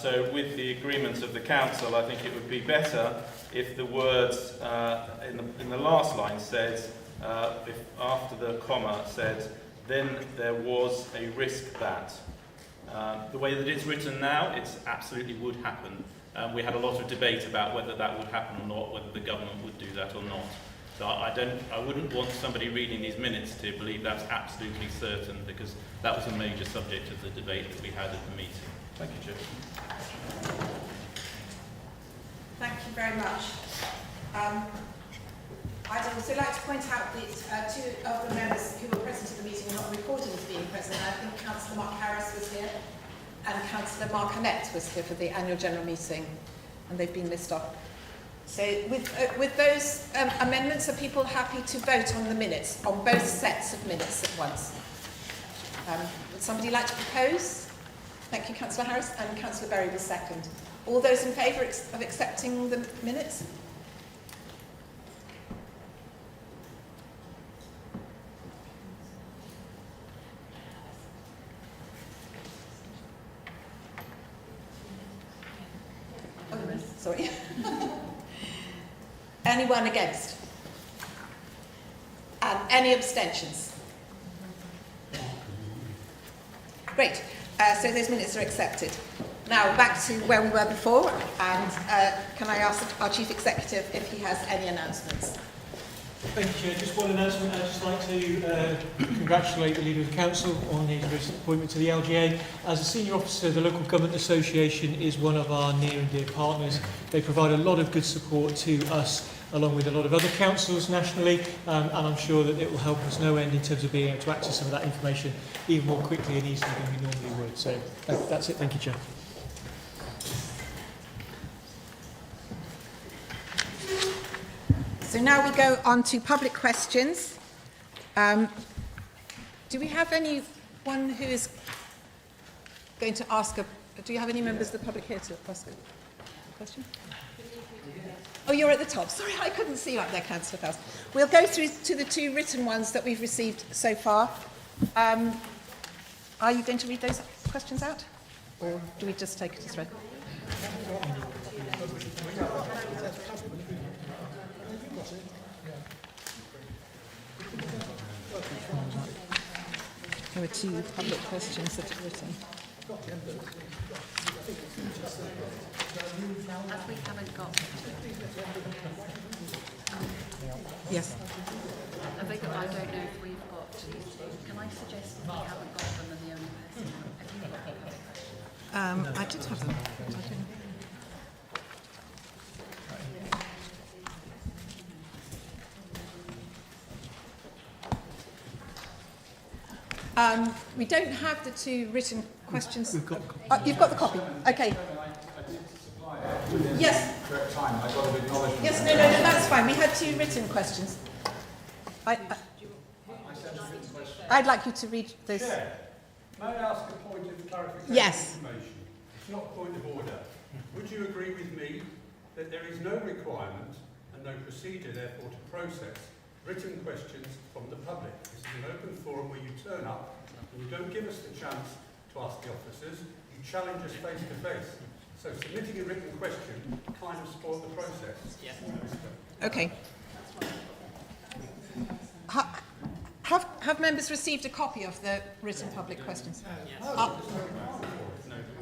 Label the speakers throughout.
Speaker 1: So with the agreement of the council, I think it would be better if the words in the last line said, if after the comma said, then there was a risk that. The way that it's written now, it absolutely would happen. We had a lot of debate about whether that would happen or not, whether the government would do that or not. So I wouldn't want somebody reading these minutes to believe that's absolutely certain, because that was a major subject of the debate that we had at the meeting. Thank you, Chair.
Speaker 2: Thank you very much. I'd also like to point out that two of the members who were present at the meeting were not recorded as being present. I think Councillor Mark Harris was here and Councillor Mark Annette was here for the annual general meeting, and they've been listed off. So with those amendments, are people happy to vote on the minutes, on both sets of minutes at once? Would somebody like to propose? Thank you, Councillor Harris, and Councillor Berry was second. All those in favour of accepting the minutes? Oh, sorry. Anyone against? And any abstentions? Great. So those minutes are accepted. Now back to where we were before, and can I ask our Chief Executive if he has any announcements?
Speaker 3: Thank you, Chair. Just one announcement. I'd just like to congratulate the Leader of the Council on his recent appointment to the LGA. As a Senior Officer, the Local Government Association is one of our near and dear partners. They provide a lot of good support to us, along with a lot of other councils nationally, and I'm sure that it will help us no end in terms of being able to access some of that information even more quickly and easily than we normally would. So that's it. Thank you, Chair.
Speaker 2: So now we go on to public questions. Do we have anyone who is going to ask do you have any members of the public here to ask a question? Oh, you're at the top. Sorry, I couldn't see you up there, Councillor Faust. We'll go through to the two written ones that we've received so far. Are you going to read those questions out? Or do we just take it as read? There were two public questions that are written.
Speaker 4: As we haven't got...
Speaker 2: Yes.
Speaker 4: Have they got, I don't know if we've got... Can I suggest if we haven't got them and the only person... Have you got them?
Speaker 2: I did have them. We don't have the two written questions.
Speaker 3: We've got
Speaker 2: you've got the copy. Okay. Yes. Yes. No. That's fine. We had two written questions. I'd like you to read those.
Speaker 5: Chair, may I ask a point of clarification?
Speaker 2: Yes.
Speaker 5: Information? It's not a point of order. Would you agree with me that there is no requirement and no procedure, therefore, to process written questions from the public? This is an open forum where you turn up and you don't give us the chance to ask the officers, you challenge us face to face. So submitting a written question kind of spoils the process. Yes.
Speaker 2: Okay. Have members received a copy of the written public questions? Yes.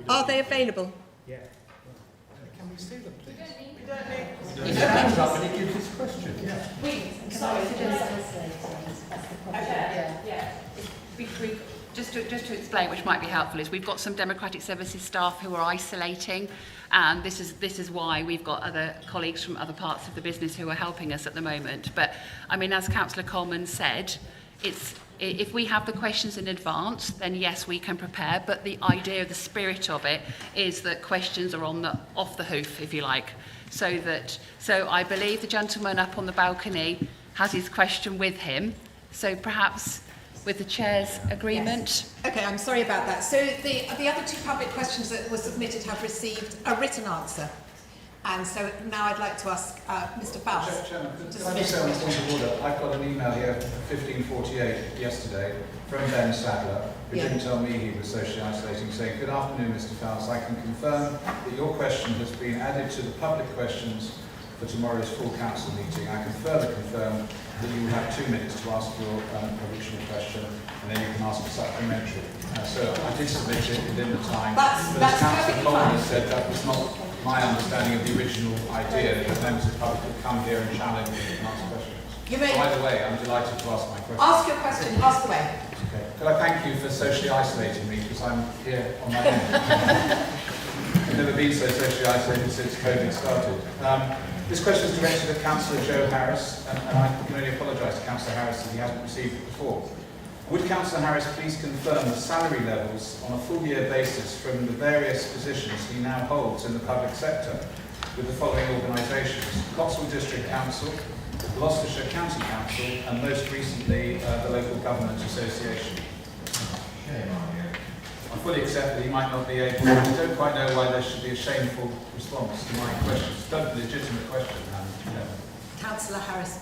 Speaker 2: Are they available?
Speaker 5: Yeah. Can we see them, please? We don't need. He stands up and he gives his question. Yeah.
Speaker 4: Just to explain, which might be helpful, is we've got some Democratic Services staff who are isolating, and this is why we've got other colleagues from other parts of the business who are helping us at the moment. But I mean, as Councillor Coleman said, if we have the questions in advance, then yes, we can prepare. But the idea, the spirit of it, is that questions are off the hoof, if you like. So I believe the gentleman up on the balcony has his question with him. So perhaps, with the Chair's agreement.
Speaker 2: Yes. Okay, I'm sorry about that. So the other two public questions that were submitted have received a written answer. And so now I'd like to ask Mr. Fowles.
Speaker 6: Chairman, can I just say on the point of order, I've got an email here, 1548 yesterday, from Ben Sadler, who didn't tell me he was socially isolating, saying, "Good afternoon, Mr. Fowles. I can confirm that your question has been added to the public questions for tomorrow's full council meeting. I can further confirm that you will have 2 minutes to ask your original question, and then you can ask a supplementary." So I did submit it within the time, but as Councillor Coleman has said, that was not my understanding of the original idea, that members of the public would come here and challenge and answer questions. By the way, I'm delighted to ask my question.
Speaker 2: Ask your question, ask away.
Speaker 6: Okay. Could I thank you for socially isolating me, because I'm here on my own. I've never been so socially isolated since COVID started. This question is directed at Councillor Joe Harris, and I can only apologise to Councillor Harris that he hasn't received it before. Would Councillor Harris please confirm the salary levels on a full-year basis from the various positions he now holds in the public sector with the following organisations: Cotswold District Council, Gloucestershire County Council, and most recently the Local Government Association? I fully accept that he might not be able to. I don't quite know why there should be a shameful response to my question. It's a totally legitimate question.
Speaker 2: Councillor Harris.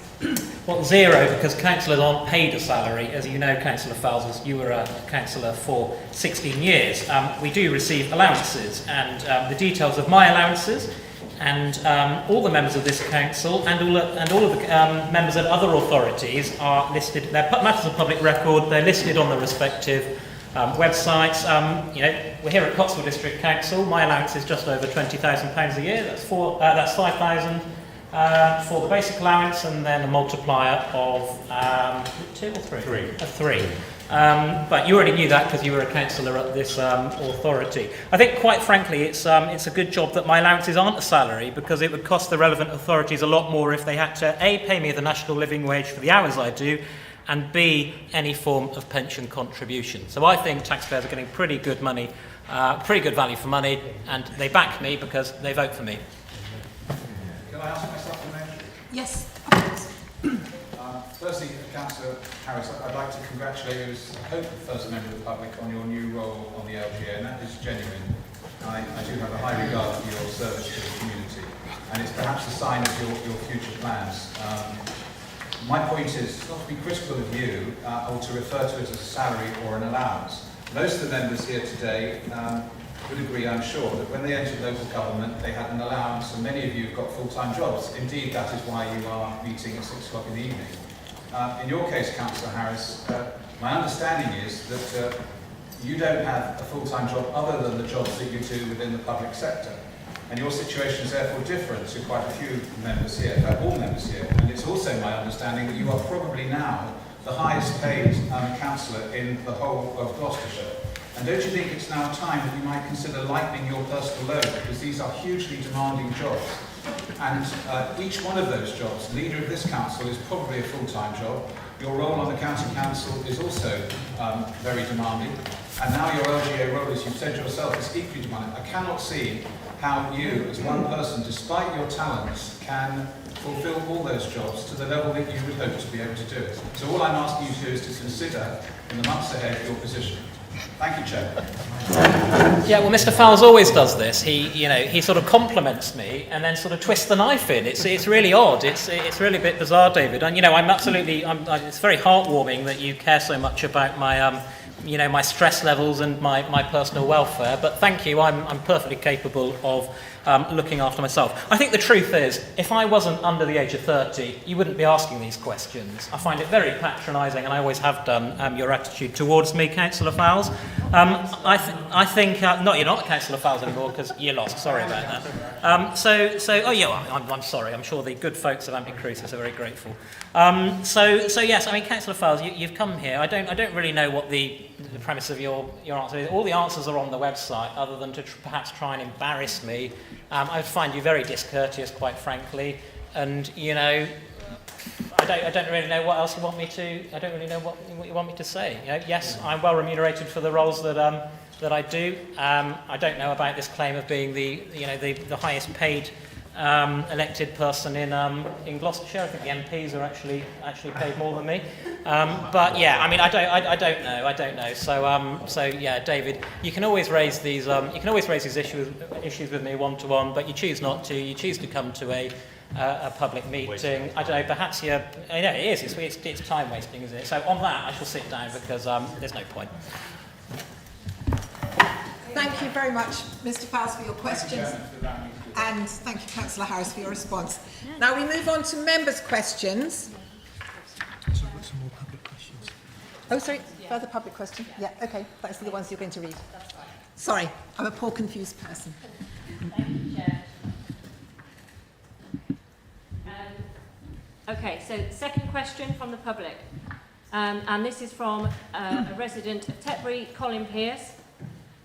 Speaker 7: Well, zero, because councillors aren't paid a salary. As you know, Councillor Fowles, you were a councillor for 16 years. We do receive allowances, and the details of my allowances and all the members of this council and all of the members of other authorities are listed. They're matters of public record. They're listed on the respective websites. We're here at Cotswold District Council. My allowance is just over £20,000 a year. That's 5,000 for the basic allowance, and then a multiplier of 2 or 3? 3. But you already knew that because you were a councillor at this authority. I think, quite frankly, it's a good job that my allowances aren't a salary, because it would cost the relevant authorities a lot more if they had to A, pay me the national living wage for the hours I do, and B, any form of pension contribution. So I think taxpayers are getting pretty good money, pretty good value for money, and they back me because they vote for me.
Speaker 6: Can I ask my supplementary?
Speaker 2: Yes, of course.
Speaker 6: Firstly, Councillor Harris, I'd like to congratulate you as, I hope, the first member of the public on your new role on the LGA, and that is genuine. I do have a high regard for your service to the community, and it's perhaps a sign of your future plans. My point is not to be critical of you or to refer to it as a salary or an allowance. Most of the members here today would agree, I'm sure, that when they entered local government, they had an allowance, and many of you have got full-time jobs. Indeed, that is why you are meeting at 6 o'clock in the evening. In your case, Councillor Harris, my understanding is that you don't have a full-time job other than the jobs that you do within the public sector. And your situation is therefore different to quite a few members here, in fact all members here. And it's also my understanding that you are probably now the highest paid councillor in the whole of Gloucestershire. And don't you think it's now time that you might consider lightening your personal load, because these are hugely demanding jobs. And each one of those jobs, leader of this council, is probably a full-time job. Your role on the county council is also very demanding. And now your LGA role, as you've said yourself, is equally demanding. I cannot see how you, as one person, despite your talents, can fulfil all those jobs to the level that you would hope to be able to do it. So all I'm asking you to do is to consider, in the months ahead, your position. Thank you, Chair.
Speaker 7: Yeah, well, Mr. Fowles always does this. He sort of compliments me and then sort of twists the knife in. It's really odd. It's really a bit bizarre, David. And it's very heartwarming that you care so much about my my stress levels and my personal welfare. But thank you. I'm perfectly capable of looking after myself. I think the truth is, if I wasn't under the age of 30, you wouldn't be asking these questions. I find it very patronising, and I always have done, your attitude towards me, Councillor Fowles. I think you're not Councillor Fowles anymore because you lost. Sorry about that. I'm sorry. I'm sure the good folks of Amping Cruises are very grateful. Yes, I mean, Councillor Fowles, you've come here. I don't really know what the premise of your answer is. All the answers are on the website, other than to perhaps try and embarrass me. I find you very discourteous, quite frankly, and I don't really know what else you want me to. I don't really know what you want me to say. Yes, I'm well remunerated for the roles that I do. I don't know about this claim of being the highest paid elected person in Gloucestershire. I think the MPs are actually paid more than me. But yeah, I mean, I don't know. So yeah, David, you can always raise these issues with me one to one, but you choose not to. You choose to come to a public meeting. I don't know. Perhaps it is. It's time wasting, isn't it? So on that, I shall sit down because there's no point.
Speaker 2: Thank you very much, Mr. Fowles, for your questions. And thank you, Councillor Harris, for your response. Now we move on to members' questions.
Speaker 3: So I've got some more public questions.
Speaker 2: Oh, sorry, further public question? Yeah, okay, that's the ones you're going to read. Sorry, I'm a poor confused person.
Speaker 8: Thank you, Chair. Okay, so second question from the public. And this is from a resident of Tetbury, Colin Pearce.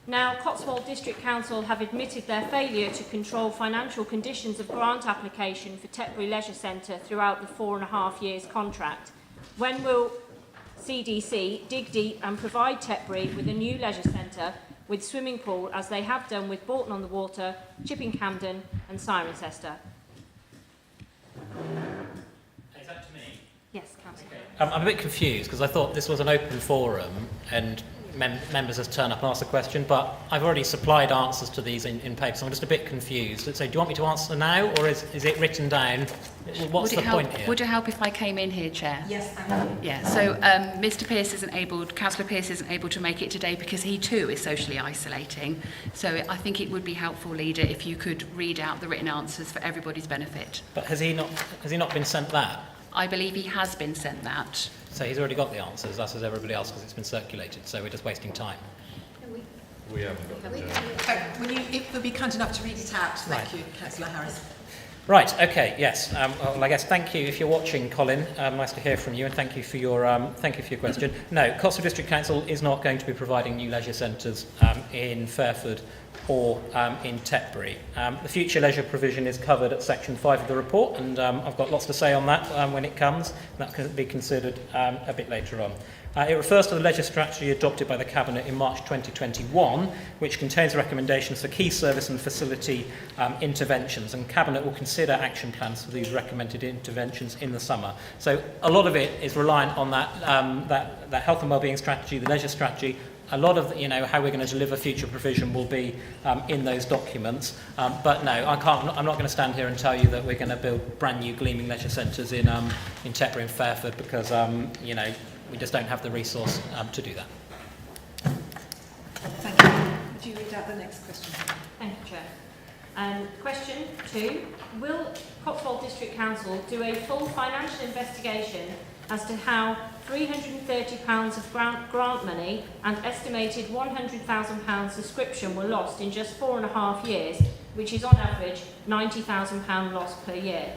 Speaker 8: Now, Cotswold District Council have admitted their failure to control financial conditions of grant application for Tetbury Leisure Centre throughout the 4.5 years contract. When will CDC dig deep and provide Tetbury with a new leisure centre with swimming pool, as they have done with Bolton on the Water, Chipping Camden and Cirencester?
Speaker 7: Is that to me?
Speaker 8: Yes, Councillor.
Speaker 7: I'm a bit confused because I thought this was an open forum and members just turn up and ask a question, but I've already supplied answers to these in paper, so I'm just a bit confused. So do you want me to answer now, or is it written down? What's the point here?
Speaker 4: Would it help if I came in here, Chair?
Speaker 2: Yes, thank you.
Speaker 4: Yeah, so Mr Pearce Councillor Pearce isn't able to make it today because he too is socially isolating. So I think it would be helpful, Leader, if you could read out the written answers for everybody's benefit.
Speaker 7: But has he not been sent that?
Speaker 4: I believe he has been sent that.
Speaker 7: So he's already got the answers, as has everybody else, because it's been circulated, so we're just wasting time.
Speaker 1: We haven't got
Speaker 2: Will you, if you'll be kind enough to read it out? Thank
Speaker 7: Right.
Speaker 2: you, Councillor Harris.
Speaker 7: Right, okay, yes. Well, I guess thank you if you're watching, Colin. Nice to hear from you, and thank you for your question. No, Cotswold District Council is not going to be providing new leisure centres in Fairford or in Tetbury. The future leisure provision is covered at section 5 of the report, and I've got lots to say on that when it comes. That can be considered a bit later on. It refers to the leisure strategy adopted by the Cabinet in March 2021, which contains recommendations for key service and facility interventions, and Cabinet will consider action plans for these recommended interventions in the summer. So a lot of it is reliant on that health and wellbeing strategy, the leisure strategy. A lot of how we're going to deliver future provision will be in those documents. But no, I'm not going to stand here and tell you that we're going to build brand new gleaming leisure centres in Tetbury and Fairford because we just don't have the resource to do that.
Speaker 2: Thank you. Would you read out the next question?
Speaker 8: Thank you, Chair. Question 2. Will Cotswold District Council do a full financial investigation as to how £330 of grant money and estimated £100,000 subscription were lost in just 4.5 years, which is on average £90,000 loss per year?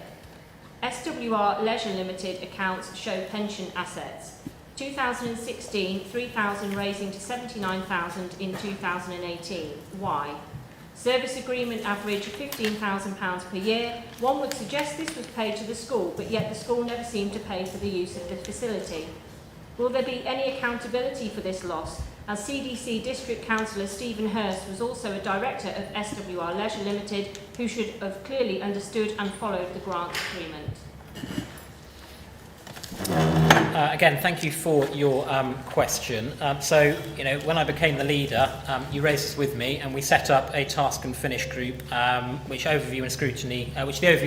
Speaker 8: SWR Leisure Limited accounts show pension assets. 2016, 3,000 raising to 79,000 in 2018. Why? Service agreement average of £15,000 per year. One would suggest this was paid to the school, but yet the school never seemed to pay for the use of the facility. Will there be any accountability for this loss, as CDC District Councillor Stephen Hurst was also a director of SWR Leisure Limited, who should have clearly understood and followed the grant agreement?
Speaker 7: Again, thank you for your question. So, when I became the leader, you raised this with me, and we set up a task and finish group, which the Overview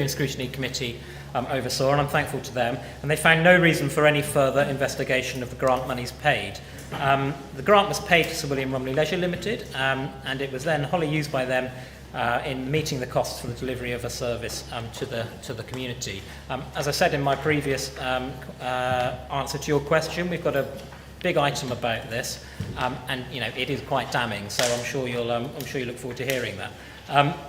Speaker 7: and Scrutiny Committee oversaw, and I'm thankful to them. And they found no reason for any further investigation of the grant monies paid. The grant was paid to Sir William Romney Leisure Limited, and it was then wholly used by them in meeting the costs for the delivery of a service to the community. As I said in my previous answer to your question, we've got a big item about this, and it is quite damning. So I'm sure you look forward to hearing that.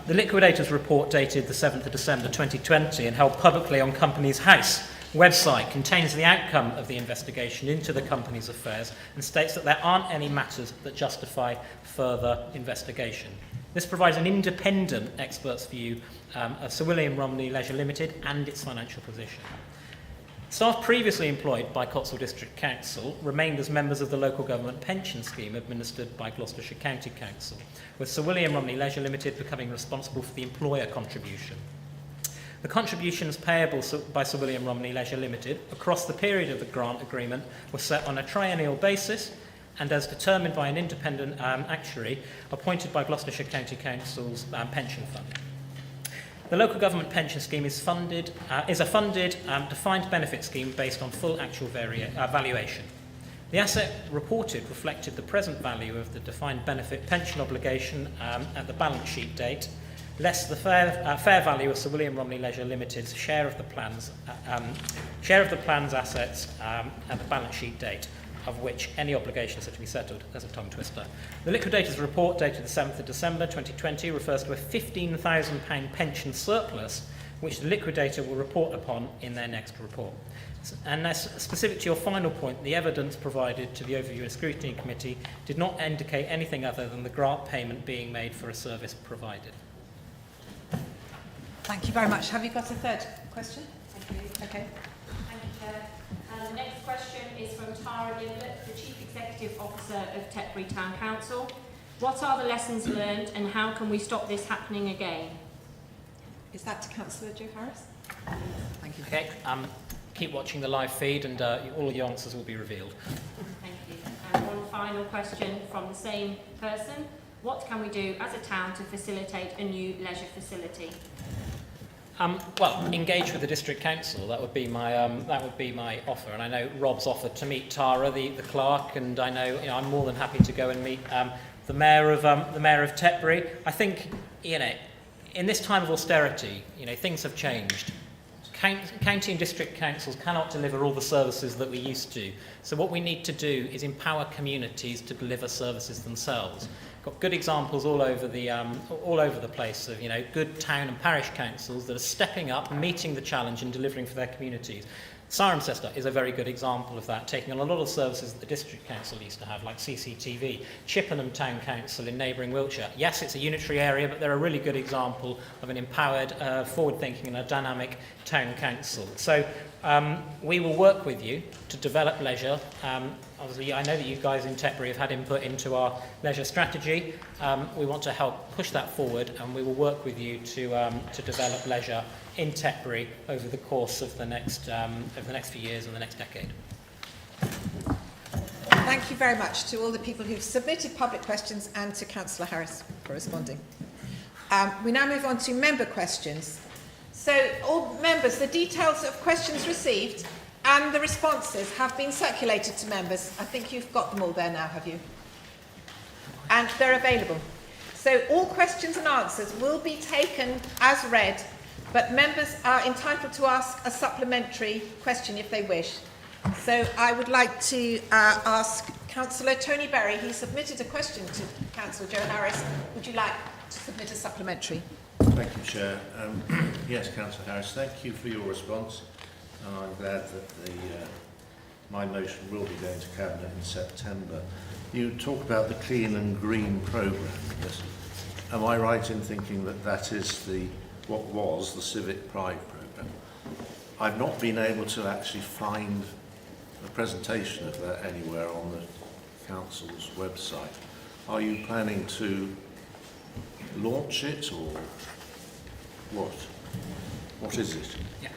Speaker 7: The liquidator's report dated the 7th of December 2020 and held publicly on Companies House website contains the outcome of the investigation into the company's affairs and states that there aren't any matters that justify further investigation. This provides an independent expert's view of Sir William Romney Leisure Limited and its financial position. Staff previously employed by Cotswold District Council remained as members of the local government pension scheme administered by Gloucestershire County Council, with Sir William Romney Leisure Limited becoming responsible for the employer contribution. The contributions payable by Sir William Romney Leisure Limited across the period of the grant agreement were set on a triennial basis and as determined by an independent actuary appointed by Gloucestershire County Council's pension fund. The local government pension scheme is a funded defined benefit scheme based on full actual valuation. The asset reported reflected the present value of the defined benefit pension obligation at the balance sheet date, less the fair value of Sir William Romney Leisure Limited's share of the plan's assets at the balance sheet date, of which any obligations are to be settled. As a tongue twister. The liquidator's report dated the 7th of December 2020 refers to a £15,000 pension surplus, which the liquidator will report upon in their next report. And as specific to your final point, the evidence provided to the Overview and Scrutiny Committee did not indicate anything other than the grant payment being made for a service provided.
Speaker 2: Thank you very much. Have you got a third question?
Speaker 8: Thank you.
Speaker 2: Okay.
Speaker 8: Thank you, Chair. The next question is from Tara Gimblett, the Chief Executive Officer of Tetbury Town Council. What are the lessons learned and how can we stop this happening again?
Speaker 2: Is that to Councillor Joe Harris? Thank you.
Speaker 7: Okay, keep watching the live feed and all the answers will be revealed.
Speaker 8: Thank you. And one final question from the same person. What can we do as a town to facilitate a new leisure facility?
Speaker 7: Well, engage with the district council. That would be my offer. And I know Rob's offered to meet Tara, the clerk, and I know, I'm more than happy to go and meet the mayor of Tetbury. I think in this time of austerity, things have changed. County and district councils cannot deliver all the services that we used to. So what we need to do is empower communities to deliver services themselves. Got good examples all over the place of good town and parish councils that are stepping up, meeting the challenge and delivering for their communities. Cirencester is a very good example of that, taking on a lot of services that the district council used to have, like CCTV. Chippenham Town Council in neighbouring Wiltshire. Yes, it's a unitary area, but they're a really good example of an empowered, forward-thinking and a dynamic town council. So we will work with you to develop leisure. Obviously, I know that you guys in Tetbury have had input into our leisure strategy. We want to help push that forward, and we will work with you to develop leisure in Tetbury over the course of the next few years and the next decade.
Speaker 2: Thank you very much to all the people who've submitted public questions and to Councillor Harris for responding. We now move on to member questions. So, all members, the details of questions received and the responses have been circulated to members. I think you've got them all there now, have you? And they're available. So all questions and answers will be taken as read, but members are entitled to ask a supplementary question if they wish. So I would like to ask Councillor Tony Berry. He submitted a question to Councillor Joe Harris. Would you like to submit a supplementary?
Speaker 9: Thank you, Chair. Yes, Councillor Harris, thank you for your response. And I'm glad that my motion will be going to Cabinet in September. You talk about the Clean and Green programme. Yes. Am I right in thinking that that is what was the Civic Pride programme? I've not been able to actually find a presentation of that anywhere on the Council's website. Are you planning to launch it or what? What is it?
Speaker 7: Yeah.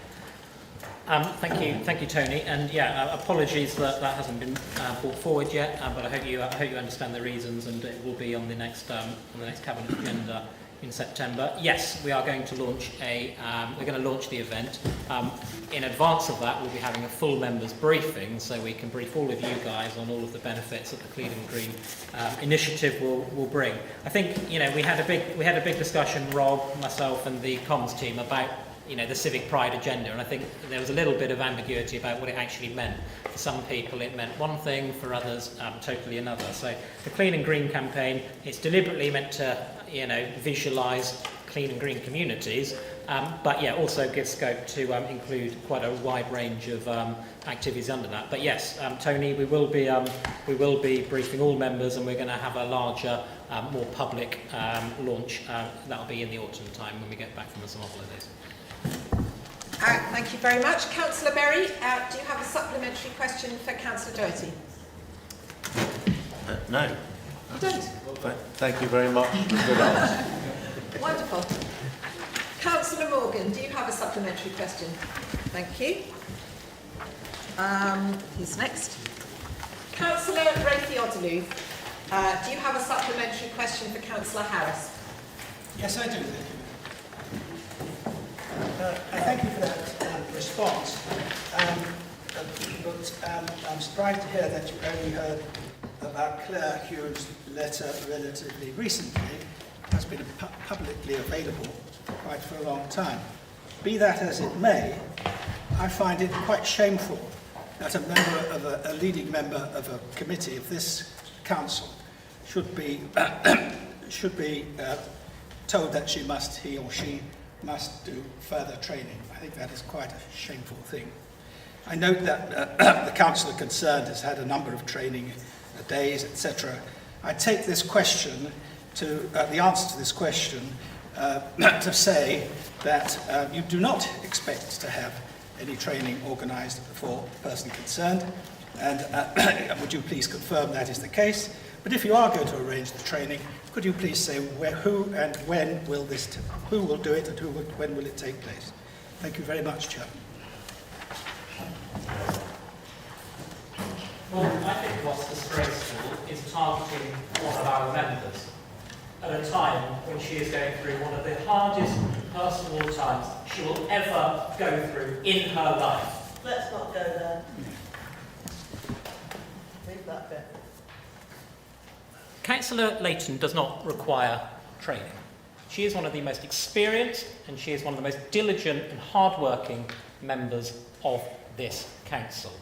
Speaker 7: Thank you, Tony. And apologies that hasn't been brought forward yet. But I hope you understand the reasons, and it will be on the next Cabinet agenda in September. Yes, we are going to launch we're going to launch the event. In advance of that, we'll be having a full members briefing, so we can brief all of you guys on all of the benefits that the Clean and Green initiative will bring. I think we had a big discussion, Rob, myself, and the comms team about the Civic Pride agenda, and I think there was a little bit of ambiguity about what it actually meant. For some people it meant one thing, for others totally another. So the Clean and Green campaign, it's deliberately meant to visualise clean and green communities, but also gives scope to include quite a wide range of activities under that. But yes, Tony, we will be briefing all members, and we're going to have a larger, more public launch. That'll be in the autumn time when we get back from the summer holidays.
Speaker 2: Thank you very much. Councillor Berry, do you have a supplementary question for Councillor Doherty?
Speaker 9: No.
Speaker 2: You don't?
Speaker 9: Thank you very much for the good answer.
Speaker 2: Wonderful. Councillor Councillor Morgan, do you have a supplementary question? Thank you. Who's next? Councillor Raytheodolu, do you have a supplementary question for Councillor Harris?
Speaker 10: Yes, I do, thank you. I thank you for that response. I'm surprised to hear that you only heard about Claire Hugh's letter relatively recently. It has been publicly available quite for a long time. Be that as it may, I find it quite shameful that a member of a leading member of a committee of this council should be told that he or she must do further training. I think that is quite a shameful thing. I note that the councillor concerned has had a number of training days, etc. I take this question to the answer to this question to say that you do not expect to have any training organised for the person concerned, and would you please confirm that is the case? But if you are going to arrange the training, could you please say who and when will who will do it and when will it take place? Thank you very much, Chair.
Speaker 7: Well, I think what's disgraceful is targeting one of our members at a time when she is going through one of the hardest personal times she will ever go through in her life.
Speaker 11: Let's not go there. Leave that bit.
Speaker 7: Councillor Layton does not require training. She is one of the most experienced and she is one of the most diligent and hard-working members of this council.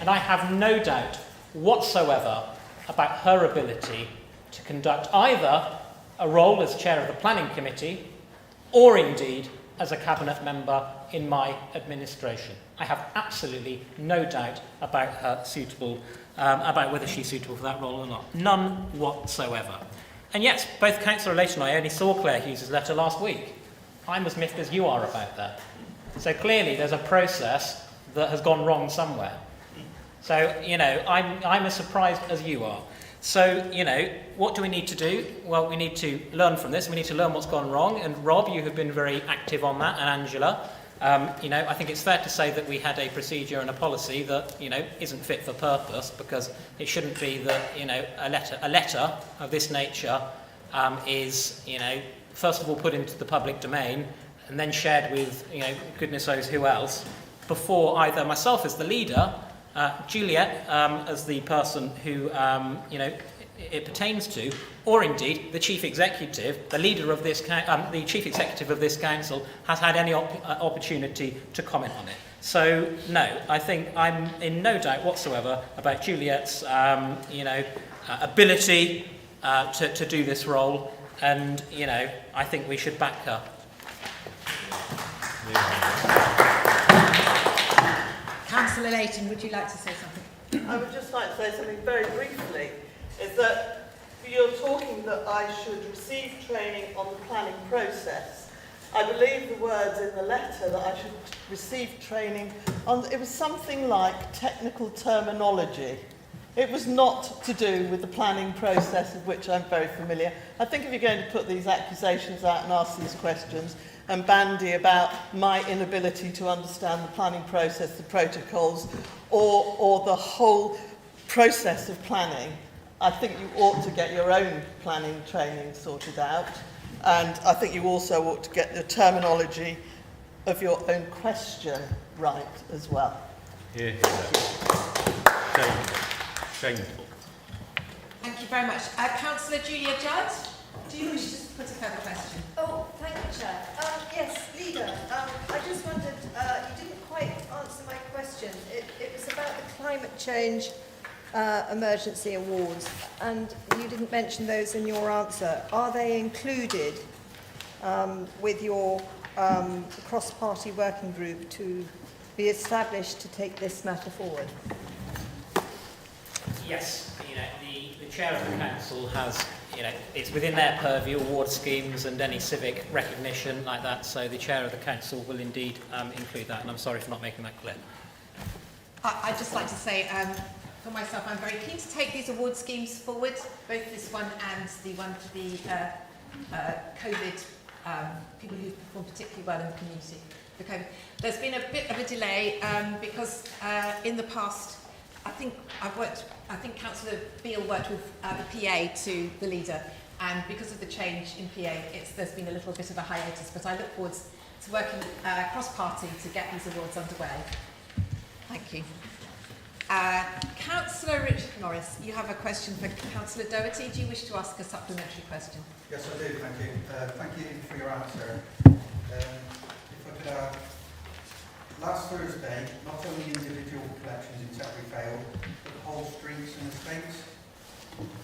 Speaker 7: And I have no doubt whatsoever about her ability to conduct either a role as chair of the planning committee or indeed as a cabinet member in my administration. I have absolutely no doubt about her about whether she's suitable for that role or not. None whatsoever. And yes, both Councillor Layton and I only saw Claire Hughes' letter last week. I'm as miffed as you are about that. So clearly there's a process that has gone wrong somewhere. So, you know, I'm as surprised as you are. So, you know, what do we need to do? Well, we need to learn from this. We need to learn what's gone wrong. And Rob, you have been very active on that, and Angela. You know, I think it's fair to say that we had a procedure and a policy that, you know, isn't fit for purpose, because it shouldn't be that, you know, a letter of this nature is, you know, first of all put into the public domain and then shared with, you know, goodness knows who else, before either myself as the leader, Juliet as the person who, you know, it pertains to, or indeed the chief executive, the leader of this, the chief executive of this council, has had any opportunity to comment on it. So no, I think I'm in no doubt whatsoever about Juliet's, you know, ability to do this role, and you know, I think we should back her.
Speaker 2: Councillor Layton, would you like to say something?
Speaker 11: I would just like to say something very briefly, is that you're talking that I should receive training on the planning process. I believe the words in the letter that I should receive training on, it was something like technical terminology. It was not to do with the planning process, of which I'm very familiar. I think if you're going to put these accusations out and ask these questions and bandy about my inability to understand the planning process, the protocols, or the whole process of planning, I think you ought to get your own planning training sorted out. And I think you also ought to get the terminology of your own question right as well.
Speaker 1: Here, Shameful.
Speaker 2: Thank you very much. Councillor Julia Judd, do you wish to put a further question?
Speaker 12: Oh, thank you, Chair. Yes, Leader, I just wondered, you didn't quite answer my question. It was about the climate change emergency awards, and you didn't mention those in your answer. Are they included with your cross-party working group to be established to take this matter forward?
Speaker 7: Yes, you know, the chair of the council has, you know, it's within their purview, award schemes and any civic recognition like that, so the chair of the council will indeed include that, and I'm sorry for not making that clear.
Speaker 2: I'd just like to say, for myself, I'm very keen to take these award schemes forward, both this one and the one for the COVID people who perform particularly well in the community. Okay. There's been a bit of a delay because in the past, I think Councillor Beale worked with the PA to the leader, and because of the change in PA, there's been a little bit of a hiatus, but I look forward to working cross-party to get these awards underway. Thank you. Councillor Richard Norris, you have a question for Councillor Doherty. Do you wish to ask a supplementary question?
Speaker 13: Yes, I do, thank you. Thank you for your answer. If I could add, last Thursday, not only individual collections in Tetbury failed, but whole streets and estates.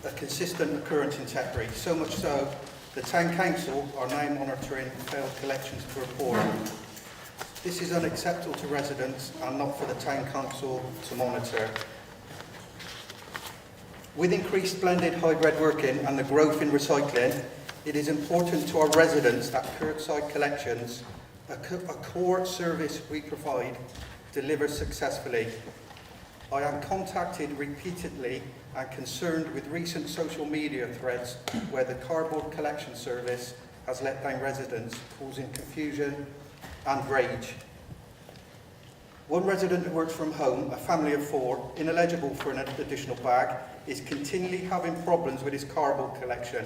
Speaker 13: A consistent occurrence in Tetbury, so much so the Town Council are now monitoring failed collections to report. This is unacceptable to residents and not for the Town Council to monitor. With increased blended hybrid working and the growth in recycling, it is important to our residents that curbside collections, a core service we provide, deliver successfully. I am contacted repeatedly and concerned with recent social media threads where the cardboard collection service has let down residents, causing confusion and rage. One resident who works from home, a family of 4, ineligible for an additional bag, is continually having problems with his cardboard collection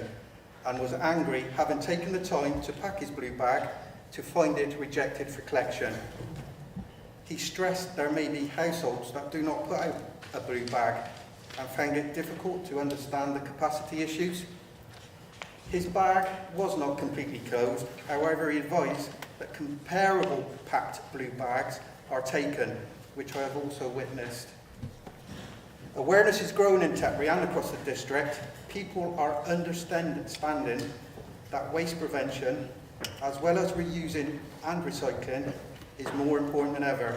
Speaker 13: and was angry, having taken the time to pack his blue bag, to find it rejected for collection. He stressed there may be households that do not put out a blue bag and found it difficult to understand the capacity issues. His bag was not completely closed, however he advised that comparable packed blue bags are taken, which I have also witnessed. Awareness is growing in Tetbury and across the district. People are understanding that waste prevention, as well as reusing and recycling, is more important than ever.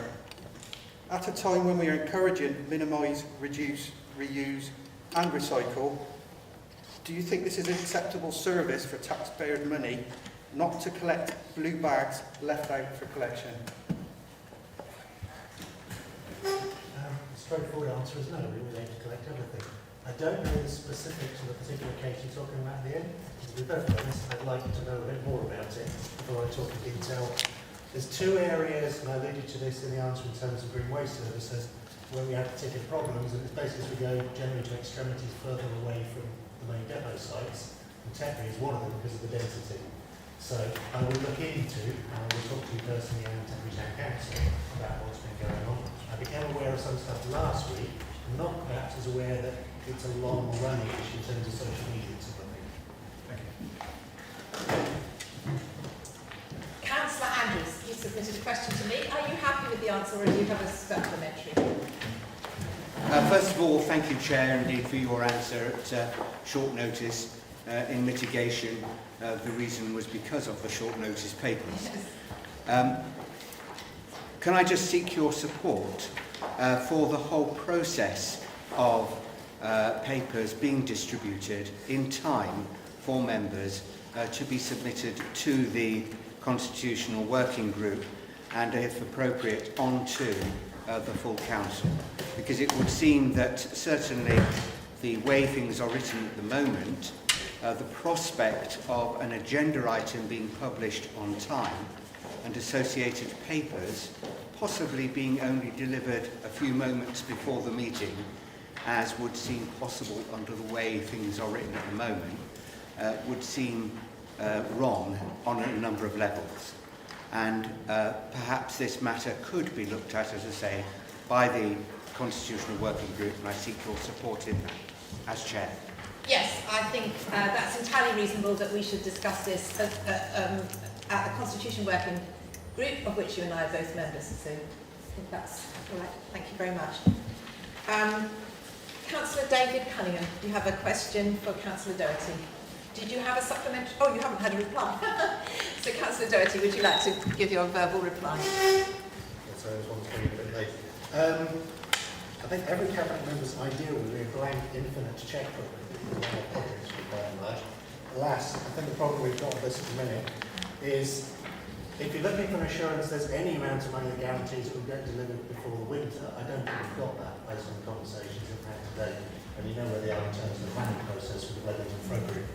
Speaker 13: At a time when we are encouraging minimise, reduce, reuse and recycle, do you think this is an acceptable service for taxpayers' money not to collect blue bags left out for collection?
Speaker 14: The straightforward answer is no, we always aim to collect everything. I don't know the specifics of the particular case you're talking about at the end. To be perfectly honest, I'd like to know a bit more about it before I talk in detail. There's 2 areas, and I alluded to this in the answer in terms of green waste services, where we have particular problems, and it's basically as we go generally to extremities further away from the main depot sites, and Tetbury is one of them because of the density. So I will look into, and I will talk to you personally and Tetbury Town Council about what's been going on. I became aware of some stuff last week, not perhaps as aware that it's a long-running issue in terms of social media and stuff like that. Thank you.
Speaker 2: Councillor Andrews, you submitted a question to me. Are you happy with the answer, or do you have a supplementary?
Speaker 15: First of all, thank you, Chair, indeed, for your answer at short notice. In mitigation, the reason was because of the short notice papers. Can I just seek your support for the whole process of papers being distributed in time for members to be submitted to the Constitutional Working Group and, if appropriate, onto the full Council? Because it would seem that certainly the way things are written at the moment, the prospect of an agenda item being published on time and associated papers possibly being only delivered a few moments before the meeting, as would seem possible under the way things are written at the moment, would seem wrong on a number of levels. And perhaps this matter could be looked at, as I say, by the Constitutional Working Group, and I seek your support in that as Chair.
Speaker 2: Yes, I think that's entirely reasonable that we should discuss this at the Constitution Working Group, of which you and I are both members. So I think that's all right. Thank you very much. Councillor David Cunningham, you have a question for Councillor Doherty. Did you have a supplementary? Oh, you haven't had a reply. So Councillor Doherty, would you like to give your verbal reply?
Speaker 14: Yes, I was a bit late. I think every cabinet member's ideal would be a blank infinite checkbook with all projects by and large. Alas, I think the problem we've got with this at the minute is if you're looking for assurance there's any amount of money that guarantees it will get delivered before the winter, I don't think we've got that based on the conversations we've had today, and you know where they are in terms of the planning process with the Wellington Front Group.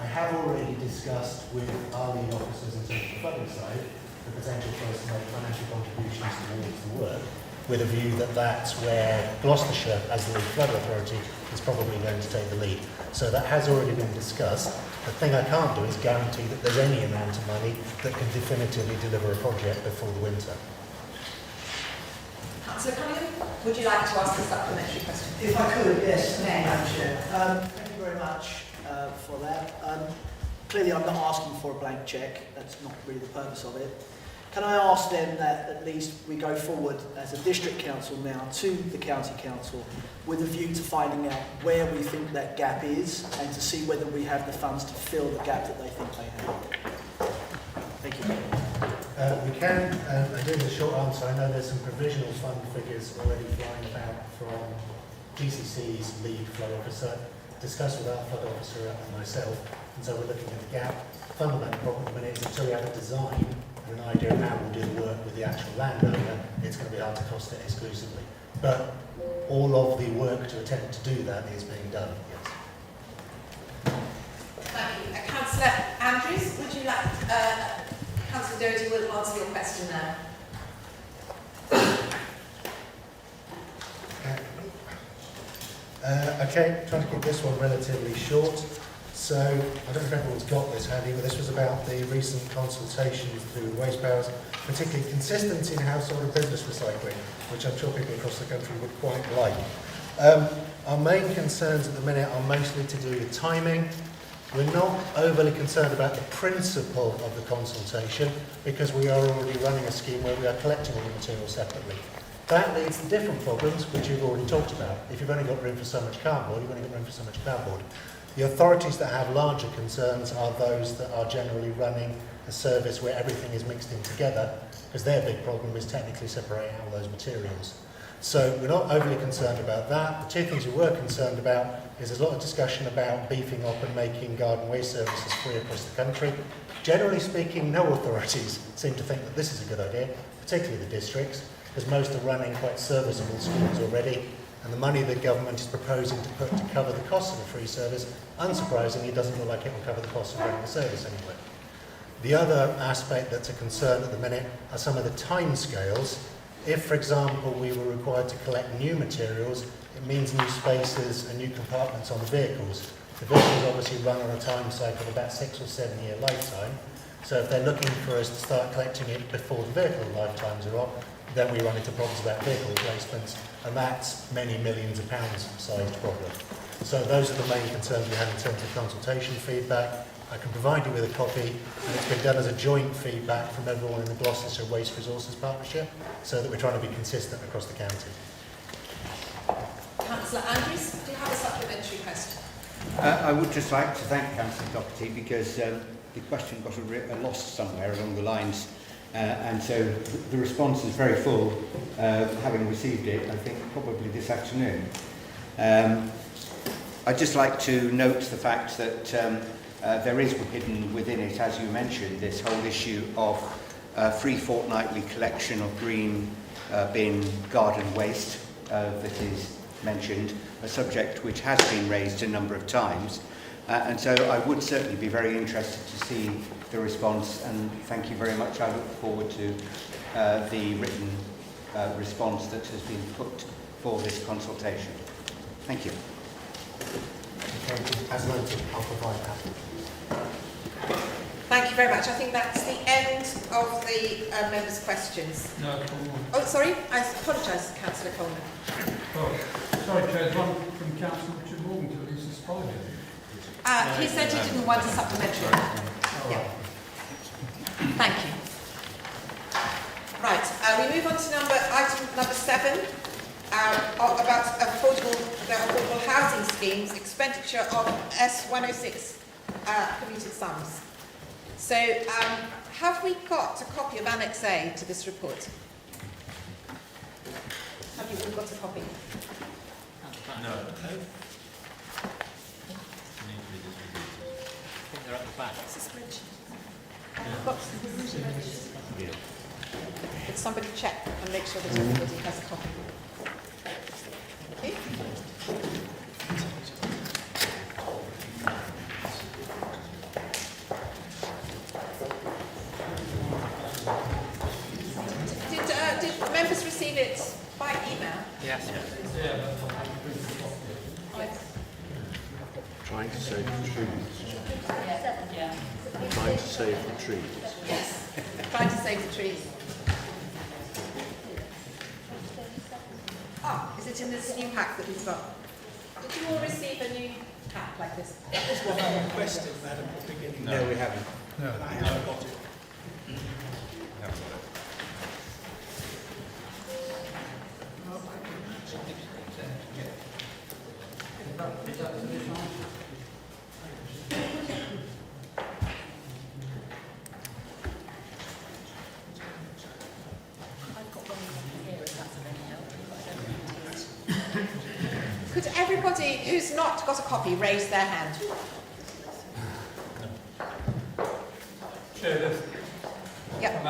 Speaker 14: I have already discussed with our lead officers in terms of the funding side the potential for us to make financial contributions towards the work, with a view that that's where Gloucestershire, as the lead flood authority, is probably going to take the lead. So that has already been discussed. The thing I can't do is guarantee that there's any amount of money that can definitively deliver a project before the winter.
Speaker 2: Councillor Cunningham, would you like to ask a supplementary question?
Speaker 16: If I could, yes,
Speaker 2: May.
Speaker 16: Madam Chair. Thank you very much for that. Clearly, I'm not asking for a blank cheque. That's not really the purpose of it. Can I ask then that at least we go forward as a district council now to the county council with a view to finding out where we think that gap is and to see whether we have the funds to fill the gap that they think they have? Thank you.
Speaker 14: We can, and in the short answer, I know there's some provisional fund figures already flying about from GCC's lead flood officer, discussed with our flood officer and myself, and so we're looking at the gap. The fundamental problem at the minute is until we have a design and an idea of how we'll do the work with the actual landowner, it's going to be hard to cost it exclusively. But all of the work to attempt to do that is being done, yes.
Speaker 2: Thank you. Councillor Andrews, would you like, Councillor Doherty will answer your question now.
Speaker 14: Okay, trying to keep this one relatively short. So, I don't know if everyone's got this handy, but this was about the recent consultations through Waste Powers, particularly consistency in household and business recycling, which I'm sure people across the country would quite like. Our main concerns at the minute are mostly to do with timing. We're not overly concerned about the principle of the consultation because we are already running a scheme where we are collecting all the material separately. That leads to different problems, which you've already talked about. If you've only got room for so much cardboard, you've only got room for so much cardboard. The authorities that have larger concerns are those that are generally running a service where everything is mixed in together, because their big problem is technically separating out those materials. So we're not overly concerned about that. The two things we were concerned about is there's a lot of discussion about beefing up and making garden waste services free across the country. Generally speaking, no authorities seem to think that this is a good idea, particularly the districts, because most are running quite serviceable schemes already, and the money the government is proposing to put to cover the cost of the free service, unsurprisingly, doesn't look like it will cover the cost of running the service anyway. The other aspect that's a concern at the minute are some of the timescales. If, for example, we were required to collect new materials, it means new spaces and new compartments on the vehicles. The vehicles obviously run on a time cycle of about 6 or 7 year lifetime. So if they're looking for us to start collecting it before the vehicle lifetimes are up, then we run into problems about vehicle replacements, and that's many millions of pounds sized problem. So those are the main concerns we had in terms of consultation feedback. I can provide you with a copy, and it's been done as a joint feedback from everyone in the Gloucestershire Waste Resources Partnership, so that we're trying to be consistent across the county.
Speaker 2: Councillor Andrews, do you have a supplementary question?
Speaker 15: I would just like to thank Councillor Doherty because the question got lost somewhere along the lines, and so the response is very full, having received it, I think, probably this afternoon. I'd just like to note the fact that there is hidden within it, as you mentioned, this whole issue of free fortnightly collection of green bin garden waste that is mentioned, a subject which has been raised a number of times. And so I would certainly be very interested to see the response, and thank you very much. I look forward to the written response that has been put for this consultation. Thank you.
Speaker 14: Okay, as noted, I'll provide that.
Speaker 2: Thank you very much. I think that's the end of the members' questions.
Speaker 17: No,
Speaker 2: oh, sorry. I apologise, Councillor Coleman.
Speaker 17: oh, sorry, Chair, there's one from Councillor Richard Morgan to at least aspire.
Speaker 2: He said he didn't want a supplementary. Yeah. Thank you. Right, we move on to item number 7, about affordable housing schemes, expenditure of S106 commuted sums. So, have we got a copy of Annex A to this report? Have you all got a copy?
Speaker 7: No. They're at the back.
Speaker 2: It's a spreadsheet. Yeah. Could somebody check and make sure that everybody has a copy? Okay. members receive it by email?
Speaker 7: Yes.
Speaker 9: Trying to save the trees.
Speaker 2: Yeah.
Speaker 9: Trying to save the trees.
Speaker 2: Yes. Trying to save the trees. Ah, is it in this new pack that we've got? Did you all receive a new pack like this?
Speaker 10: That was what I requested, Madam, at the beginning.
Speaker 13: No, we haven't.
Speaker 10: No. And I haven't got it.
Speaker 2: Could everybody who's not got a copy raise their hand?
Speaker 5: Chair,
Speaker 2: Yep.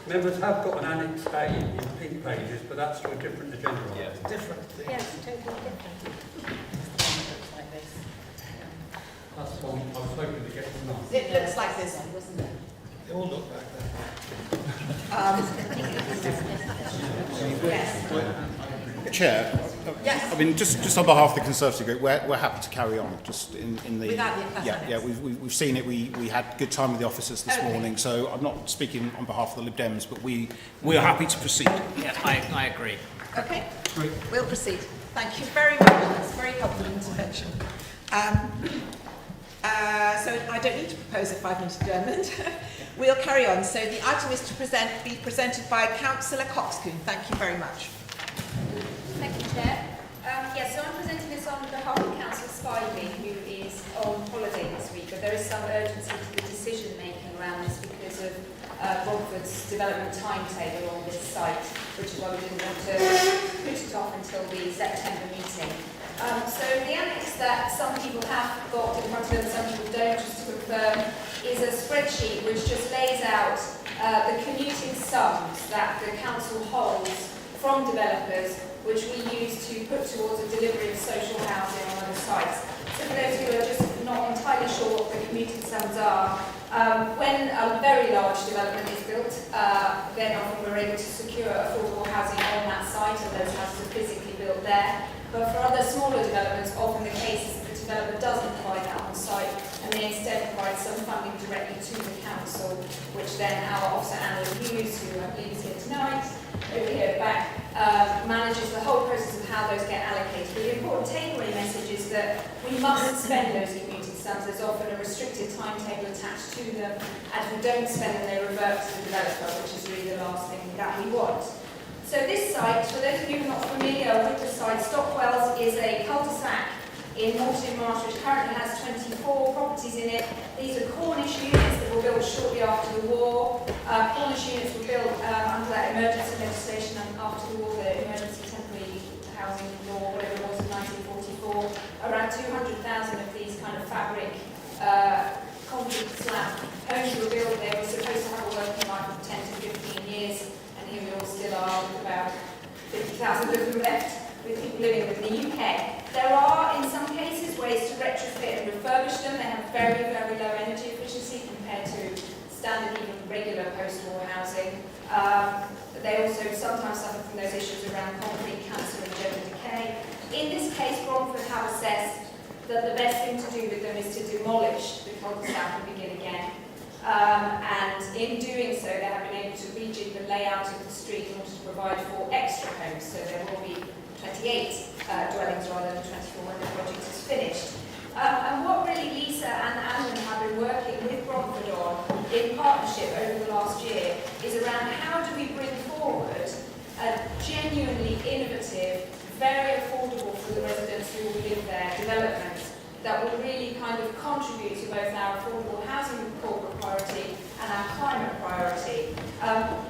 Speaker 5: members have got an Annex A in pink pages, but that's for a different agenda.
Speaker 10: Yeah, it's a different thing.
Speaker 12: Yes, totally different.
Speaker 5: That's the one I was hoping to get tonight.
Speaker 2: It looks like this one, doesn't it?
Speaker 10: They all look like that.
Speaker 2: Yes.
Speaker 18: Chair,
Speaker 2: Yes.
Speaker 18: I mean, just on behalf of the Conservative Group, we're happy to carry on. Just in the
Speaker 2: Without the
Speaker 18: yeah, we've seen it. We had a good time with the officers this morning, so I'm not speaking on behalf of the Lib Dems, but we are happy to proceed.
Speaker 7: Yeah, I agree.
Speaker 2: Okay, we'll proceed. Thank you very much. That's a very helpful intervention. So I don't need to propose a 5-minute adjournment. We'll carry on. So the item is to be presented by Councillor Coxcomb. Thank you very much.
Speaker 19: Thank you, Chair. Yes, so I'm presenting this on behalf of Councillor Spivey, who is on holiday this week, but there is some urgency to the decision making around this because of Romford's development timetable on this site, which is why we didn't want to put it off until the September meeting. So the annex that some people have got in front of them, some people don't, just to confirm, is a spreadsheet which just lays out the commuting sums that the council holds from developers, which we use to put towards the delivery of social housing on other sites. So for those who are just not entirely sure what the commuting sums are, when a very large development is built, then often we're able to secure affordable housing on that site, and those houses are physically built there. But for other smaller developments, often the case is that the developer doesn't provide that on site, and they instead provide some funding directly to the council, which then our officer Anna Hughes, who I believe is here tonight, over here at the back, manages the whole process of how those get allocated. But the important takeaway message is that we mustn't spend those commuting sums. There's often a restricted timetable attached to them. As we don't spend them, they revert to the developer, which is really the last thing that we want. So this site, for those of you who are not familiar with the site, Stockwells is a cul-de-sac in Morton Marsh, which currently has 24 properties in it. These are Cornish units that were built shortly after the war. Cornish units were built under that emergency legislation and after the war, the emergency temporary housing law, whatever it was, in 1944. Around 200,000 of these kind of fabric concrete slab homes were built. They were supposed to have a working life of 10 to 15 years, and here we all still are with about 50,000 of them left, with people living in the UK. There are, in some cases, ways to retrofit and refurbish them. They have very, very low energy efficiency compared to standard, even regular post-war housing. They also sometimes suffer from those issues around concrete cancer and general decay. In this case, Romford have assessed that the best thing to do with them is to demolish the cul-de-sac and begin again. And in doing so, they have been able to rejig the layout of the street in order to provide for extra homes. So there will be 28 dwellings rather than 24 when the project is finished. And what really Lisa and Alan have been working with Romford on in partnership over the last year is around how do we bring forward a genuinely innovative, very affordable for the residents who will live there development that will really kind of contribute to both our affordable housing corporate priority and our climate priority.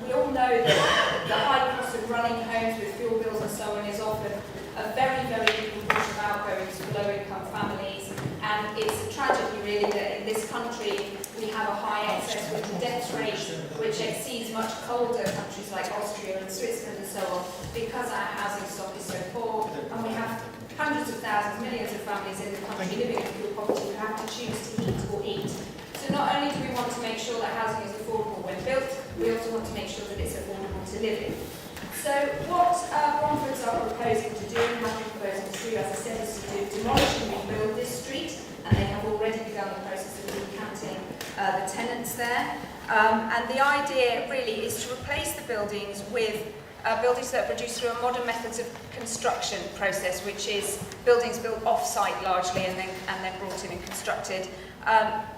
Speaker 19: We all know that the high cost of running homes with fuel bills and so on is often a very, very big proportion of outgoings for low-income families, and it's a tragedy really that in this country we have a high excess winter death rate which exceeds much colder countries like Austria and Switzerland and so on, because our housing stock is so poor, and we have hundreds of thousands, millions of families in the country living in fuel poverty who have to choose to heat or eat. So not only do we want to make sure that housing is affordable when built, we also want to make sure that it's affordable to live in. So what Romfords are proposing to do, and have been proposing to do, as I said, is to demolish and rebuild this street, and they have already begun the process of recounting the tenants there. And the idea really is to replace the buildings with buildings that are produced through a modern methods of construction process, which is buildings built off-site largely and then brought in and constructed.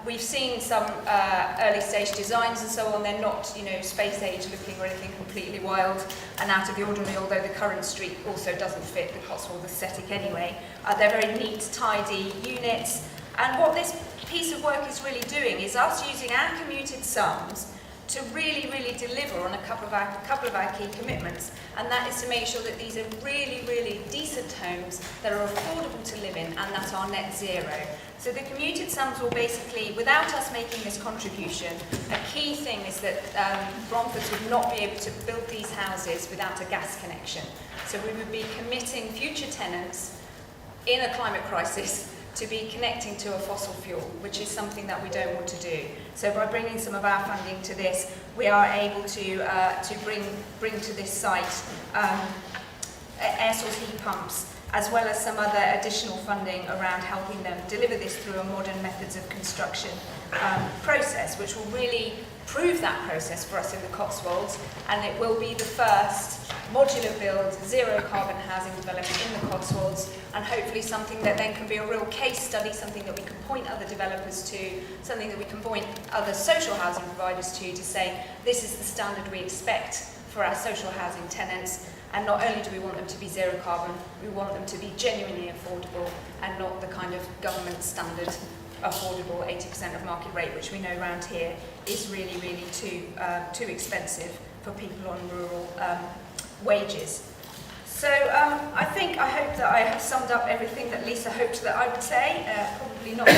Speaker 19: We've seen some early stage designs and so on. They're not, space age looking or anything completely wild and out of the ordinary, although the current street also doesn't fit the Cotswold aesthetic anyway. They're very neat, tidy units. And what this piece of work is really doing is us using our commuted sums to really, really deliver on a couple of our key commitments, and that is to make sure that these are really, really decent homes that are affordable to live in and that are net zero. So the commuted sums will basically, without us making this contribution, a key thing is that Romfords would not be able to build these houses without a gas connection. So we would be committing future tenants in a climate crisis to be connecting to a fossil fuel, which is something that we don't want to do. So by bringing some of our funding to this, we are able to bring to this site air source heat pumps, as well as some other additional funding around helping them deliver this through a modern methods of construction process, which will really prove that process for us in the Cotswolds, and it will be the first modular build, zero carbon housing development in the Cotswolds, and hopefully something that then can be a real case study, something that we can point other developers to, something that we can point other social housing providers to say, this is the standard we expect for our social housing tenants, and not only do we want them to be zero carbon, we want them to be genuinely affordable and not the kind of government standard affordable 80% of market rate, which we know around here is really, really too expensive for people on rural wages. So I hope that I have summed up everything that Lisa hoped that I would say, probably not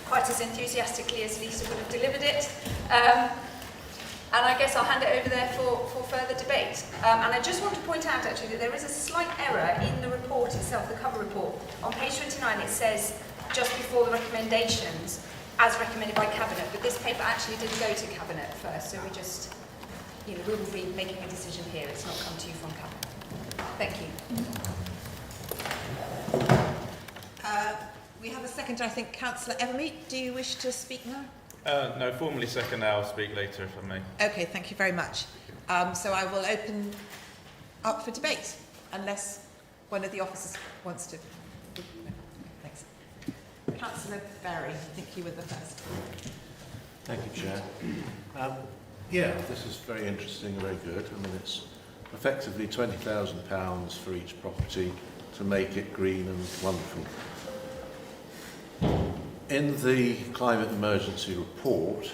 Speaker 19: quite as enthusiastically as Lisa would have delivered it. And I guess I'll hand it over there for further debate. And I just want to point out actually that there is a slight error in the report itself, the cover report. On page 29 it says, just before the recommendations, as recommended by Cabinet, but this paper actually didn't go to Cabinet first, so we just, we will be making a decision here, it's not come to you from Cabinet. Thank you.
Speaker 2: We have a second, I think, Councillor Evermeet. Do you wish to speak now?
Speaker 1: No, formally second now, I'll speak later if I may.
Speaker 2: Okay, thank you very much. So I will open up for debate, unless one of the officers wants to. Thanks. Councillor Berry, I think you were the first.
Speaker 9: Thank you, Chair. Yeah, this is very interesting, very good. I mean, it's effectively £20,000 for each property to make it green and wonderful. In the climate emergency report,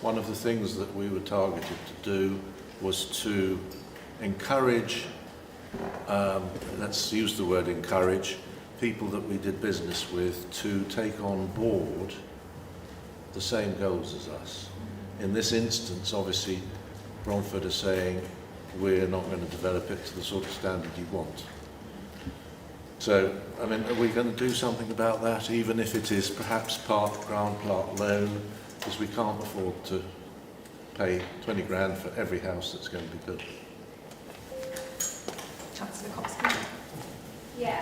Speaker 9: one of the things that we were targeted to do was to encourage, let's use the word encourage, people that we did business with to take on board the same goals as us. In this instance, obviously, Romford are saying we're not going to develop it to the sort of standard you want. So, I mean, are we going to do something about that, even if it is perhaps part grant, part loan, because we can't afford to pay 20 grand for every house that's going to be built?
Speaker 2: Councillor Coxon.
Speaker 19: Yeah,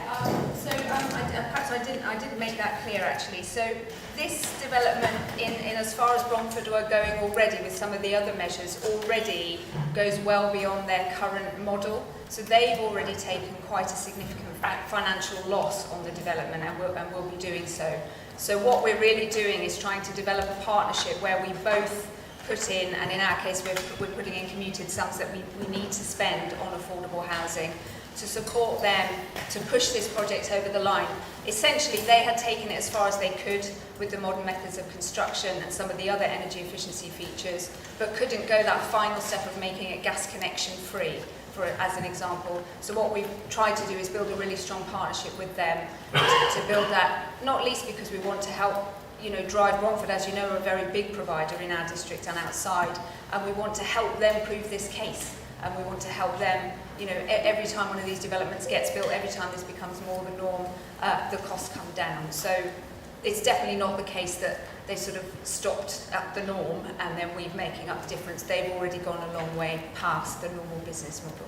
Speaker 19: perhaps I didn't make that clear actually. So this development, in as far as Romford are going already with some of the other measures, already goes well beyond their current model. So they've already taken quite a significant financial loss on the development and will be doing so. So what we're really doing is trying to develop a partnership where we both put in, and in our case we're putting in commuted sums that we need to spend on affordable housing, to support them to push this project over the line. Essentially, they had taken it as far as they could with the modern methods of construction and some of the other energy efficiency features, but couldn't go that final step of making it gas connection free, as an example. So what we've tried to do is build a really strong partnership with them to build that, not least because we want to help drive Romford, as you know, are a very big provider in our district and outside, and we want to help them prove this case. And we want to help them, every time one of these developments gets built, every time this becomes more the norm, the costs come down. So it's definitely not the case that they sort of stopped at the norm and then we're making up the difference. They've already gone a long way past the normal business model.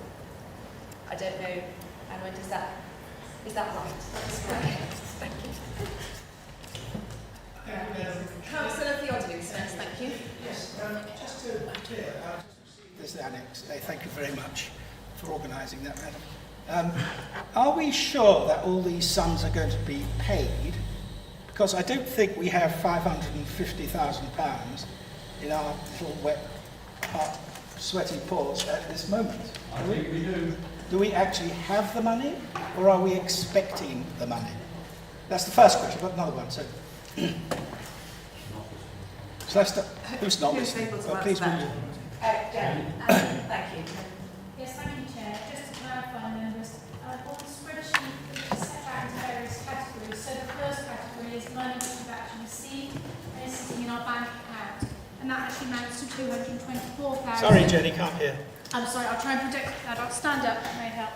Speaker 19: I don't know, Anna, is that right? That's right. Thank you. Councillor Theodolus next, thank you.
Speaker 10: Yes, just to be clear, this annex today, thank you very much for organising that, madam. Are we sure that all these sums are going to be paid? Because I don't think we have £550,000 in our little wet, hot, sweaty paws at this moment.
Speaker 17: I think we do.
Speaker 10: Do we actually have the money, or are we expecting the money? That's the first question. I've got another one. So let's start. Who's not listening? Please move.
Speaker 2: Jen, thank you.
Speaker 20: Yes, thank you, Chair. Just to clarify, members, on the spreadsheet which is set out into various categories, so the first category is money which we've actually received and is sitting in our bank account, and that actually amounts to 224,000.
Speaker 10: Sorry, Jenny, can't hear.
Speaker 20: I'm sorry, I'll try and predict that. I'll stand up, that may help.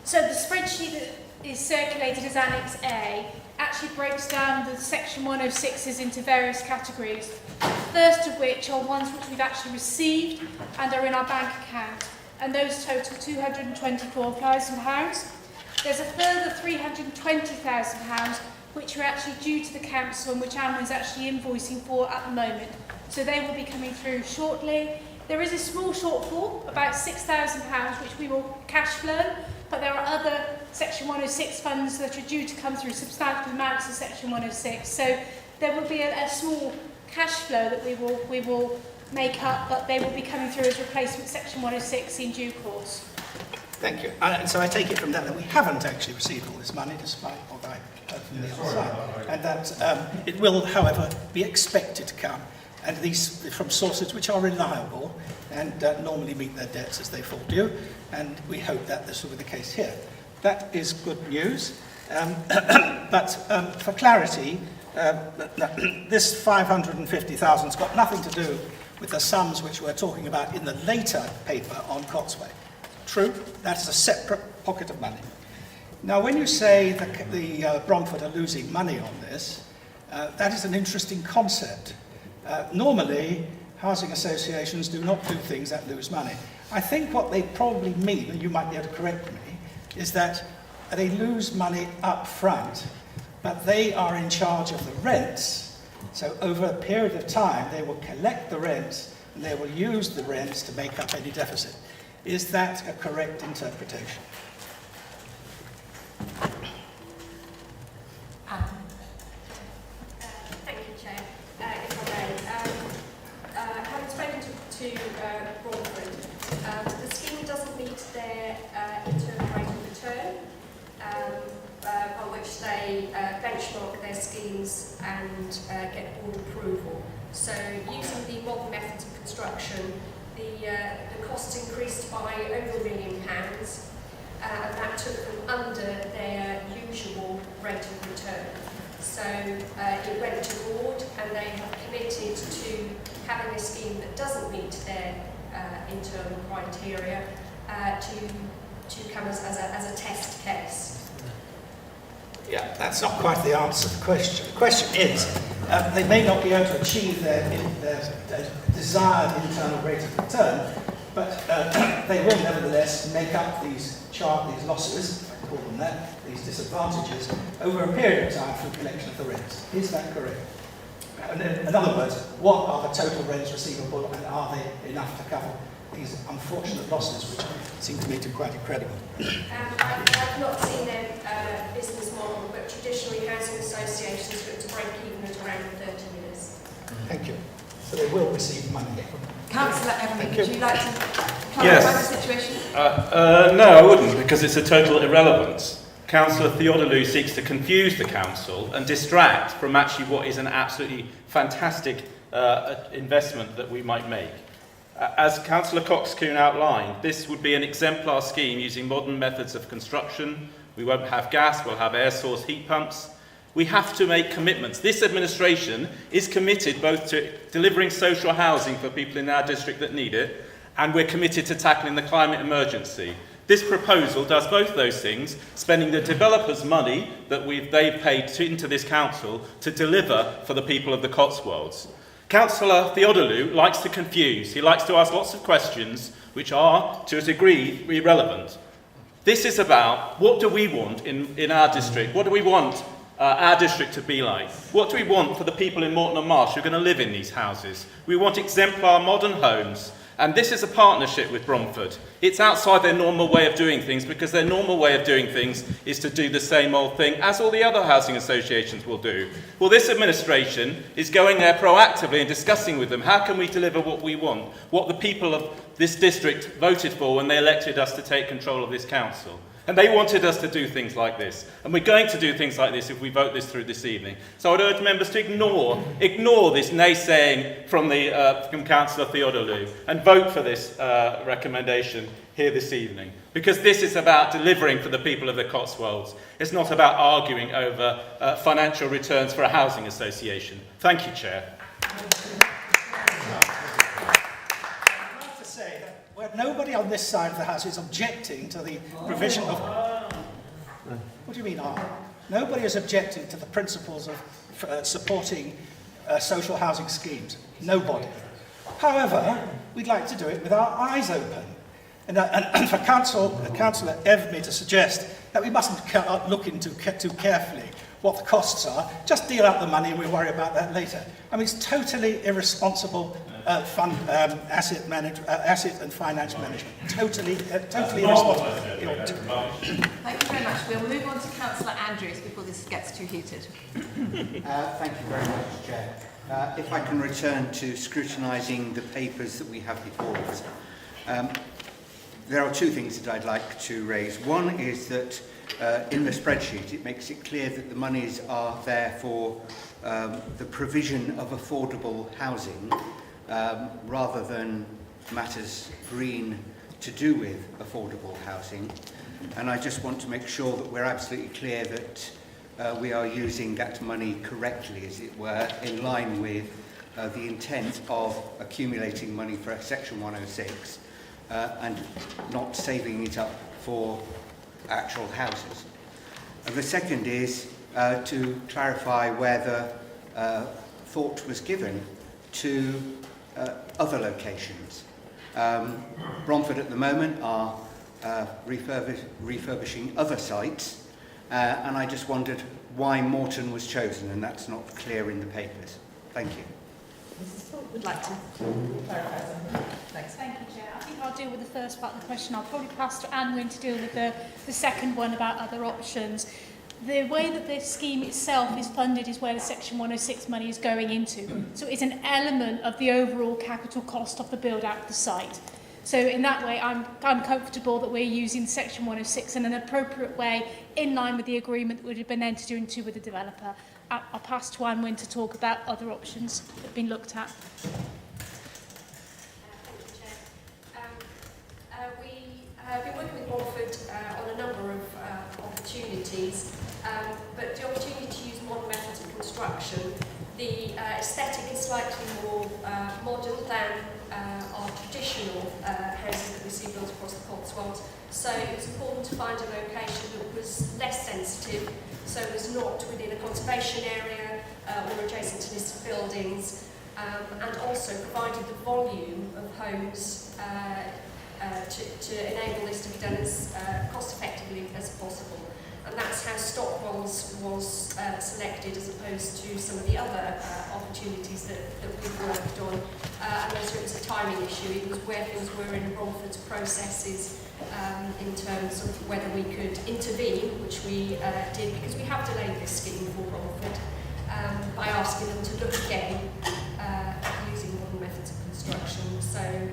Speaker 20: So the spreadsheet that is circulated as Annex A actually breaks down the Section 106s into various categories. The first of which are ones which we've actually received and are in our bank account, and those total £224,000. There's a further £320,000 which are actually due to the council and which Anne is actually invoicing for at the moment. So they will be coming through shortly. There is a small shortfall, about £6,000, which we will cash flow, but there are other Section 106 funds that are due to come through, substantial amounts of Section 106. So there will be a small cash flow that we will make up, but they will be coming through as replacement Section 106 in due course.
Speaker 10: Thank you. And so I take it from that we haven't actually received all this money, despite what I heard from the other side, and that it will, however, be expected to come, and these from sources which are reliable and normally meet their debts as they fall due, and we hope that this will be the case here. That is good news, but for clarity, this 550,000 has got nothing to do with the sums which we're talking about in the later paper on Cotswold. True, that's a separate pocket of money. Now, when you say that the Bromford are losing money on this, that is an interesting concept. Normally, housing associations do not do things that lose money. I think what they probably mean, and you might be able to correct me, is that they lose money up front, but they are in charge of the rents. So over a period of time, they will collect the rents and they will use the rents to make up any deficit. Is that a correct interpretation?
Speaker 19: Thank you, Chair. If I may, having spoken to Bromford, the scheme doesn't meet their internal rate of return, on which they benchmark their schemes and get board approval. So using the modern methods of construction, the costs increased by over £1 million, and that took them under their usual rate of return. So it went to board, and they have committed to having a scheme that doesn't meet their internal criteria to come as a test case.
Speaker 10: Yeah, that's not quite the answer to the question. The question is, they may not be able to achieve their desired internal rate of return, but they will nevertheless make up these losses, if I call them that, these disadvantages, over a period of time through collection of the rents. Is that correct? In other words, what are the total rents receivable, and are they enough to cover these unfortunate losses, which seem to me to be quite incredible?
Speaker 19: I've not seen their business model, but traditionally housing associations look to break even at around 30 years.
Speaker 10: Thank you. So they will receive money.
Speaker 2: Councillor Evan, would you like to clarify
Speaker 1: Yes.
Speaker 2: the situation?
Speaker 1: No, I wouldn't, because it's a total irrelevance. Councillor Theodolou seeks to confuse the council and distract from actually what is an absolutely fantastic investment that we might make. As Councillor Coxcoon outlined, this would be an exemplar scheme using modern methods of construction. We won't have gas, we'll have air source heat pumps. We have to make commitments. This administration is committed both to delivering social housing for people in our district that need it, and we're committed to tackling the climate emergency. This proposal does both those things, spending the developers' money that they've paid into this council to deliver for the people of the Cotswolds. Councillor Theodolou likes to confuse. He likes to ask lots of questions which are, to a degree, irrelevant. This is about what do we want in our district? What do we want our district to be like? What do we want for the people in Morton and Marsh who are going to live in these houses? We want exemplar modern homes. And this is a partnership with Bromford. It's outside their normal way of doing things because their normal way of doing things is to do the same old thing as all the other housing associations will do. Well, this administration is going there proactively and discussing with them how can we deliver what we want, what the people of this district voted for when they elected us to take control of this council. And they wanted us to do things like this. And we're going to do things like this if we vote this through this evening. So I would urge members to ignore this naysaying from Councillor Theodolou and vote for this recommendation here this evening. Because this is about delivering for the people of the Cotswolds. It's not about arguing over financial returns for a housing association. Thank you, Chair.
Speaker 10: Nobody on this side of the House is objecting to the provision of... What do you mean, Nobody is objecting to the principles of supporting social housing schemes. Nobody. However, we'd like to do it with our eyes open. And for Councillor Evermy to suggest that we mustn't look into too carefully what the costs are, just deal out the money and we'll worry about that later. I mean, it's totally irresponsible asset and finance management. Totally irresponsible.
Speaker 2: Thank you very much. We'll move on to Councillor Andrews before this gets too heated.
Speaker 15: Thank you very much, Chair. If I can return to scrutinising the papers that we have before us. There are two things that I'd like to raise. One is that in the spreadsheet it makes it clear that the monies are there for the provision of affordable housing rather than matters green to do with affordable housing. And I just want to make sure that we're absolutely clear that we are using that money correctly, as it were, in line with the intent of accumulating money for Section 106 and not saving it up for actual houses. And the second is to clarify whether thought was given to other locations. Bromford at the moment are refurbishing other sites, and I just wondered why Morton was chosen, and that's not clear in the papers. Thank you.
Speaker 2: Mrs. Thorpe would like to clarify something. Thanks.
Speaker 20: Thank you, Chair. I think I'll deal with the first part of the question. I'll probably pass to Anne Wynne to deal with the second one about other options. The way that the scheme itself is funded is where the Section 106 money is going into. So it's an element of the overall capital cost of the build-out of the site. So in that way, I'm comfortable that we're using Section 106 in an appropriate way, in line with the agreement that would have been entered into with the developer. I'll pass to Anne Wynne to talk about other options that have been looked at.
Speaker 21: We have been working with Bromford on a number of opportunities, but the opportunity to use modern methods of construction, the aesthetic is slightly more modern than our traditional houses that we see built across the Cotswolds. So it was important to find a location that was less sensitive, so it was not within a conservation area or adjacent to listed buildings, and also provided the volume of homes to enable this to be done as cost effectively as possible. And that's how Stockwells was selected, as opposed to some of the other opportunities that we've worked on. And also it was a timing issue. It was where things were in Bromford's processes in terms of whether we could intervene, which we did, because we have delayed this scheme for Bromford by asking them to look again at using modern methods of construction. So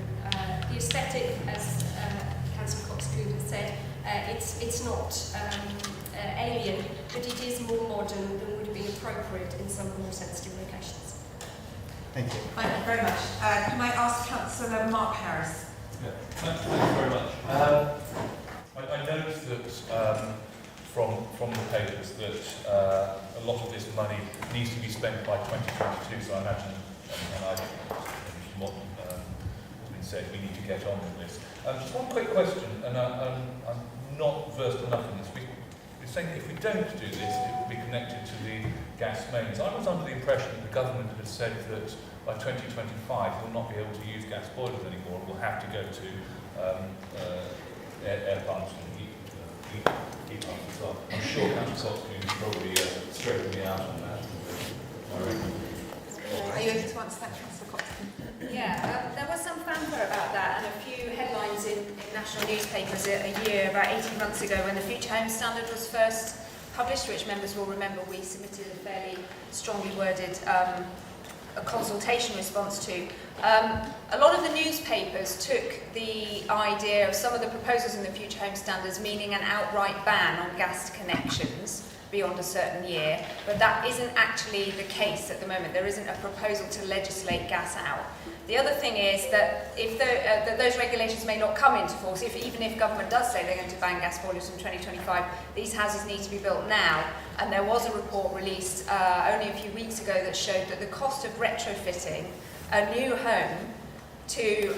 Speaker 21: the aesthetic, as Councillor Cotswold has said, it's not alien, but it is more modern than would be appropriate in some more sensitive locations.
Speaker 15: Thank you.
Speaker 2: Thank you very much. Can I ask Councillor Mark Harris?
Speaker 22: Yeah, thank you very much. I noticed that from the papers that a lot of this money needs to be spent by 2022, so I imagine, and I think what has been said we need to get on with this. Just one quick question, and I'm not versed enough in this. We're saying if we don't do this, it will be connected to the gas mains. I was under the impression that the government had said that by 2025 we'll not be able to use gas boilers anymore. We'll have to go to air pumps and heat pumps as well. I'm sure Councillor Cotswold can probably straighten me out on that.
Speaker 2: Are you able to answer that, Councillor Cotswold?
Speaker 19: Yeah, there was some fanfare about that and a few headlines in national newspapers a year, about 18 months ago, when the Future Home Standard was first published, which members will remember we submitted a fairly strongly worded a consultation response to. A lot of the newspapers took the idea of some of the proposals in the Future Home Standards meaning an outright ban on gas connections beyond a certain year, but that isn't actually the case at the moment. There isn't a proposal to legislate gas out. The other thing is that if that those regulations may not come into force, even if government does say they're going to ban gas boilers from 2025, these houses need to be built now. And there was a report released only a few weeks ago that showed that the cost of retrofitting a new home to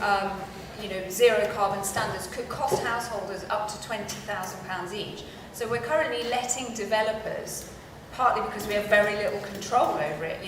Speaker 19: zero carbon standards could cost householders up to £20,000 each. So we're currently letting developers, partly because we have very little control over it,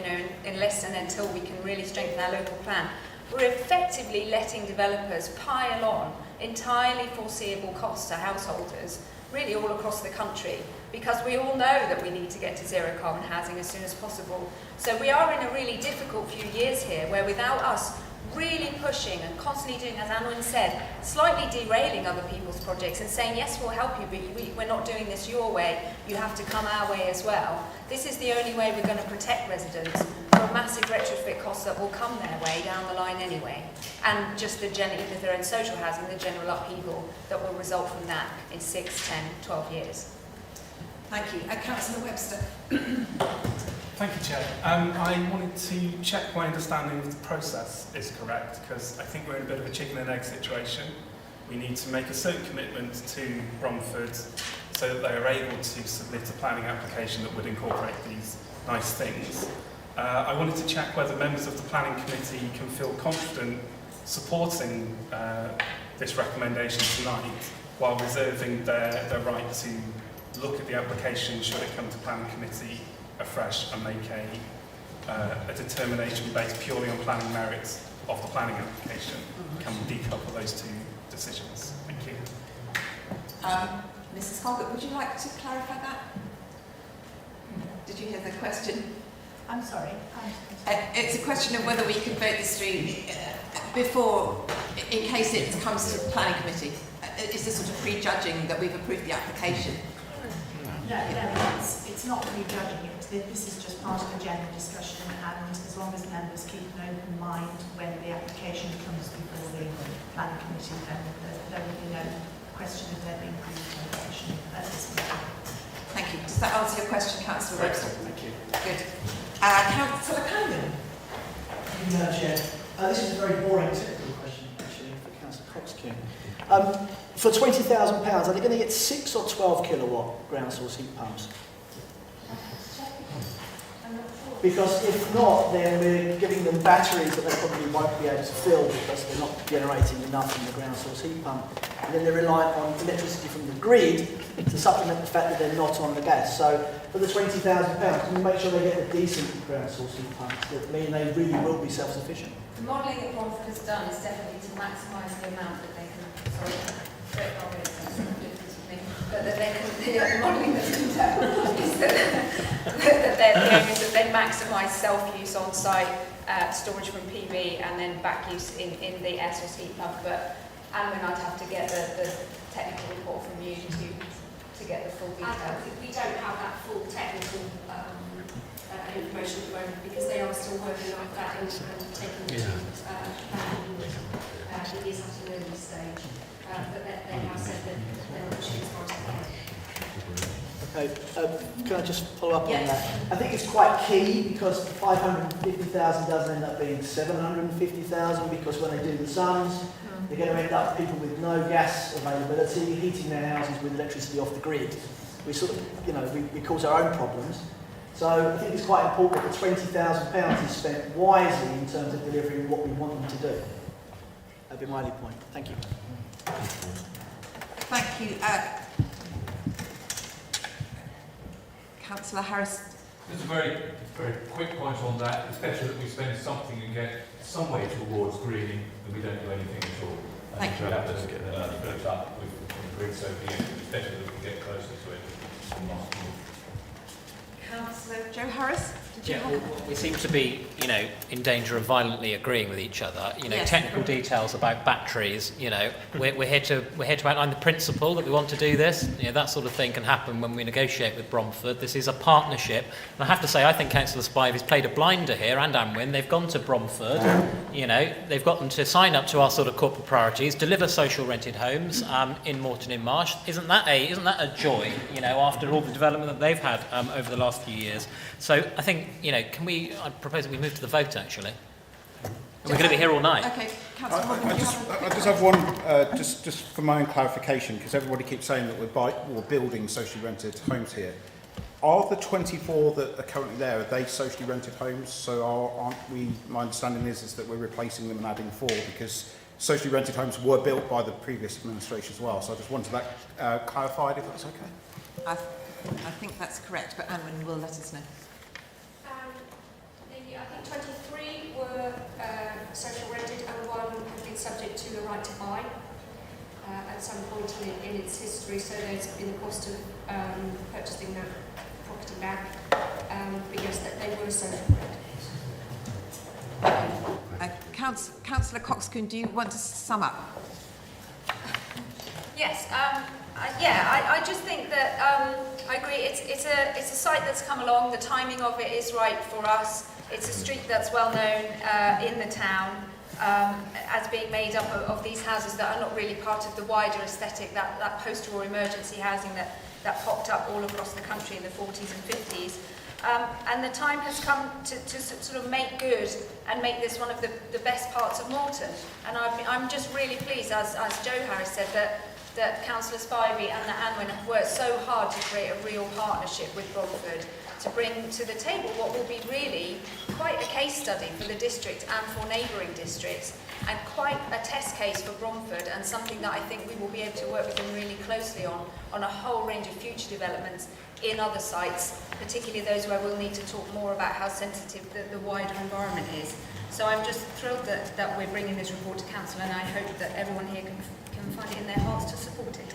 Speaker 19: unless and until we can really strengthen our local plan, we're effectively letting developers pile on entirely foreseeable costs to householders, really all across the country, because we all know that we need to get to zero carbon housing as soon as possible. So we are in a really difficult few years here, where without us really pushing and constantly doing, as Anwen said, slightly derailing other people's projects and saying, yes, we'll help you, but we're not doing this your way, you have to come our way as well. This is the only way we're going to protect residents from massive retrofit costs that will come their way down the line anyway. And just if they're in social housing, the general upheaval that will result from that in 6, 10, 12 years.
Speaker 2: Thank you. Councillor Webster.
Speaker 3: Thank you, Chair. I wanted to check my understanding of the process is correct, because I think we're in a bit of a chicken and egg situation. We need to make a certain commitment to Bromford so that they are able to submit a planning application that would incorporate these nice things. I wanted to check whether members of the planning committee can feel confident supporting this recommendation tonight while reserving their right to look at the application should it come to planning committee afresh and make a determination based purely on planning merits of the planning application. Can we decouple those two decisions? Thank you.
Speaker 2: Mrs. Holgate, would you like to clarify that? Did you hear the question?
Speaker 20: I'm sorry.
Speaker 2: It's a question of whether we can vote this through before, in case it comes to the planning committee. Is this sort of prejudging that we've approved the application?
Speaker 6: No, it's not prejudging it. This is just part of a general discussion, and as long as members keep an open mind when the application comes before the planning committee, then there will be no question of there being pre-determination at this meeting.
Speaker 2: Thank you. Does that answer your question, Councillor Webster?
Speaker 6: Thank you.
Speaker 2: Good. Councillor Conan.
Speaker 16: Thank you, Madam Chair. This is a very boring technical question, actually, for Councillor Cotswold. For £20,000, are they going to get 6 or 12 kilowatt ground source heat pumps? Because if not, then we're giving them batteries that they probably won't be able to fill because they're not generating enough from the ground source heat pump. And then they're reliant on electricity from the grid to supplement the fact that they're not on the gas. So for the £20,000, can we make sure they get a decent ground source heat pump that mean they really will be self-sufficient?
Speaker 19: The modelling that Bromford has done is definitely to maximise the amount that they can, but that they can, the modelling that's been done is that the aim is that they maximise self-use on site, storage from PV, and then back use in the air source heat pump. But I'd have to get the technical report from you to get the full detail.
Speaker 6: We don't have that full technical information at the moment because they are still working on that and taking it to planning. It is at an early stage, but they have said that they're pushing as far as they can.
Speaker 16: Okay, can I just follow up on that? I think it's quite key because 550,000 doesn't end up being 750,000 because when they do the sums, they're going to end up people with no gas availability, heating their houses with electricity off the grid. We sort of, we cause our own problems. So I think it's quite important that the £20,000 is spent wisely in terms of delivering what we want them to do. That'd be my only point. Thank you.
Speaker 2: Thank you. Councillor Harris.
Speaker 22: Just a very quick point on that. It's better that we spend something and get some way towards greening than we don't do anything at all.
Speaker 2: Thank you.
Speaker 22: We have to put it up with grid so it's better that we get closer to it.
Speaker 2: Councillor Joe Harris, did you have...
Speaker 7: We seem to be, in danger of violently agreeing with each other.
Speaker 2: Yes.
Speaker 7: Technical details about batteries. We're here to outline the principle that we want to do this. That sort of thing can happen when we negotiate with Bromford. This is a partnership, and I have to say, I think Councillor Spivey's played a blinder here, and Anwyn. They've gone to Bromford. They've got them to sign up to our sort of corporate priorities, deliver social rented homes in Moreton in Marsh. Isn't that a joy? After all the development that they've had over the last few years. So I think, I propose that we move to the vote, actually. We're going to be here all night.
Speaker 2: Okay, Councillor Morgan,
Speaker 18: I just have one, just for my own clarification, because everybody keeps saying that we're building socially rented homes here. Are the 24 that are currently there, are they socially rented homes? So aren't we, my understanding is that we're replacing them and adding 4, because socially rented homes were built by the previous administration as well. So I just wanted that clarified, if that's okay.
Speaker 2: I think that's correct, but Anwyn will let us know.
Speaker 19: I think 23 were social rented and 1 had been subject to the right to buy at some point in its history, so there's been a cost of purchasing that property back, but yes, that they were social rented.
Speaker 2: Councillor Coxcomb, do you want to sum up?
Speaker 19: Yes, I just think that I agree. It's a site that's come along. The timing of it is right for us. It's a street that's well known in the town as being made up of these houses that are not really part of the wider aesthetic, that post-war emergency housing that popped up all across the country in the 40s and 50s. And the time has come to sort of make good and make this one of the best parts of Moreton. And I'm just really pleased, as Joe Harris said, that Councillor Spivey and that Anwyn have worked so hard to create a real partnership with Bromford to bring to the table what will be really quite a case study for the district and for neighbouring districts, and quite a test case for Bromford, and something that I think we will be able to work with them really closely on a whole range of future developments in other sites, particularly those where we'll need to talk more about how sensitive the wider environment is. So I'm just thrilled that we're bringing this report to Council, and I hope that everyone here can find it in their hearts to support it.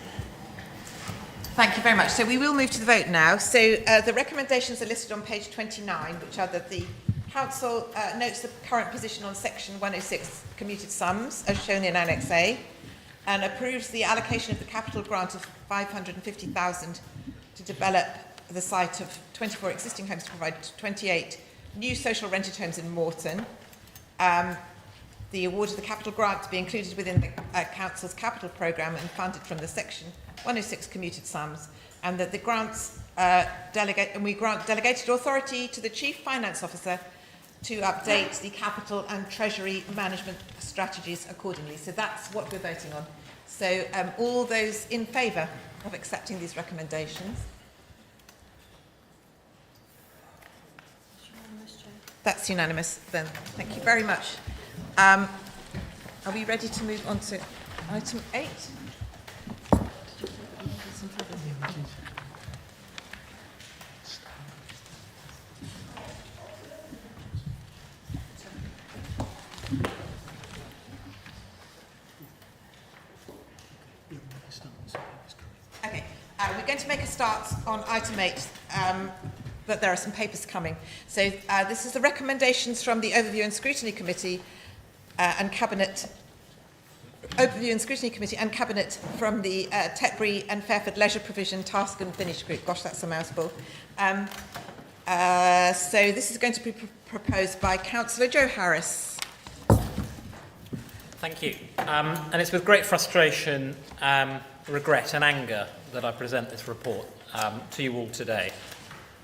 Speaker 2: Thank you very much. So we will move to the vote now. So the recommendations are listed on page 29, which are that the Council notes the current position on section 106 commuted sums, as shown in Annex A, and approves the allocation of the capital grant of $550,000 to develop the site of 24 existing homes to provide 28 new social rented homes in Moreton. The award of the capital grant to be included within the Council's capital programme and funded from the section 106 commuted sums, and that the grants we grant delegated authority to the Chief Finance Officer to update the capital and treasury management strategies accordingly. So that's what we're voting on. So all those in favour of accepting these recommendations? That's unanimous then. Thank you very much. Are we ready to move on to item 8? Okay, we're going to make a start on item 8, but there are some papers coming. So this is the recommendations from the Overview and Scrutiny Committee and Cabinet. Overview and Scrutiny Committee and Cabinet from the Tetbury and Fairford Leisure Provision Task and Finish Group. Gosh, that's a mouthful. So this is going to be proposed by Councillor Joe Harris.
Speaker 7: Thank you. And it's with great frustration, regret and anger that I present this report to you all today.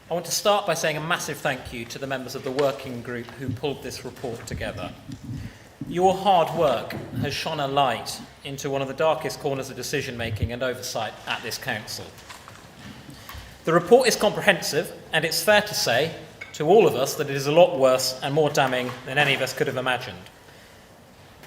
Speaker 7: I want to start by saying a massive thank you to the members of the working group who pulled this report together. Your hard work has shone a light into one of the darkest corners of decision-making and oversight at this council. The report is comprehensive, and it's fair to say to all of us that it is a lot worse and more damning than any of us could have imagined.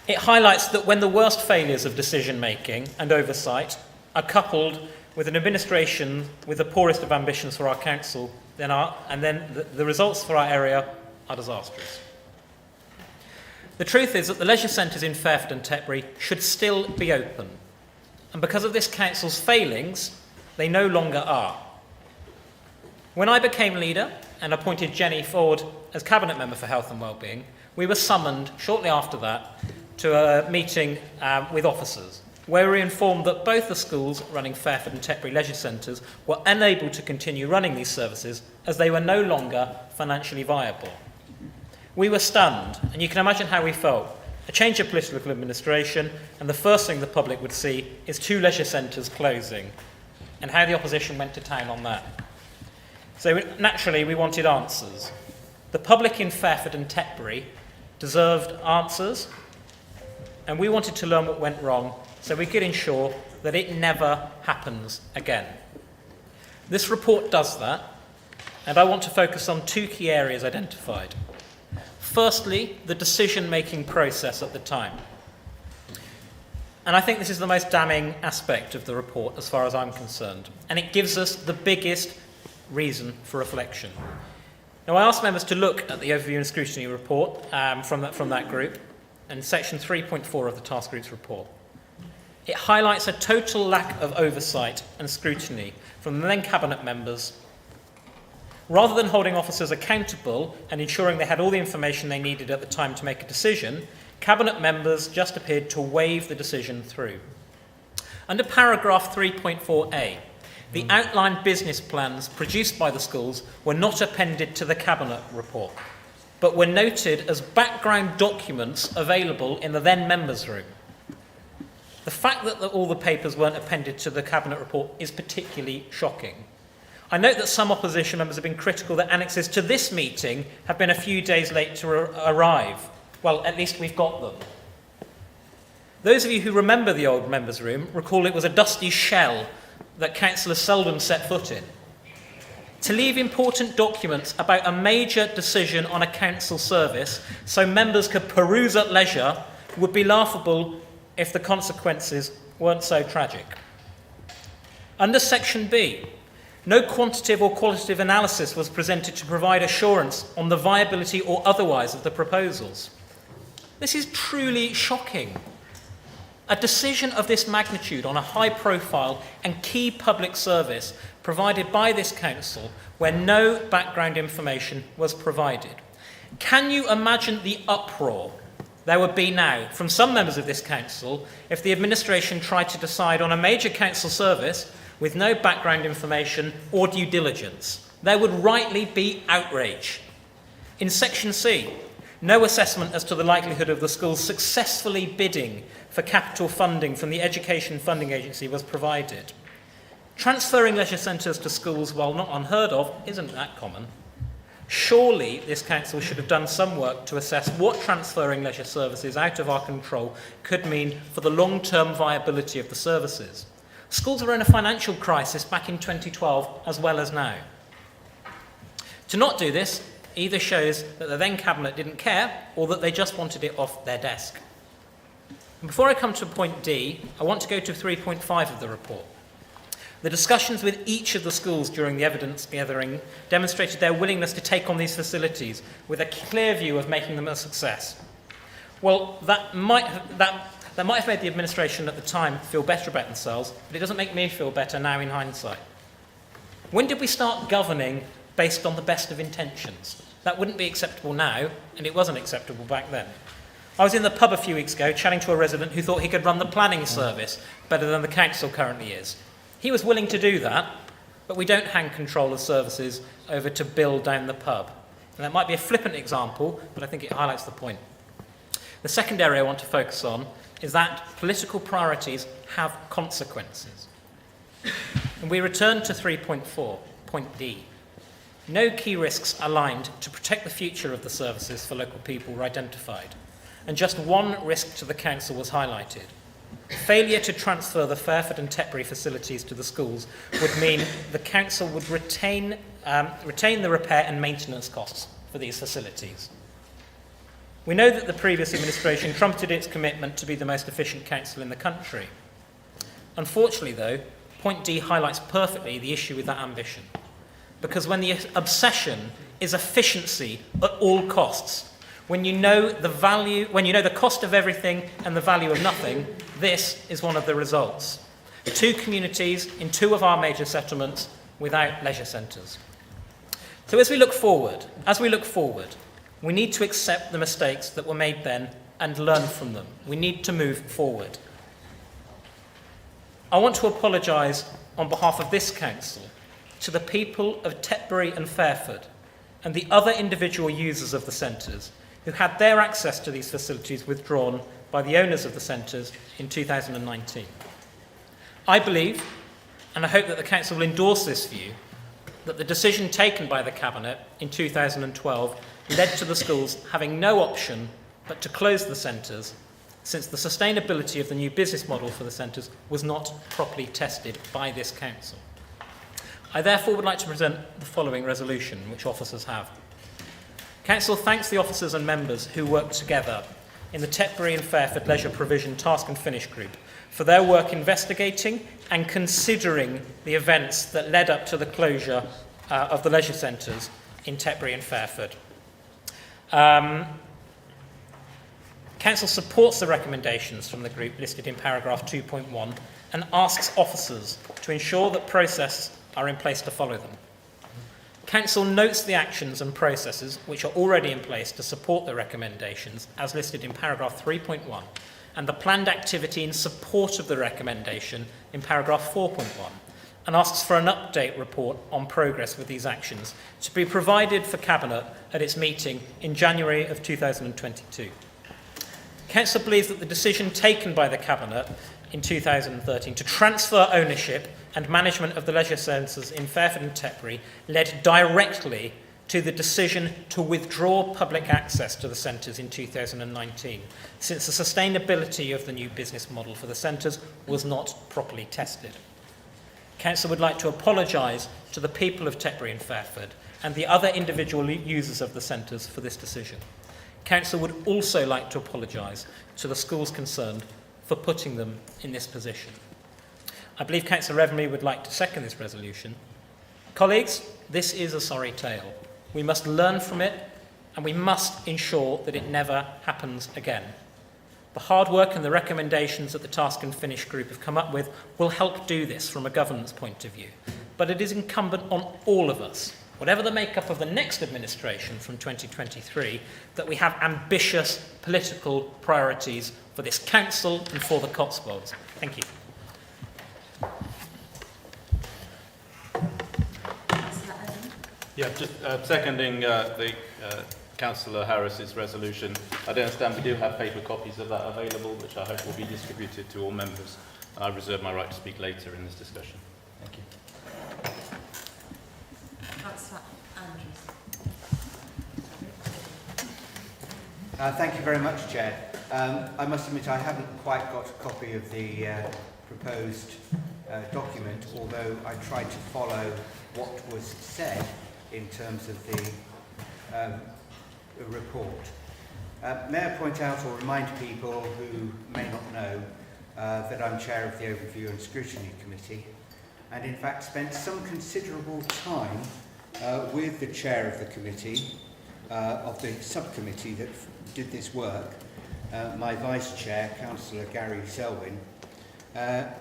Speaker 7: It highlights that when the worst failures of decision-making and oversight are coupled with an administration with the poorest of ambitions for our council, then the results for our area are disastrous. The truth is that the leisure centres in Fairford and Tetbury should still be open, and because of this council's failings, they no longer are. When I became leader and appointed Jenny Ford as Cabinet Member for Health and Wellbeing, we were summoned shortly after that to a meeting with officers, where we were informed that both the schools running Fairford and Tetbury leisure centres were unable to continue running these services as they were no longer financially viable. We were stunned, and you can imagine how we felt. A change of political administration, and the first thing the public would see is 2 leisure centres closing, and how the opposition went to town on that. So naturally, we wanted answers. The public in Fairford and Tetbury deserved answers, and we wanted to learn what went wrong so we could ensure that it never happens again. This report does that, and I want to focus on 2 key areas identified. Firstly, the decision-making process at the time. And I think this is the most damning aspect of the report as far as I'm concerned, and it gives us the biggest reason for reflection. Now, I asked members to look at the overview and scrutiny report from that group, and section 3.4 of the task group's report. It highlights a total lack of oversight and scrutiny from the then cabinet members. Rather than holding officers accountable and ensuring they had all the information they needed at the time to make a decision, cabinet members just appeared to wave the decision through. Under paragraph 3.4a, the outline business plans produced by the schools were not appended to the cabinet report, but were noted as background documents available in the then members' room. The fact that all the papers weren't appended to the cabinet report is particularly shocking. I note that some opposition members have been critical that annexes to this meeting have been a few days late to arrive. Well, at least we've got them. Those of you who remember the old members' room recall it was a dusty shell that councillors seldom set foot in. To leave important documents about a major decision on a council service so members could peruse at leisure would be laughable if the consequences weren't so tragic. Under section B, no quantitative or qualitative analysis was presented to provide assurance on the viability or otherwise of the proposals. This is truly shocking. A decision of this magnitude on a high-profile and key public service provided by this council where no background information was provided. Can you imagine the uproar there would be now from some members of this council if the administration tried to decide on a major council service with no background information or due diligence? There would rightly be outrage. In section C, no assessment as to the likelihood of the schools successfully bidding for capital funding from the Education Funding Agency was provided. Transferring leisure centres to schools, while not unheard of, isn't that common. Surely this council should have done some work to assess what transferring leisure services out of our control could mean for the long-term viability of the services. Schools were in a financial crisis back in 2012 as well as now. To not do this either shows that the then cabinet didn't care or that they just wanted it off their desk. And before I come to point D, I want to go to 3.5 of the report. The discussions with each of the schools during the evidence gathering demonstrated their willingness to take on these facilities with a clear view of making them a success. Well, that might have made the administration at the time feel better about themselves, but it doesn't make me feel better now in hindsight. When did we start governing based on the best of intentions? That wouldn't be acceptable now, and it wasn't acceptable back then. I was in the pub a few weeks ago chatting to a resident who thought he could run the planning service better than the council currently is. He was willing to do that, but we don't hand control of services over to Bill down the pub. And that might be a flippant example, but I think it highlights the point. The second area I want to focus on is that political priorities have consequences. And we return to 3.4, point D. No key risks aligned to protect the future of the services for local people were identified, and just one risk to the council was highlighted. Failure to transfer the Fairford and Tetbury facilities to the schools would mean the council would retain the repair and maintenance costs for these facilities. We know that the previous administration trumpeted its commitment to be the most efficient council in the country. Unfortunately, though, point D highlights perfectly the issue with that ambition. Because when the obsession is efficiency at all costs, when you know the cost of everything and the value of nothing, this is one of the results. 2 communities in 2 of our major settlements without leisure centres. So as we look forward, we need to accept the mistakes that were made then and learn from them. We need to move forward. I want to apologise on behalf of this council to the people of Tetbury and Fairford and the other individual users of the centres who had their access to these facilities withdrawn by the owners of the centres in 2019. I believe, and I hope that the council will endorse this view, that the decision taken by the Cabinet in 2012 led to the schools having no option but to close the centres, since the sustainability of the new business model for the centres was not properly tested by this council. I therefore would like to present the following resolution, which officers have. Council thanks the officers and members who worked together in the Tetbury and Fairford Leisure Provision Task and Finish Group for their work investigating and considering the events that led up to the closure of the leisure centres in Tetbury and Fairford. Council supports the recommendations from the group listed in paragraph 2.1 and asks officers to ensure that processes are in place to follow them. Council notes the actions and processes which are already in place to support the recommendations as listed in paragraph 3.1 and the planned activity in support of the recommendation in paragraph 4.1 and asks for an update report on progress with these actions to be provided for Cabinet at its meeting in January of 2022. Council believes that the decision taken by the Cabinet in 2013 to transfer ownership and management of the leisure centres in Fairford and Tetbury led directly to the decision to withdraw public access to the centres in 2019, since the sustainability of the new business model for the centres was not properly tested. Council would like to apologise to the people of Tetbury and Fairford and the other individual users of the centres for this decision. Council would also like to apologise to the schools concerned for putting them in this position. I believe Councillor Revenue would like to second this resolution. Colleagues, this is a sorry tale. We must learn from it and we must ensure that it never happens again. The hard work and the recommendations that the Task and Finish Group have come up with will help do this from a governance point of view. But it is incumbent on all of us, whatever the makeup of the next administration from 2023, that we have ambitious political priorities for this council and for the Cotswolds. Thank you.
Speaker 1: Yeah, just seconding the Councillor Harris's resolution. I don't understand we do have paper copies of that available, which I hope will be distributed to all members. And I reserve my right to speak later in this discussion. Thank you.
Speaker 15: Thank you very much, Chair. I must admit I haven't quite got a copy of the proposed document, although I tried to follow what was said in terms of the report. May I point out or remind people who may not know that I'm Chair of the Overview and Scrutiny Committee, and in fact spent some considerable time with the Chair of the committee, of the subcommittee that did this work, my Vice Chair, Councillor Gary Selwyn,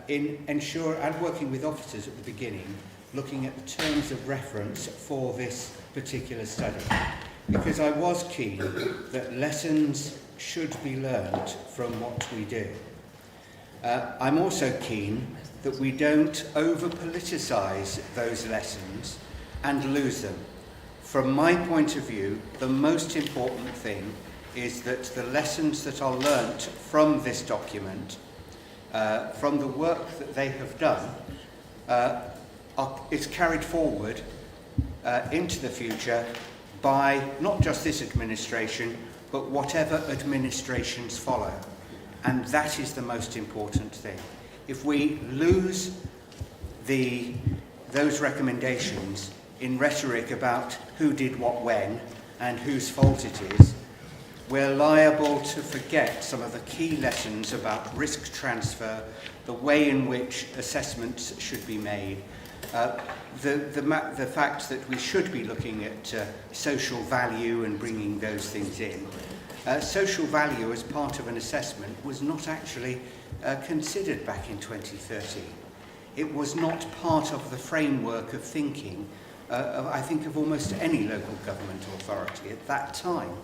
Speaker 15: in ensure and working with officers at the beginning, looking at the terms of reference for this particular study, because I was keen that lessons should be learned from what we do. I'm also keen that we don't over-politicise those lessons and lose them. From my point of view, the most important thing is that the lessons that are learnt from this document, from the work that they have done, is carried forward into the future by not just this administration, but whatever administrations follow. And that is the most important thing. If we lose those recommendations in rhetoric about who did what when and whose fault it is, we're liable to forget some of the key lessons about risk transfer, the way in which assessments should be made, the fact that we should be looking at social value and bringing those things in. Social value as part of an assessment was not actually considered back in 2013. It was not part of the framework of thinking, I think, of almost any local government authority at that time.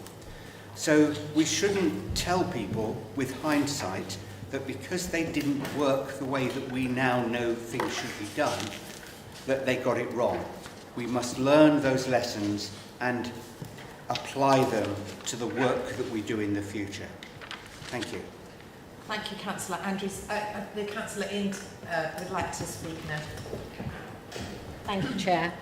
Speaker 15: So we shouldn't tell people with hindsight that because they didn't work the way that we now know things should be done, that they got it wrong. We must learn those lessons and apply them to the work that we do in the future. Thank you.
Speaker 2: Thank you, Councillor Andrews. The Councillor Ind would like to speak now.
Speaker 4: Thank you, Chair.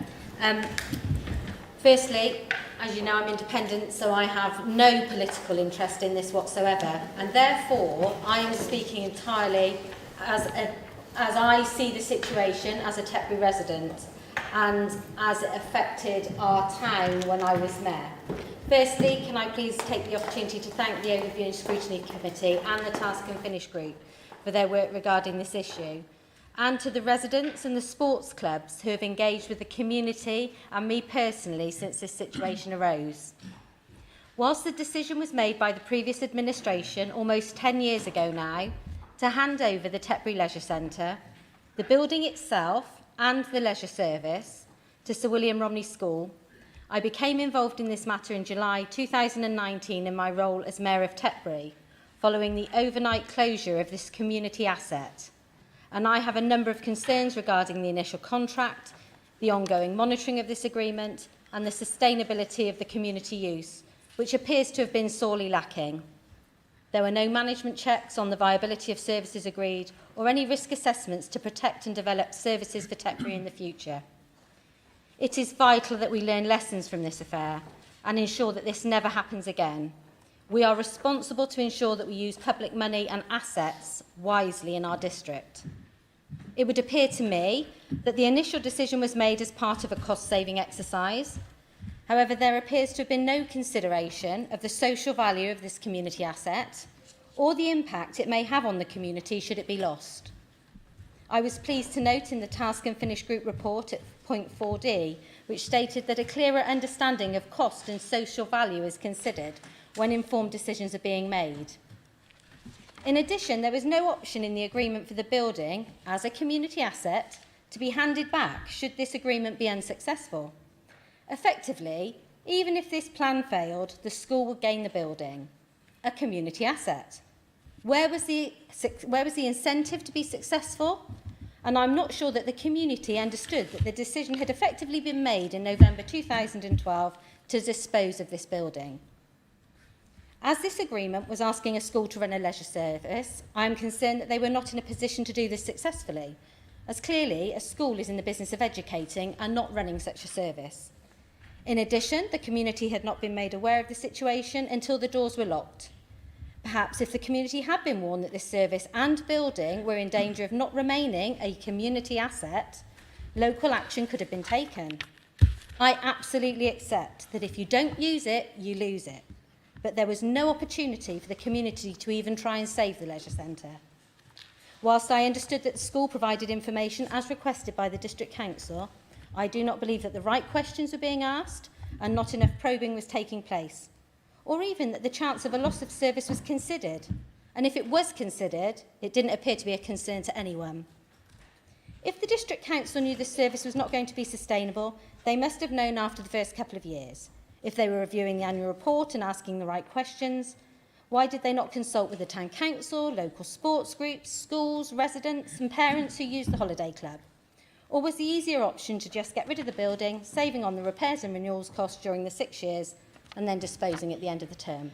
Speaker 4: Firstly, as you know, I'm independent, so I have no political interest in this whatsoever, and therefore I am speaking entirely as I see the situation as a Tetbury resident and as it affected our town when I was mayor. Firstly, can I please take the opportunity to thank the Overview and Scrutiny Committee and the Task and Finish Group for their work regarding this issue, and to the residents and the sports clubs who have engaged with the community and me personally since this situation arose. Whilst the decision was made by the previous administration almost 10 years ago now to hand over the Tetbury Leisure Centre, the building itself and the leisure service to Sir William Romney School, I became involved in this matter in July 2019 in my role as Mayor of Tetbury, following the overnight closure of this community asset. And I have a number of concerns regarding the initial contract, the ongoing monitoring of this agreement, and the sustainability of the community use, which appears to have been sorely lacking. There were no management checks on the viability of services agreed or any risk assessments to protect and develop services for Tetbury in the future. It is vital that we learn lessons from this affair and ensure that this never happens again. We are responsible to ensure that we use public money and assets wisely in our district. It would appear to me that the initial decision was made as part of a cost-saving exercise. However, there appears to have been no consideration of the social value of this community asset or the impact it may have on the community should it be lost. I was pleased to note in the Task and Finish Group report at point 4D, which stated that a clearer understanding of cost and social value is considered when informed decisions are being made. In addition, there was no option in the agreement for the building, as a community asset, to be handed back should this agreement be unsuccessful. Effectively, even if this plan failed, the school would gain the building, a community asset. Where was the incentive to be successful? And I'm not sure that the community understood that the decision had effectively been made in November 2012 to dispose of this building. As this agreement was asking a school to run a leisure service, I am concerned that they were not in a position to do this successfully, as clearly a school is in the business of educating and not running such a service. In addition, the community had not been made aware of the situation until the doors were locked. Perhaps if the community had been warned that this service and building were in danger of not remaining a community asset, local action could have been taken. I absolutely accept that if you don't use it, you lose it. But there was no opportunity for the community to even try and save the leisure centre. Whilst I understood that the school provided information as requested by the District Council, I do not believe that the right questions were being asked and not enough probing was taking place, or even that the chance of a loss of service was considered. And if it was considered, it didn't appear to be a concern to anyone. If the District Council knew the service was not going to be sustainable, they must have known after the first couple of years. If they were reviewing the annual report and asking the right questions, why did they not consult with the town council, local sports groups, schools, residents and parents who use the holiday club? Or was the easier option to just get rid of the building, saving on the repairs and renewals costs during the 6 years and then disposing at the end of the term?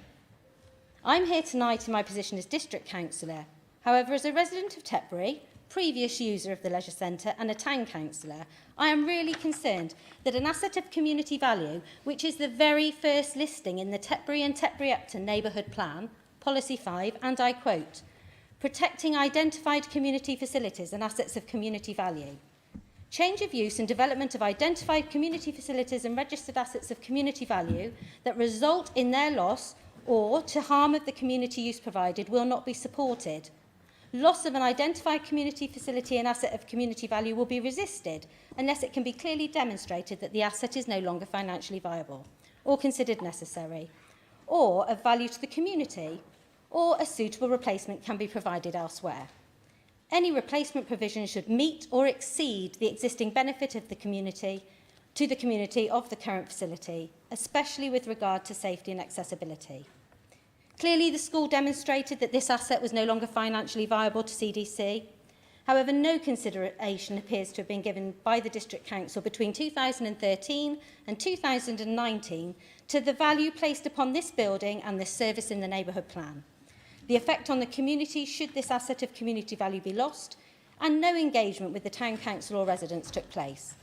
Speaker 4: I'm here tonight in my position as District Councillor. However, as a resident of Tetbury, previous user of the leisure centre and a town councillor, I am really concerned that an asset of community value, which is the very first listing in the Tetbury and Tetbury Upton Neighbourhood Plan, Policy 5, and I quote, protecting identified community facilities and assets of community value. Change of use and development of identified community facilities and registered assets of community value that result in their loss or to harm of the community use provided will not be supported. Loss of an identified community facility and asset of community value will be resisted unless it can be clearly demonstrated that the asset is no longer financially viable or considered necessary, or of value to the community, or a suitable replacement can be provided elsewhere. Any replacement provision should meet or exceed the existing benefit of the community to the community of the current facility, especially with regard to safety and accessibility. Clearly, the school demonstrated that this asset was no longer financially viable to CDC. However, no consideration appears to have been given by the District Council between 2013 and 2019 to the value placed upon this building and this service in the neighbourhood plan, the effect on the community should this asset of community value be lost, and no engagement with the Town Council or residents took place.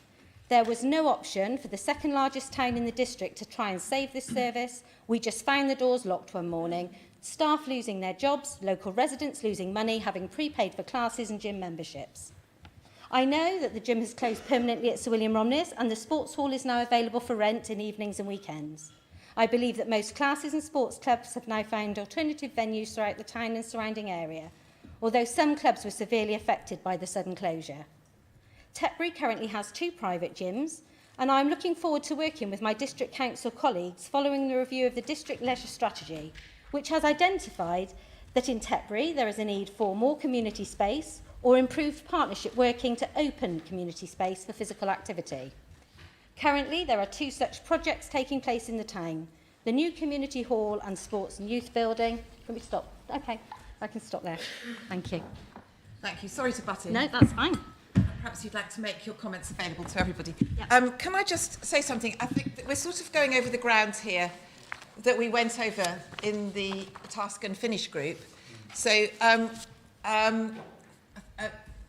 Speaker 4: There was no option for the second largest town in the district to try and save this service. We just found the doors locked one morning, staff losing their jobs, local residents losing money, having prepaid for classes and gym memberships. I know that the gym has closed permanently at Sir William Romney's and the sports hall is now available for rent in evenings and weekends. I believe that most classes and sports clubs have now found alternative venues throughout the town and surrounding area, although some clubs were severely affected by the sudden closure. Tetbury currently has 2 private gyms, and I'm looking forward to working with my District Council colleagues following the review of the District Leisure Strategy, which has identified that in Tetbury there is a need for more community space or improved partnership working to open community space for physical activity. Currently, there are 2 such projects taking place in the town, the new community hall and sports and youth building. Can we stop? Okay, I can stop there. Thank you.
Speaker 2: Thank you. Sorry to butt in.
Speaker 4: No, that's fine.
Speaker 2: Perhaps you'd like to make your comments available to everybody. Yeah. Can I just say something? I think that we're sort of going over the ground here that we went over in the task and finish group. So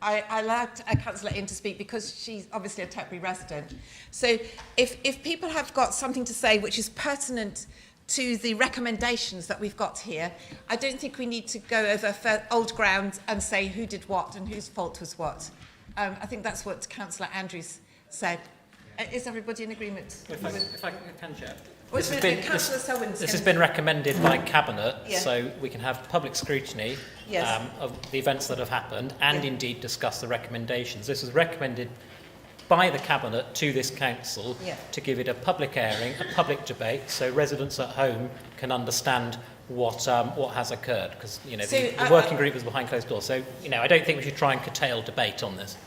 Speaker 2: I allowed a councillor in to speak because she's obviously a Tetbury resident. So if people have got something to say which is pertinent to the recommendations that we've got here, I don't think we need to go over old ground and say who did what and whose fault was what. I think that's what Councillor Andrews said. Is everybody in agreement?
Speaker 7: If I can, Chair.
Speaker 2: This
Speaker 7: has been recommended by Cabinet,
Speaker 2: yeah.
Speaker 7: So we can have public scrutiny of the events that have happened and indeed discuss the recommendations. This was recommended by the Cabinet to this Council to give it a public airing, a public debate, so residents at home can understand what has occurred, because the working group was behind closed doors. So I don't think we should try and curtail debate on this.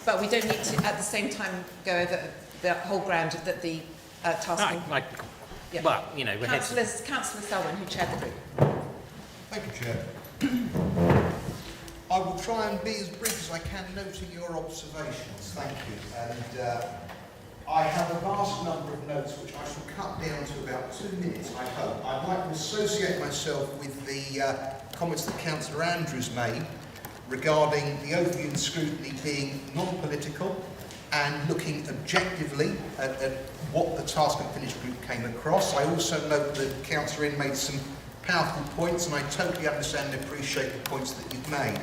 Speaker 2: But we don't need to at the same time go over the whole ground that the task.
Speaker 7: Well, we're
Speaker 2: Councillor Selwyn, who chaired the group.
Speaker 8: Thank you, Chair. I will try and be as brief as I can, noting your observations. Thank you. And I have a vast number of notes which I shall cut down to about 2 minutes, I hope. I'd like to associate myself with the comments that Councillor Andrews made regarding the overview and scrutiny being non-political and looking objectively at what the task and finish group came across. I also note that Councillor In made some powerful points, and I totally understand and appreciate the points that you've made.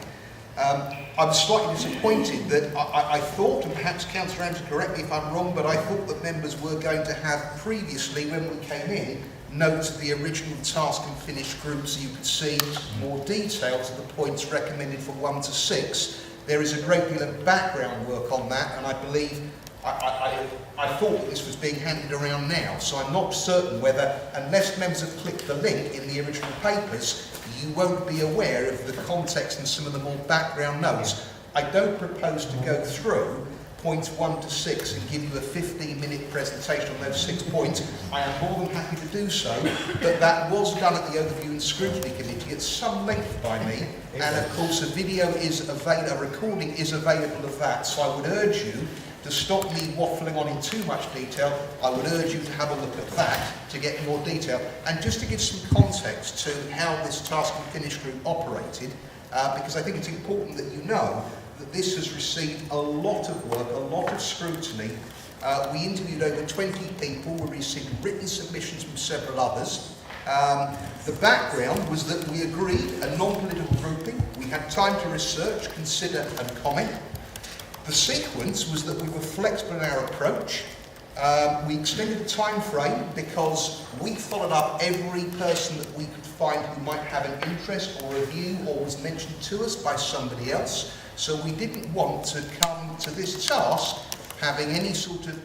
Speaker 8: I was slightly disappointed that I thought, and perhaps Councillor Andrews correct me if I'm wrong, but I thought that members were going to have previously, when we came in, notes of the original task and finish group so you could see more details of the points recommended from 1 to 6. There is a great deal of background work on that, and I believe I thought that this was being handed around now, so I'm not certain whether, unless members have clicked the link in the original papers, you won't be aware of the context and some of the more background notes. I don't propose to go through points 1 to 6 and give you a 15-minute presentation on those 6 points. I am more than happy to do so, but that was done at the Overview and Scrutiny Committee at some length by me, and of course a video is available, a recording is available of that, so I would urge you to stop me waffling on in too much detail. I would urge you to have a look at that to get more detail. And just to give some context to how this task and finish group operated, because I think it's important that you know that this has received a lot of work, a lot of scrutiny. We interviewed over 20 people, we received written submissions from several others. The background was that we agreed a non-political grouping, we had time to research, consider and comment. The sequence was that we were flexible in our approach. We extended the time frame because we followed up every person that we could find who might have an interest or a view or was mentioned to us by somebody else. So we didn't want to come to this task having any sort of...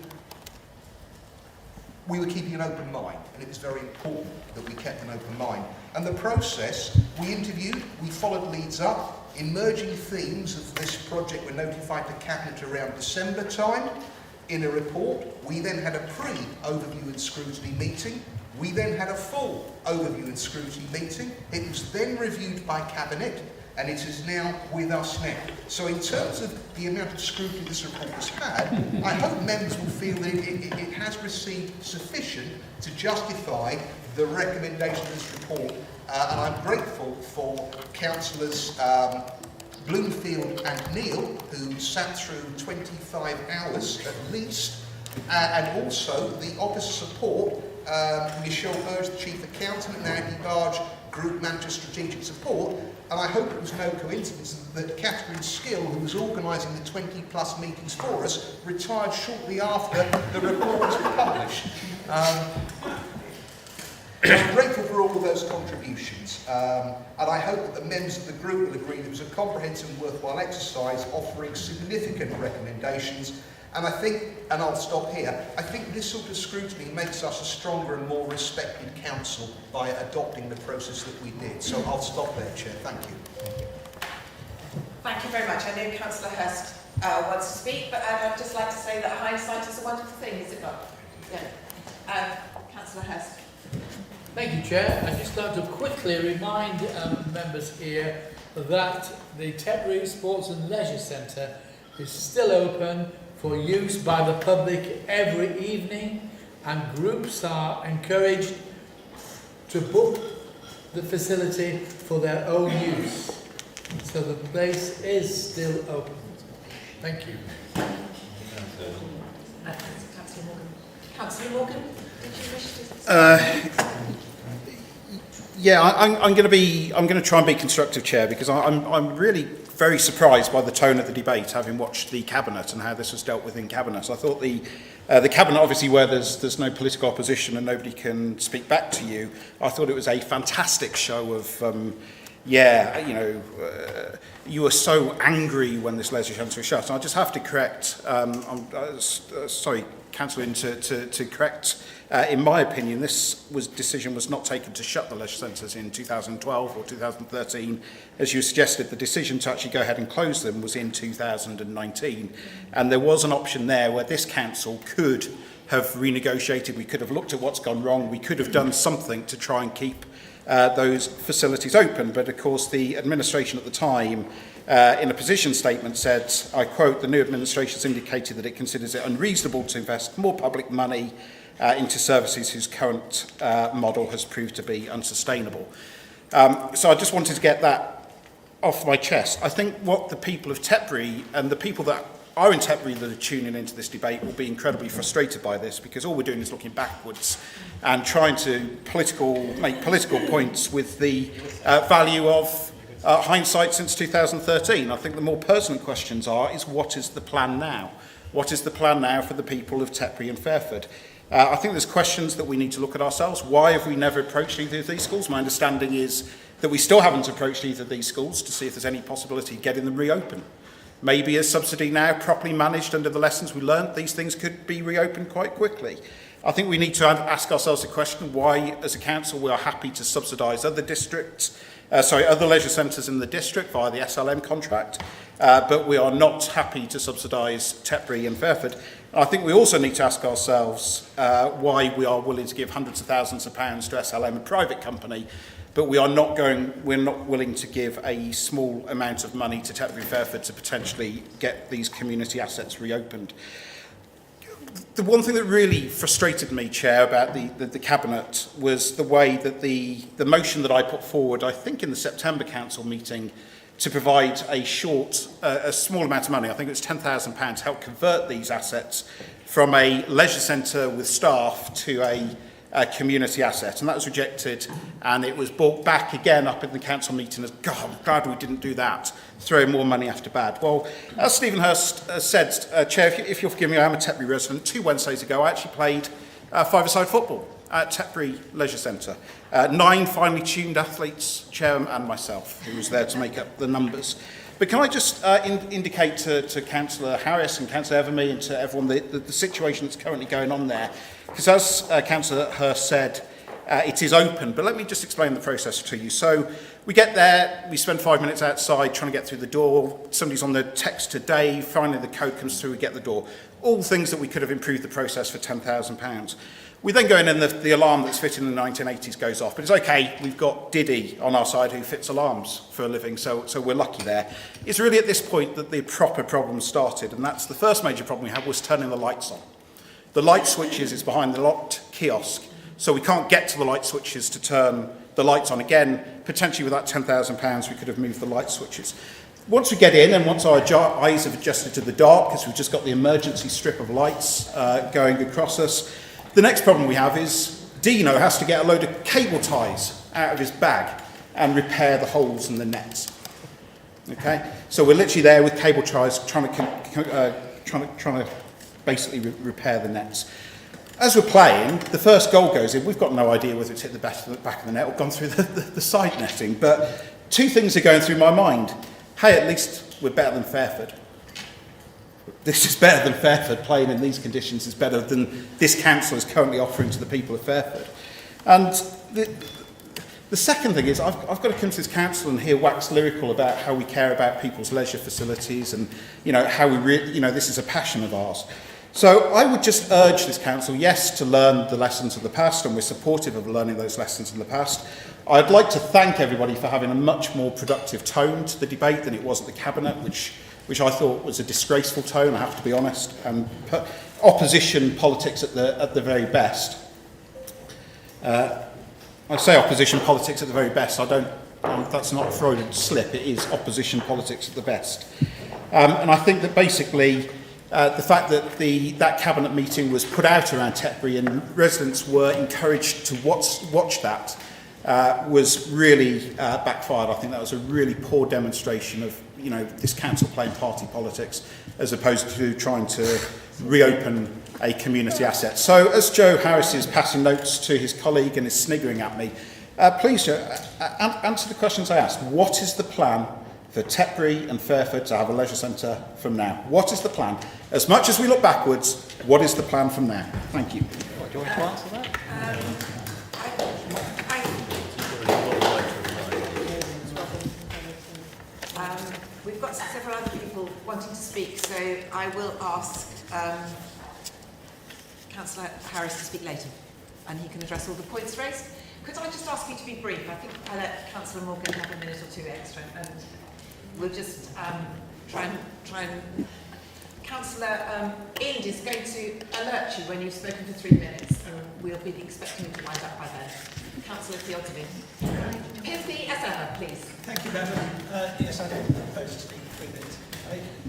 Speaker 8: We were keeping an open mind, and it was very important that we kept an open mind. And the process, we interviewed, we followed leads up. Emerging themes of this project were notified to Cabinet around December time in a report. We then had a pre-overview and scrutiny meeting. We then had a full overview and scrutiny meeting. It was then reviewed by Cabinet, and it is now with us now. So in terms of the amount of scrutiny this report has had, I hope members will feel that it has received sufficient to justify the recommendation of this report. And I'm grateful for Councillors Bloomfield and Neil, who sat through 25 hours at least, and also the officer support, Michelle Burge, the Chief Accountant, and Andy Barge, Group Manager Strategic Support. And I hope it was no coincidence that Catherine Skill, who was organising the 20+ meetings for us, retired shortly after the report was published. I'm grateful for all of those contributions, and I hope that the members of the group will agree that it was a comprehensive and worthwhile exercise offering significant recommendations. And I think, and I'll stop here, I think this sort of scrutiny makes us a stronger and more respected council by adopting the process that we did. So I'll stop there, Chair. Thank you.
Speaker 2: Thank you very much. I know Councillor Hurst wants to speak, but I'd just like to say that hindsight is a wonderful thing, is it not? Yeah. Councillor Hurst.
Speaker 11: Thank you, Chair. I'd just like to quickly remind members here that the Tetbury Sports and Leisure Centre is still open for use by the public every evening, and groups are encouraged to book the facility for their own use. So the place is still open. Thank you.
Speaker 2: Councillor Morgan, did you wish to...
Speaker 18: Yeah, I'm going to try and be constructive, Chair, because I'm really very surprised by the tone of the debate, having watched the Cabinet and how this was dealt with in Cabinet. I thought the Cabinet, obviously, where there's no political opposition and nobody can speak back to you, I thought it was a fantastic show of, you were so angry when this leisure centre was shut. And I just have to correct, sorry, Councillor, to correct. In my opinion, this decision was not taken to shut the leisure centres in 2012 or 2013. As you suggested, the decision to actually go ahead and close them was in 2019. And there was an option there where this council could have renegotiated. We could have looked at what's gone wrong. We could have done something to try and keep those facilities open. But of course, the administration at the time, in a position statement, said, I quote, the new administration has indicated that it considers it unreasonable to invest more public money into services whose current model has proved to be unsustainable. So I just wanted to get that off my chest. I think what the people of Tetbury and the people that are in Tetbury that are tuning into this debate will be incredibly frustrated by this, because all we're doing is looking backwards and trying to make political points with the value of hindsight since 2013. I think the more pertinent questions is what is the plan now? What is the plan now for the people of Tetbury and Fairford? I think there's questions that we need to look at ourselves. Why have we never approached either of these schools? My understanding is that we still haven't approached either of these schools to see if there's any possibility of getting them reopened. Maybe a subsidy now, properly managed under the lessons we learned, these things could be reopened quite quickly. I think we need to ask ourselves the question why, as a council, we are happy to subsidise other leisure centres in the district via the SLM contract, but we are not happy to subsidise Tetbury and Fairford. I think we also need to ask ourselves why we are willing to give hundreds of thousands of pounds to SLM, a private company, but we're not willing to give a small amount of money to Tetbury and Fairford to potentially get these community assets reopened. The one thing that really frustrated me, Chair, about the Cabinet was the way that the motion that I put forward, I think in the September Council meeting, to provide a small amount of money, I think it was £10,000, to help convert these assets from a leisure centre with staff to a community asset, and that was rejected, and it was brought back again up in the council meeting as, God, I'm glad we didn't do that, throwing more money after bad. Well, as Stephen Hurst said, Chair, if you'll forgive me, I am a Tetbury resident. 2 Wednesdays ago, I actually played five-a-side football at Tetbury Leisure Centre. 9 finely tuned athletes, Chair and myself, who was there to make up the numbers. But can I just indicate to Councillor Harris and Councillor Evermy and to everyone the situation that's currently going on there? Because as Councillor Hurst said, it is open, but let me just explain the process to you. So we get there, we spend 5 minutes outside trying to get through the door, somebody's on the text to Dave, finally the code comes through, we get the door. All things that we could have improved the process for £10,000. We then go in and the alarm that's fitted in the 1980s goes off. But it's okay, we've got Diddy on our side who fits alarms for a living, so we're lucky there. It's really at this point that the proper problem started, and that's the first major problem we had was turning the lights on. The light switches is behind the locked kiosk, so we can't get to the light switches to turn the lights on. Again, potentially with that £10,000 we could have moved the light switches. Once we get in and once our eyes have adjusted to the dark, because we've just got the emergency strip of lights going across us, the next problem we have is Dino has to get a load of cable ties out of his bag and repair the holes in the nets. Okay, so we're literally there with cable ties trying to basically repair the nets. As we're playing, the first goal goes in. We've got no idea whether it's hit the back of the net or gone through the side netting. But 2 things are going through my mind. Hey, at least we're better than Fairford. This is better than Fairford. Playing in these conditions is better than this council is currently offering to the people of Fairford. And the second thing is I've got to come to this council and hear wax lyrical about how we care about people's leisure facilities and, how this is a passion of ours. So I would just urge this council, yes, to learn the lessons of the past, and we're supportive of learning those lessons in the past. I'd like to thank everybody for having a much more productive tone to the debate than it was at the Cabinet, which I thought was a disgraceful tone, I have to be honest, and opposition politics at the very best. I say opposition politics at the very best, that's not a Freudian slip, it is opposition politics at the best. And I think that basically the fact that that Cabinet meeting was put out around Tetbury and residents were encouraged to watch that was really backfired. I think that was a really poor demonstration of this council playing party politics as opposed to trying to reopen a community asset. So as Joe Harris is passing notes to his colleague and is sniggering at me, please Joe, answer the questions I asked. What is the plan for Tetbury and Fairford to have a leisure centre from now? What is the plan? As much as we look backwards, what is the plan from now? Thank you.
Speaker 7: Do you want to answer that?
Speaker 2: We've got several other people wanting to speak, so I will ask Councillor Harris to speak later, and he can address all the points raised. Could I just ask you to be brief? I think I'll let Councillor Morgan have a minute or 2 extra, and we'll just try and... Councillor Ind is going to alert you when you've spoken for 3 minutes, and we'll be expecting you to wind up by then. Councillor Theodolin. Pithy as ever, please.
Speaker 10: Thank you, Madam. Yes, I don't propose to speak for 3 minutes.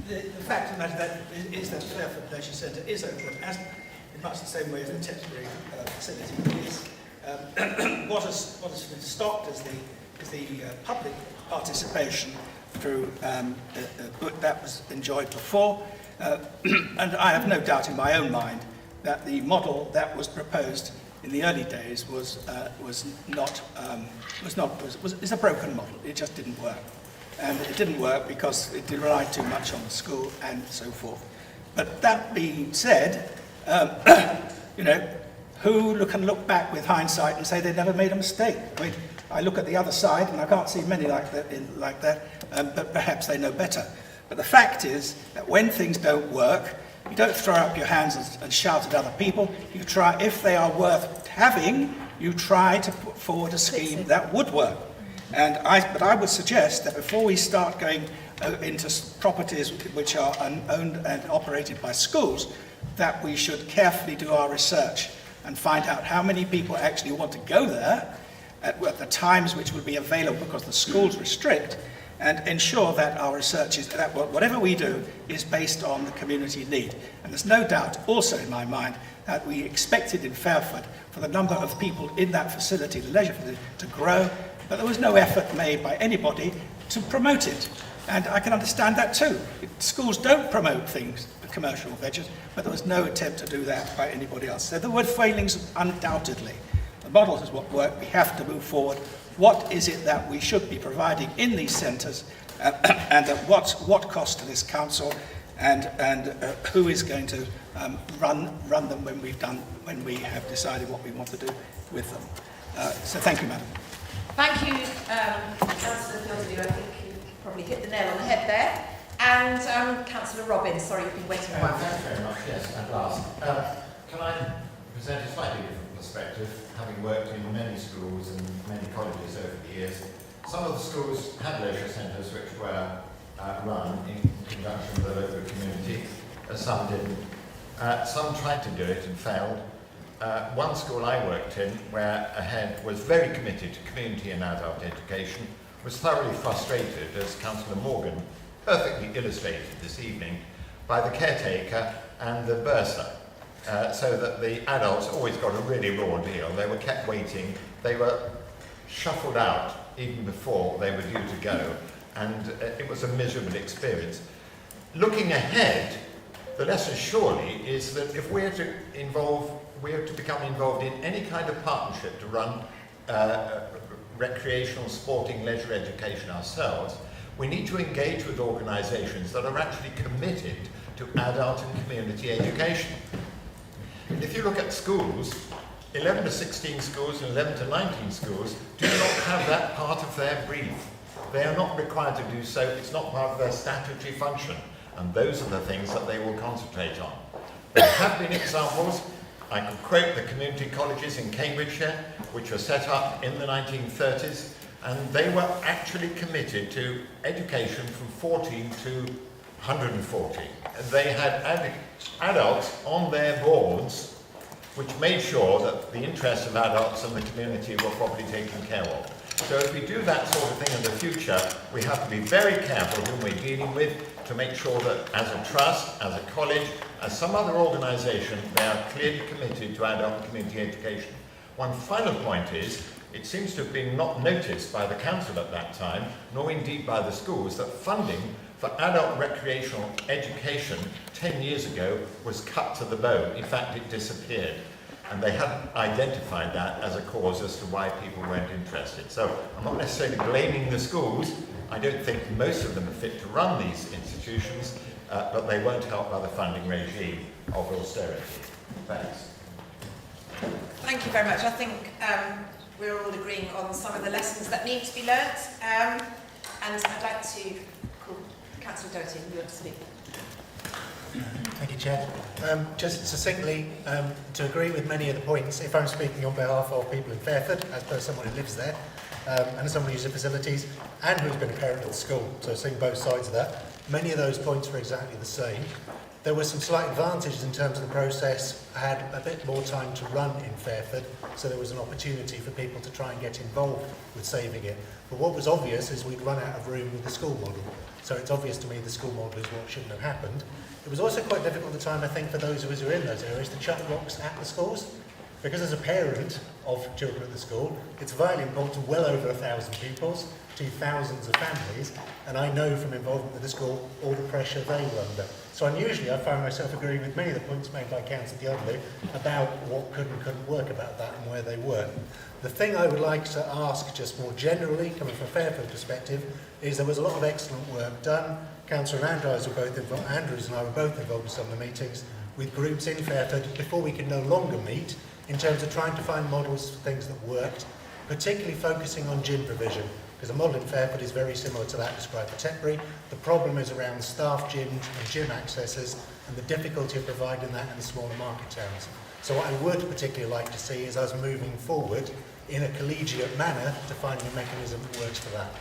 Speaker 10: The fact of the matter is that Fairford Leisure Centre is open, as in much the same way as the Tetbury facility is. What has been stopped is the public participation through that was enjoyed before. And I have no doubt in my own mind that the model that was proposed in the early days is a broken model. It just didn't work, and it didn't work because it relied too much on the school and so forth. But that being said, who can look back with hindsight and say they never made a mistake? I mean, I look at the other side and I can't see many like that, but perhaps they know better. But the fact is that when things don't work, you don't throw up your hands and shout at other people. You try, if they are worth having, you try to put forward a scheme that would work. But I would suggest that before we start going into properties which are owned and operated by schools, that we should carefully do our research and find out how many people actually want to go there at the times which would be available because the schools restrict, and ensure that our research is, that whatever we do is based on the community need. And there's no doubt also in my mind that we expected in Fairford for the number of people in that facility, the leisure facility, to grow, but there was no effort made by anybody to promote it. And I can understand that too. Schools don't promote things, commercial ventures, but there was no attempt to do that by anybody else. So there were failings undoubtedly. The model is what worked. We have to move forward. What is it that we should be providing in these centres, and at what cost to this council, and who is going to run them when we have decided what we want to do with them. So thank you, Madam.
Speaker 2: Thank you, Councillor Gildew. I think you probably hit the nail on the head there. And Councillor Robbins, sorry, you've been waiting a while.
Speaker 13: Thanks very much, yes, at last. Can I present a slightly different perspective, having worked in many schools and many colleges over the years? Some of the schools had leisure centres which were run in conjunction with the local community, some didn't. Some tried to do it and failed. One school I worked in, where a head was very committed to community and adult education, was thoroughly frustrated, as Councillor Morgan perfectly illustrated this evening, by the caretaker and the bursar, so that the adults always got a really raw deal. They were kept waiting, they were shuffled out even before they were due to go, and it was a miserable experience. Looking ahead, the lesson surely is that if we're to become involved in any kind of partnership to run recreational, sporting, leisure education ourselves, we need to engage with organisations that are actually committed to adult and community education. And if you look at schools, 11 to 16 schools and 11 to 19 schools do not have that part of their brief. They are not required to do so. It's not part of their statutory function. And those are the things that they will concentrate on. There have been examples. I could quote the community colleges in Cambridgeshire, which were set up in the 1930s, and they were actually committed to education from 14 to 140. And they had adults on their boards which made sure that the interests of adults and the community were properly taken care of. So if we do that sort of thing in the future, we have to be very careful whom we're dealing with to make sure that as a trust, as a college, as some other organisation, they are clearly committed to adult and community education. One final point is, it seems to have been not noticed by the council at that time, nor indeed by the schools, that funding for adult recreational education 10 years ago was cut to the bone. In fact, it disappeared. And they hadn't identified that as a cause as to why people weren't interested. So I'm not necessarily blaming the schools. I don't think most of them are fit to run these institutions, but they won't help by the funding regime of austerity. Thanks.
Speaker 2: Thank you very much. I think we're all agreeing on some of the lessons that need to be learnt. And I'd like to call Councillor Doherty, you want to speak.
Speaker 14: Thank you, Chair. Just succinctly, to agree with many of the points, if I'm speaking on behalf of people in Fairford, as per someone who lives there, and as someone who uses the facilities, and who's been a parent at the school, so seeing both sides of that, many of those points were exactly the same. There were some slight advantages in terms of the process. I had a bit more time to run in Fairford, so there was an opportunity for people to try and get involved with saving it. But what was obvious is we'd run out of room with the school model. So it's obvious to me the school model is what shouldn't have happened. It was also quite difficult at the time, I think, for those of us who are in those areas to chuck rocks at the schools. Because as a parent of children at the school, it's vitally important to well over 1,000 pupils, to thousands of families, and I know from involvement with the school all the pressure they were under. So unusually I found myself agreeing with many of the points made by Councillor Gildew about what could and couldn't work about that and where they were. The thing I would like to ask just more generally, coming from a Fairfield perspective, is there was a lot of excellent work done. Councillor Andrews and I were both involved in some of the meetings with groups in Fairfield before we could no longer meet, in terms of trying to find models for things that worked, particularly focusing on gym provision, because the model in Fairfield is very similar to that described for Tetbury. The problem is around staff gyms and gym accesses and the difficulty of providing that in the smaller market towns. So what I would particularly like to see is us moving forward in a collegiate manner to finding a mechanism that works for that.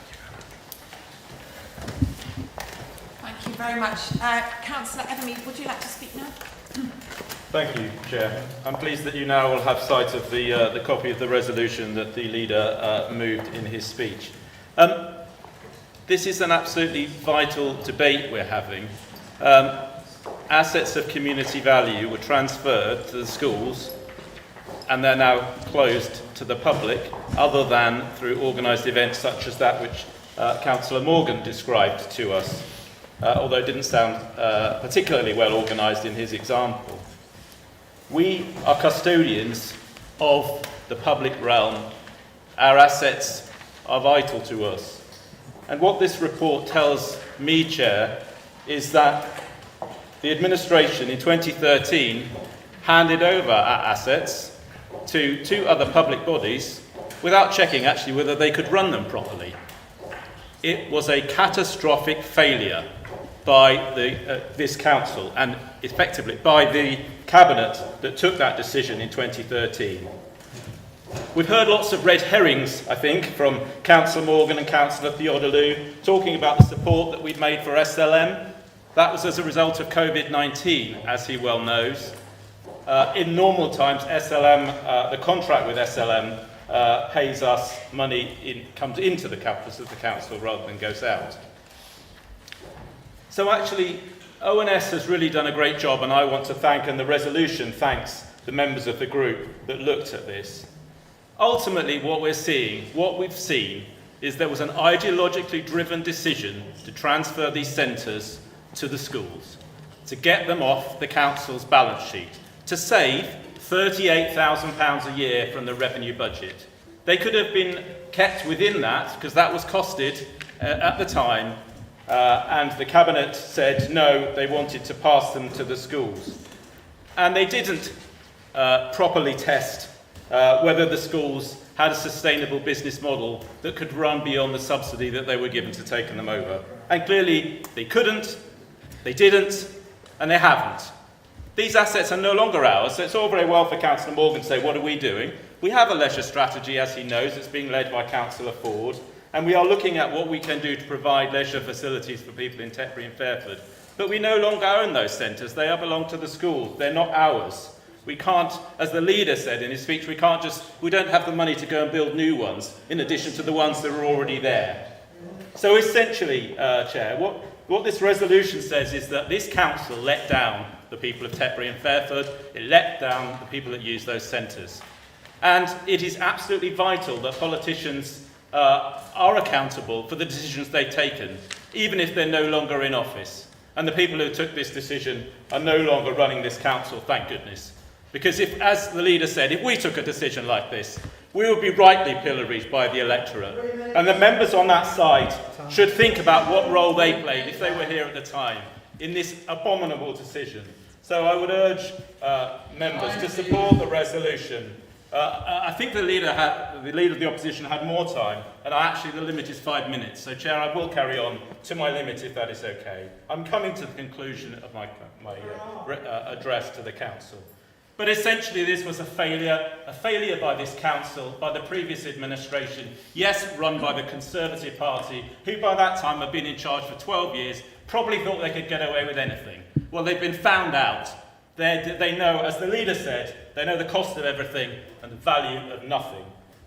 Speaker 2: Thank you very much. Councillor Evermead, would you like to speak now?
Speaker 1: Thank you, Chair. I'm pleased that you now will have sight of the copy of the resolution that the leader moved in his speech. This is an absolutely vital debate we're having. Assets of community value were transferred to the schools and they're now closed to the public, other than through organised events such as that which Councillor Morgan described to us, although it didn't sound particularly well organised in his example. We are custodians of the public realm. Our assets are vital to us. And what this report tells me, Chair, is that the administration in 2013 handed over our assets to two other public bodies without checking actually whether they could run them properly. It was a catastrophic failure by this council and effectively by the cabinet that took that decision in 2013. We've heard lots of red herrings, I think, from Councillor Morgan and Councillor Theodolou talking about the support that we'd made for SLM. That was as a result of COVID-19, as he well knows. In normal times, SLM, the contract with SLM pays us money, comes into the campus of the council rather than goes out. So actually, ONS has really done a great job, and I want to thank, and the resolution thanks the members of the group that looked at this. Ultimately, what we've seen, is there was an ideologically driven decision to transfer these centres to the schools, to get them off the council's balance sheet, to save £38,000 a year from the revenue budget. They could have been kept within that, because that was costed at the time, and the cabinet said no, they wanted to pass them to the schools. And they didn't properly test whether the schools had a sustainable business model that could run beyond the subsidy that they were given to taking them over. And clearly they couldn't, they didn't, and they haven't. These assets are no longer ours, so it's all very well for Councillor Morgan to say, what are we doing? We have a leisure strategy, as he knows, it's being led by Councillor Ford, and we are looking at what we can do to provide leisure facilities for people in Tetbury and Fairford. But we no longer own those centres, they belong to the schools, they're not ours. We can't, as the leader said in his speech, we don't have the money to go and build new ones, in addition to the ones that are already there. So essentially, Chair, what this resolution says is that this council let down the people of Tetbury and Fairford, it let down the people that use those centres. And it is absolutely vital that politicians are accountable for the decisions they've taken, even if they're no longer in office. And the people who took this decision are no longer running this council, thank goodness. Because if, as the leader said, if we took a decision like this, we would be rightly pilloried by the electorate. And the members on that side should think about what role they played, if they were here at the time, in this abominable decision. So I would urge members to support the resolution. I think the leader of the opposition had more time, and the limit is 5 minutes. So, Chair, I will carry on to my limit if that is okay. I'm coming to the conclusion of my address to the council. But essentially, this was a failure by this council, by the previous administration, yes, run by the Conservative Party, who by that time had been in charge for 12 years, probably thought they could get away with anything. Well, they've been found out. They know, as the leader said, they know the cost of everything and the value of nothing.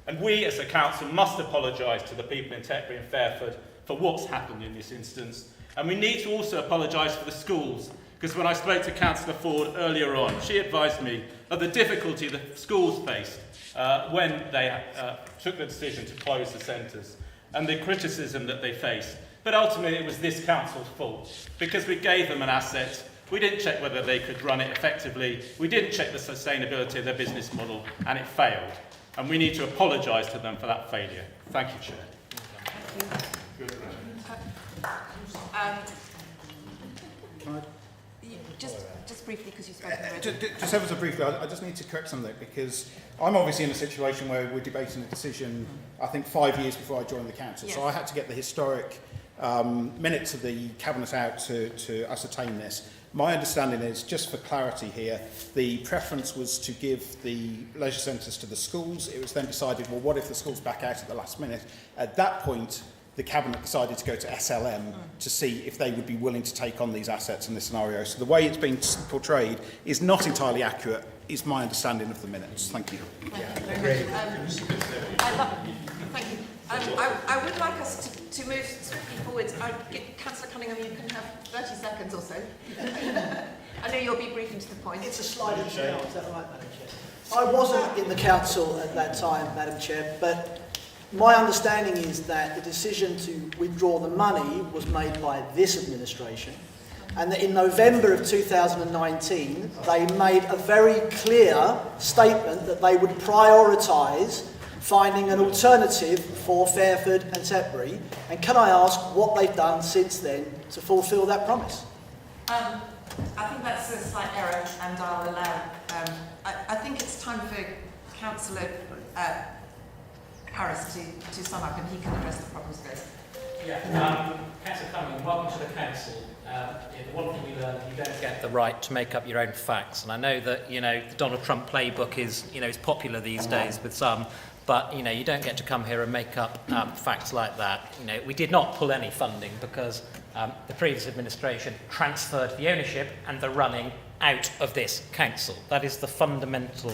Speaker 1: And we, as a council, must apologise to the people in Tetbury and Fairford for what's happened in this instance. And we need to also apologise for the schools, because when I spoke to Councillor Ford earlier on, she advised me of the difficulty the schools faced when they took the decision to close the centres, and the criticism that they faced. But ultimately it was this council's fault, because we gave them an asset, we didn't check whether they could run it effectively, we didn't check the sustainability of their business model, and it failed. And we need to apologise to them for that failure. Thank you, Chair.
Speaker 2: Just briefly, because you've spoken already.
Speaker 18: Just ever so briefly, I just need to correct something, because I'm obviously in a situation where we're debating a decision, I think 5 years before I joined the council. Yes. So I had to get the historic minutes of the cabinet out to ascertain this. My understanding is, just for clarity here, the preference was to give the leisure centres to the schools. It was then decided, well, what if the schools back out at the last minute? At that point, the cabinet decided to go to SLM to see if they would be willing to take on these assets in this scenario. So the way it's been portrayed is not entirely accurate, is my understanding of the minutes. Thank you.
Speaker 2: Thank you very much. Thank you. I would like us to move swiftly forward. Councillor Cunningham, you can have 30 seconds or so. I know you'll be briefing to the point.
Speaker 16: It's a sliding scale, is that right, Madam Chair? I wasn't in the council at that time, Madam Chair, but my understanding is that the decision to withdraw the money was made by this administration, and that in November of 2019 they made a very clear statement that they would prioritise finding an alternative for Fairford and Tetbury. And can I ask what they've done since then to fulfil that promise?
Speaker 2: I think that's a slight error, and I'll allow. I think it's time for Councillor Harris to sum up, and he can address the problems first.
Speaker 7: Yeah, Councillor Cunningham, welcome to the council. The one thing we learned, you don't get the right to make up your own facts, and I know that the Donald Trump playbook is is popular these days with some. But you don't get to come here and make up facts like that. We did not pull any funding because the previous administration transferred the ownership and the running out of this council. That is the fundamental.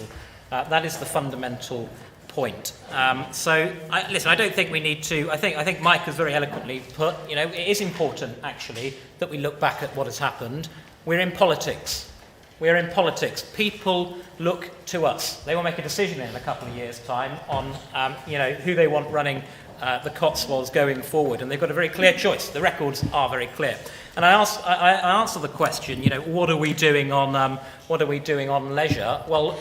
Speaker 7: Point. Listen, I don't think we need to. I think Mike has very eloquently put. It is important actually that we look back at what has happened. We're in politics. We're in politics. People look to us. They will make a decision in a couple of years' time on, who they want running the Cotswolds going forward, and they've got a very clear choice. The records are very clear. And I answer the question, what are we doing on leisure? Well,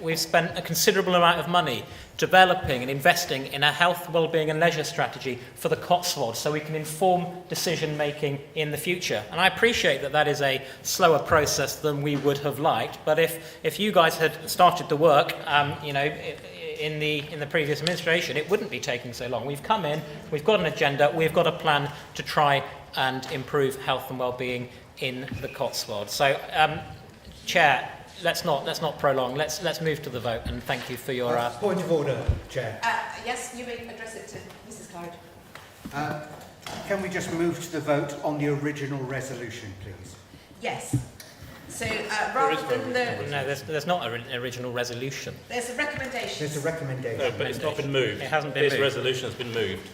Speaker 7: we've spent a considerable amount of money developing and investing in a health, wellbeing and leisure strategy for the Cotswolds so we can inform decision making in the future. And I appreciate that is a slower process than we would have liked, but if you guys had started the work in the previous administration, it wouldn't be taking so long. We've come in, we've got an agenda, we've got a plan to try and improve health and well-being in the Cotswolds. So, Chair, let's not prolong. Let's move to the vote. And thank you for your
Speaker 14: point of order, Chair.
Speaker 2: Yes, you may address it to Mrs. Claridge.
Speaker 15: Can we just move to the vote on the original resolution, please?
Speaker 2: Yes. So rather than the...
Speaker 7: No, there's not an original resolution.
Speaker 2: There's a recommendation.
Speaker 14: There's a recommendation.
Speaker 5: No, but it's not been moved.
Speaker 7: It hasn't been
Speaker 5: moved.
Speaker 7: moved.
Speaker 5: This resolution has been moved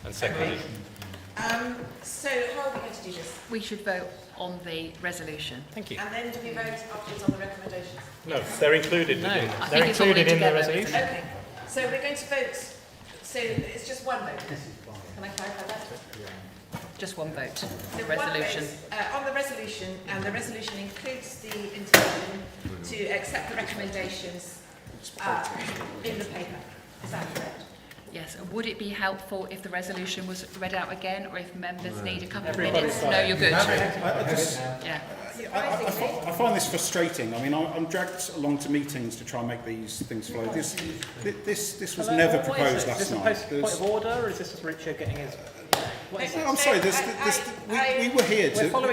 Speaker 5: and seconded.
Speaker 2: Okay. So how are we going to do this?
Speaker 12: We should vote on the resolution.
Speaker 7: Thank you.
Speaker 2: And then do we vote afterwards on the recommendations?
Speaker 5: No, they're included within.
Speaker 7: They're included in the resolution.
Speaker 2: Okay. So we're going to vote. So it's just one vote. Can I clarify that?
Speaker 12: Just one vote.
Speaker 2: So
Speaker 12: The
Speaker 2: one
Speaker 12: resolution.
Speaker 2: vote, on the resolution, and the resolution includes the intention to accept the recommendations in the paper. Is that correct?
Speaker 12: Yes. Would it be helpful if the resolution was read out again, or if members need a couple of minutes? No, you're good. Yeah.
Speaker 18: I find this frustrating. I mean, I'm dragged along to meetings to try and make these things flow. This was never proposed last night.
Speaker 7: Is this a point of order, or is this just Richard getting his...
Speaker 18: I'm sorry, we were here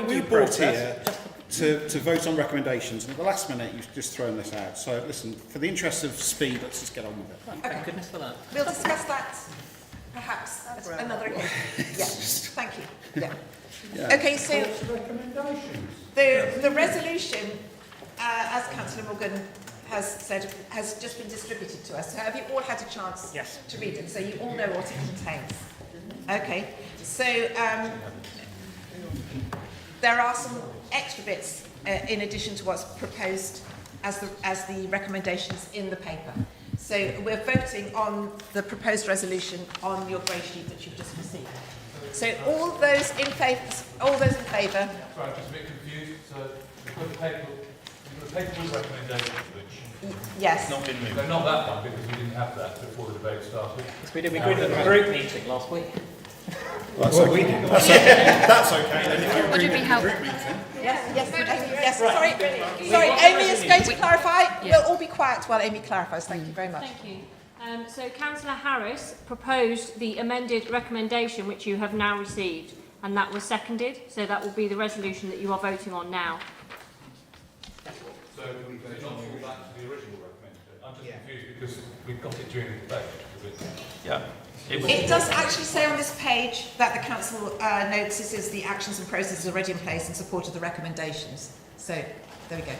Speaker 18: we were brought here to vote on recommendations, and at the last minute you've just thrown this out. So listen, for the interest of speed, let's just get on with it.
Speaker 7: Thank goodness for that.
Speaker 2: We'll discuss that perhaps at another occasion. Yes, thank you. Yeah. Okay, so the resolution, as Councillor Morgan has said, has just been distributed to us. So have you all had a chance to read it? So you all know what it contains. Okay, so there are some extra bits in addition to what's proposed as the recommendations in the paper. So we're voting on the proposed resolution on your grey sheet that you've just received. So all those in favour.
Speaker 22: Sorry, I'm just a bit confused. So we've got the paper with recommendations, which
Speaker 2: yes,
Speaker 22: not been moved. They're not that one because we didn't have that before the debate started.
Speaker 7: Yes, we did. We agreed at the group meeting last week.
Speaker 18: That's okay. That's okay. Then
Speaker 12: Would it be helpful?
Speaker 2: Yes. Sorry. Amy is going to clarify. We'll all be quiet while Amy clarifies. Thank you very much.
Speaker 23: Thank you. So Councillor Harris proposed the amended recommendation which you have now received, and that was seconded. So that will be the resolution that you are voting on now.
Speaker 22: So we not fall back to the original recommendation. I'm just confused because we got it during the debate.
Speaker 1: Yeah.
Speaker 2: It does actually say on this page that the council notices the actions and processes already in place in support of the recommendations. So there we go.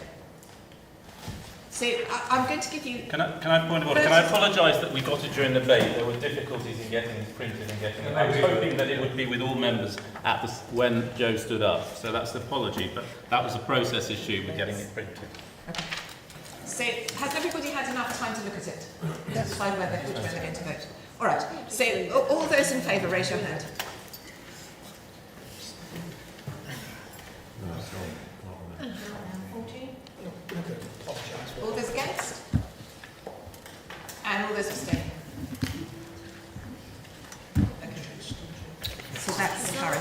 Speaker 2: So I'm going to give you...
Speaker 5: Can I point of order? Can I apologise that we got it during the debate? There were difficulties in getting it printed and getting it. I was hoping that it would be with all members at when Joe stood up. So that's the apology, but that was a process issue with getting it printed.
Speaker 2: Okay. So has everybody had enough time to look at it? To decide which way they're going to vote? All right. So all those in favour, raise your hand. All those against? And all those abstaining? Okay. So that's carried.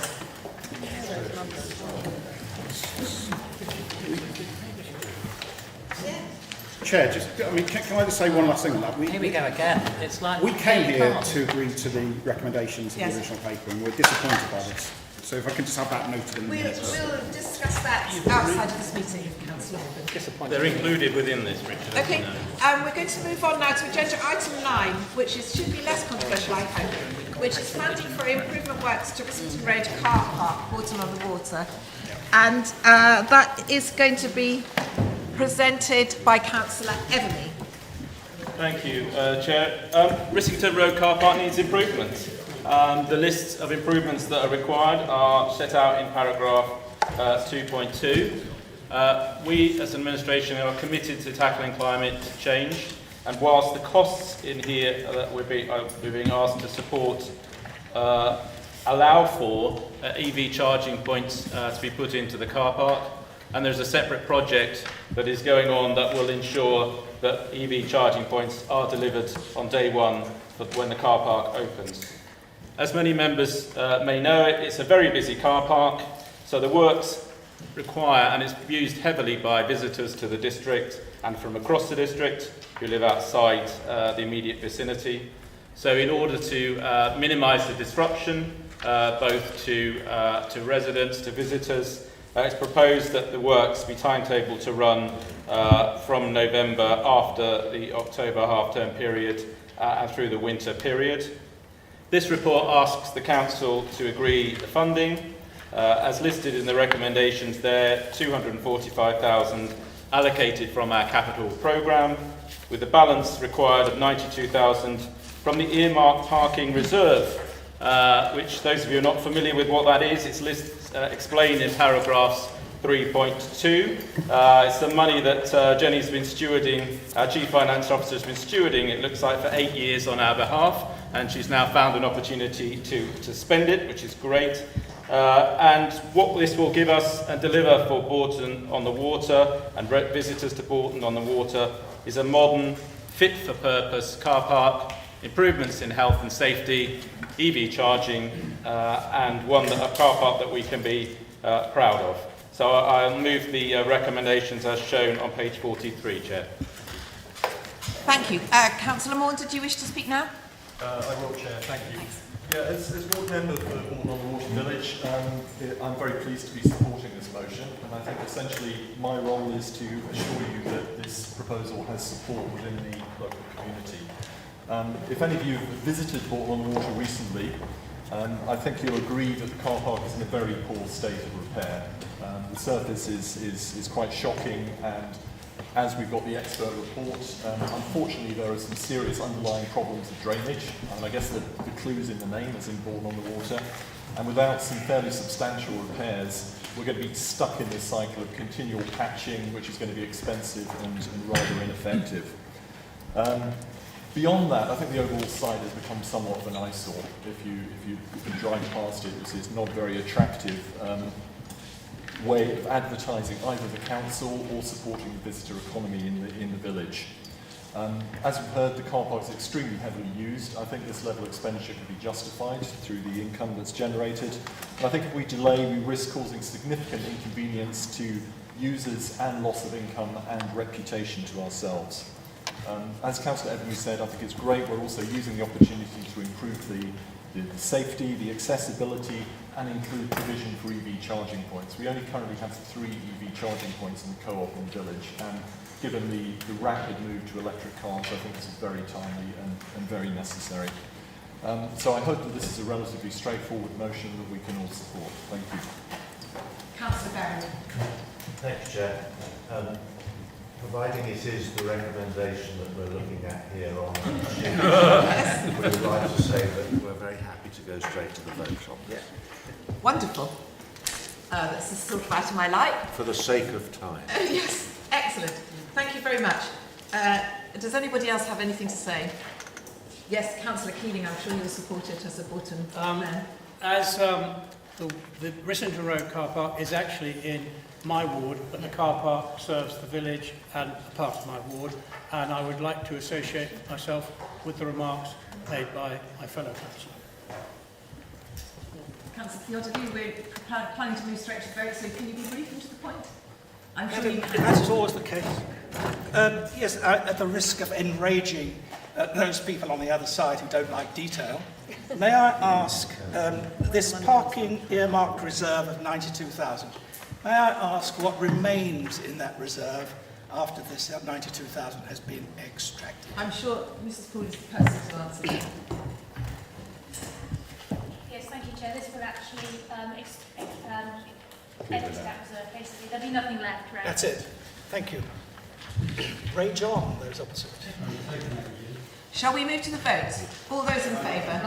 Speaker 18: Chair, can I just say one last thing on that?
Speaker 7: Here we go again. It's like
Speaker 18: we came here to agree to the recommendations of the original paper, and we're disappointed by this. So if I can just have that noted in the minutes.
Speaker 2: We'll discuss that outside of this meeting, Councillor.
Speaker 5: They're included within this, Richard.
Speaker 2: Okay, we're going to move on now to agenda item 9, which should be less controversial, I hope, which is funding for improvement works to Rissington Road car park, bottom of the water. And that is going to be presented by Councillor Everly.
Speaker 1: Thank you, Chair. Rissington Road car park needs improvements. The list of improvements that are required are set out in paragraph 2.2. We, as administration, are committed to tackling climate change, and whilst the costs in here that we're being asked to support allow for EV charging points to be put into the car park, and there's a separate project that is going on that will ensure that EV charging points are delivered on day one when the car park opens. As many members may know, it's a very busy car park, so the works require, and it's used heavily by visitors to the district and from across the district who live outside the immediate vicinity. So in order to minimise the disruption, both to residents, to visitors, it's proposed that the works be timetabled to run from November after the October half-term period and through the winter period. This report asks the Council to agree the funding. As listed in the recommendations there, $245,000 allocated from our capital programme, with the balance required of $92,000 from the earmarked parking reserve, which those of you who are not familiar with what that is, it's explained in paragraphs 3.2. It's the money that Jenny's been stewarding, our Chief Finance Officer has been stewarding, it looks like, for 8 years on our behalf, and she's now found an opportunity to spend it, which is great. And what this will give us and deliver for Bourton on the Water and visitors to Bourton on the Water is a modern, fit-for-purpose car park, improvements in health and safety, EV charging, and a car park that we can be proud of. So I'll move the recommendations as shown on page 43, Chair.
Speaker 2: Thank you. Councillor Maughan, did you wish to speak now?
Speaker 9: I will, Chair. Thank you. Yeah, as ward member for Bourton on the Water Village, I'm very pleased to be supporting this motion, and I think essentially my role is to assure you that this proposal has support within the local community. If any of you have visited Bourton on the Water recently, I think you'll agree that the car park is in a very poor state of repair. The surface is quite shocking, and as we've got the expert report, unfortunately there are some serious underlying problems of drainage, and I guess the clue's in the name, as in Bourton on the Water, and without some fairly substantial repairs, we're going to be stuck in this cycle of continual patching, which is going to be expensive and rather ineffective. Beyond that, I think the overall site has become somewhat of an eyesore. If you drive past it, it's not a very attractive way of advertising either the council or supporting the visitor economy in the village. As we've heard, the car park is extremely heavily used. I think this level of expenditure can be justified through the income that's generated. And I think if we delay, we risk causing significant inconvenience to users and loss of income and reputation to ourselves. As Councillor Evans said, I think it's great we're also using the opportunity to improve the safety, the accessibility, and include provision for EV charging points. We only currently have 3 EV charging points in the co-op in the village, and given the rapid move to electric cars, I think this is very timely and very necessary. So I hope that this is a relatively straightforward motion that we can all support. Thank you.
Speaker 2: Councillor Barron.
Speaker 17: Thank you, Chair.
Speaker 3: Providing it is the recommendation that we're looking at here on the sheet, we would like to say that we're very happy to go straight to the vote on this.
Speaker 2: Wonderful. That's the sort of item I like.
Speaker 3: For the sake of time.
Speaker 2: Yes, excellent. Thank you very much. Does anybody else have anything to say? Yes, Councillor Keeling, I'm sure you'll support it as a Broughton mayor.
Speaker 10: As the Rissington Road car park is actually in my ward, but the car park serves the village and a part of my ward, and I would like to associate myself with the remarks made by my fellow councillor.
Speaker 2: Councillor Theodore, we're planning to move straight to vote, so can you be brief and to the point? I'm sure you
Speaker 10: As is always the case. Yes, at the risk of enraging those people on the other side who don't like detail, may I ask, this parking earmarked reserve of 92,000, may I ask what remains in that reserve after this 92,000 has been extracted?
Speaker 2: I'm sure Mrs. Poole is the person to answer that.
Speaker 20: Yes, thank you, Chair. This will actually empty that reserve, basically. There'll be nothing left, right?
Speaker 10: That's it. Thank you. Rage on, those opposite.
Speaker 2: Shall we move to the vote? All those in favour?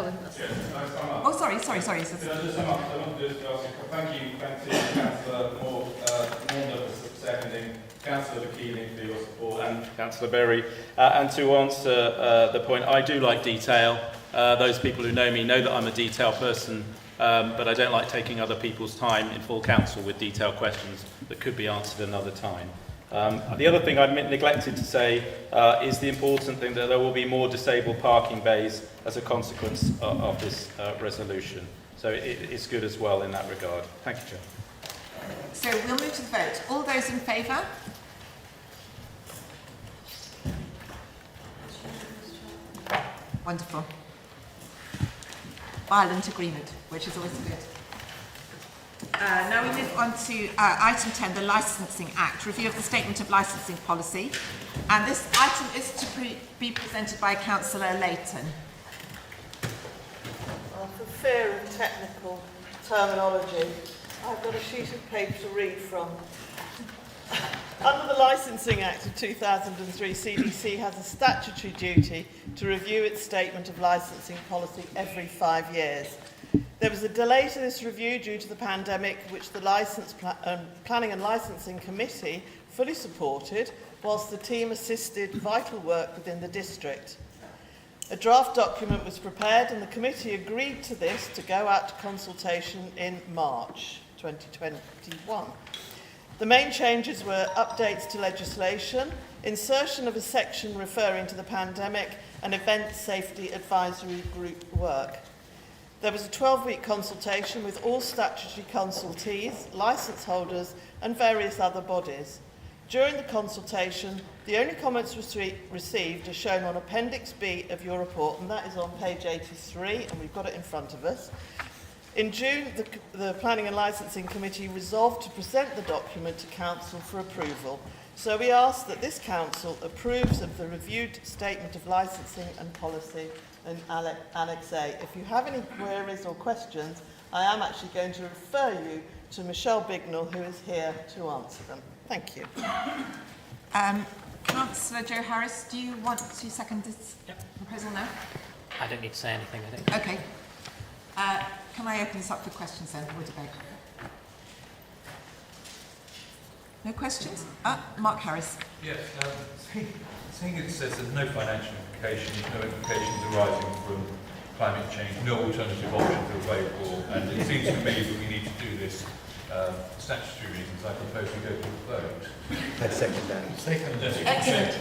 Speaker 2: Oh, sorry.
Speaker 1: Can I just sum up? I want to just ask thank you to Councillor Maunda for seconding, Councillor Keeling for your support, and Councillor Berry. And to answer the point, I do like detail. Those people who know me know that I'm a detail person, but I don't like taking other people's time in full council with detailed questions that could be answered another time. The other thing I neglected to say is the important thing that there will be more disabled parking bays as a consequence of this resolution. So it's good as well in that regard. Thank you, Chair.
Speaker 2: So we'll move to the vote. All those in favour? Wonderful. Violent agreement, which is always good. Now we move on to item 10, the Licensing Act, review of the Statement of Licensing Policy. And this item is to be presented by Councillor Layton.
Speaker 17: For fear of technical terminology, I've got a sheet of paper to read from. Under the Licensing Act of 2003, CDC has a statutory duty to review its Statement of Licensing Policy every 5 years. There was a delay to this review due to the pandemic, which the Planning and Licensing Committee fully supported, whilst the team assisted vital work within the district. A draft document was prepared and the committee agreed to this to go out to consultation in March 2021. The main changes were updates to legislation, insertion of a section referring to the pandemic, and event safety advisory group work. There was a 12-week consultation with all statutory consultees, licence holders and various other bodies. During the consultation, the only comments received are shown on Appendix B of your report, and that is on page 83, and we've got it in front of us. In June, the Planning and Licensing Committee resolved to present the document to Council for approval. So we ask that this Council approves of the reviewed Statement of Licensing and Policy in Annex A. If you have any queries or questions, I am actually going to refer you to Michelle Bignell, who is here to answer them. Thank you.
Speaker 2: Councillor Joe Harris, do you want to second this proposal now?
Speaker 7: I don't need to say anything, I think.
Speaker 2: Okay. Can I open this up for questions then, or debate? No questions? Mark Harris.
Speaker 22: Yes, seeing it says there's no financial implications, no implications arising from climate change, no alternative options are available, and it seems to me that we need to do this for statutory reasons. I propose we go to a vote.
Speaker 14: I second that.
Speaker 2: Excellent.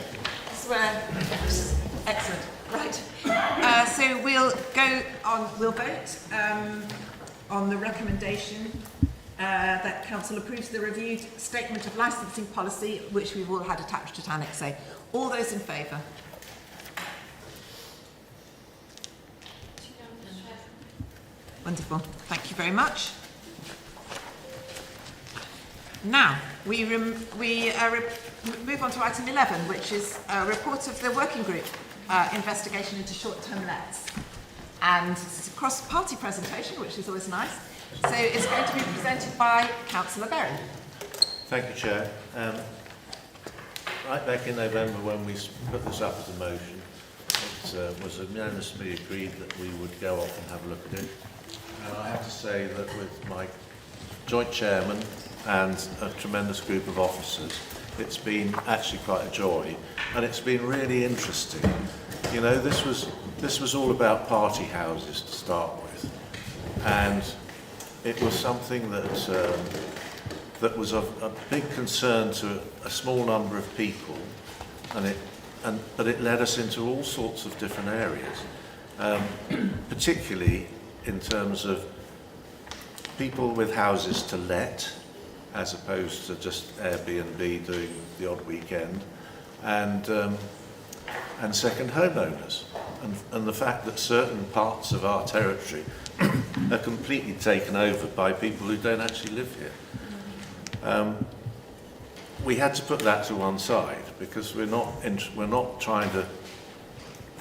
Speaker 2: Excellent. Right. So we'll go on. We'll vote on the recommendation that Council approves the reviewed Statement of Licensing Policy, which we've all had attached at Annex A. All those in favour? Wonderful. Thank you very much. Now, we move on to item 11, which is a report of the working group investigation into short-term lets. And it's a cross-party presentation, which is always nice. So it's going to be presented by Councillor Berry.
Speaker 3: Thank you, Chair. right back in November when we put this up as a motion, it was unanimously agreed that we would go off and have a look at it. And I have to say that with my joint chairman and a tremendous group of officers, it's been actually quite a joy, and it's been really interesting. You know, this was all about party houses to start with, and it was something that was of a big concern to a small number of people, but it led us into all sorts of different areas, particularly in terms of people with houses to let, as opposed to just Airbnb doing the odd weekend, and second homeowners, and the fact that certain parts of our territory are completely taken over by people who don't actually live here. We had to put that to one side because we're not trying to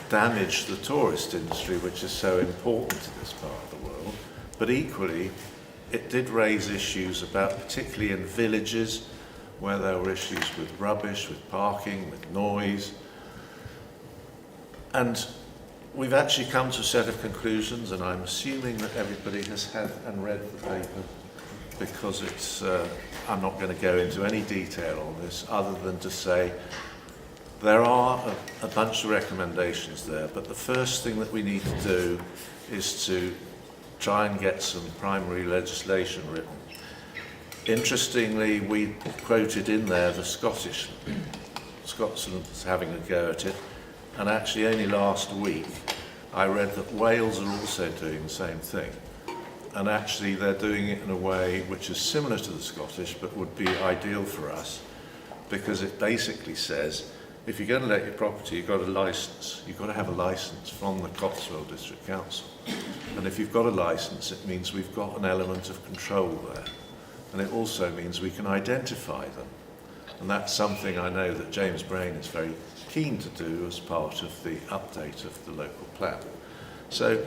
Speaker 3: damage the tourist industry, which is so important to this part of the world, but equally it did raise issues about, particularly in villages, where there were issues with rubbish, with parking, with noise. And we've actually come to a set of conclusions, and I'm assuming that everybody has had and read the paper, because it's, I'm not going to go into any detail on this other than to say there are a bunch of recommendations there, but the first thing that we need to do is to try and get some primary legislation written. Interestingly, we quoted in there the Scotsland's having a go at it, and actually only last week I read that Wales are also doing the same thing. And actually they're doing it in a way which is similar to the Scottish, but would be ideal for us, because it basically says, if you're going to let your property, you've got a licence. You've got to have a licence from the Cotswold District Council. And if you've got a licence, it means we've got an element of control there. And it also means we can identify them. And that's something I know that James Brain is very keen to do as part of the update of the local plan. So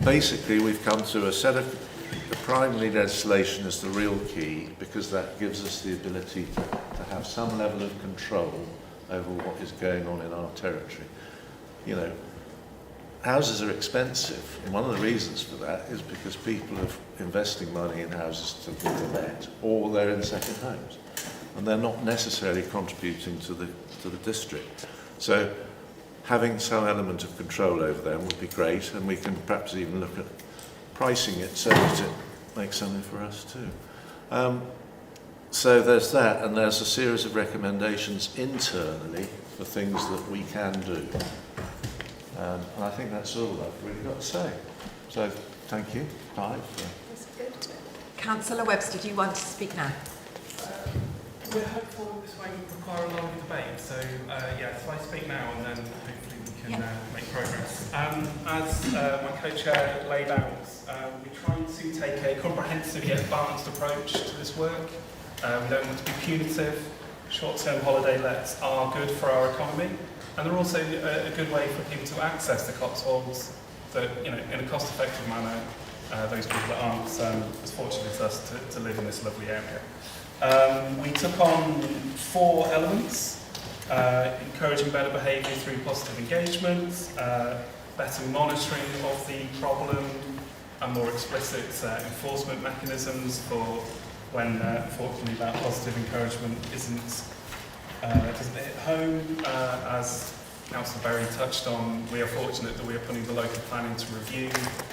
Speaker 3: basically we've come to a set of the primary legislation is the real key, because that gives us the ability to have some level of control over what is going on in our territory. You know, houses are expensive, and one of the reasons for that is because people are investing money in houses to let, or they're in second homes, and they're not necessarily contributing to the district. So having some element of control over them would be great, and we can perhaps even look at pricing it so that it makes something for us too. So there's that, and there's a series of recommendations internally for things that we can do. And I think that's all I've really got to say. So thank you. Bye.
Speaker 2: That's good. Councillor Webster, do you want to speak now?
Speaker 6: We're hopeful this won't require a long debate, so so I speak now and then hopefully we can make progress. As my co-chair laid out, we're trying to take a comprehensive yet balanced approach to this work. We don't want to be punitive. Short-term holiday lets are good for our economy, and they're also a good way for people to access the Cotswolds, in a cost-effective manner. Those people that aren't as fortunate as us to live in this lovely area. We took on 4 elements: encouraging better behaviour through positive engagement, better monitoring of the problem, and more explicit enforcement mechanisms for when, unfortunately, that positive encouragement doesn't hit home. As Councillor Berry touched on, we are fortunate that we are putting the local plan into review,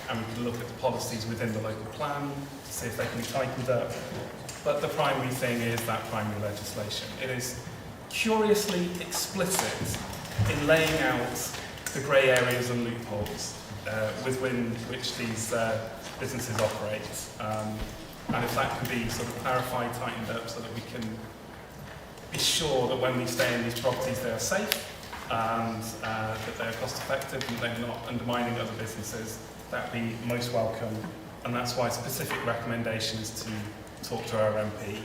Speaker 6: and we can look at the policies within the local plan to see if they can be tightened up. But the primary thing is that primary legislation. It is curiously explicit in laying out the grey areas and loopholes within which these businesses operate. And if that can be sort of clarified, tightened up, so that we can be sure that when we stay in these properties they are safe and that they are cost effective and they're not undermining other businesses, that would be most welcome. And that's why specific recommendation is to talk to our MP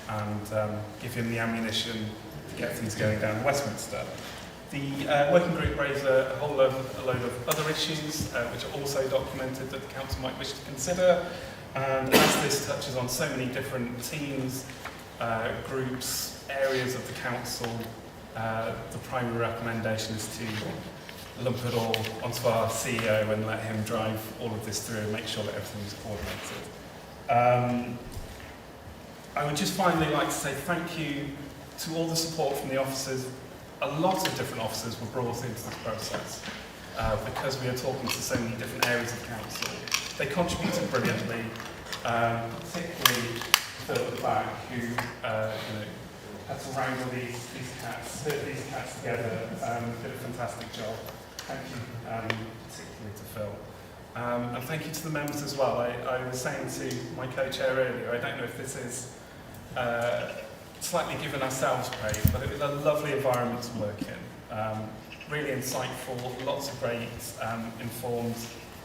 Speaker 6: and give him the ammunition to get things going down in Westminster. The working group raised a load of other issues which are also documented that the council might wish to consider. And as this touches on so many different teams, groups, areas of the council, the primary recommendation is to lump it all onto our CEO and let him drive all of this through and make sure that everything is coordinated. I would just finally like to say thank you to all the support from the officers. A lot of different officers were brought into this process because we are talking to so many different areas of council. They contributed brilliantly, particularly Phil at the back, who had to wrangle these cats, put these cats together, did a fantastic job. Thank you, particularly to Phil. And thank you to the members as well. I was saying to my co-chair earlier, I don't know if this is slightly giving ourselves praise, but it was a lovely environment to work in. Really insightful, lots of great informed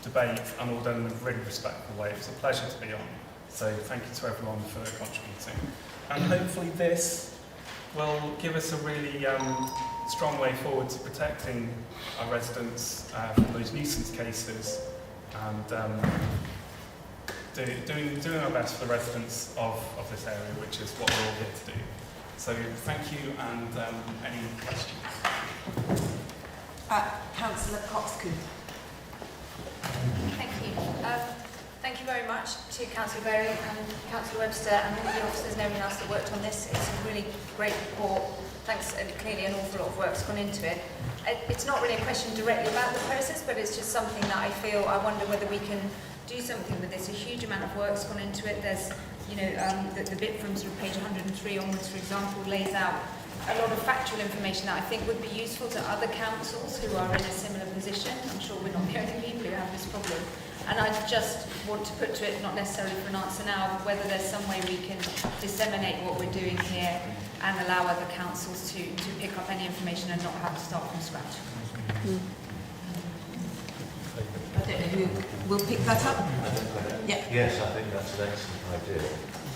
Speaker 6: debate, and all done in a really respectful way. It was a pleasure to be on. So thank you to everyone for contributing. And hopefully this will give us a really strong way forward to protecting our residents from those nuisance cases and doing our best for the residents of this area, which is what we're all here to do. So thank you, and any questions?
Speaker 2: Councillor Cotswold.
Speaker 4: Thank you. Thank you very much to Councillor Berry and Councillor Webster and all the officers and everyone else that worked on this. It's a really great report. Thanks, clearly an awful lot of work's gone into it. It's not really a question directly about the process, but it's just something that I wonder whether we can do something with this. A huge amount of work's gone into it. There's, the bit from sort of page 103 onwards, for example, lays out a lot of factual information that I think would be useful to other councils who are in a similar position. I'm sure we're not the only people who have this problem. And I just want to put to it, not necessarily for an answer now, but whether there's some way we can disseminate what we're doing here and allow other councils to pick up any information and not have to start from scratch.
Speaker 2: I don't know who will pick that up. Yeah.
Speaker 3: Yes, I think that's an excellent idea.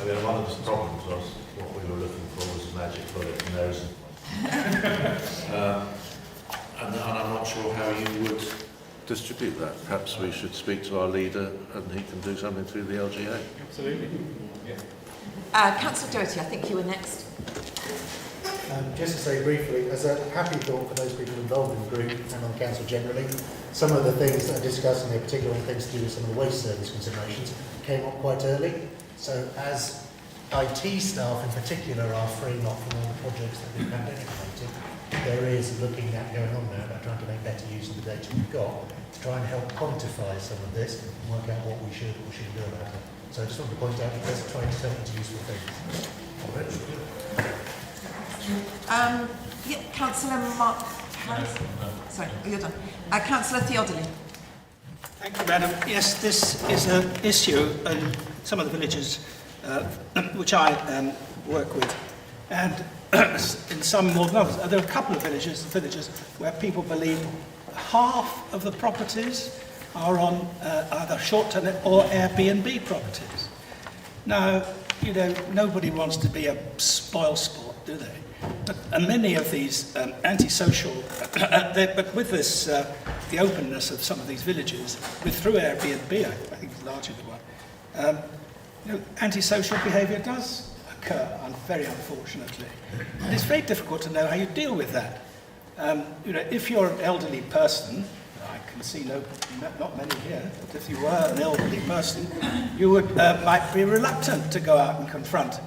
Speaker 3: I mean, one of the problems was what we were looking for was a magic bullet, and there isn't. And I'm not sure how you would distribute that. Perhaps we should speak to our leader and he can do something through the LGA.
Speaker 6: Absolutely. Yeah.
Speaker 2: Councillor Doherty, I think you were next.
Speaker 14: Just to say briefly, as a happy thought for those people involved in the group and on the council generally, some of the things that are discussed, and they're particularly things to do with some of the waste service considerations, came up quite early. So as IT staff in particular are freeing up from all the projects that we've pandemic related, there is looking at going on now about trying to make better use of the data we've got to try and help quantify some of this and work out what we should or shouldn't do about it. So I just want to point out that there's trying to turn it into useful things.
Speaker 2: Councillor Mark Harris. Sorry, you're done. Councillor Theodolin.
Speaker 10: Thank you, Madam. Yes, this is an issue in some of the villages which I work with, and in some more than others. There are a couple of villages where people believe half of the properties are on either short-term or Airbnb properties. Now, nobody wants to be a spoil sport, do they? But many of these antisocial, but with this, the openness of some of these villages, through Airbnb, I think it's largely the one, antisocial behaviour does occur, very unfortunately. And it's very difficult to know how you deal with that. If you're an elderly person, I can see not many here, but if you were an elderly person, you would might be reluctant to go out and confront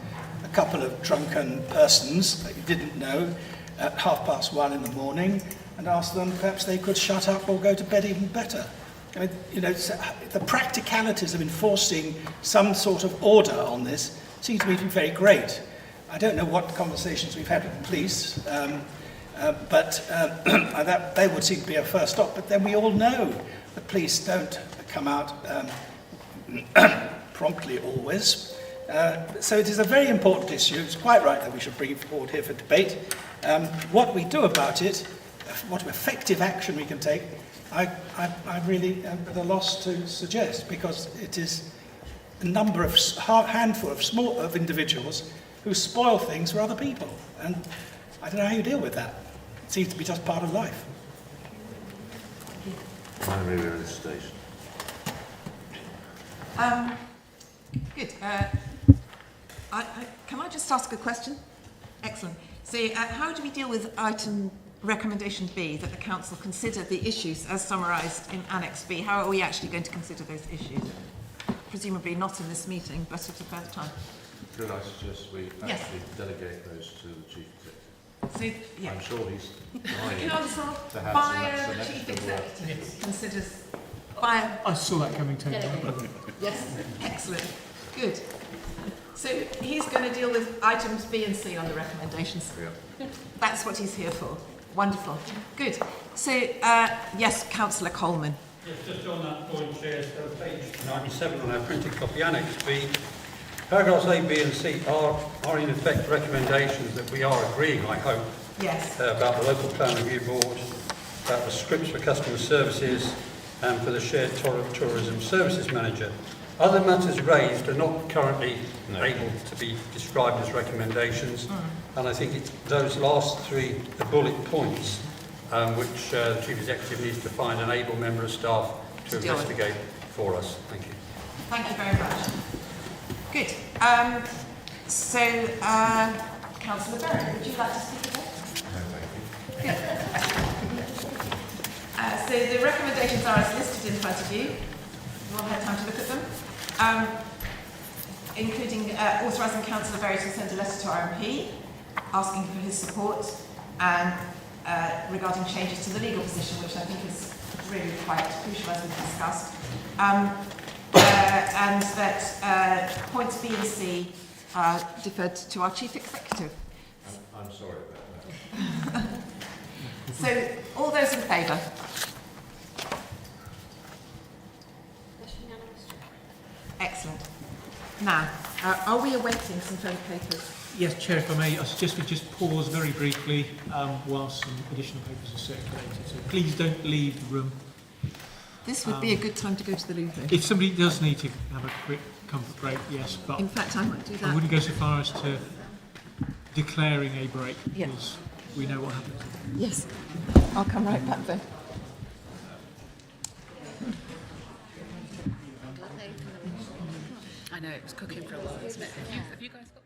Speaker 10: a couple of drunken persons that you didn't know at 1:30 in the morning and ask them perhaps they could shut up or go to bed even better. I mean, the practicalities of enforcing some sort of order on this seem to me to be very great. I don't know what conversations we've had with the police, but that they would seem to be a first stop. But then we all know the police don't come out promptly always. So it is a very important issue. It's quite right that we should bring it forward here for debate. What we do about it, what effective action we can take, I really am at a loss to suggest, because it is a handful of individuals who spoil things for other people, and I don't know how you deal with that. It seems to be just part of life.
Speaker 3: I'm really at this station.
Speaker 2: Good. Can I just ask a question? Excellent. So how do we deal with item recommendation B, that the council consider the issues as summarised in Annex B? How are we actually going to consider those issues? Presumably not in this meeting, but at a further time.
Speaker 3: Could I suggest we
Speaker 2: Yes.
Speaker 3: actually delegate those to the Chief Executive?
Speaker 2: So, yeah.
Speaker 3: I'm sure he's dying
Speaker 2: Council,
Speaker 3: to have
Speaker 2: via
Speaker 3: some
Speaker 2: the Chief
Speaker 3: extra work.
Speaker 2: Executive considers... Via...
Speaker 6: I saw that coming too.
Speaker 2: Yes, excellent. Good. So he's going to deal with items B and C on the recommendations.
Speaker 3: Yeah.
Speaker 2: That's what he's here for. Wonderful. Good. So, yes, Councillor Coleman.
Speaker 8: Yes, just on that point, Chair, so page 97 on our printed copy, Annex B, paragraphs A, B and C are in effect recommendations that we are agreeing, I hope,
Speaker 2: yes.
Speaker 8: About the local plan review board, about the scripts for customer services and for the shared tourism services manager. Other matters raised are not currently able to be described as recommendations, and I think it's those last three, the bullet points, which the Chief Executive needs to find an able member of staff to investigate for us. Thank you.
Speaker 2: Thank you very much. Good. Councillor Berry, would you like to speak again?
Speaker 3: No, thank you.
Speaker 2: Good. So the recommendations are as listed in front of you. You've all had time to look at them. Including authorising Councillor Berry to send a letter to our MP, asking for his support, and regarding changes to the legal position, which I think is really quite crucial as we've discussed. And that points B and C are deferred to our Chief Executive.
Speaker 3: I'm sorry about that.
Speaker 2: So, all those in favour? Excellent. Now, are we awaiting some further papers?
Speaker 6: Yes, Chair, if I may, I suggest we just pause very briefly whilst some additional papers are circulated. So please don't leave the room.
Speaker 2: This would be a good time to go to the Louvre.
Speaker 6: If somebody does need to have a quick comfort break, yes, but
Speaker 2: in fact, I might do that.
Speaker 6: I wouldn't go so far as to declaring a break, because we know what happens.
Speaker 2: Yes, I'll come right back then.
Speaker 12: I know, it was cooking for a while, wasn't it? Have you guys got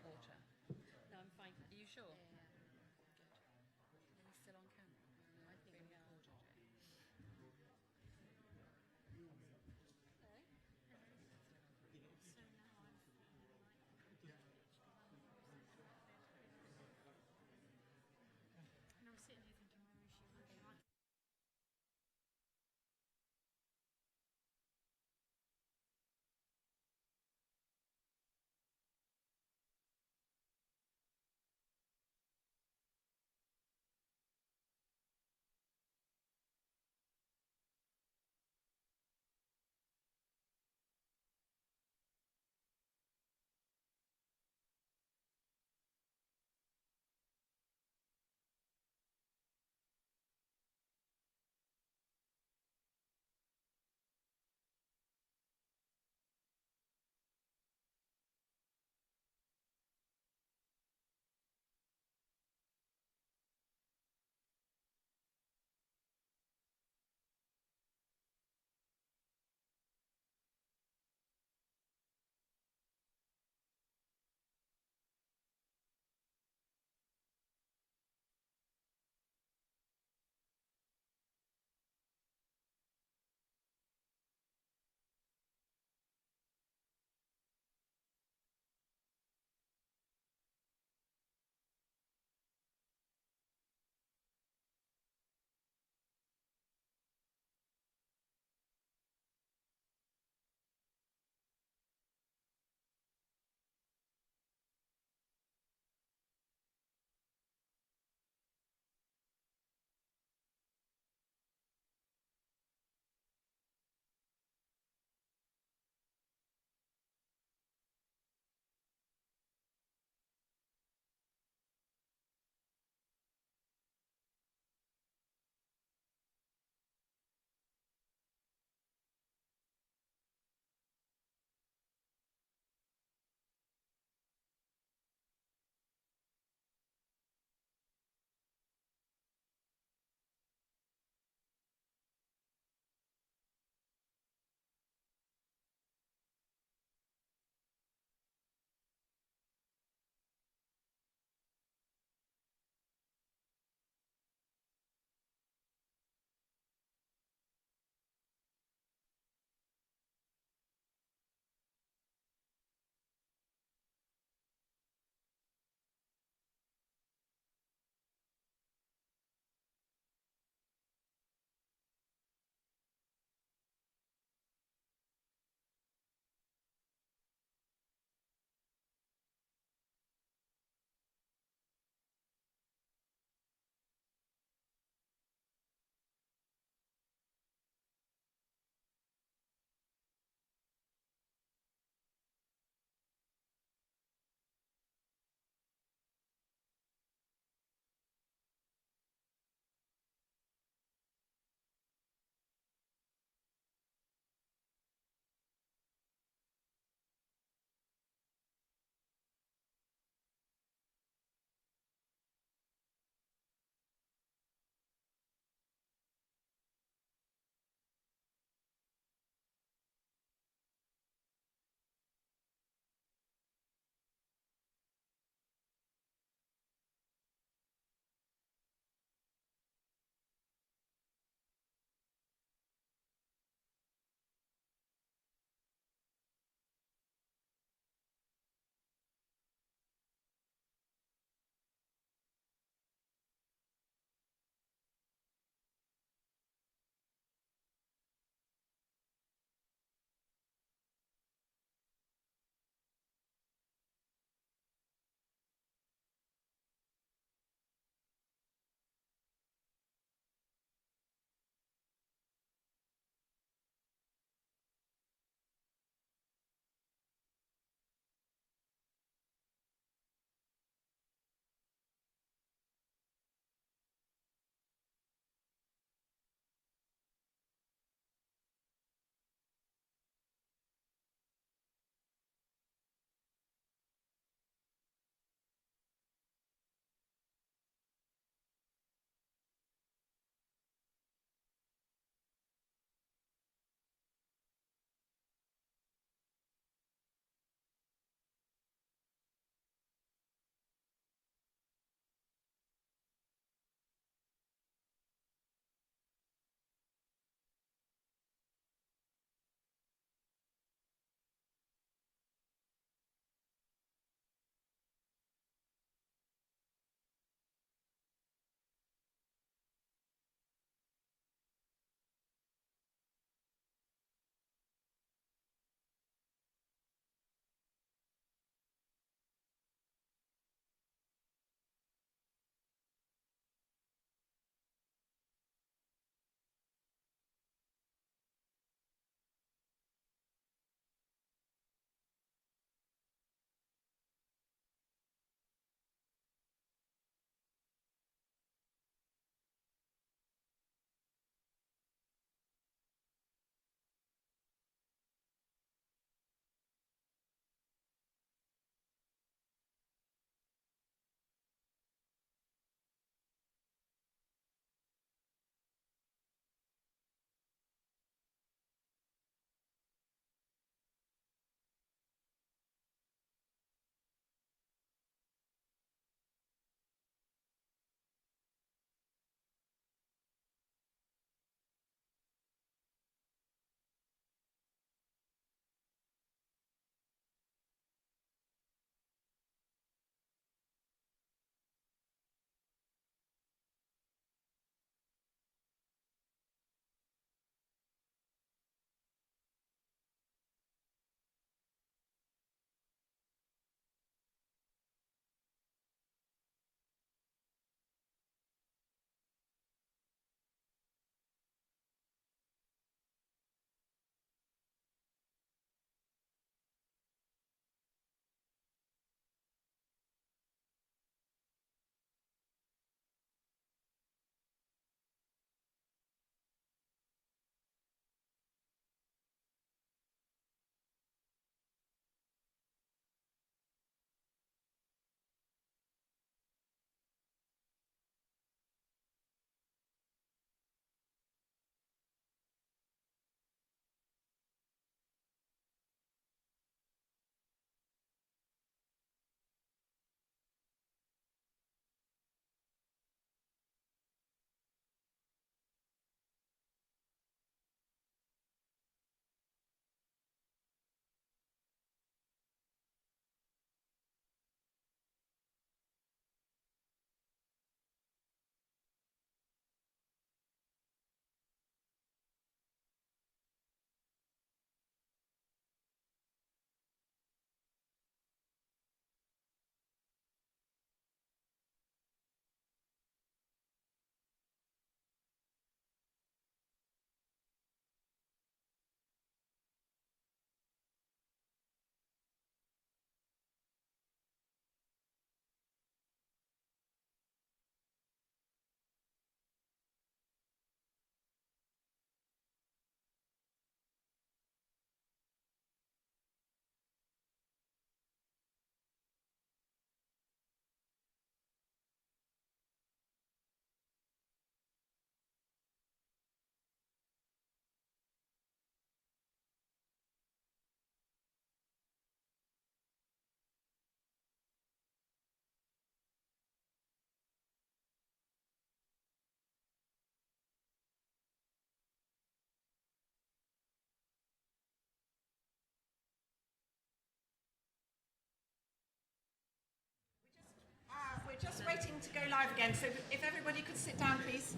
Speaker 2: to go live again, so if everybody could sit down, please.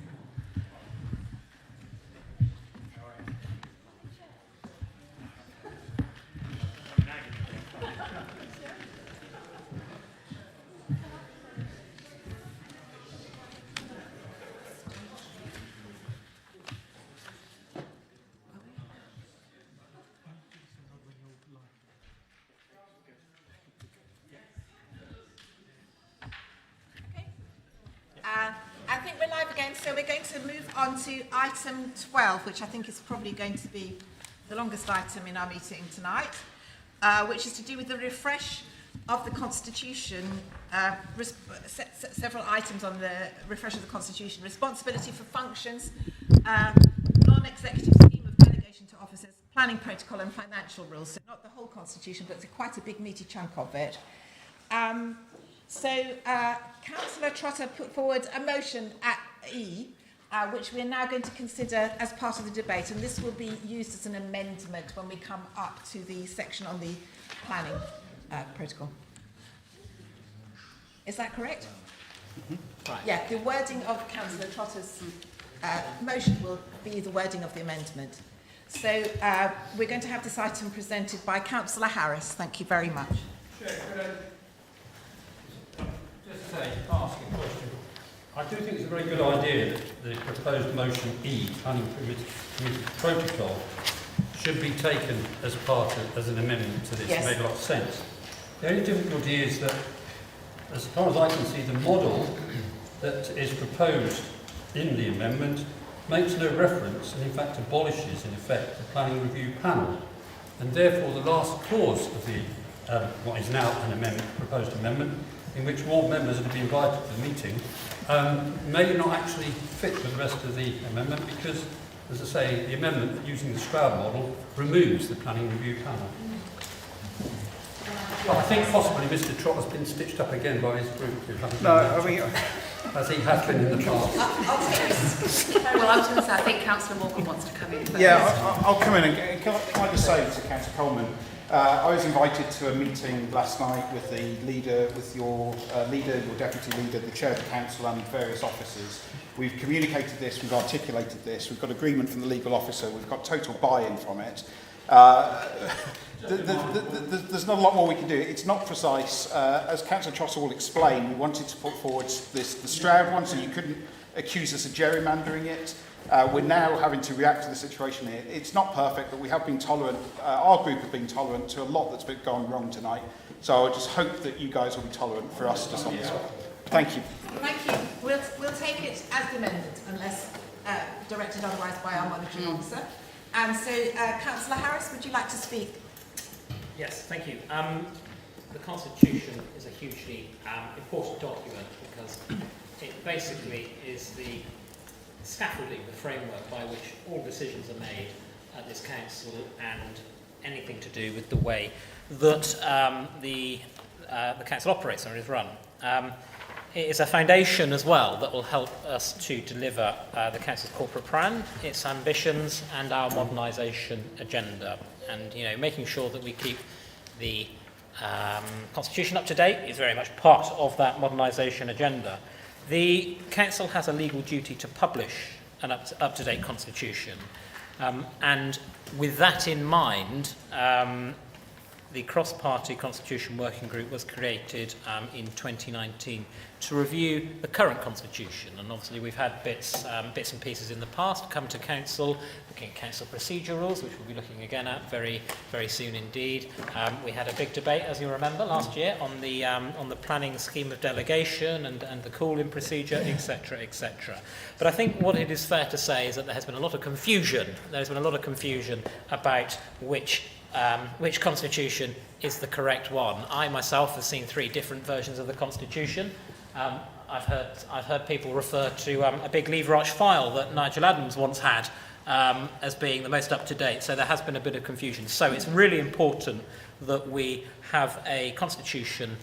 Speaker 2: I think we're live again, so we're going to move on to item 12, which I think is probably going to be the longest item in our meeting tonight, which is to do with the refresh of the Constitution, several items on the refresh of the Constitution, responsibility for functions, non-executive scheme of delegation to officers, planning protocol and financial rules. So not the whole Constitution, but it's quite a big meaty chunk of it. Councillor Trotter put forward a motion at E, which we are now going to consider as part of the debate, and this will be used as an amendment when we come up to the section on the planning protocol. Is that correct?
Speaker 7: Mm-hmm. Right.
Speaker 2: Yeah, the wording of Councillor Trotter's motion will be the wording of the amendment. So we're going to have this item presented by Councillor Harris. Thank you very much.
Speaker 11: Just ask a question. I do think it's a very good idea that the proposed motion E, planning committee protocol, should be taken as as an amendment to this.
Speaker 2: Yes.
Speaker 11: It made a lot of sense. The only difficulty is that, as far as I can see, the model that is proposed in the amendment makes no reference and in fact abolishes in effect the planning review panel, and therefore the last clause of the what is now an amendment, proposed amendment, in which more members are to be invited to the meeting, may not actually fit with the rest of the amendment because, as I say, the amendment using the Stroud model removes the planning review panel. But I think possibly Mr. Trott has been stitched up again by his group. As he has been in the past.
Speaker 2: I'll take this.
Speaker 12: Well, I was going to say, I think Councillor Morgan wants to come in first.
Speaker 18: Yeah, I'll come in and can I just say to Councillor Coleman, I was invited to a meeting last night with the leader, with your leader, your deputy leader, the chair of the council and various officers. We've communicated this, we've articulated this, we've got agreement from the legal officer, we've got total buy-in from it. There's not a lot more we can do. It's not precise. As Councillor Trotter will explain, we wanted to put forward the Stroud one, so you couldn't accuse us of gerrymandering it. We're now having to react to the situation here. It's not perfect, but we have been tolerant. Our group have been tolerant to a lot that's been gone wrong tonight. So I just hope that you guys will be tolerant for us just on this one. Thank you.
Speaker 2: Thank you. We'll take it as amended, unless directed otherwise by our monitoring officer. And so, Councillor Harris, would you like to speak?
Speaker 7: Yes, thank you. The Constitution is a hugely important document because it basically is the scaffolding, the framework by which all decisions are made at this council and anything to do with the way that the council operates or is run. It is a foundation as well that will help us to deliver the council's corporate plan, its ambitions and our modernisation agenda, and making sure that we keep the Constitution up to date is very much part of that modernisation agenda. The Council has a legal duty to publish an up-to-date Constitution, and with that in mind, the cross-party Constitution Working Group was created in 2019 to review the current Constitution, and obviously we've had bits and pieces in the past come to Council, looking at Council procedure rules, which we'll be looking again at very, very soon indeed. We had a big debate, as you remember, last year on the planning scheme of delegation and the cooling procedure, etc., etc. But I think what it is fair to say is that there has been a lot of confusion. There's been a lot of confusion about which Constitution is the correct one. I myself have seen 3 different versions of the Constitution. I've heard people refer to a big Lever Arch file that Nigel Adams once had as being the most up-to-date, so there has been a bit of confusion. So it's really important that we have a Constitution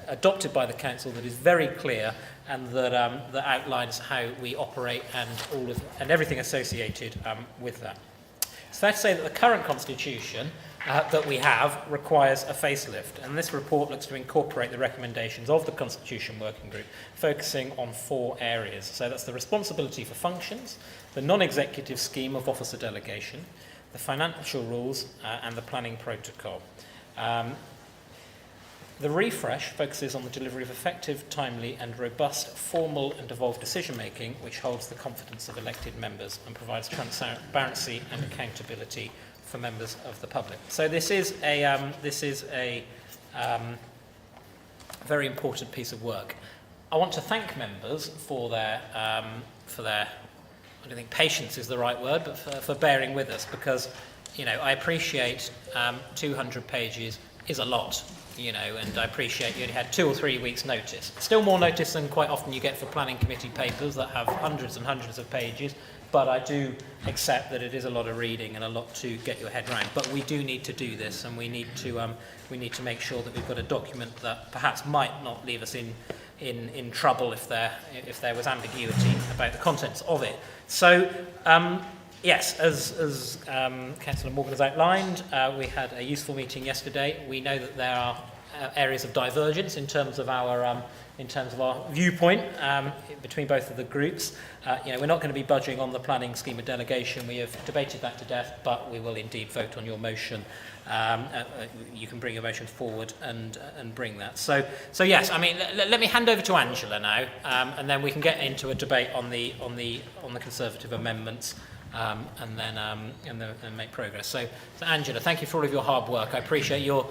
Speaker 7: adopted by the Council that is very clear and that outlines how we operate and everything associated with that. It's fair to say that the current Constitution that we have requires a facelift, and this report looks to incorporate the recommendations of the Constitution Working Group, focusing on 4 areas. So that's the responsibility for functions, the non-executive scheme of officer delegation, the financial rules, and the planning protocol. The refresh focuses on the delivery of effective, timely and robust formal and devolved decision-making which holds the confidence of elected members and provides transparency and accountability for members of the public. So this is a very important piece of work. I want to thank members for their I don't think patience is the right word, but for bearing with us, because I appreciate 200 pages is a lot. And I appreciate you only had 2 or 3 weeks' notice. Still more notice than quite often you get for planning committee papers that have hundreds and hundreds of pages, but I do accept that it is a lot of reading and a lot to get your head around. But we do need to do this, and we need to make sure that we've got a document that perhaps might not leave us in trouble if there was ambiguity about the contents of it. So. Yes, as Councillor Morgan has outlined, we had a useful meeting yesterday. We know that there are areas of divergence in terms of our viewpoint between both of the groups. We're not going to be budging on the planning scheme of delegation. We have debated that to death, but we will indeed vote on your motion. You can bring your motion forward and bring that. So yes, let me hand over to Angela now, and then we can get into a debate on the Conservative amendments. And then make progress. So Angela, thank you for all of your hard work. I appreciate you're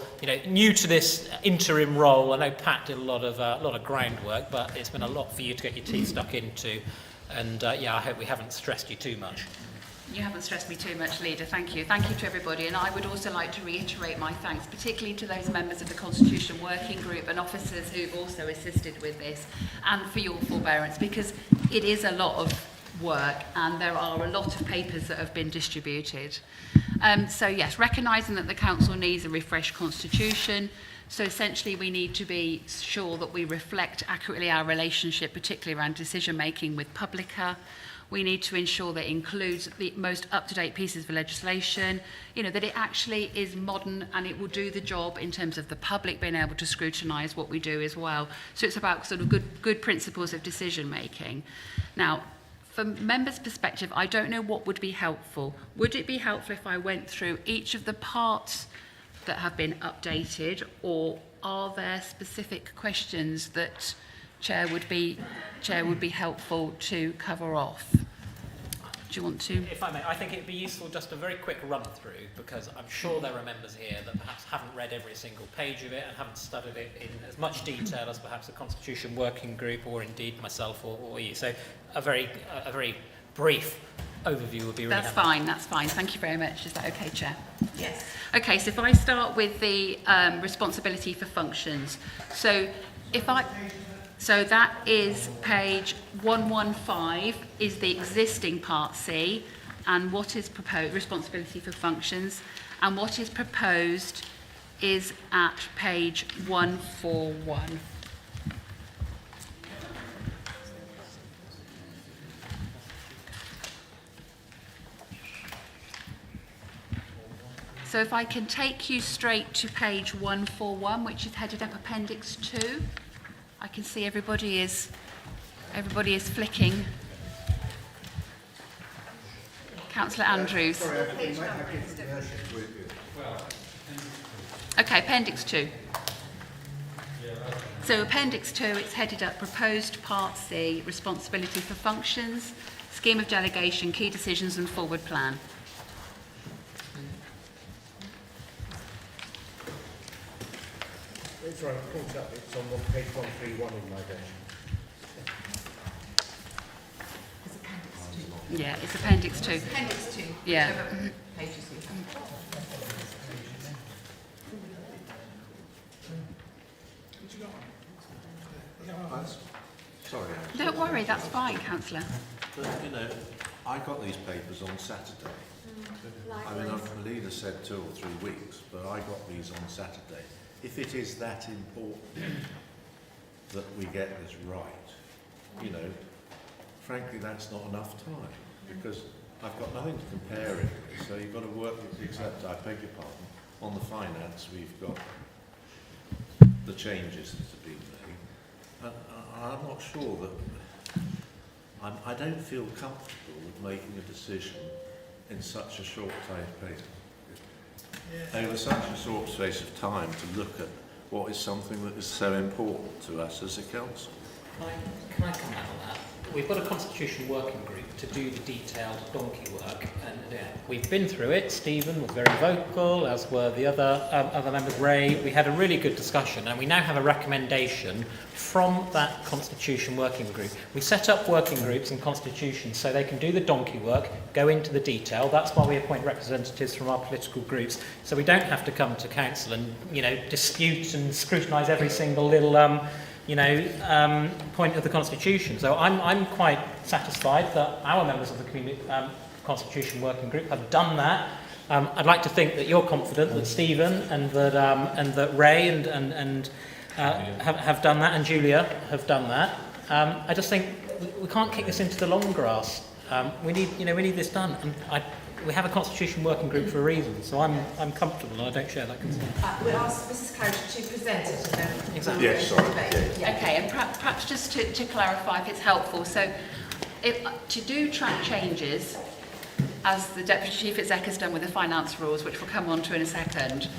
Speaker 7: new to this interim role. I know Pat did a lot of groundwork, but it's been a lot for you to get your teeth stuck into. And I hope we haven't stressed you too much.
Speaker 12: You haven't stressed me too much, Leader. Thank you. Thank you to everybody. And I would also like to reiterate my thanks, particularly to those members of the Constitution Working Group and officers who've also assisted with this, and for your forbearance, because it is a lot of work and there are a lot of papers that have been distributed. So yes, recognising that the council needs a refreshed constitution, so essentially we need to be sure that we reflect accurately our relationship, particularly around decision making with Publica. We need to ensure that it includes the most up-to-date pieces of legislation, that it actually is modern and it will do the job in terms of the public being able to scrutinise what we do as well. So it's about sort of good principles of decision making. Now, from members' perspective, I don't know what would be helpful. Would it be helpful if I went through each of the parts that have been updated, or are there specific questions that Chair would be helpful to cover off? Do you want to?
Speaker 7: If I may, I think it'd be useful just a very quick run through, because I'm sure there are members here that perhaps haven't read every single page of it and haven't studied it in as much detail as perhaps the Constitution Working Group or indeed myself or you. So a very brief overview would be really helpful.
Speaker 12: That's fine. Thank you very much. Is that okay, Chair?
Speaker 2: Yes.
Speaker 12: Okay, so if I start with the responsibility for functions. So that is page 115 is the existing Part C, and what is proposed, responsibility for functions, and what is proposed is at page 141. So if I can take you straight to page 141, which is headed up Appendix 2. I can see everybody is flicking. Councillor Andrews. Okay, Appendix 2. So Appendix 2, it's headed up Proposed Part C, Responsibility for Functions, Scheme of Delegation, Key Decisions and Forward Plan.
Speaker 14: It's right, it's up. It's on page 131 in my version.
Speaker 12: Yeah, it's Appendix 2.
Speaker 2: Appendix 2.
Speaker 12: Yeah.
Speaker 2: Pages.
Speaker 3: Sorry.
Speaker 12: Don't worry, that's fine, Councillor.
Speaker 3: But, I got these papers on Saturday. The leader said 2 or 3 weeks, but I got these on Saturday. If it is that important that we get this right, frankly, that's not enough time, because I've got nothing to compare it with, so you've got to work with, except, I beg your pardon, on the finance, we've got the changes that have been made. And I'm not sure that, I don't feel comfortable with making a decision in such a short time, over such a short space of time, to look at what is something that is so important to us as a council.
Speaker 7: Can I comment on that? We've got a constitution working group to do the detailed donkey work, and we've been through it. Stephen was very vocal, as were the other members. Ray, we had a really good discussion, and we now have a recommendation from that constitution working group. We set up working groups in constitutions so they can do the donkey work, go into the detail. That's why we appoint representatives from our political groups, so we don't have to come to council and dispute and scrutinise every single little point of the Constitution. So I'm quite satisfied that our members of the Constitution Working Group have done that. I'd like to think that you're confident that Stephen and that Ray and have done that, and Julia have done that. I just think we can't kick this into the long grass. We need this done. And we have a Constitution Working Group for a reason, so I'm comfortable. I don't share that concern.
Speaker 2: We'll ask Mrs. Claridge to present it and then...
Speaker 7: Exactly.
Speaker 3: Yes, sorry.
Speaker 12: Okay, and perhaps just to clarify if it's helpful. So to do track changes, as the Deputy Chief Exec has done with the finance rules, which we'll come on to in a second,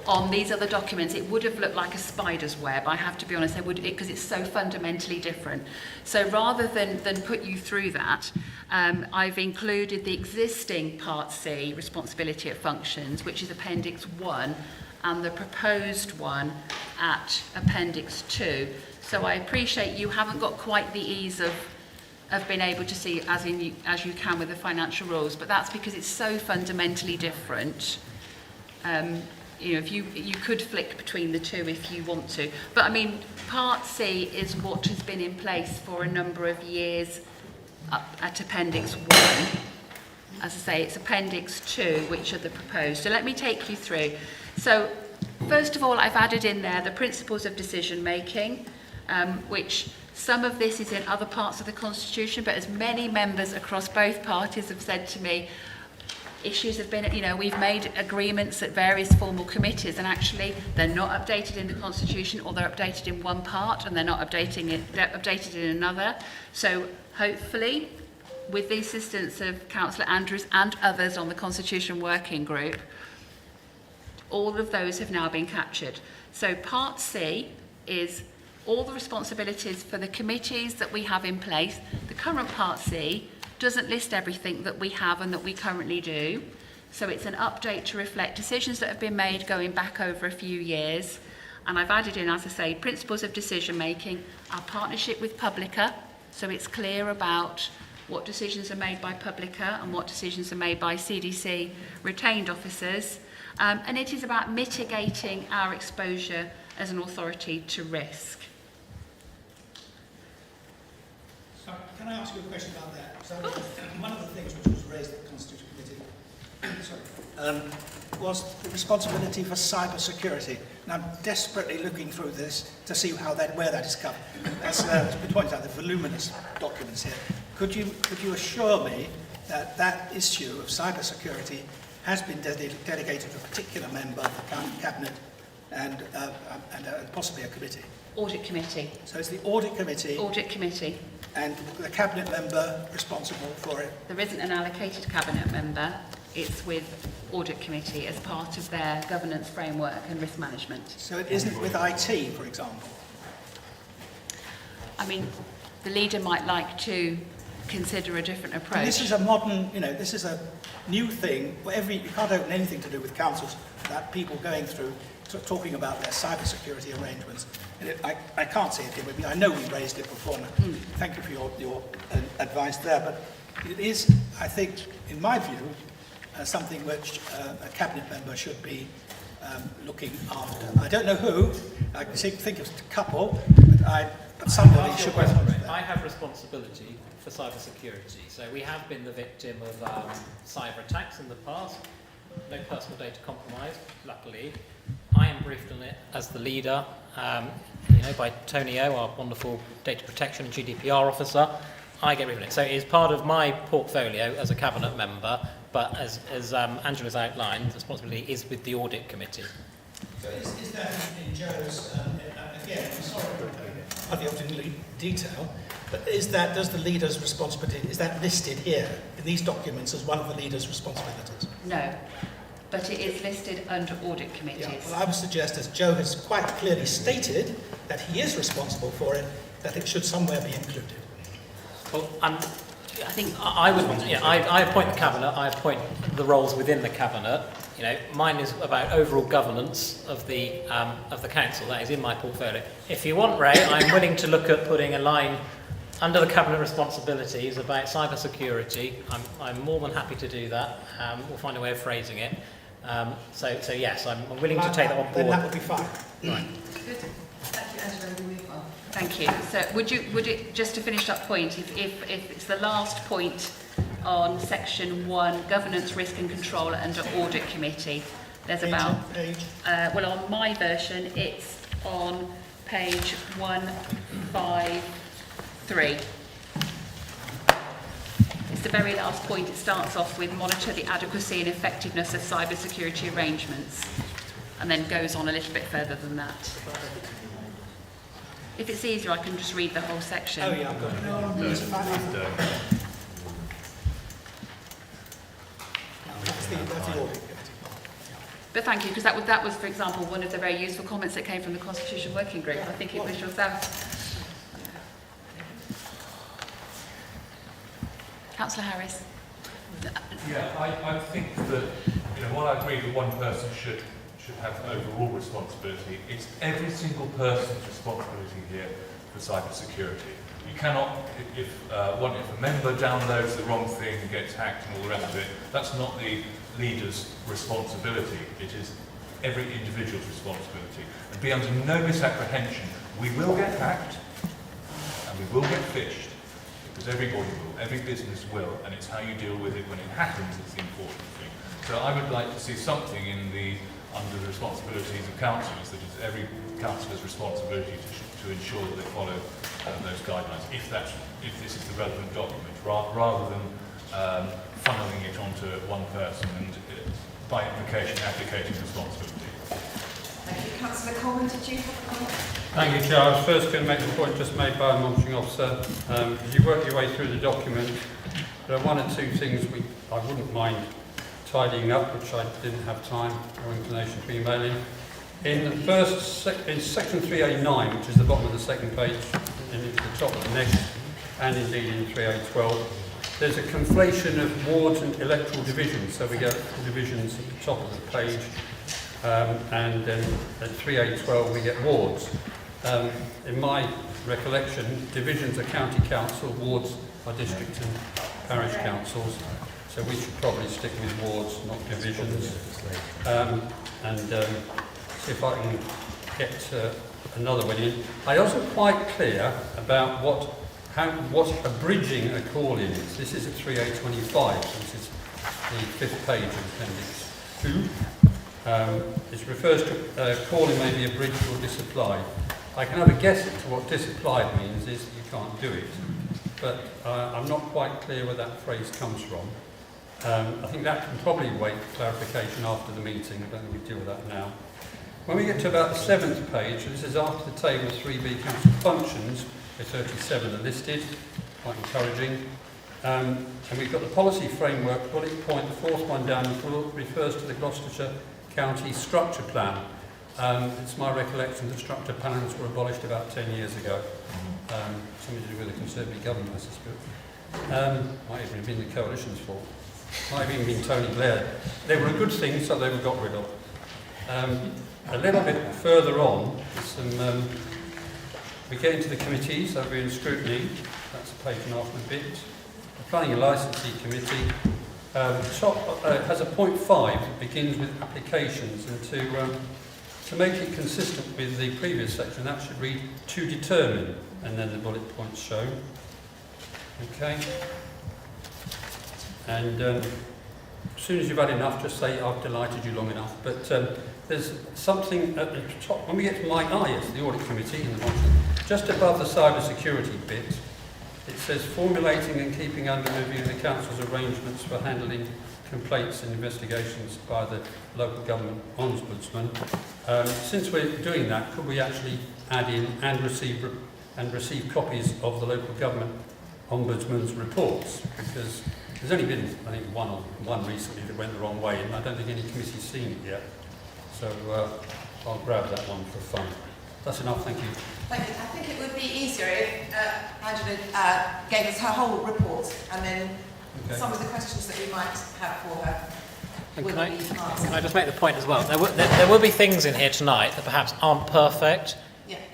Speaker 12: on these other documents, it would have looked like a spider's web, I have to be honest, because it's so fundamentally different. So rather than put you through that, I've included the existing Part C, responsibility of functions, which is Appendix 1, and the proposed one at Appendix 2. So I appreciate you haven't got quite the ease of being able to see as you can with the financial rules, but that's because it's so fundamentally different. If you could flick between the two if you want to. But I mean, Part C is what has been in place for a number of years up at Appendix 1. As I say, it's Appendix 2, which are the proposed. So let me take you through. So first of all, I've added in there the principles of decision making, which some of this is in other parts of the Constitution, but as many members across both parties have said to me, issues have been, we've made agreements at various formal committees, and actually they're not updated in the Constitution, or they're updated in one part and they're not they're updated in another. So hopefully, with the assistance of Councillor Andrews and others on the Constitution Working Group, all of those have now been captured. So Part C is all the responsibilities for the committees that we have in place. The current Part C doesn't list everything that we have and that we currently do. So it's an update to reflect decisions that have been made going back over a few years. And I've added in, as I say, principles of decision making, our partnership with Publica, so it's clear about what decisions are made by Publica and what decisions are made by CDC retained officers. And it is about mitigating our exposure as an authority to risk.
Speaker 10: Can I ask you a question about that? So one of the things which was raised at the Constitution Committee was the responsibility for cyber security. And I'm desperately looking through this to see where that is covered. As has been pointed out, the voluminous documents here. Could you assure me that that issue of cyber security has been delegated to a particular member of the Cabinet and possibly a committee?
Speaker 12: Audit Committee.
Speaker 10: So it's the Audit Committee.
Speaker 12: Audit Committee.
Speaker 10: And the Cabinet member responsible for it?
Speaker 12: There isn't an allocated Cabinet member. It's with Audit Committee as part of their governance framework and risk management.
Speaker 10: So it isn't with IT, for example?
Speaker 12: I mean, the leader might like to consider a different approach.
Speaker 10: And this is a modern, this is a new thing. You can't open anything to do with councils without people going through, talking about their cyber security arrangements. And I can't see it here with me. I know we raised it before, and thank you for your advice there. But it is, I think, in my view, something which a Cabinet member should be looking after. I don't know who. I can think of a couple, but somebody should.
Speaker 7: I have responsibility for cyber security. So we have been the victim of cyber attacks in the past. No personal data compromised, luckily. I am briefed on it as the leader, by Tony O, our wonderful data protection and GDPR officer. I get rid of it. So it is part of my portfolio as a cabinet member, but as Angela's outlined, the responsibility is with the audit committee.
Speaker 10: So is that in Joe's, again, I'm sorry, I don't know in detail, but does the leader's responsibility, is that listed here in these documents as one of the leader's responsibilities?
Speaker 12: No, but it is listed under audit committees.
Speaker 10: Yeah, well, I would suggest, as Joe has quite clearly stated, that he is responsible for it, that it should somewhere be included.
Speaker 7: Well, I think I would. I appoint the cabinet. I appoint the roles within the cabinet. Mine is about overall governance of the council. That is in my portfolio. If you want, Ray, I'm willing to look at putting a line under the cabinet responsibilities about cyber security. I'm more than happy to do that. We'll find a way of phrasing it. So yes, I'm willing to take that on board.
Speaker 10: Then that would be fine.
Speaker 7: Right.
Speaker 2: Good. Thank you, Angela. We move on.
Speaker 12: Thank you. So would it, just to finish that point, if it's the last point on section 1, governance, risk and control under audit committee, there's about, well, on my version, it's on page 153. It's the very last point. It starts off with monitor the adequacy and effectiveness of cyber security arrangements, and then goes on a little bit further than that. If it's easier, I can just read the whole section.
Speaker 10: Oh yeah, I've got it. That's the audit committee.
Speaker 12: But thank you, because that was, for example, one of the very useful comments that came from the Constitution Working Group. I think it was yourself. Councillor Harris.
Speaker 22: Yeah, I think that, while I agree that one person should have overall responsibility, it's every single person's responsibility here for cyber security. You cannot, if a member downloads the wrong thing and gets hacked and all the rest of it, that's not the leader's responsibility. It is every individual's responsibility. And be under no misapprehension, we will get hacked and we will get phished, because everybody will, every business will, and it's how you deal with it when it happens that's the important thing. So I would like to see something under the responsibilities of councillors, that is every councillor's responsibility to ensure that they follow those guidelines, if this is the relevant document, rather than funneling it onto one person and, by implication, abdicating responsibility.
Speaker 2: Thank you. Councillor Coleman, did you have a comment?
Speaker 11: Thank you, Chair. I was first going to make the point just made by a monitoring officer. As you work your way through the document, there are one or two things I wouldn't mind tidying up, which I didn't have time or inclination to email in. In section 3A9, which is the bottom of the second page, and into the top of the next, and indeed in 3A12, there's a conflation of wards and electoral divisions. So we get divisions at the top of the page, and then at 3A12 we get wards. In my recollection, divisions are county council, wards are district and parish councils. So we should probably stick with wards, not divisions. See if I can get another one in. I wasn't quite clear about what abridging a call-in is. This is at 3A25, this is the 5th page of Appendix 2. It refers to call-in may be abridged or disapplied. I can have a guess as to what disapplied means is you can't do it, but I'm not quite clear where that phrase comes from. I think that can probably wait for clarification after the meeting. I don't think we deal with that now. When we get to about the 7th page, this is after the table 3B council functions, where 37 are listed, quite encouraging. And we've got the policy framework, bullet point, the 4th one down, refers to the Gloucestershire County Structure Plan. It's my recollection that structure plans were abolished about 10 years ago. Something to do with the Conservative government, I suspect. Might even have been the coalition's fault. Might have even been Tony Blair. They were a good thing, so they were got rid of. A little bit further on, we get into the committees over in scrutiny. That's a page and a half and a bit. The Planning and Licensing Committee has a point 5 that begins with applications, and to make it consistent with the previous section, that should read to determine, and then the bullet points shown. Okay. And as soon as you've had enough, just say I've delighted you long enough. But there's something at the top, when we get to yes, the Audit Committee, in the motion, just above the cyber security bit, it says formulating and keeping under review the council's arrangements for handling complaints and investigations by the local government ombudsman. Since we're doing that, could we actually add in and receive copies of the local government ombudsman's reports? Because there's only been, I think, one recently that went the wrong way, and I don't think any committee's seen it yet. So I'll grab that one for fun. That's enough, thank you.
Speaker 2: Thank you. I think it would be easier if Angela gave us her whole report, and then some of the questions that we might have for her.
Speaker 7: And can I just make the point as well? There will be things in here tonight that perhaps aren't perfect.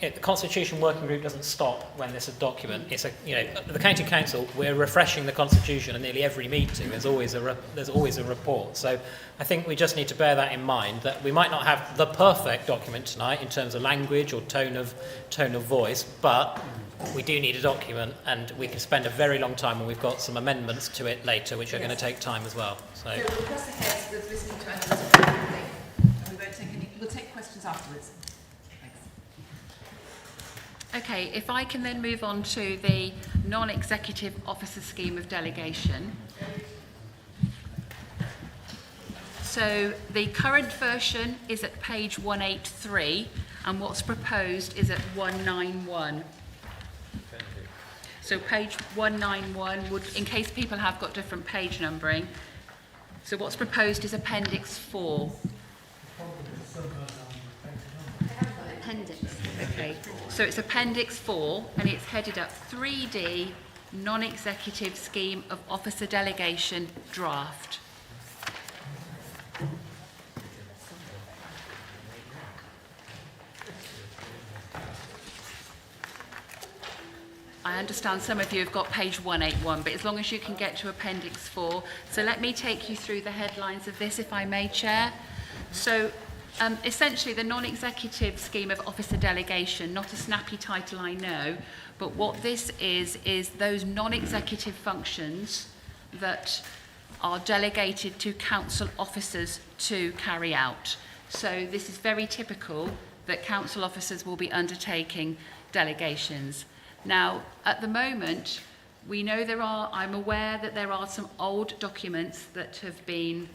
Speaker 7: The Constitution Working Group doesn't stop when there's a document. It's the County Council, we're refreshing the Constitution at nearly every meeting. There's always a report. So I think we just need to bear that in mind, that we might not have the perfect document tonight in terms of language or tone of voice, but we do need a document, and we can spend a very long time when we've got some amendments to it later, which are going to take time as well. So
Speaker 2: we'll press ahead with listening to Angela's thing, and we'll take questions afterwards.
Speaker 12: Okay, if I can then move on to the non-executive officer scheme of delegation. So the current version is at page 183, and what's proposed is at 191. So page 191 would, in case people have got different page numbering, so what's proposed is Appendix 4.
Speaker 4: Appendix.
Speaker 12: Okay, so it's Appendix 4, and it's headed up 3D, Non-Executive Scheme of Officer Delegation Draft. I understand some of you have got page 181, but as long as you can get to Appendix 4. So let me take you through the headlines of this, if I may, Chair. So essentially, the non-executive scheme of officer delegation, not a snappy title, I know, but what this is those non-executive functions that are delegated to council officers to carry out. So this is very typical that council officers will be undertaking delegations. Now, at the moment, we know I'm aware that there are some old documents that have been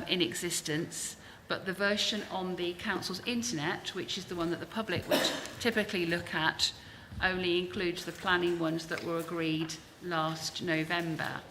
Speaker 12: in existence, but the version on the council's internet, which is the one that the public would typically look at, only includes the planning ones that were agreed last November.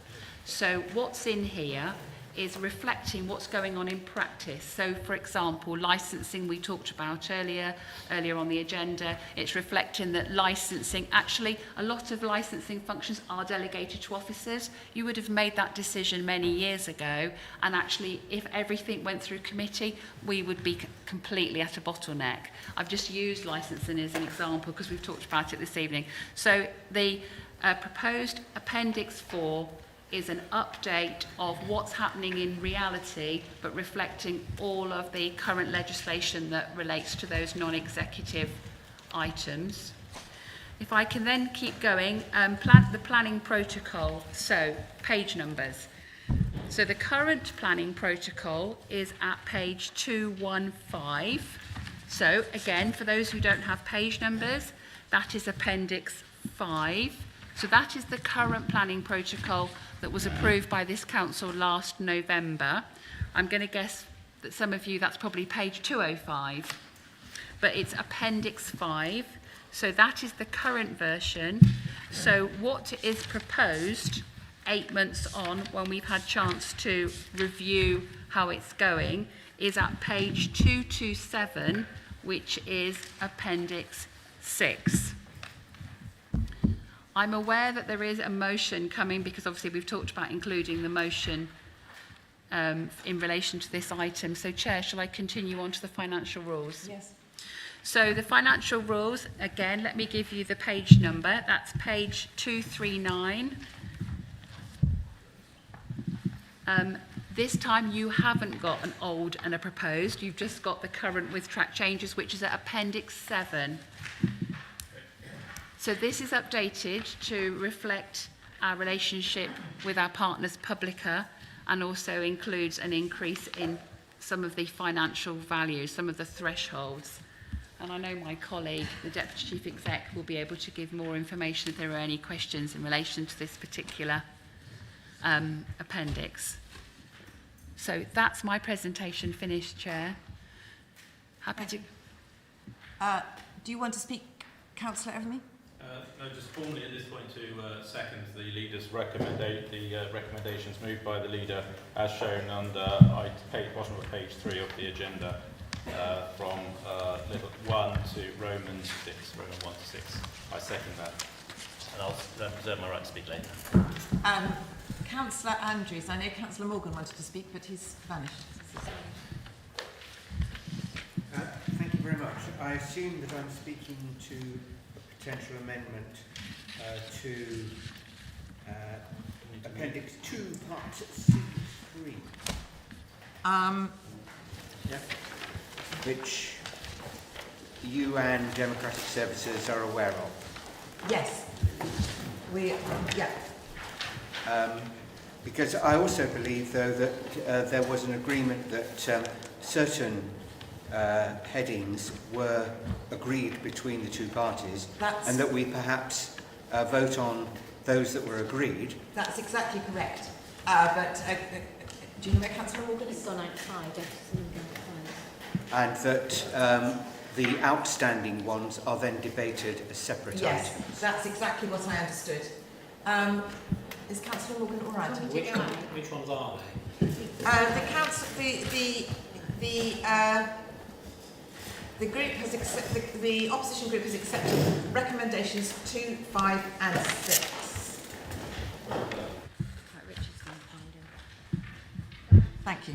Speaker 12: So what's in here is reflecting what's going on in practice. So, for example, licensing we talked about earlier on the agenda. It's reflecting that licensing, actually, a lot of licensing functions are delegated to officers. You would have made that decision many years ago, and actually, if everything went through committee, we would be completely at a bottleneck. I've just used licensing as an example because we've talked about it this evening. So the proposed Appendix 4 is an update of what's happening in reality, but reflecting all of the current legislation that relates to those non-executive items. If I can then keep going, the planning protocol, so page numbers. So the current planning protocol is at page 215. So again, for those who don't have page numbers, that is Appendix 5. So that is the current planning protocol that was approved by this council last November. I'm going to guess that some of you, that's probably page 205. But it's Appendix 5. So that is the current version. So what is proposed 8 months on, when we've had chance to review how it's going, is at page 227, which is Appendix 6. I'm aware that there is a motion coming, because obviously we've talked about including the motion in relation to this item. So, Chair, shall I continue on to the financial rules?
Speaker 2: Yes.
Speaker 12: So the financial rules, again, let me give you the page number. That's page 239. This time you haven't got an old and a proposed. You've just got the current with track changes, which is at Appendix 7. So this is updated to reflect our relationship with our partners Publica, and also includes an increase in some of the financial values, some of the thresholds. and I know my colleague, the Deputy Chief Exec, will be able to give more information if there are any questions in relation to this particular appendix. So that's my presentation finished, Chair. Happy to...
Speaker 2: do you want to speak, Councillor Evermy?
Speaker 5: No, just formally at this point to second the leader's recommendations moved by the leader as shown under bottom of page 3 of the agenda, from little 1 to Roman 6, Roman 1 to 6. I second that. And I'll reserve my right to speak later.
Speaker 2: Councillor Andrews, I know Councillor Morgan wanted to speak, but he's vanished.
Speaker 15: Thank you very much. I assume that I'm speaking to a potential amendment to Appendix 2, Part C3. Yeah. Which you and Democratic Services are aware of.
Speaker 2: Yes.
Speaker 15: Because I also believe, though, that there was an agreement that certain headings were agreed between the two parties, and that we perhaps vote on those that were agreed.
Speaker 2: That's exactly correct. But do you know where Councillor Morgan is?
Speaker 23: It's on outside.
Speaker 15: And that the outstanding ones are then debated as separate items.
Speaker 2: Yes, that's exactly what I understood. Is Councillor Morgan all right?
Speaker 7: Which ones are they?
Speaker 2: The opposition group has accepted recommendations 2, 5 and 6. Thank you.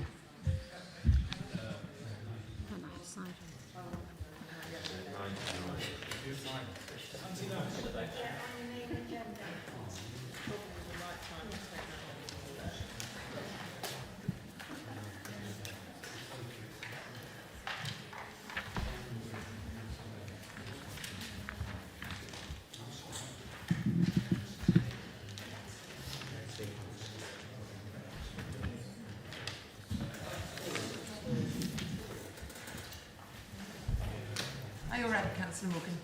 Speaker 2: Are you all right, Councillor Morgan?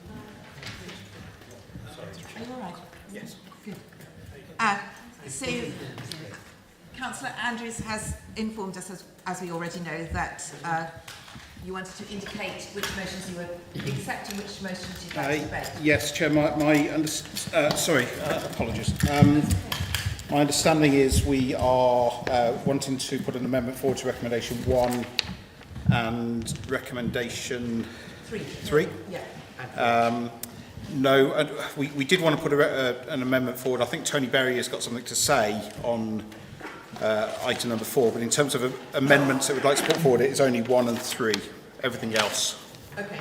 Speaker 2: Are you all right? Yes. Good. So, Councillor Andrews has informed us, as we already know, that you wanted to indicate which motions you were accepting, which motions you'd like to debate.
Speaker 18: Yes, Chair, apologies. My understanding is we are wanting to put an amendment forward to recommendation 1 and recommendation 3.
Speaker 2: Yeah.
Speaker 18: No, we did want to put an amendment forward. I think Tony Berry has got something to say on item number 4, but in terms of amendments that we'd like to put forward, it is only 1 and 3. Everything else.
Speaker 2: Okay.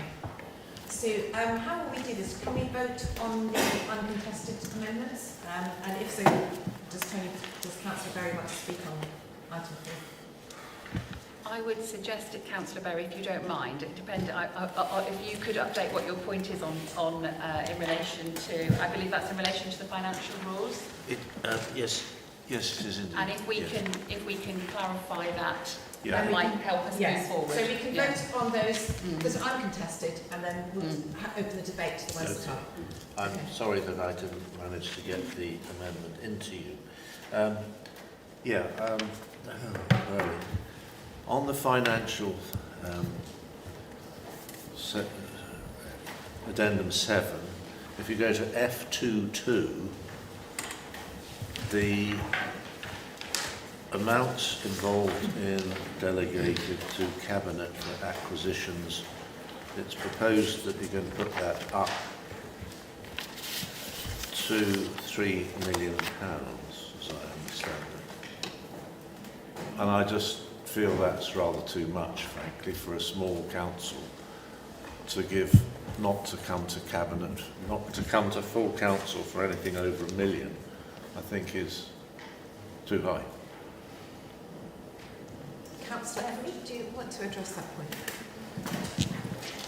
Speaker 2: So, how will we do this? Can we vote on the uncontested amendments? And if so, does Councillor Berry want to speak on item 4?
Speaker 12: I would suggest it, Councillor Berry, if you don't mind. It depends. If you could update what your point is on in relation to, I believe that's in relation to the financial rules.
Speaker 3: Yes, it is indeed.
Speaker 12: And if we can clarify that,
Speaker 3: Yeah.
Speaker 12: that might help us move forward.
Speaker 2: So we can vote on those that are uncontested, and then we'll open the debate to the rest of the time.
Speaker 3: I'm sorry that I didn't manage to get the amendment into you. On the financial addendum 7, if you go to F22, the amounts involved in delegated to Cabinet for acquisitions, it's proposed that you can put that up to £3 million, as I understand it. And I just feel that's rather too much, frankly, for a small council to give, not to come to Cabinet, not to come to full council for anything over £1 million, I think is too high.
Speaker 2: Councillor Every, do you want to address that point?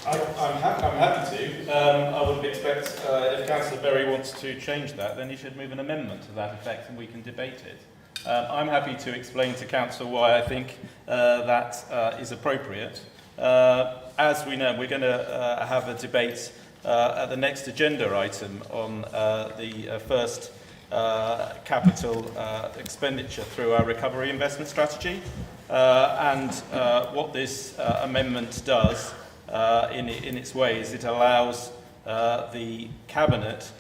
Speaker 1: I'm happy to. I would expect if Councillor Berry wants to change that, then he should move an amendment to that effect and we can debate it. I'm happy to explain to Council why I think that is appropriate. as we know, we're going to have a debate at the next agenda item on the first capital expenditure through our recovery investment strategy. And what this amendment does in its way is it allows the Cabinet,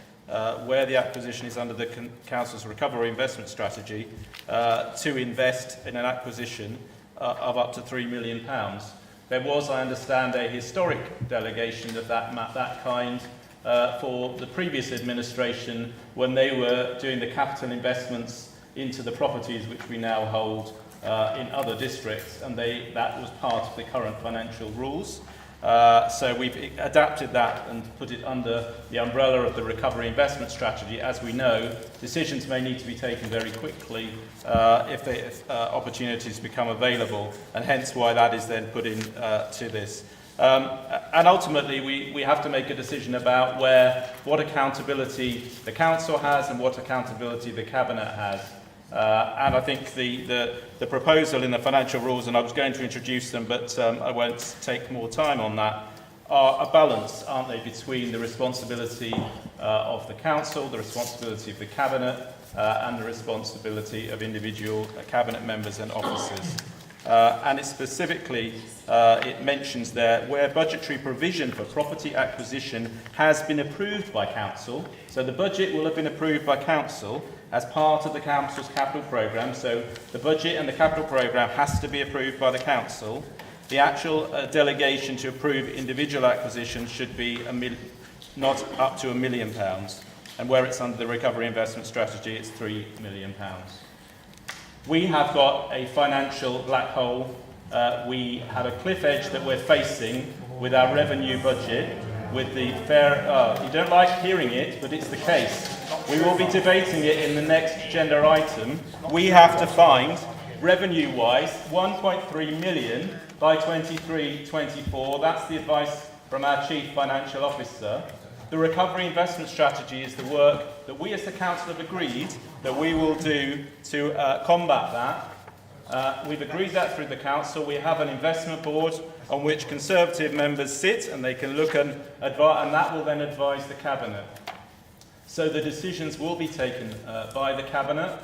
Speaker 1: where the acquisition is under the Council's recovery investment strategy, to invest in an acquisition of up to £3 million. There was, I understand, a historic delegation of that kind for the previous administration when they were doing the capital investments into the properties which we now hold in other districts, and that was part of the current financial rules. So we've adapted that and put it under the umbrella of the recovery investment strategy. As we know, decisions may need to be taken very quickly if opportunities become available, and hence why that is then put in to this. And ultimately, we have to make a decision about what accountability the Council has and what accountability the Cabinet has. And I think the proposal in the financial rules, and I was going to introduce them, but I won't take more time on that, are a balance, aren't they, between the responsibility of the Council, the responsibility of the Cabinet, and the responsibility of individual Cabinet members and officers. And it specifically, it mentions there where budgetary provision for property acquisition has been approved by Council. So the budget will have been approved by Council as part of the Council's capital programme. So the budget and the capital programme has to be approved by the Council. The actual delegation to approve individual acquisitions should be not up to £1 million. And where it's under the recovery investment strategy, it's £3 million. We have got a financial black hole. We have a cliff edge that we're facing with our revenue budget, with the fair... you don't like hearing it, but it's the case. We will be debating it in the next agenda item. We have to find, revenue-wise, 1.3 million by 23-24. That's the advice from our Chief Financial Officer. The recovery investment strategy is the work that we as the Council have agreed that we will do to combat that. We've agreed that through the Council. We have an investment board on which Conservative members sit, and they can look and advise, and that will then advise the Cabinet. So the decisions will be taken by the Cabinet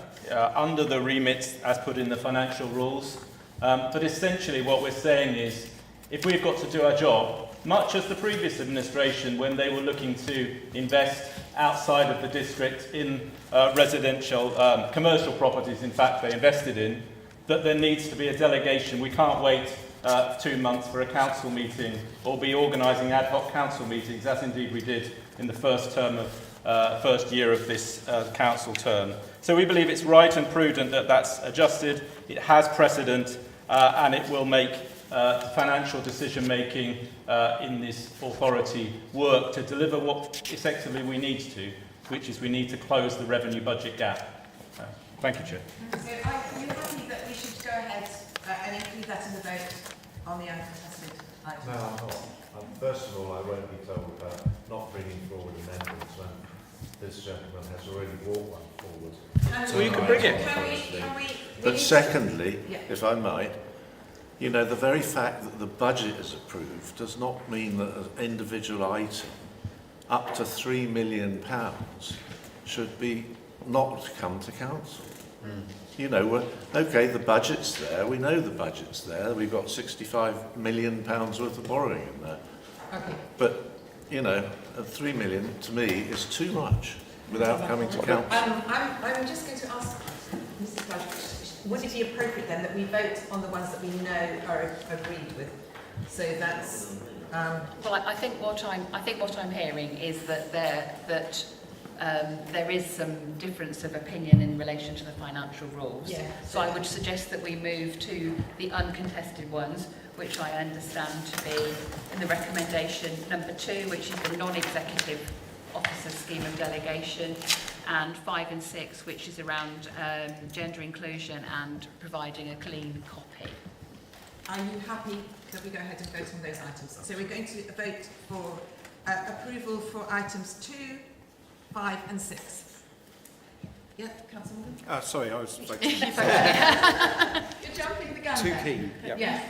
Speaker 1: under the remits as put in the financial rules. But essentially what we're saying is, if we've got to do our job, much as the previous administration when they were looking to invest outside of the district in residential, commercial properties, in fact, they invested in, that there needs to be a delegation. We can't wait 2 months for a council meeting or be organising ad hoc council meetings, as indeed we did in the first year of this council term. So we believe it's right and prudent that that's adjusted. It has precedent and it will make financial decision making in this authority work to deliver what effectively we need to, which is we need to close the revenue budget gap. Thank you, Chair.
Speaker 2: So are you happy that we should go ahead and include that in the vote on the uncontested item?
Speaker 3: No, I'm not. First of all, I won't be told about not bringing forward amendments when this gentleman has already brought one forward.
Speaker 1: So you can bring it.
Speaker 2: Can we
Speaker 3: But secondly, if I might, you know, the very fact that the budget is approved does not mean that an individual item up to £3 million should be not come to council. You know, okay, the budget's there, we know the budget's there, we've got £65 million worth of borrowing in there.
Speaker 2: Okay.
Speaker 3: But, you know, 3 million to me is too much without coming to council.
Speaker 2: I'm just going to ask Mrs. Fudge, would it be appropriate then that we vote on the ones that we know are agreed with? So that's...
Speaker 12: Well, I think what I'm hearing is that there is some difference of opinion in relation to the financial rules.
Speaker 2: Yeah.
Speaker 12: So I would suggest that we move to the uncontested ones, which I understand to be in the recommendation number 2, which is the non-executive officer scheme of delegation, and 5 and 6, which is around gender inclusion and providing a clean copy.
Speaker 2: Are you happy that we go ahead and vote on those items? So we're going to vote for approval for items 2, 5 and 6. Yeah, Councillor Morgan?
Speaker 18: Sorry, I was...
Speaker 2: You're jumping the gun.
Speaker 18: Too
Speaker 2: there.
Speaker 18: keen. Yep.
Speaker 2: Yeah.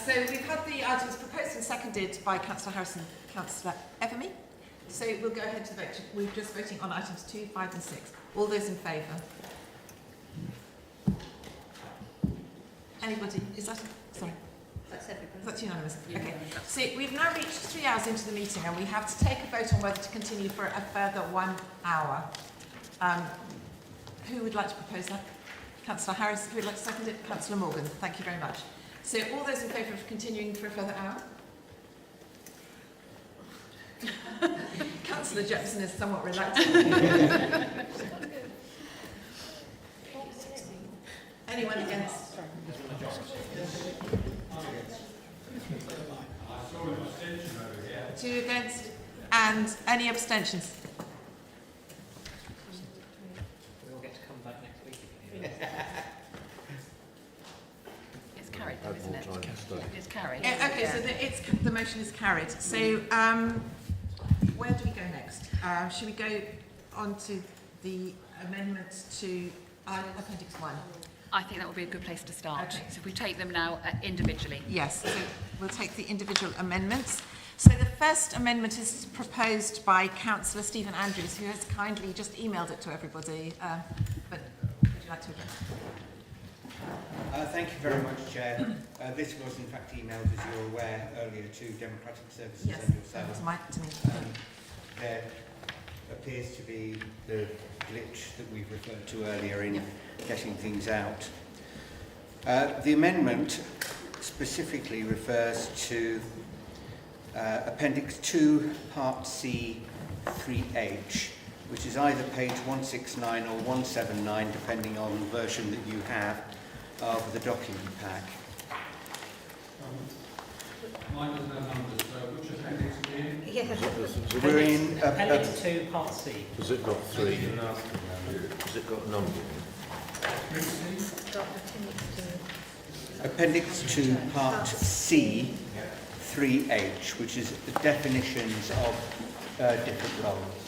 Speaker 2: So we've had the items proposed and seconded by Councillor Harris and Councillor Evermy. So we'll go ahead to the vote. We're just voting on items 2, 5 and 6. All those in favour? Anybody? Is that... Sorry.
Speaker 4: That's everybody.
Speaker 2: That's unanimous. Okay. So we've now reached 3 hours into the meeting and we have to take a vote on whether to continue for a further 1 hour. Who would like to propose that? Councillor Harris, who would like to second it? Councillor Morgan. Thank you very much. So all those in favour of continuing for a further hour? Councillor Jepson is somewhat reluctant. Anyone against? 2 against, and any abstentions?
Speaker 7: We all get to come back next week.
Speaker 12: It's carried though, isn't it? It's carried.
Speaker 2: Okay, so the motion is carried. So where do we go next? Should we go on to the amendments to Appendix 1?
Speaker 12: I think that would be a good place to start.
Speaker 2: Okay.
Speaker 12: So if we take them now individually.
Speaker 2: Yes, so we'll take the individual amendments. So the first amendment is proposed by Councillor Stephen Andrews, who has kindly just emailed it to everybody. But would you like to address it?
Speaker 15: Thank you very much, Chair. This was in fact emailed, as you're aware, earlier to Democratic Services
Speaker 2: Yes,
Speaker 15: and
Speaker 2: that was
Speaker 15: yourself.
Speaker 2: to me.
Speaker 15: There appears to be the glitch that we've referred to earlier in getting things out. The amendment specifically refers to Appendix 2, Part C, 3H, which is either page 169 or 179, depending on the version that you have of the document pack.
Speaker 11: Mine doesn't have numbers, so which appendix are you in?
Speaker 7: Yeah.
Speaker 15: We're in
Speaker 7: Appendix 2, Part C.
Speaker 3: Has it got 3? Has it got numbers?
Speaker 15: Appendix 2, Part C, 3H, which is the definitions of different roles.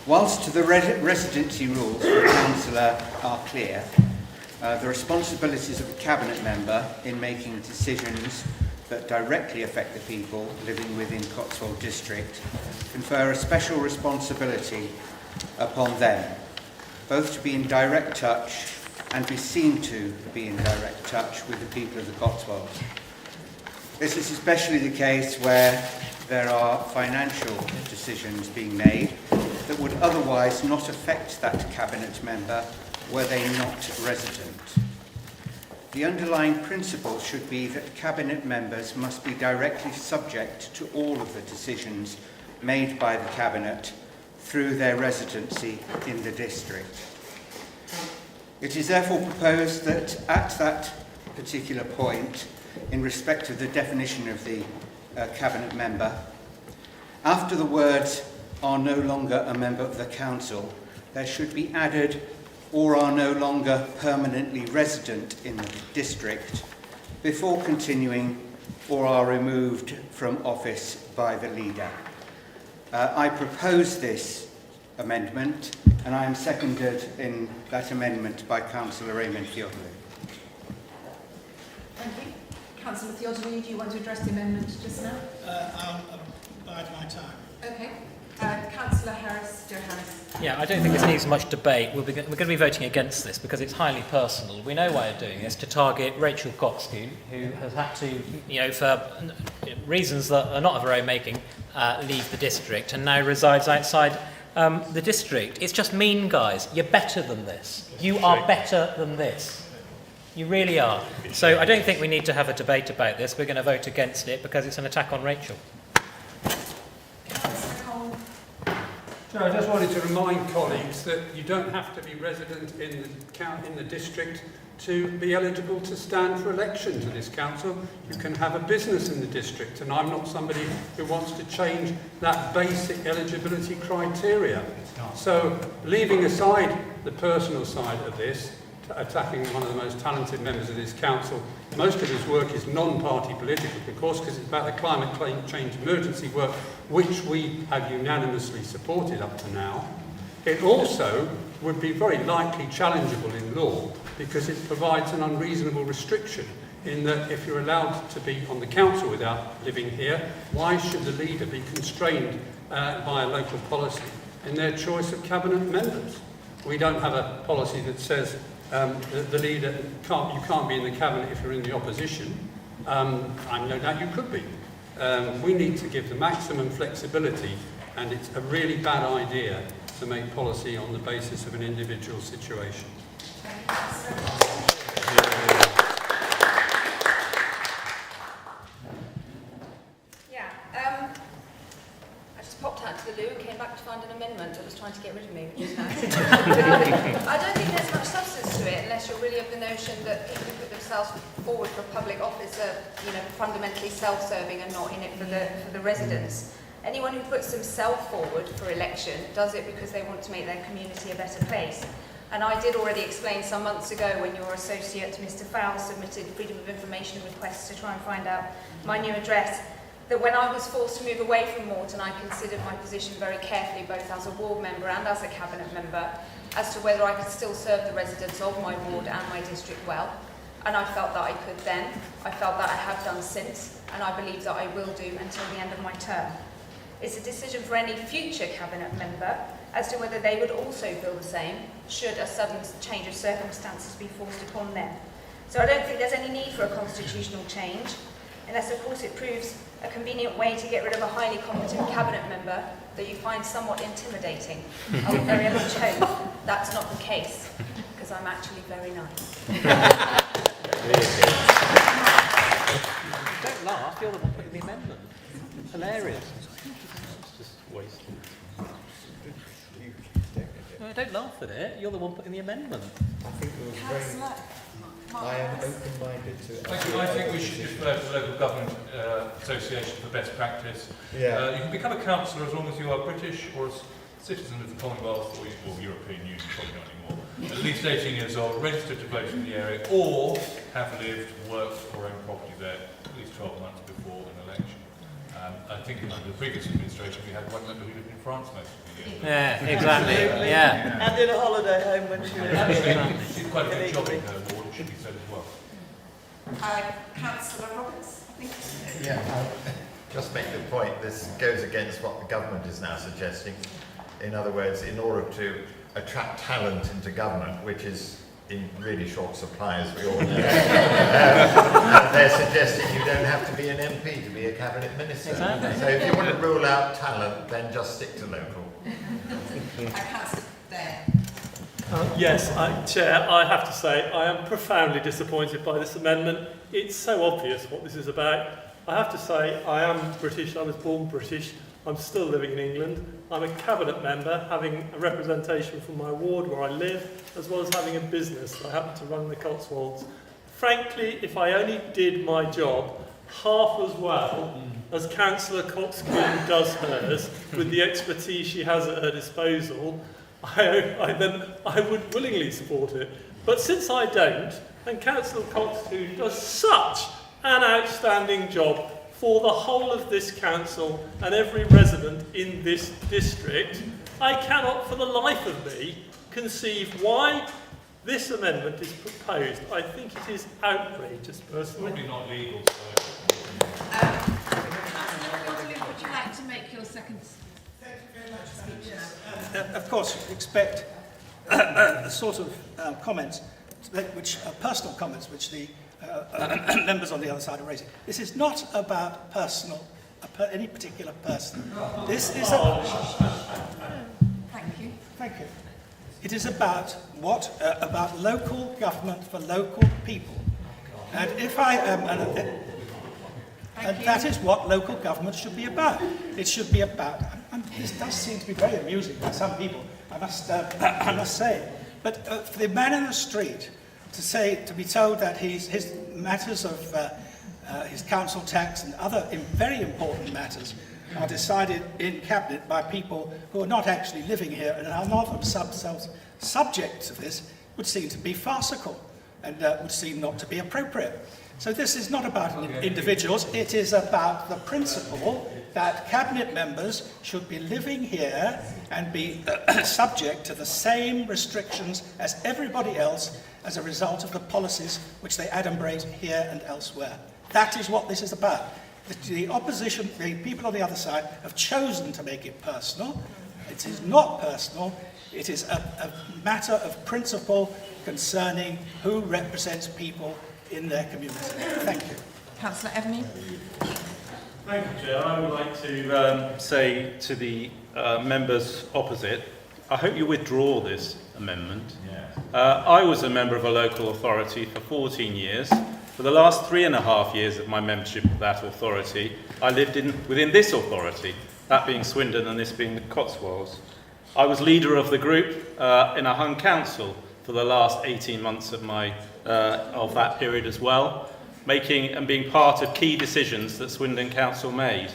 Speaker 15: Whilst the residency rules for a councillor are clear, the responsibilities of a cabinet member in making decisions that directly affect the people living within Cotswold district confer a special responsibility upon them, both to be in direct touch and be seen to be in direct touch with the people of the Cotswolds. This is especially the case where there are financial decisions being made that would otherwise not affect that cabinet member were they not resident. The underlying principle should be that cabinet members must be directly subject to all of the decisions made by the cabinet through their residency in the district. It is therefore proposed that at that particular point, in respect of the definition of the cabinet member, after the words "are no longer a member of the council," there should be added "or are no longer permanently resident in the district," before continuing "or are removed from office by the leader." I propose this amendment, and I am seconded in that amendment by Councillor Raymond Theodolou.
Speaker 2: Thank you. Councillor Theodolou, do you want to address the amendment just now?
Speaker 10: I'll bide my time.
Speaker 2: Okay. Councillor Harris, Joe Harris.
Speaker 7: Yeah, I don't think this needs much debate. We're going to be voting against this because it's highly personal. We know why they're doing this, to target Rachel Coxcoon, who has had to, for reasons that are not of her own making, leave the district and now resides outside the district. It's just mean, guys. You're better than this. You are better than this. You really are. So I don't think we need to have a debate about this. We're going to vote against it because it's an attack on Rachel.
Speaker 11: So I just wanted to remind colleagues that you don't have to be resident in the district to be eligible to stand for election to this council. You can have a business in the district, and I'm not somebody who wants to change that basic eligibility criteria. So leaving aside the personal side of this, attacking one of the most talented members of this council, most of his work is non-party political, of course, because it's about the climate change emergency work, which we have unanimously supported up to now.
Speaker 8: It also would be very likely challengeable in law because it provides an unreasonable restriction in that if you're allowed to be on the council without living here, why should the leader be constrained by a local policy in their choice of cabinet members? We don't have a policy that says the leader you can't be in the cabinet if you're in the opposition. I know that you could be. We need to give the maximum flexibility, and it's a really bad idea to make policy on the basis of an individual situation.
Speaker 4: I just popped out to the loo and came back to find an amendment that was trying to get rid of me, which is nice. I don't think there's much substance to it unless you're really of the notion that people who put themselves forward for public office are, fundamentally self-serving and not in it for the residents. Anyone who puts themselves forward for election does it because they want to make their community a better place. And I did already explain some months ago when your associate, Mr. Fowle, submitted Freedom of Information requests to try and find out my new address, that when I was forced to move away from Morton, I considered my position very carefully, both as a ward member and as a cabinet member, as to whether I could still serve the residents of my ward and my district well. And I felt that I could then, I felt that I have done since, and I believe that I will do until the end of my term. It's a decision for any future cabinet member as to whether they would also feel the same should a sudden change of circumstances be forced upon them. So I don't think there's any need for a constitutional change, unless of course it proves a convenient way to get rid of a highly competent cabinet member that you find somewhat intimidating. I would very much hope that's not the case, because I'm actually very nice.
Speaker 7: Don't laugh, you're the one putting the amendment. Hilarious. It's just wasted. No, don't laugh at it, you're the one putting the amendment.
Speaker 13: I think it was very... I am open-minded to...
Speaker 22: I think we should defer to the Local Government Association for best practice.
Speaker 13: Yeah.
Speaker 22: You can become a councillor as long as you are British or a citizen of the Commonwealth or European Union, probably not anymore. At least 18 years old, registered to vote in the area, or have lived, worked, or owned property there at least 12 months before an election. I think under the previous administration we had one member who lived in France most of the year.
Speaker 7: Yeah, exactly. Yeah.
Speaker 17: And did a holiday home when she was...
Speaker 22: She did quite a good job in her ward, it should be said as well.
Speaker 2: Councillor Roberts, I think.
Speaker 13: Yeah, just make the point, this goes against what the government is now suggesting. In other words, in order to attract talent into government, which is in really short supply, as we all know, they're suggesting you don't have to be an MP to be a cabinet minister.
Speaker 7: Exactly.
Speaker 13: So if you want to rule out talent, then just stick to local.
Speaker 2: Councillor there.
Speaker 19: Yes, Chair, I have to say I am profoundly disappointed by this amendment. It's so obvious what this is about. I have to say I am British, I was born British, I'm still living in England. I'm a cabinet member, having a representation from my ward where I live, as well as having a business. I happen to run the Cotswolds. Frankly, if I only did my job half as well as Councillor Cotswold does hers, with the expertise she has at her disposal, I would willingly support it. But since I don't, and Councillor Cotswold does such an outstanding job for the whole of this council and every resident in this district, I cannot for the life of me conceive why this amendment is proposed. I think it is outrageous, personally.
Speaker 22: Probably not legal,
Speaker 12: Would you like to make your second speech now?
Speaker 10: Of course, you expect the sort of comments, which are personal comments, which the members on the other side are raising. This is not about any particular person. This is
Speaker 2: Thank you.
Speaker 10: Thank you. It is about about local government for local people. And if I am, and that is what local government should be about. It should be about. And this does seem to be very amusing by some people, I must say. But for the man in the street to be told that his matters of his council tax and other very important matters are decided in cabinet by people who are not actually living here and are not themselves subject to this would seem to be farcical and would seem not to be appropriate. So this is not about individuals, it is about the principle that cabinet members should be living here and be subject to the same restrictions as everybody else as a result of the policies which they adumbrate here and elsewhere. That is what this is about. The opposition, the people on the other side, have chosen to make it personal. It is not personal. It is a matter of principle concerning who represents people in their community. Thank you.
Speaker 2: Councillor Evany.
Speaker 1: Thank you, Chair. I would like to say to the members opposite, I hope you withdraw this amendment. I was a member of a local authority for 14 years. For the last 3.5 years of my membership of that authority, I lived within this authority, that being Swindon and this being the Cotswolds. I was leader of the group in a hung council for the last 18 months of that period as well, making and being part of key decisions that Swindon Council made.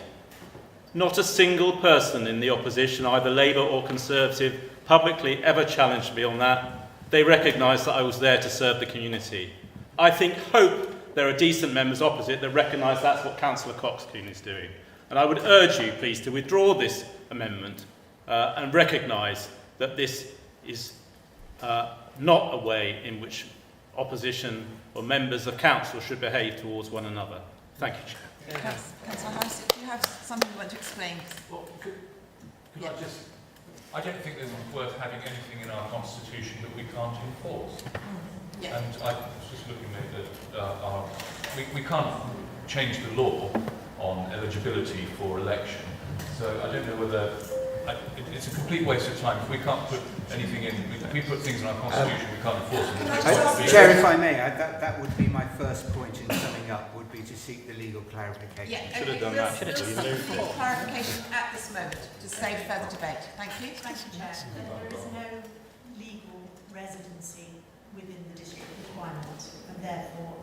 Speaker 1: Not a single person in the opposition, either Labour or Conservative, publicly ever challenged me on that. They recognised that I was there to serve the community. I hope there are decent members opposite that recognise that's what Councillor Coxcoon is doing. And I would urge you, please, to withdraw this amendment and recognise that this is not a way in which opposition or members of council should behave towards one another. Thank you, Chair.
Speaker 2: Councillor Harris, do you have something you want to explain?
Speaker 22: Well, I don't think it's worth having anything in our constitution that we can't enforce.
Speaker 2: Yeah.
Speaker 22: And I was just looking at we can't change the law on eligibility for election. So I don't know whether it's a complete waste of time. If we can't put anything in, if we put things in our constitution, we can't enforce them.
Speaker 15: Chair, if I may, that would be my first point in summing up, would be to seek the legal clarification.
Speaker 2: Yeah,
Speaker 1: should have done that.
Speaker 2: We'll seek clarification at this moment to save further debate. Thank you.
Speaker 9: Thank you, Chair. There is no legal residency within the district requirement, and therefore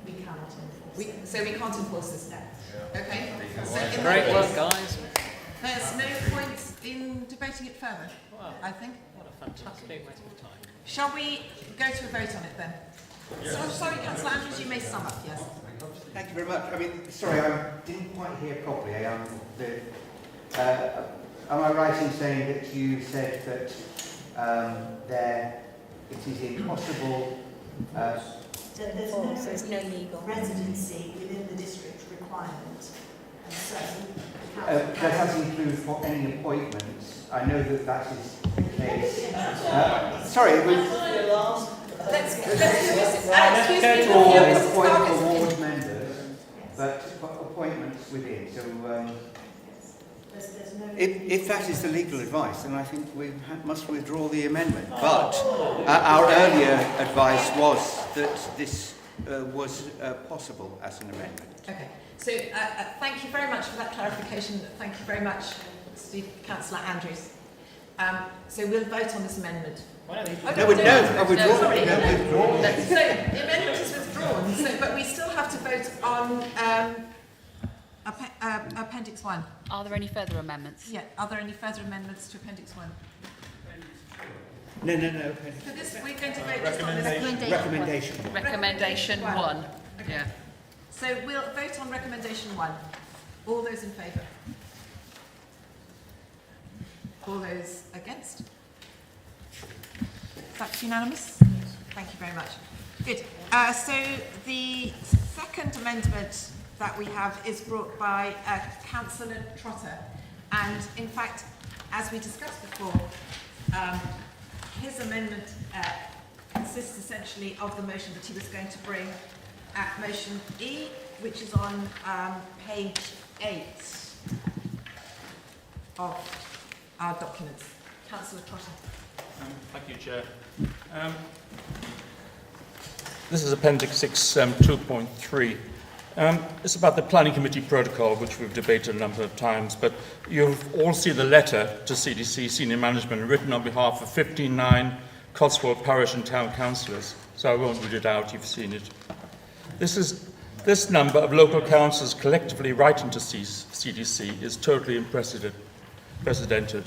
Speaker 9: we cannot enforce it.
Speaker 2: So we can't enforce this now?
Speaker 9: Yeah.
Speaker 2: Okay. So in
Speaker 7: Great
Speaker 2: that
Speaker 7: work,
Speaker 2: case,
Speaker 7: guys.
Speaker 2: there's no point in debating it further, I think.
Speaker 7: What a fantastic waste of time.
Speaker 2: Shall we go to a vote on it then? So I'm sorry, Councillor Andrews, you may sum up, yes.
Speaker 15: Thank you very much. I mean, sorry, I didn't quite hear properly. Am I right in saying that you said that it is impossible...
Speaker 9: there's no legal residency within the district requirement. And so...
Speaker 15: that doesn't include for any appointments. I know that is the case. Sorry, it was...
Speaker 2: Let's
Speaker 15: appoint ward members, but appointments within. So, if that is the legal advice, then I think we must withdraw the amendment. But our earlier advice was that this was possible as an amendment.
Speaker 2: Okay. So thank you very much for that clarification. Thank you very much, Councillor Andrews. So we'll vote on this amendment.
Speaker 15: No, I withdraw.
Speaker 2: So the amendment is withdrawn, but we still have to vote on Appendix 1.
Speaker 12: Are there any further amendments?
Speaker 2: Yeah, are there any further amendments to Appendix 1?
Speaker 15: No.
Speaker 2: For this, we're going to vote just on this
Speaker 15: Recommendation.
Speaker 12: Recommendation 1.
Speaker 2: Okay.
Speaker 12: Yeah.
Speaker 2: So we'll vote on Recommendation 1. All those in favour? All those against? That's unanimous? Thank you very much. Good. So the second amendment that we have is brought by Councillor Trotter. And in fact, as we discussed before, his amendment consists essentially of the motion that he was going to bring at motion E, which is on page 8 of our documents. Councillor Trotter.
Speaker 16: Thank you, Chair. This is Appendix 6, 2.3. It's about the Planning Committee protocol, which we've debated a number of times, but you've all seen the letter to CDC Senior Management written on behalf of 59 Cotswold Parish and Town Councillors, so I won't read it out, you've seen it. This number of local councillors collectively writing to CDC is totally unprecedented.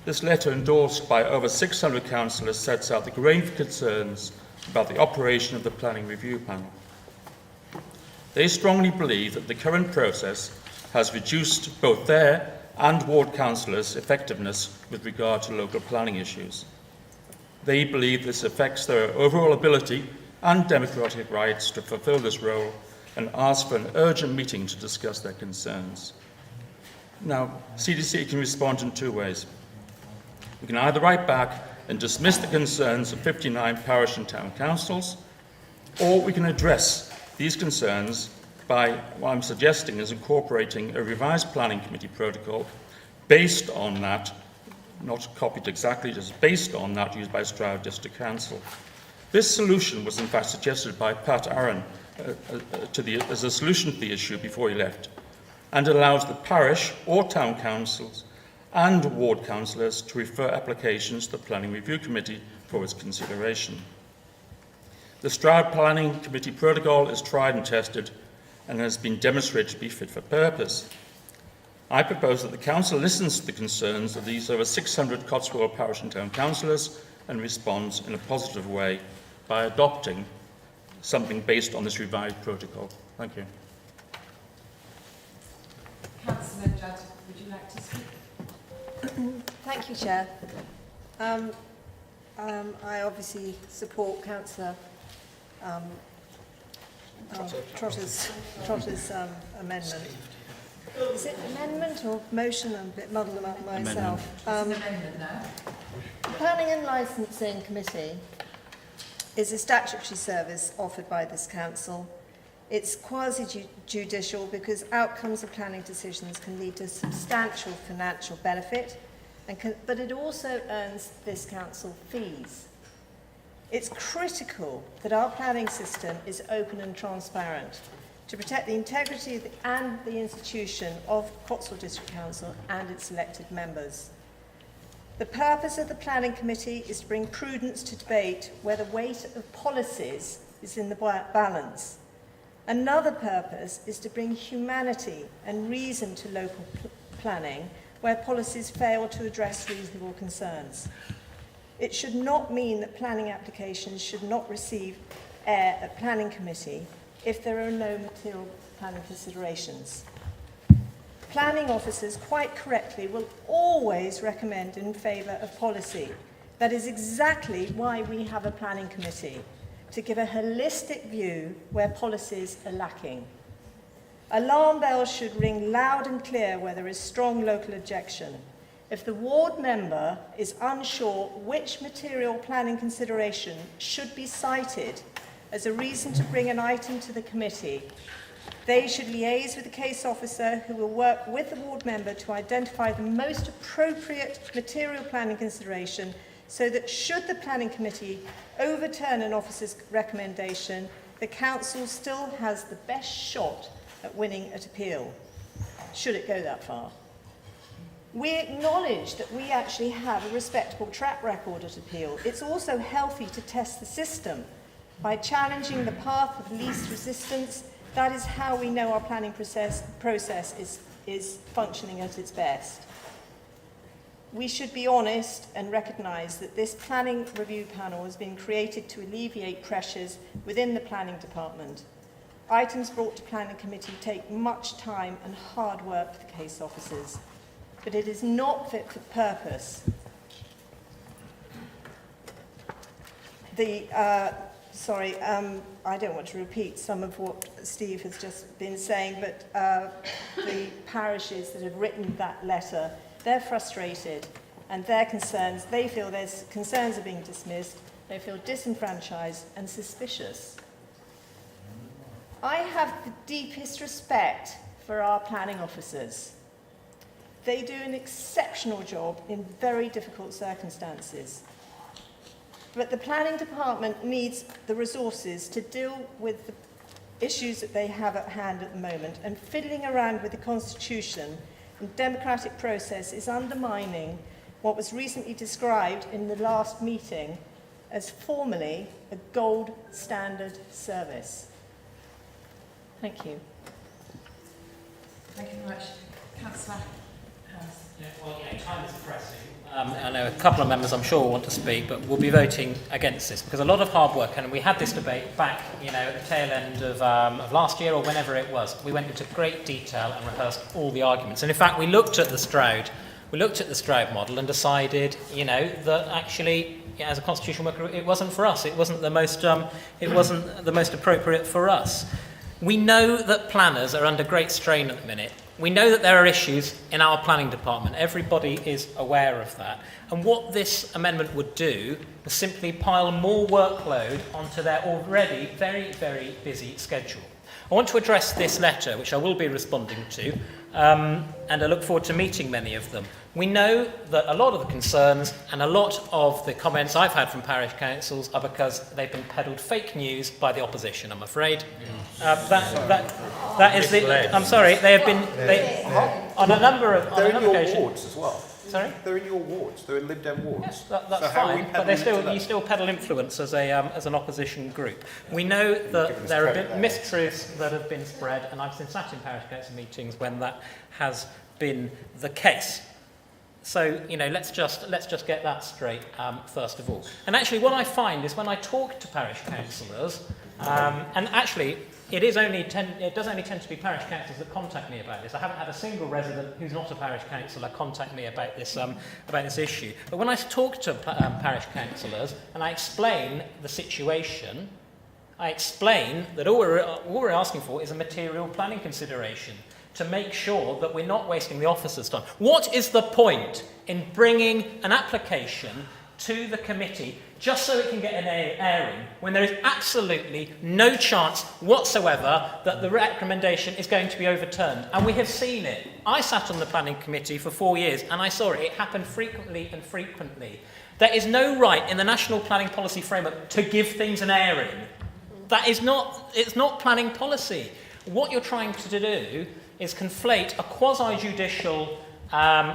Speaker 16: This letter, endorsed by over 600 councillors, sets out the grave concerns about the operation of the Planning Review Panel. They strongly believe that the current process has reduced both their and ward councillors' effectiveness with regard to local planning issues. They believe this affects their overall ability and democratic rights to fulfil this role and ask for an urgent meeting to discuss their concerns. Now, CDC can respond in two ways. We can either write back and dismiss the concerns of 59 parish and town councils, or we can address these concerns by what I'm suggesting is incorporating a revised planning committee protocol based on that, not copied exactly, just based on that used by Stroud District Council. This solution was in fact suggested by Pat Aaron as a solution to the issue before he left, and allows the parish or town councils and ward councillors to refer applications to the Planning Review Committee for its consideration. The Stroud Planning Committee protocol is tried and tested and has been demonstrated to be fit for purpose. I propose that the Council listens to the concerns of these over 600 Cotswold parish and town councillors and responds in a positive way by adopting something based on this revised protocol. Thank you.
Speaker 2: Councillor Judd, would you like to speak?
Speaker 6: Thank you, Chair. I obviously support Councillor Trotter's amendment. Is it amendment or motion? I'm a bit muddled up myself.
Speaker 2: It's an amendment now.
Speaker 6: The Planning and Licensing Committee is a statutory service offered by this council. It's quasi-judicial because outcomes of planning decisions can lead to substantial financial benefit, but it also earns this council fees. It's critical that our planning system is open and transparent to protect the integrity and the institution of Cotswold District Council and its elected members. The purpose of the Planning Committee is to bring prudence to debate where the weight of policies is in the balance. Another purpose is to bring humanity and reason to local planning where policies fail to address reasonable concerns. It should not mean that planning applications should not receive air at Planning Committee if there are no material planning considerations. Planning officers, quite correctly, will always recommend in favour of policy. That is exactly why we have a Planning Committee, to give a holistic view where policies are lacking. Alarm bells should ring loud and clear where there is strong local objection. If the ward member is unsure which material planning consideration should be cited as a reason to bring an item to the committee, they should liaise with the case officer who will work with the ward member to identify the most appropriate material planning consideration so that should the planning committee overturn an officer's recommendation, the council still has the best shot at winning at appeal, should it go that far. We acknowledge that we actually have a respectable track record at appeal. It's also healthy to test the system by challenging the path of least resistance. That is how we know our planning process is functioning at its best. We should be honest and recognise that this planning review panel has been created to alleviate pressures within the planning department. Items brought to planning committee take much time and hard work for the case officers, but it is not fit for purpose. I don't want to repeat some of what Steve has just been saying, but the parishes that have written that letter, they're frustrated and their concerns, they feel their concerns are being dismissed, they feel disenfranchised and suspicious. I have the deepest respect for our planning officers. They do an exceptional job in very difficult circumstances. But the planning department needs the resources to deal with the issues that they have at hand at the moment, and fiddling around with the constitution and democratic process is undermining what was recently described in the last meeting as formally a gold standard service. Thank you.
Speaker 2: Thank you very much. Councillor Harris.
Speaker 7: Yeah, well, time is pressing. I know a couple of members I'm sure want to speak, but we'll be voting against this because a lot of hard work, and we had this debate back, at the tail end of last year or whenever it was. We went into great detail and rehearsed all the arguments. And in fact, we looked at the Stroud model and decided, that actually, as a constitutional worker, it wasn't for us. It wasn't the most appropriate for us. We know that planners are under great strain at the minute. We know that there are issues in our planning department. Everybody is aware of that. And what this amendment would do is simply pile more workload onto their already very, very busy schedule. I want to address this letter, which I will be responding to, and I look forward to meeting many of them. We know that a lot of the concerns and a lot of the comments I've had from parish councils are because they've been peddled fake news by the opposition, I'm afraid. That is the... I'm sorry, they have been... on a number of occasions...
Speaker 18: wards as well.
Speaker 7: Sorry?
Speaker 18: They're in your wards. They're in Lib Dem wards.
Speaker 7: Yes, that's
Speaker 18: so how
Speaker 7: fine, but you still peddle influence as an opposition group. We know that there have been mistruths that have been spread, and I've been sat in parish council meetings when that has been the case. So, let's just get that straight first of all. And actually, what I find is when I talk to parish councillors, and actually, it does only tend to be parish councillors that contact me about this. I haven't had a single resident who's not a parish councillor contact me about this issue. But when I talk to parish councillors and I explain the situation, I explain that all we're asking for is a material planning consideration to make sure that we're not wasting the officers' time. What is the point in bringing an application to the committee just so it can get an airing when there is absolutely no chance whatsoever that the recommendation is going to be overturned? And we have seen it. I sat on the planning committee for 4 years and I saw it. It happened frequently and frequently. There is no right in the National Planning Policy Framework to give things an airing. It's not planning policy. What you're trying to do is conflate a quasi-judicial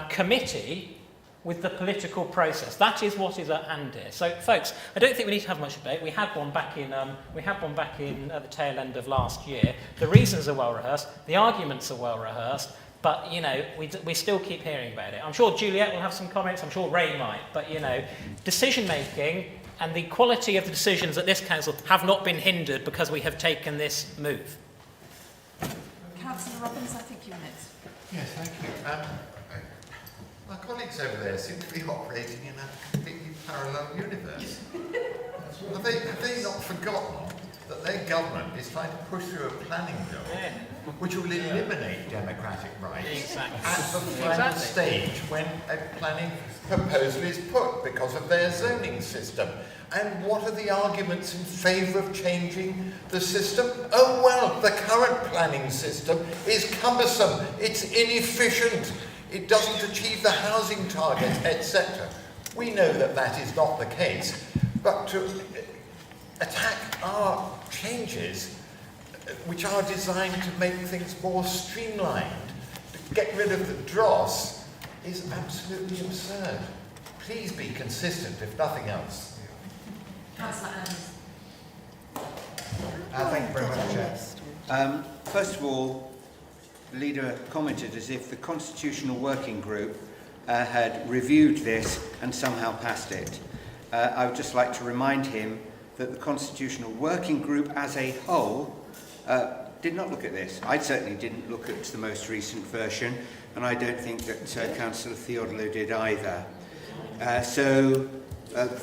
Speaker 7: committee with the political process. That is what is at hand here. So, folks, I don't think we need to have much debate. We had one back in at the tail end of last year. The reasons are well rehearsed. The arguments are well rehearsed. But we still keep hearing about it. I'm sure Juliet will have some comments. I'm sure Ray might. But decision making and the quality of the decisions at this council have not been hindered because we have taken this move.
Speaker 2: Councillor Robbins, I think you're next.
Speaker 13: Yes, thank you. My colleagues over there seem to be operating in a completely parallel universe. Have they not forgotten that their government is trying to push through a planning bill which will eliminate democratic rights at the final stage when a planning proposal is put because of their zoning system? And what are the arguments in favour of changing the system? Oh well, the current planning system is cumbersome, it's inefficient, it doesn't achieve the housing target, etc. We know that that is not the case, but to attack our changes, which are designed to make things more streamlined, to get rid of the dross, is absolutely absurd. Please be consistent, if nothing else.
Speaker 2: Councillor Adams.
Speaker 15: Thank you very much, Chair. First of all, the leader commented as if the Constitutional Working Group had reviewed this and somehow passed it. I would just like to remind him that the Constitutional Working Group as a whole did not look at this. I certainly didn't look at the most recent version, and I don't think that Councillor Theodolo did either. So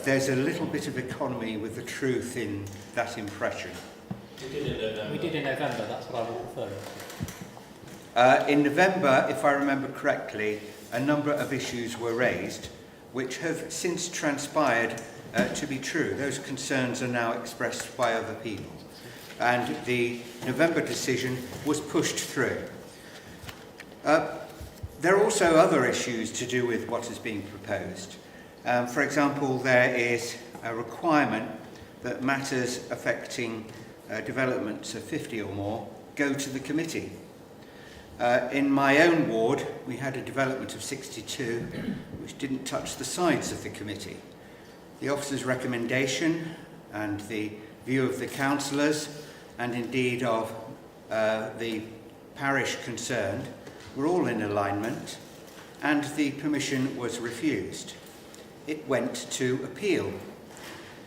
Speaker 15: there's a little bit of economy with the truth in that impression.
Speaker 7: We did in November, that's what I would refer to.
Speaker 15: In November, if I remember correctly, a number of issues were raised which have since transpired to be true. Those concerns are now expressed by other people. And the November decision was pushed through. There are also other issues to do with what is being proposed. For example, there is a requirement that matters affecting developments of 50 or more go to the committee. In my own ward, we had a development of 62 which didn't touch the sides of the committee. The officer's recommendation and the view of the councillors and indeed of the parish concerned were all in alignment, and the permission was refused. it went to appeal.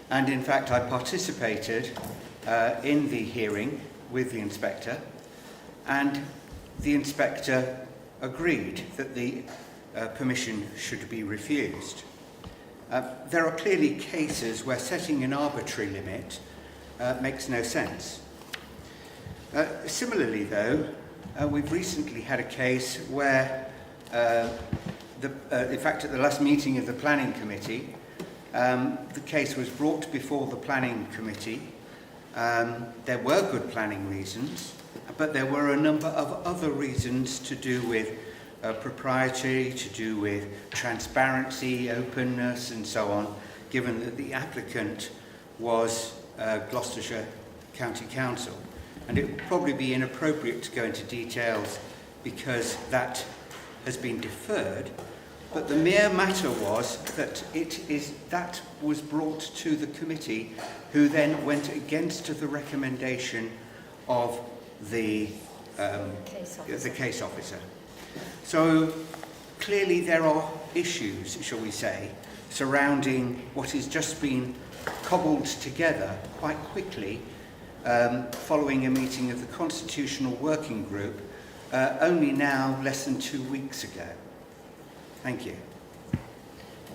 Speaker 15: And in fact, I participated in the hearing with the inspector, and the inspector agreed that the permission should be refused. There are clearly cases where setting an arbitrary limit makes no sense. Similarly, though, we've recently had a case where, in fact, at the last meeting of the Planning Committee, the case was brought before the Planning Committee. There were good planning reasons, but there were a number of other reasons to do with propriety, to do with transparency, openness, and so on, given that the applicant was Gloucestershire County Council. And it would probably be inappropriate to go into details because that has been deferred. But the mere matter was that that was brought to the committee, who then went against the recommendation of the case officer. So clearly there are issues, shall we say, surrounding what has just been cobbled together quite quickly following a meeting of the Constitutional Working Group only now less than 2 weeks ago. Thank you.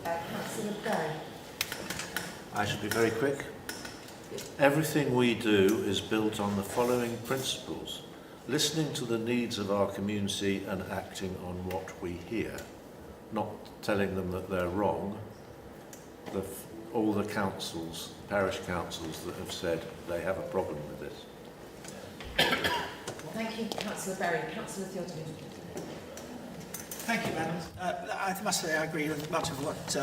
Speaker 2: Councillor Berry.
Speaker 3: I shall be very quick. Everything we do is built on the following principles: listening to the needs of our community and acting on what we hear, not telling them that they're wrong. All the councils, parish councils that have said they have a problem with this.
Speaker 2: Thank you, Councillor Berry. Councillor Theodore.
Speaker 10: Thank you, Madam. I must say I agree with much of what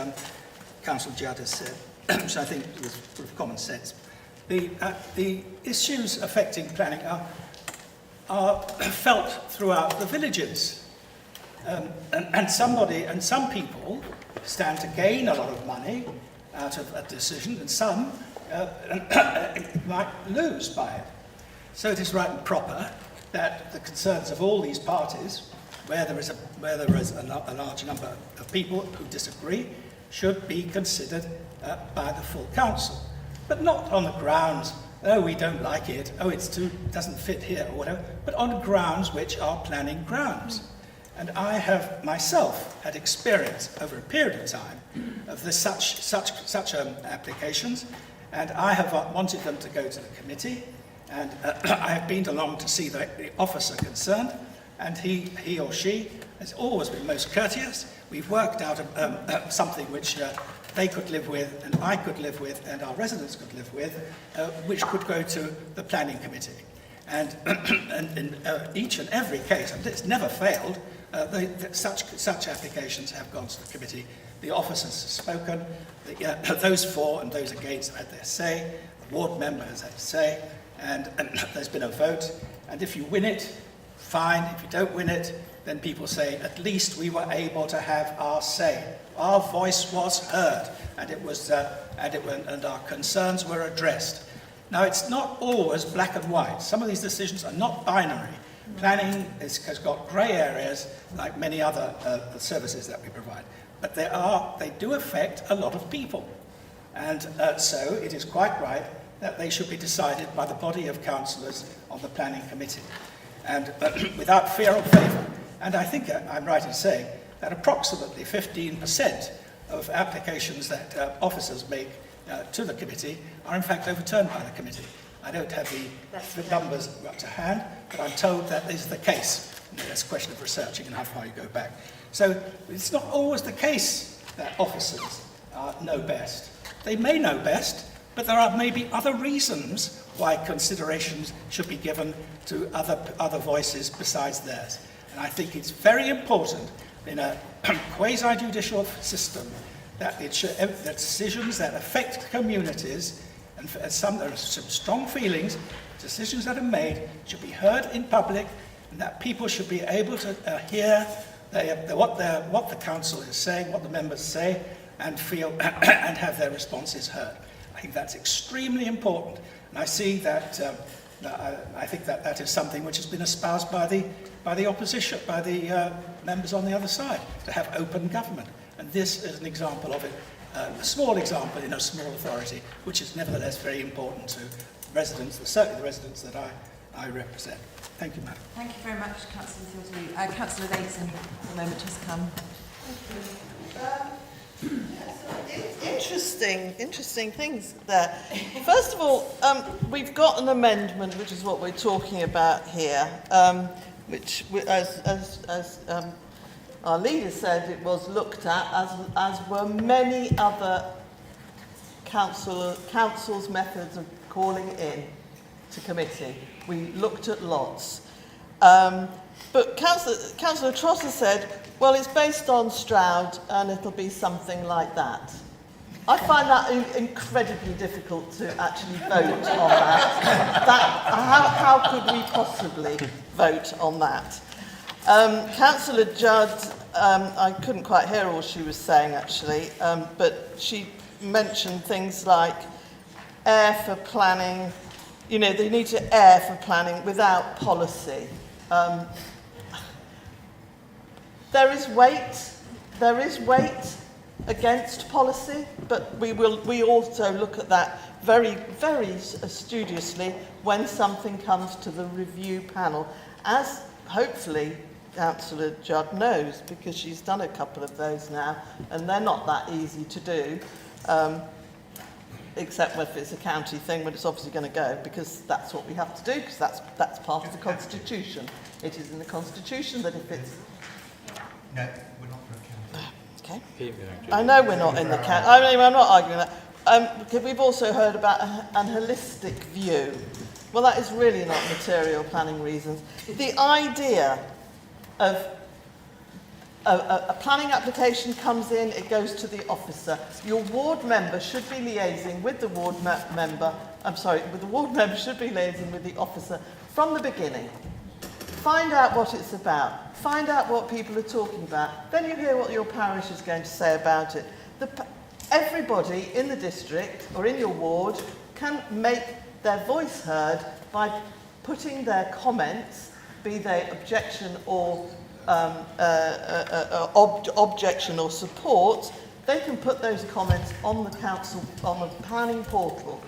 Speaker 10: Councillor Judd has said, which I think is sort of common sense. The issues affecting planning are felt throughout the villages. And some people stand to gain a lot of money out of a decision, and some might lose by it. So it is right and proper that the concerns of all these parties, where there is a large number of people who disagree, should be considered by the full council. But not on the grounds, oh, we don't like it, oh, doesn't fit here, or whatever, but on grounds which are planning grounds. And I have myself had experience over a period of time of such applications, and I have wanted them to go to the committee, and I have been along to see the officer concerned, and he or she has always been most courteous. We've worked out something which they could live with, and I could live with, and our residents could live with, which could go to the planning committee. And in each and every case, and it's never failed, such applications have gone to the committee. The officers have spoken, those for and those against have had their say, the ward member has had to say, and there's been a vote. And if you win it, fine. If you don't win it, then people say, at least we were able to have our say. Our voice was heard, and our concerns were addressed. Now, it's not always black and white. Some of these decisions are not binary. Planning has got grey areas, like many other services that we provide. But they do affect a lot of people. And so it is quite right that they should be decided by the body of councillors on the planning committee. And without fear or favour. And I think I'm right in saying that approximately 15% of applications that officers make to the committee are in fact overturned by the committee. I don't have the numbers to hand, but I'm told that is the case. It's a question of researching and how far you go back. So it's not always the case that officers know best. They may know best, but there are maybe other reasons why considerations should be given to other voices besides theirs. And I think it's very important in a quasi-judicial system that that decisions that affect communities, and there are some strong feelings, decisions that are made should be heard in public, and that people should be able to hear what the council is saying, what the members say, and feel and have their responses heard. I think that's extremely important, and I see that. I think that is something which has been espoused by the opposition, by the members on the other side, to have open government. And this is an example of it. a small example in a small authority, which is nevertheless very important to residents, certainly the residents that I represent. Thank you, Madam.
Speaker 2: Thank you very much, Councillor Theodore. Councillor Leighton, the moment has come.
Speaker 17: Interesting things there. First of all, we've got an amendment, which is what we're talking about here, which, as our leader said, it was looked at, as were many other council's methods of calling in to committee. We looked at lots. But Councillor Trosser said, well, it's based on Stroud and it'll be something like that. I find that incredibly difficult to actually vote on that. How could we possibly vote on that? Councillor Judd, I couldn't quite hear all she was saying actually, but she mentioned things like air for planning. You know, they need to air for planning without policy. There is weight against policy, but we also look at that very, very studiously when something comes to the review panel, as hopefully Councillor Judd knows, because she's done a couple of those now, and they're not that easy to do, except if it's a county thing, but it's obviously going to go, because that's what we have to do, because that's part of the Constitution. It is in the Constitution that if it's...
Speaker 15: No, we're not for a county.
Speaker 17: Okay. I know we're not in the county. I mean, I'm not arguing that. We've also heard about an holistic view. Well, that is really not material planning reasons. The idea of a planning application comes in, it goes to the officer. Your ward member should be liaising with the ward member. The ward member should be liaising with the officer from the beginning. Find out what it's about. Find out what people are talking about. Then you hear what your parish is going to say about it. Everybody in the district or in your ward can make their voice heard by putting their comments, be they objection or objection or support. They can put those comments on the council, on the planning portal.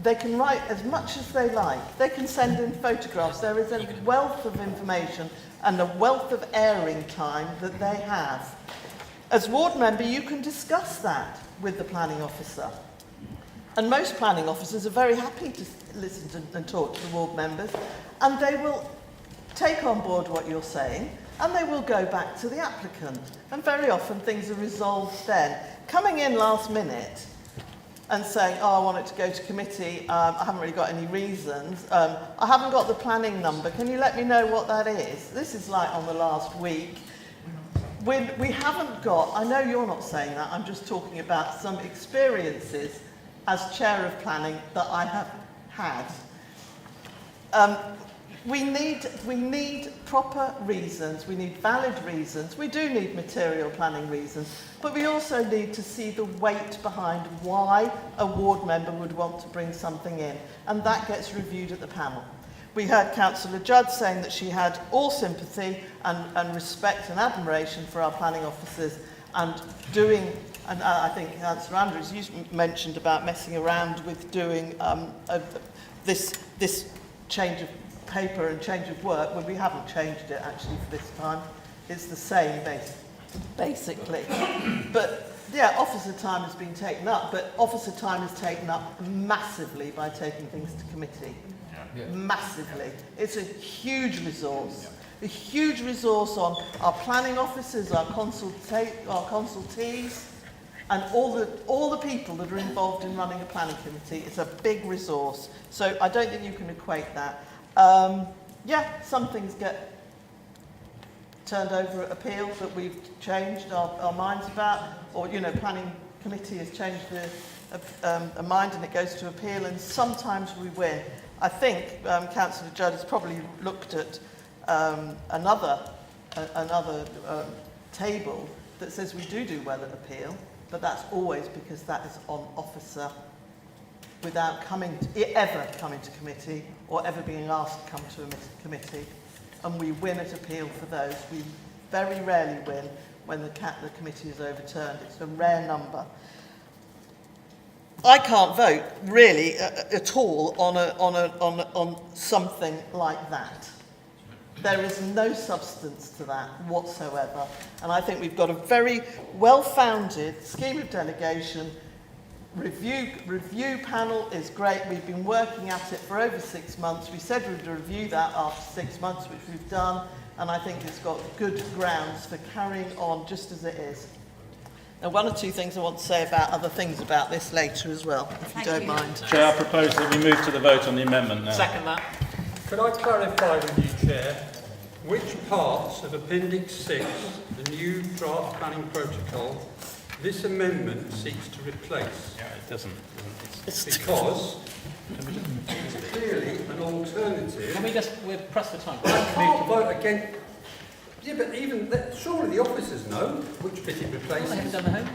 Speaker 17: They can write as much as they like. They can send in photographs. There is a wealth of information and a wealth of airing time that they have. As ward member, you can discuss that with the planning officer. And most planning officers are very happy to listen to and talk to the ward members, and they will take on board what you're saying, and they will go back to the applicant. And very often things are resolved then. Coming in last minute and saying, oh, I want it to go to committee, I haven't really got any reasons, I haven't got the planning number, can you let me know what that is? This is like on the last week. We haven't got, I know you're not saying that, I'm just talking about some experiences as chair of planning that I have had. We need proper reasons, we need valid reasons, we do need material planning reasons, but we also need to see the weight behind why a ward member would want to bring something in, and that gets reviewed at the panel. We heard Councillor Judd saying that she had all sympathy and respect and admiration for our planning officers and doing, and I think Councillor Andrews, you mentioned about messing around with doing this change of paper and change of work. Well, we haven't changed it actually for this time. It's the same basically. But yeah, officer time has been taken up, but officer time is taken up massively by taking things to committee. Yeah. Massively. It's a huge resource. A huge resource on our planning officers, our consultees, and all the people that are involved in running a planning committee. It's a big resource. So I don't think you can equate that. Yeah, some things get turned over at appeal that we've changed our minds about, or, you know, planning committee has changed a mind and it goes to appeal, and sometimes we win. I think Councillor Judd has probably looked at another table that says we do well at appeal, but that's always because that is on officer without ever coming to committee or ever being asked to come to a committee. And we win at appeal for those. We very rarely win when the committee is overturned. It's a rare number. I can't vote really at all on something like that. There is no substance to that whatsoever, and I think we've got a very well-founded scheme of delegation. Review panel is great. We've been working at it for over 6 months. We said we'd review that after 6 months, which we've done, and I think it's got good grounds for carrying on just as it is. Now, one or two things I want to say about other things about this later as well, if you don't mind.
Speaker 5: Chair, I propose that we move to the vote on the amendment now.
Speaker 7: Second that.
Speaker 8: Could I clarify with you, Chair, which parts of Appendix 6, the new draft planning protocol, this amendment seeks to replace?
Speaker 5: Yeah, it doesn't.
Speaker 8: Because it's clearly an alternative.
Speaker 7: Can we just press the time?
Speaker 8: I can't vote against. Yeah, but even surely the officers know which bit it replaces.
Speaker 7: Well, they haven't done the homework.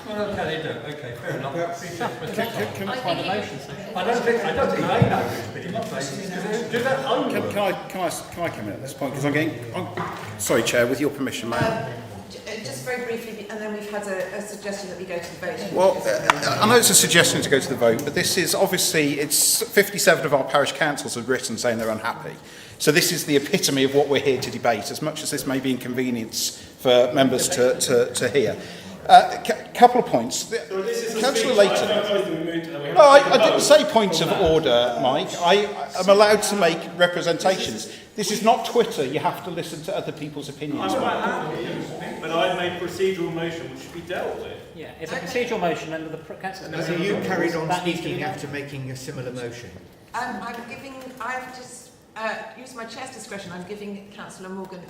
Speaker 8: Well, okay, they don't. Okay, fair enough.
Speaker 7: Can I find a motion?
Speaker 8: I don't think they know which bit it replaces. Do that homework.
Speaker 18: Can I come in at this point? Because sorry, Chair, with your permission, ma'am.
Speaker 2: Just very briefly, and then we've had a suggestion that we go to the vote.
Speaker 18: Well, I know it's a suggestion to go to the vote, but this is obviously, it's 57 of our parish councils have written saying they're unhappy. So this is the epitome of what we're here to debate, as much as this may be inconvenience for members to hear. Couple of points. Councillor Layton. No, I didn't say points of order, Mike. I am allowed to make representations. This is not Twitter. You have to listen to other people's opinions.
Speaker 1: I'm quite happy, but I've made procedural motion which should be dealt with.
Speaker 7: Yeah, it's a procedural motion under the council.
Speaker 14: So you carried on speaking after making a similar motion?
Speaker 2: I've just used my chair's discretion. I'm giving Councillor Morgan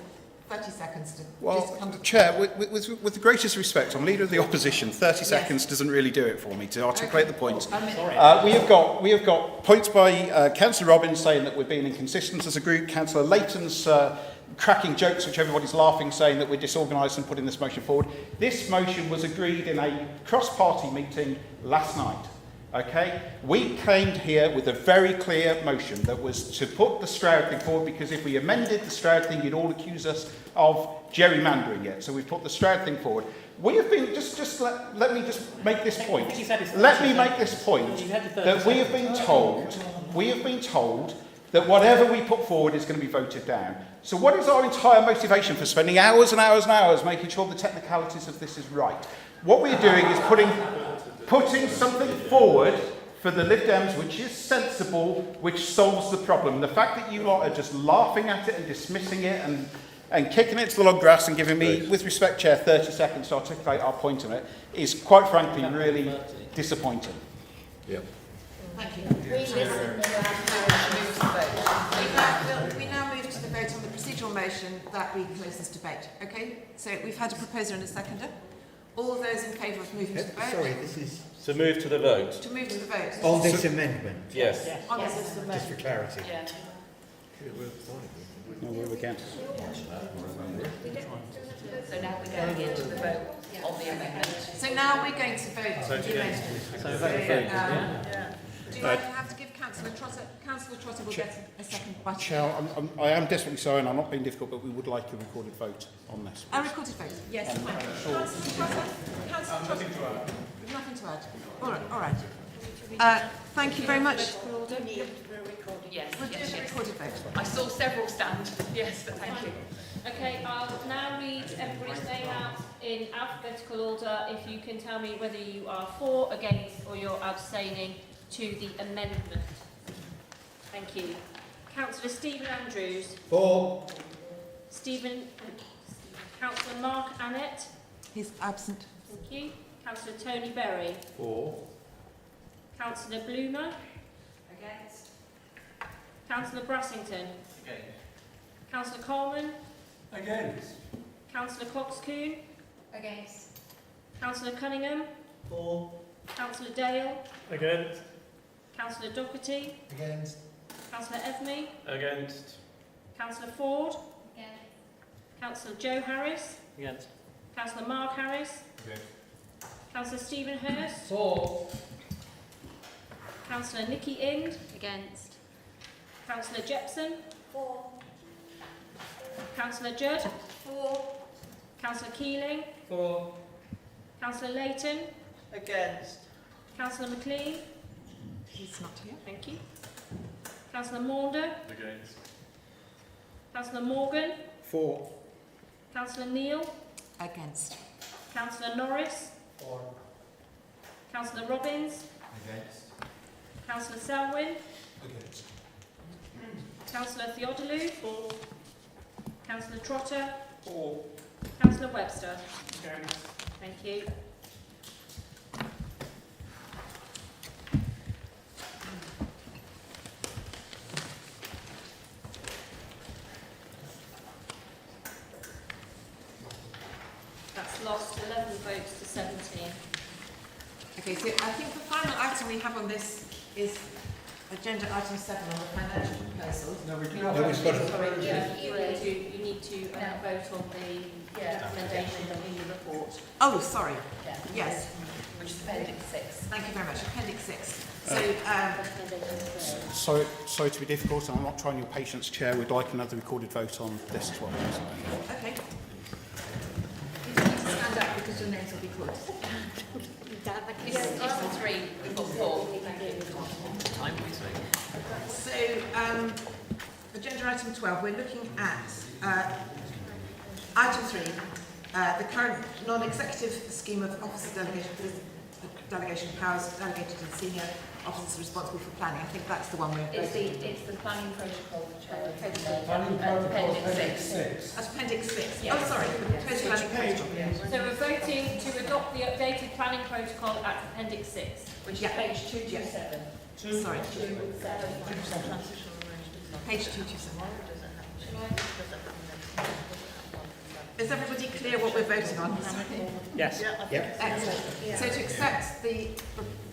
Speaker 2: 30 seconds to
Speaker 18: Well,
Speaker 2: come to...
Speaker 18: Chair, with the greatest respect, I'm Leader of the Opposition. 30 seconds doesn't really do it for me to articulate the points. We have got points by Councillor Robbins saying that we're being inconsistent as a group. Councillor Layton's cracking jokes, which everybody's laughing, saying that we're disorganised and putting this motion forward. This motion was agreed in a cross-party meeting last night. Okay, we came here with a very clear motion that was to put the Stroud thing forward, because if we amended the Stroud thing, you'd all accuse us of gerrymandering it. So we put the Stroud thing forward. We have been, let me just make this point. Let me make this point that we have been told that whatever we put forward is going to be voted down. So what is our entire motivation for spending hours and hours and hours making sure the technicalities of this is right? What we're doing is putting something forward for the Lib Dems which is sensible, which solves the problem. The fact that you lot are just laughing at it and dismissing it and kicking it to the long grass and giving me, with respect, Chair, 30 seconds to articulate our point on it is, quite frankly, really disappointing.
Speaker 3: Yeah.
Speaker 2: Thank you. We now move to the vote on the procedural motion that we close this debate. Okay? So we've had a proposer and a seconder. All those in favour of moving to the vote?
Speaker 14: Sorry, this is...
Speaker 5: To move to the vote.
Speaker 2: To move to the vote.
Speaker 14: On this amendment?
Speaker 5: Yes.
Speaker 2: On this amendment.
Speaker 14: Just for clarity.
Speaker 2: Yeah.
Speaker 18: No, we're against.
Speaker 12: So now we're going into the vote on the amendment.
Speaker 2: So now we're going to vote on the amendment. Do I have to give Councillor Trotter? Councillor Trotter will get a second button.
Speaker 18: Chair, I am desperately sorry, and I'm not being difficult, but we would like a recorded vote on this.
Speaker 2: A recorded vote? Yes. Councillor Trotter? Councillor Trotter? Nothing to add. All right. Thank you very much.
Speaker 12: Yes,
Speaker 2: We'll do a recorded vote.
Speaker 12: I saw several stand. Yes, but thank you.
Speaker 23: Okay, I'll now read everybody's name out in alphabetical order. If you can tell me whether you are for, against, or you're abstaining to the amendment. Thank you. Councillor Stephen Andrews.
Speaker 14: For.
Speaker 23: Councillor Mark Annett.
Speaker 2: He's absent.
Speaker 23: Thank you. Councillor Tony Berry.
Speaker 5: For.
Speaker 23: Councillor Bloomer.
Speaker 12: Against.
Speaker 23: Councillor Brassington.
Speaker 5: Against.
Speaker 23: Councillor Coleman.
Speaker 8: Against.
Speaker 23: Councillor Coxcoon.
Speaker 12: Against.
Speaker 23: Councillor Cunningham.
Speaker 14: For.
Speaker 23: Councillor Dale.
Speaker 19: Against.
Speaker 23: Councillor Doherty.
Speaker 14: Against.
Speaker 23: Councillor Evemy.
Speaker 1: Against.
Speaker 23: Councillor Ford.
Speaker 12: Against.
Speaker 23: Councillor Joe Harris.
Speaker 7: Against.
Speaker 23: Councillor Mark Harris.
Speaker 1: Against.
Speaker 23: Councillor Stephen Hurst.
Speaker 11: For.
Speaker 23: Councillor Nikki Ind.
Speaker 12: Against.
Speaker 23: Councillor Jepson.
Speaker 12: For.
Speaker 23: Councillor Judd?
Speaker 17: For.
Speaker 23: Councillor Keeling?
Speaker 17: For.
Speaker 23: Councillor Layton?
Speaker 17: Against.
Speaker 23: Councillor McLean?
Speaker 2: He's not here.
Speaker 23: Thank you. Councillor Maunder?
Speaker 1: Against.
Speaker 23: Councillor Morgan?
Speaker 10: For.
Speaker 23: Councillor Neal?
Speaker 2: Against.
Speaker 23: Councillor Norris?
Speaker 17: For.
Speaker 23: Councillor Robbins?
Speaker 13: Against.
Speaker 23: Councillor Selwyn?
Speaker 17: Against.
Speaker 23: Councillor Theodolou? For. Councillor Trotter?
Speaker 10: For.
Speaker 23: Councillor Webster?
Speaker 10: Against.
Speaker 23: Thank you. That's lost 11 votes to 17.
Speaker 2: Okay, so I think the final item we have on this is agenda item 7 on the financial proposal.
Speaker 8: No, we
Speaker 23: You need to vote on the recommendation in the report.
Speaker 2: Oh, sorry. Yes.
Speaker 12: Which is Appendix 6.
Speaker 2: Thank you very much. Appendix 6. So,
Speaker 18: Sorry to be difficult, and I'm not trying your patience, Chair. We'd like another recorded vote on this as well.
Speaker 2: okay. You don't need to stand up because your names will be called.
Speaker 12: It's 3, we've got 4.
Speaker 7: Time wasting.
Speaker 2: So, agenda item 12, we're looking at item 3, the current non-executive scheme of officer delegation powers delegated to the senior officers responsible for planning. I think that's the one we're voting on.
Speaker 12: It's the planning protocol,
Speaker 17: Planning protocol,
Speaker 12: Appendix 6.
Speaker 2: That's Appendix 6.
Speaker 12: Yes.
Speaker 2: Oh, sorry. Proposed planning protocol.
Speaker 23: So we're voting to adopt the updated planning protocol at Appendix 6, which is page 227.
Speaker 2: Sorry.
Speaker 23: 227.
Speaker 2: Page 227. Is everybody clear what we're voting on?
Speaker 7: Yes.
Speaker 2: Excellent. So to accept the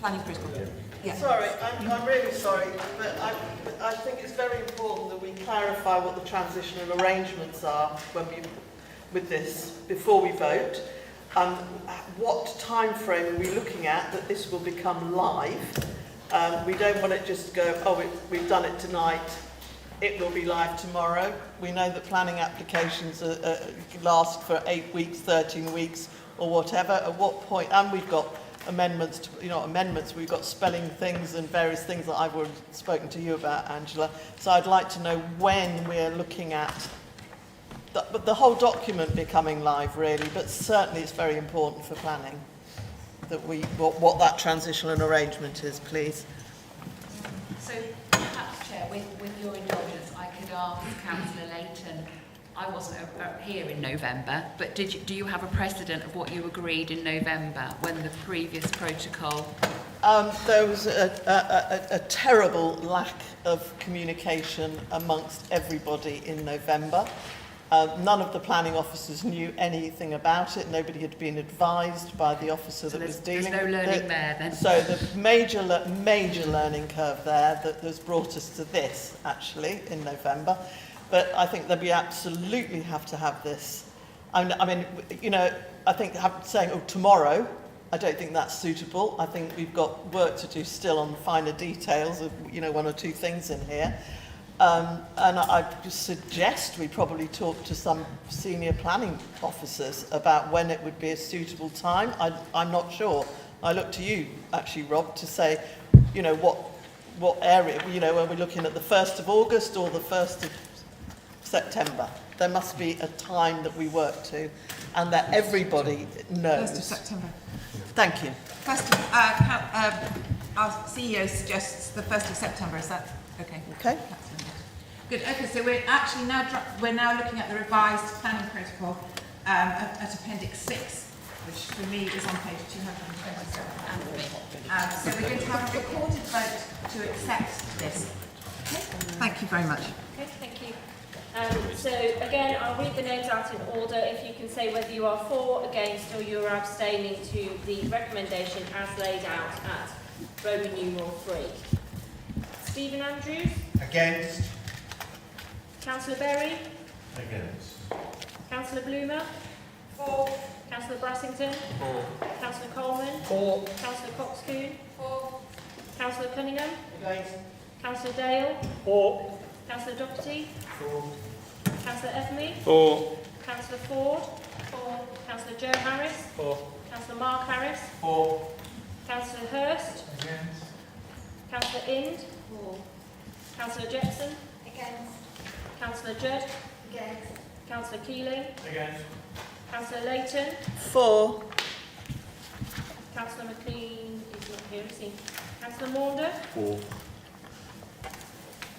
Speaker 2: planning protocol. Yeah.
Speaker 17: Sorry, I'm really sorry, but I think it's very important that we clarify what the transitional arrangements are when we, with this, before we vote. What time frame are we looking at that this will become live? We don't want it just to go, oh, we've done it tonight, it will be live tomorrow. We know that planning applications last for 8 weeks, 13 weeks, or whatever. At what point? And we've got amendments, we've got spelling things and various things that I've already spoken to you about, Angela. So I'd like to know when we're looking at the whole document becoming live, really, but certainly it's very important for planning that what that transitional arrangement is, please.
Speaker 12: So, perhaps, Chair, with your indulgence, I could ask Councillor Layton. I wasn't here in November, but do you have a precedent of what you agreed in November when the previous protocol?
Speaker 17: There was a terrible lack of communication amongst everybody in November. None of the planning officers knew anything about it. Nobody had been advised by the officer that was dealing with it.
Speaker 12: There's no learning there then.
Speaker 17: So the major learning curve there that has brought us to this, actually, in November. But I think that we absolutely have to have this. I mean, I think saying, tomorrow, I don't think that's suitable. I think we've got work to do still on the finer details of, one or two things in here. And I just suggest we probably talk to some senior planning officers about when it would be a suitable time. I'm not sure. I look to you, actually, Rob, to say, what area, are we looking at the 1st of August or the 1st of September? There must be a time that we work to and that everybody knows.
Speaker 2: 1st of September.
Speaker 17: Thank you.
Speaker 2: Our CEO suggests the 1st of September. Is that okay?
Speaker 17: Okay.
Speaker 2: Good. Okay, so we're actually now looking at the revised planning protocol at Appendix 6, which for me is on page 227. So we're going to have a recorded vote to accept this. Okay. Thank you very much.
Speaker 23: Okay, thank you. So again, I'll read the names out in order. If you can say whether you are for, against, or you are abstaining to the recommendation as laid out at Roman numeral 3. Stephen Andrews.
Speaker 14: Against.
Speaker 23: Councillor Berry.
Speaker 14: Against.
Speaker 23: Councillor Bloomer.
Speaker 17: For.
Speaker 23: Councillor Brassington.
Speaker 11: For.
Speaker 23: Councillor Coleman.
Speaker 11: For.
Speaker 23: Councillor Coxcoon.
Speaker 17: For.
Speaker 23: Councillor Cunningham.
Speaker 17: Against.
Speaker 23: Councillor Dale.
Speaker 11: For.
Speaker 23: Councillor Doherty.
Speaker 14: For.
Speaker 23: Councillor Evamy?
Speaker 1: For.
Speaker 23: Councillor Ford? For. Councillor Joe Harris?
Speaker 1: For.
Speaker 23: Councillor Mark Harris?
Speaker 1: For.
Speaker 23: Councillor Hurst?
Speaker 14: Against.
Speaker 23: Councillor Ind? For. Councillor Jetson?
Speaker 2: Against.
Speaker 23: Councillor Judd?
Speaker 2: Against.
Speaker 23: Councillor Keeling?
Speaker 1: Against.
Speaker 23: Councillor Layton?
Speaker 17: For.
Speaker 23: Councillor McLean is not here, is he? Councillor Maunder?
Speaker 18: For.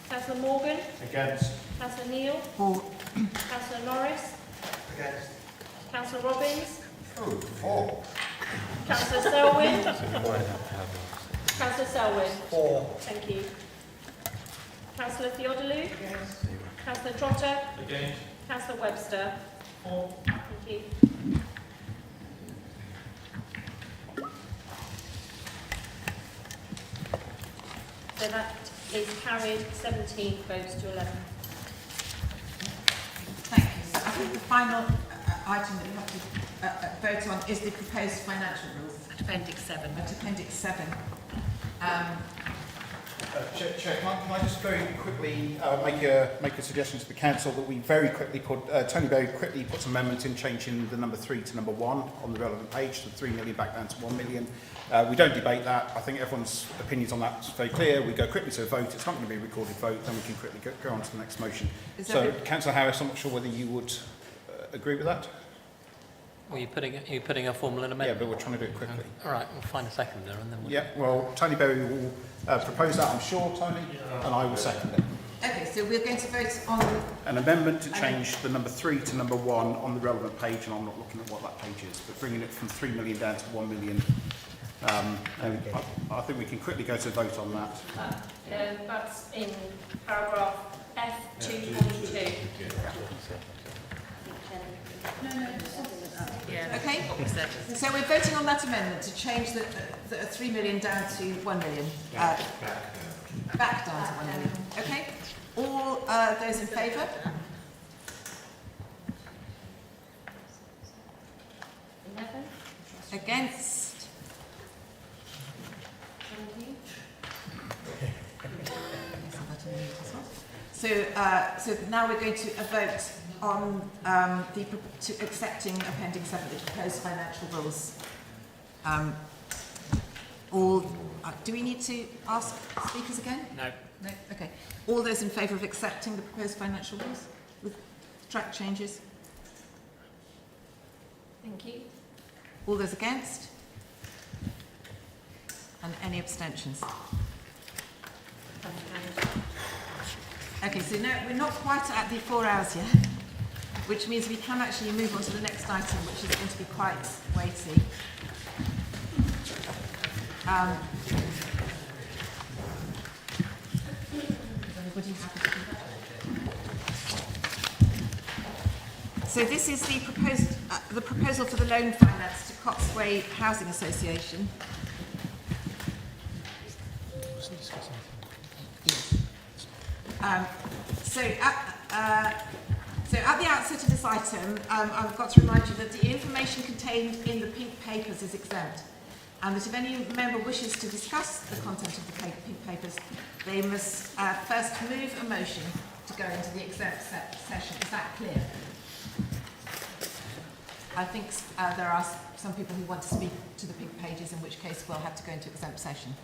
Speaker 23: Councillor Morgan?
Speaker 14: Against.
Speaker 23: Councillor Neal?
Speaker 2: For.
Speaker 23: Councillor Norris?
Speaker 14: Against.
Speaker 23: Councillor Robbins?
Speaker 14: For.
Speaker 23: Councillor Selwyn? Councillor Selwyn?
Speaker 14: For.
Speaker 23: Thank you. Councillor Theodolou? Councillor Trotter?
Speaker 1: Against.
Speaker 23: Councillor Webster?
Speaker 1: For.
Speaker 23: Thank you. So that is carried 17 votes to 11.
Speaker 2: Thank you. So I think the final item that we have to vote on is the proposed financial rules.
Speaker 12: At Appendix 7.
Speaker 2: At Appendix 7.
Speaker 18: Chair, can I just very quickly make a suggestion to the council that we very quickly put, Tony very quickly puts amendments in changing the number 3 to number 1 on the relevant page, so 3 million back down to 1 million. We don't debate that. I think everyone's opinions on that is very clear. We go quickly to a vote. It's not going to be a recorded vote. Then we can quickly go on to the next motion. So, Councillor Harris, I'm not sure whether you would agree with that.
Speaker 7: Well, are you putting a formal amendment?
Speaker 18: Yeah, but we're trying to do it quickly.
Speaker 7: All right, we'll find a seconder and then we'll...
Speaker 18: Yeah, well, Tony Berry will propose that, I'm sure, Tony, and I will second it.
Speaker 2: Okay, so we're going to vote on
Speaker 18: An amendment to change the number 3 to number 1 on the relevant page, and I'm not looking at what that page is, but bringing it from 3 million down to 1 million. And I think we can quickly go to vote on that.
Speaker 23: That's in paragraph F2.2.
Speaker 12: Yeah.
Speaker 2: Okay, so we're voting on that amendment to change the 3 million down to 1 million. Back down to 1 million. Okay, all those in favour? Against? So now we're going to vote on accepting Appendix 7, the proposed financial rules. Do we need to ask speakers again?
Speaker 7: No.
Speaker 2: No? Okay. All those in favour of accepting the proposed financial rules with track changes?
Speaker 23: Thank you.
Speaker 2: All those against? And any abstentions? Okay, so no, we're not quite at the 4 hours yet, which means we can actually move on to the next item, which is going to be quite weighty. Is everybody happy to do that? So this is the proposal for the loan finance to Cotswold Housing Association. So at the outset of this item, I've got to remind you that the information contained in the pink papers is exempt, and that if any member wishes to discuss the content of the pink papers, they must first move a motion to go into the exempt session. Is that clear? I think there are some people who want to speak to the pink pages, in which case we'll have to go into exempt session.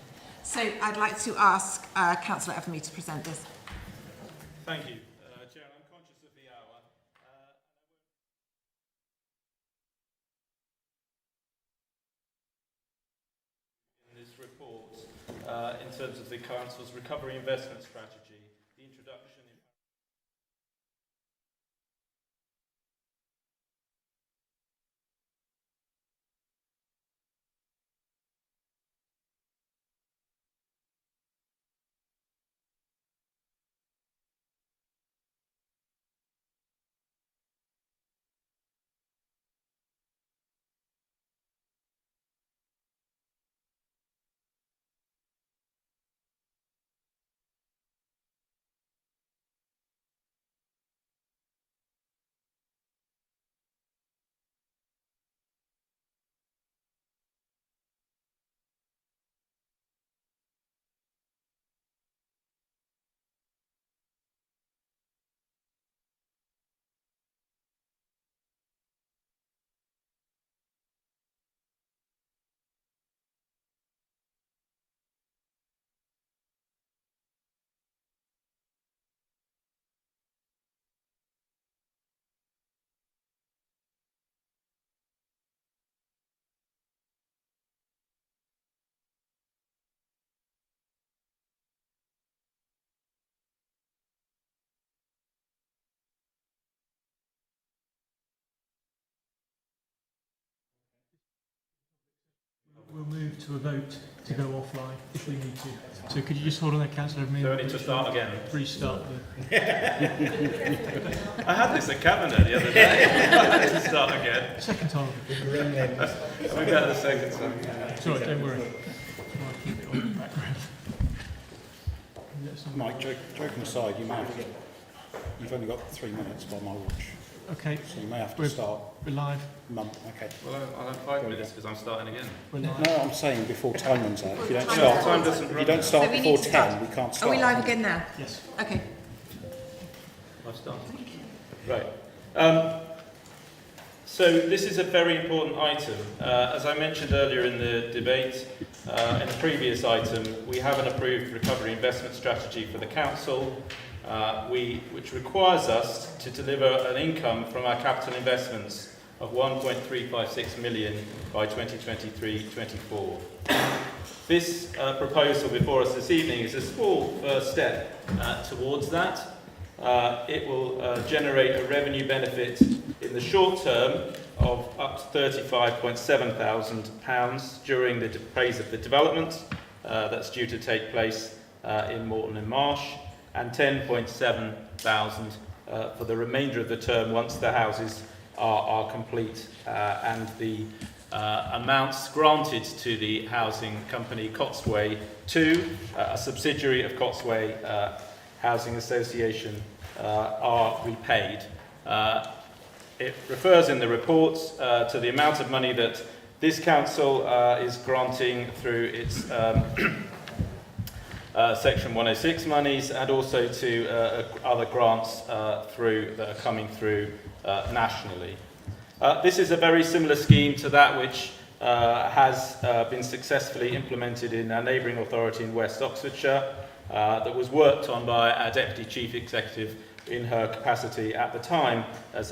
Speaker 2: So I'd like to ask Councillor Evamy to present this.
Speaker 1: Thank you, Chair. I'm conscious of the hour. In this report, in terms of the Council's recovery investment strategy, the introduction
Speaker 4: to a vote to go offline if we need to. So could you just hold on there, Councillor?
Speaker 1: So I need to start again.
Speaker 4: Restart
Speaker 1: I had this at Cabinet the other day. I had to start again.
Speaker 4: Second time.
Speaker 1: We got the second time.
Speaker 4: Sorry, don't worry. I'll keep it on in the background.
Speaker 18: Mike, joking aside, you've only got 3 minutes by my watch.
Speaker 4: Okay.
Speaker 18: So you may have to start.
Speaker 4: We're live.
Speaker 18: Okay.
Speaker 1: Well, I'll have 5 minutes because I'm starting again.
Speaker 18: No, I'm saying before time runs out. If you don't
Speaker 1: No,
Speaker 18: start,
Speaker 1: time doesn't
Speaker 18: if
Speaker 1: run
Speaker 18: you don't
Speaker 1: out.
Speaker 18: start
Speaker 2: So we
Speaker 18: before
Speaker 2: need to
Speaker 18: 10,
Speaker 2: start.
Speaker 18: we can't start.
Speaker 2: Are we live again now?
Speaker 4: Yes.
Speaker 2: Okay.
Speaker 1: I've started. Right. So this is a very important item. As I mentioned earlier in the debate, in the previous item, we have an approved recovery investment strategy for the council, which requires us to deliver an income from our capital investments of 1.356 million by 2023-24. This proposal before us this evening is a small first step towards that. It will generate a revenue benefit in the short term of up to £35,700 during the phase of the development that's due to take place in Morton and Marsh, and £10,700 for the remainder of the term once the houses are complete and the amounts granted to the housing company Cotswold 2, a subsidiary of Cotswold Housing Association, are repaid. It refers in the reports to the amount of money that this council is granting through its Section 106 monies, and also to other grants that are coming through nationally. This is a very similar scheme to that which has been successfully implemented in our neighbouring authority in West Oxfordshire, that was worked on by our Deputy Chief Executive in her capacity at the time as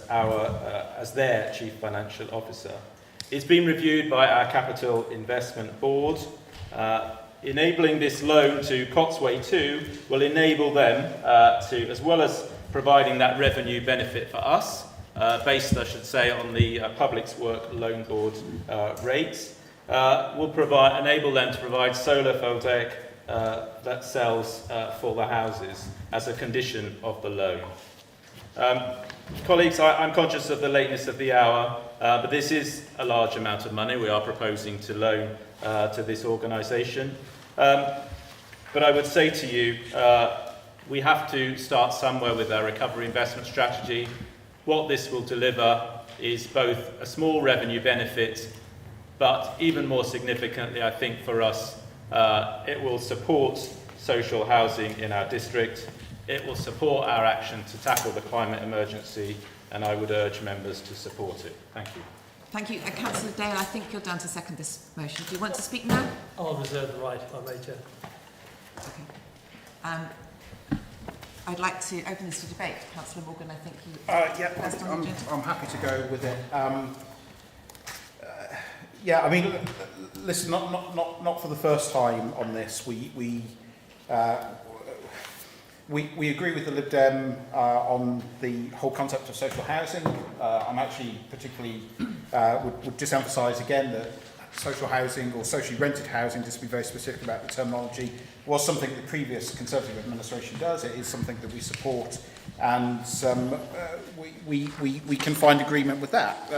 Speaker 1: their Chief Financial Officer. It's been reviewed by our Capital Investment Board. Enabling this loan to Cotswold 2 will enable them to, as well as providing that revenue benefit for us, based, I should say, on the Public Works Loan Board rates, will enable them to provide solar photovoltaic that sells for the houses as a condition of the loan. Colleagues, I'm conscious of the lateness of the hour, but this is a large amount of money we are proposing to loan to this organisation. But I would say to you, we have to start somewhere with our recovery investment strategy. What this will deliver is both a small revenue benefit, but even more significantly, I think for us, it will support social housing in our district. It will support our action to tackle the climate emergency, and I would urge members to support it. Thank you.
Speaker 2: Thank you. Councillor Dale, I think you're down to second this motion. Do you want to speak now?
Speaker 19: I'll reserve the right, if I may, Chair.
Speaker 2: Okay. I'd like to open this to debate. Councillor Morgan, I think you first on the agenda.
Speaker 18: I'm happy to go with it. Yeah, I mean, listen, not for the first time on this. We agree with the Lib Dem on the whole concept of social housing. I'm actually particularly would just emphasise again that social housing, or socially rented housing, just to be very specific about the terminology, was something the previous Conservative administration does. It is something that we support, and we can find agreement with that,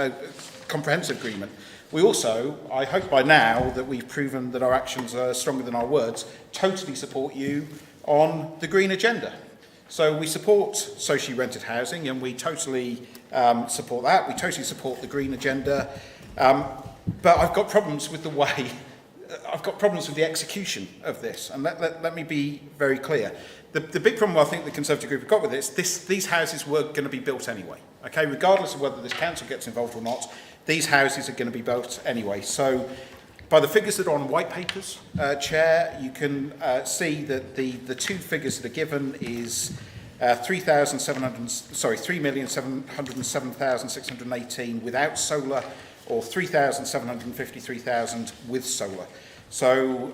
Speaker 18: comprehensive agreement. We also, I hope by now that we've proven that our actions are stronger than our words, totally support you on the green agenda. So we support socially rented housing, and we totally support that. We totally support the green agenda. But I've got problems with the way, I've got problems with the execution of this. And let me be very clear. The big problem I think the Conservative group have got with it is these houses were going to be built anyway. Okay, regardless of whether this council gets involved or not, these houses are going to be built anyway. So by the figures that are on white papers, Chair, you can see that the two figures that are given is 3,707,618 without solar, or 3,753,000 with solar. So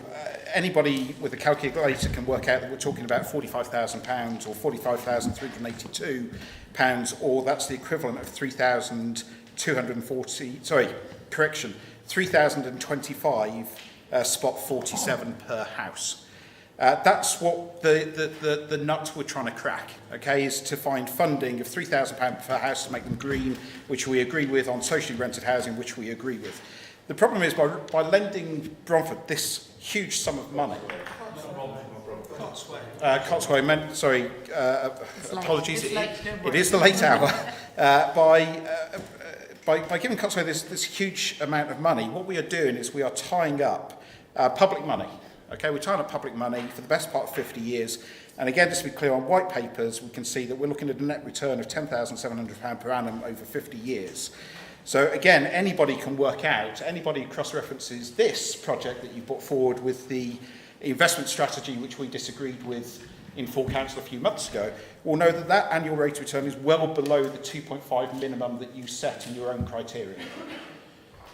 Speaker 18: anybody with a calculator can work out that we're talking about £45,000 or £45,382, or that's the equivalent of 3,240, sorry, correction, 3,025 spot 47 per house. That's what the nut we're trying to crack, okay, is to find funding of £3,000 per house to make them green, which we agree with, on socially rented housing, which we agree with. The problem is by lending Bromford this huge sum of money, Cotswold, sorry, apologies, it is the late hour. By giving Cotswold this huge amount of money, what we are doing is we are tying up public money. Okay, we're tying up public money for the best part of 50 years. And again, just to be clear, on white papers, we can see that we're looking at a net return of £10,700 per annum over 50 years. So again, anybody can work out, anybody who cross-references this project that you put forward with the investment strategy which we disagreed with in full council a few months ago, will know that that annual rate of return is well below the 2.5 minimum that you set in your own criteria.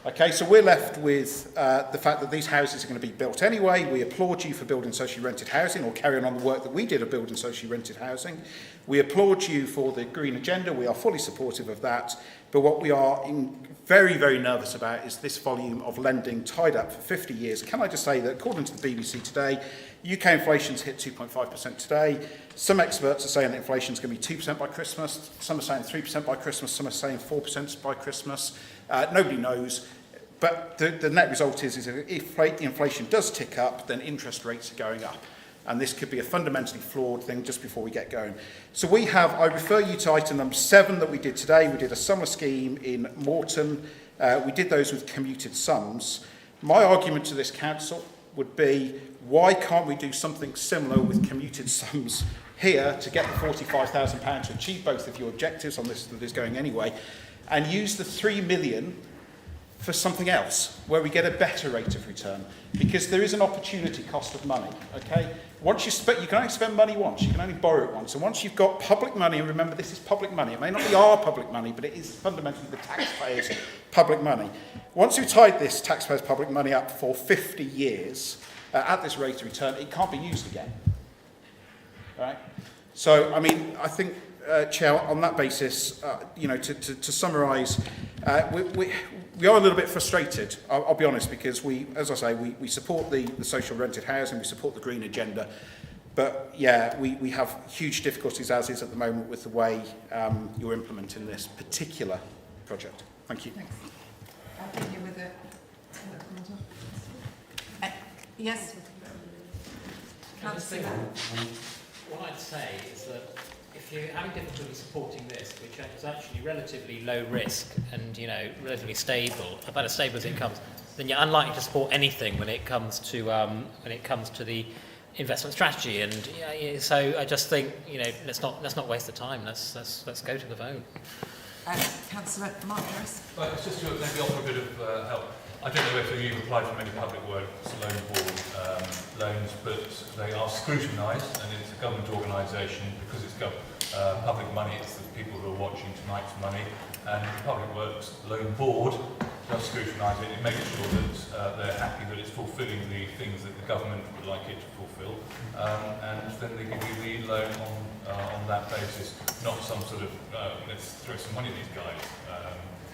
Speaker 18: Okay, so we're left with the fact that these houses are going to be built anyway. We applaud you for building socially rented housing, or carrying on the work that we did of building socially rented housing. We applaud you for the green agenda. We are fully supportive of that. But what we are very, very nervous about is this volume of lending tied up for 50 years. Can I just say that according to the BBC today, UK inflation's hit 2.5% today. Some experts are saying that inflation's going to be 2% by Christmas. Some are saying 3% by Christmas. Some are saying 4% by Christmas. Nobody knows. But the net result is if inflation does tick up, then interest rates are going up. And this could be a fundamentally flawed thing just before we get going. So I refer you to item number 7 that we did today. We did a summer scheme in Morton. We did those with commuted sums. My argument to this council would be, why can't we do something similar with commuted sums here to get the £45,000 to achieve both of your objectives on this that is going anyway, and use the 3 million for something else where we get a better rate of return, because there is an opportunity cost of money. Okay, once you can only spend money once, you can only borrow it once. So once you've got public money, and remember this is public money, it may not be our public money, but it is fundamentally the taxpayers' public money. Once you've tied this taxpayers' public money up for 50 years at this rate of return, it can't be used again. All right. So I mean, I think, Chair, on that basis, to summarise, we are a little bit frustrated, I'll be honest, because as I say, we support the social rented housing, we support the green agenda, but yeah, we have huge difficulties as is at the moment with the way you're implementing this particular project. Thank you.
Speaker 2: Thanks. I'll begin with the... yes? Councillor.
Speaker 7: What I'd say is that if you're having difficulty supporting this, which is actually relatively low risk and relatively stable, about as stable as it comes, then you're unlikely to support anything when it comes to the investment strategy. And so I just think let's not waste the time. Let's go to the vote.
Speaker 2: Councillor Mark Harris.
Speaker 20: Well, it's just to maybe offer a bit of help. I don't know whether you've applied for many public works loan board loans, but they are scrutinised, and it's a government organisation because it's public money. It's the people who are watching tonight's money, and the Public Works Loan Board does scrutinise it and make sure that they're happy that it's fulfilling the things that the government would like it to fulfil, and then they give you the loan on that basis, not some sort of let's throw some money at these guys.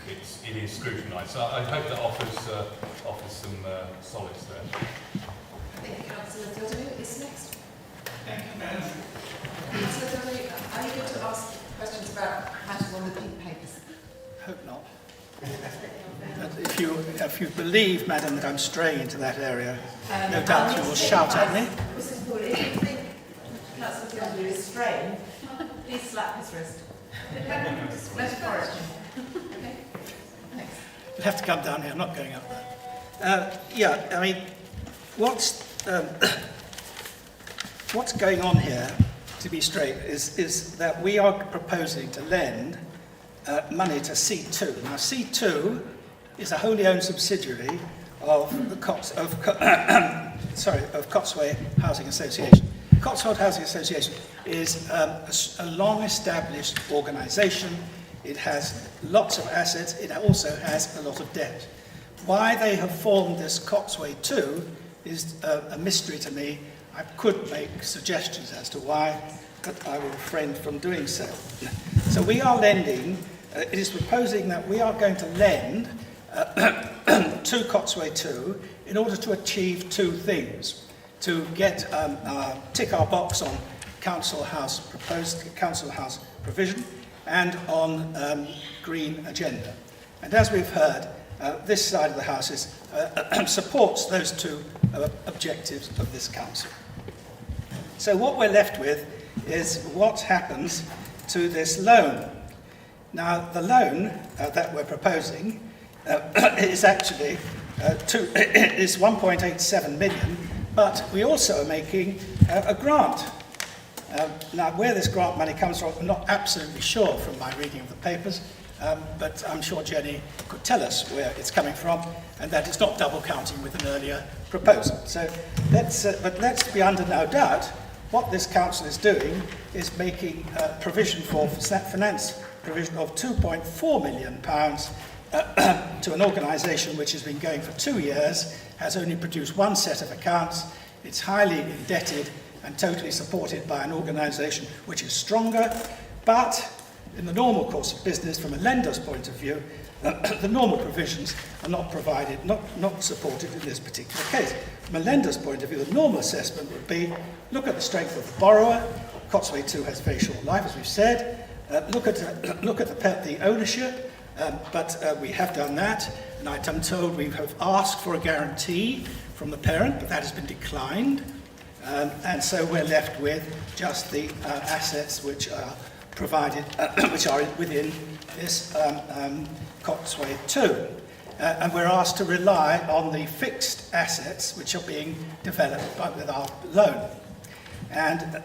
Speaker 20: It is scrutinised. So I hope that offers some solace there.
Speaker 2: I think Councillor Theodore is next. Councillor Theodore, are you going to ask questions about matters on the pink papers?
Speaker 10: Hope not. But if you believe, Madam, that I'm straying into that area, no doubt you will shout at me.
Speaker 2: Mrs. Poole, if you think Councillor Theodore is straying, please slap his wrist. Metaphorically. Okay. Thanks.
Speaker 10: You'll have to come down here. I'm not going up there. Yeah, I mean, what's going on here, to be straight, is that we are proposing to lend money to C2. Now, C2 is a wholly owned subsidiary of the Cotswold Housing Association. Cotswold Housing Association is a long-established organisation. It has lots of assets. It also has a lot of debt. Why they have formed this Cotswold 2 is a mystery to me. I could make suggestions as to why, but I will refrain from doing so. So we are lending, it is proposing that we are going to lend to Cotswolds 2 in order to achieve two things. To get tick our box on proposed council house provision and on green agenda. And as we've heard, this side of the House supports those two objectives of this council. So what we're left with is what happens to this loan. Now, the loan that we're proposing is actually is 1.87 million, but we also are making a grant. Now, where this grant money comes from, I'm not absolutely sure from my reading of the papers, but I'm sure Jenny could tell us where it's coming from, and that it's not double counting with an earlier proposal. So let's be under no doubt what this council is doing is making provision for finance provision of £2.4 million to an organisation which has been going for 2 years, has only produced one set of accounts, it's highly indebted and totally supported by an organisation which is stronger, but in the normal course of business, from a lender's point of view, the normal provisions are not provided, not supported in this particular case. From a lender's point of view, the normal assessment would be, look at the strength of the borrower. Cotswolds 2 has a very short life, as we've said. Look at the ownership, but we have done that, and I'm told we have asked for a guarantee from the parent, but that has been declined, and so we're left with just the assets which are provided, which are within this Cotswolds 2. And we're asked to rely on the fixed assets which are being developed with our loan. And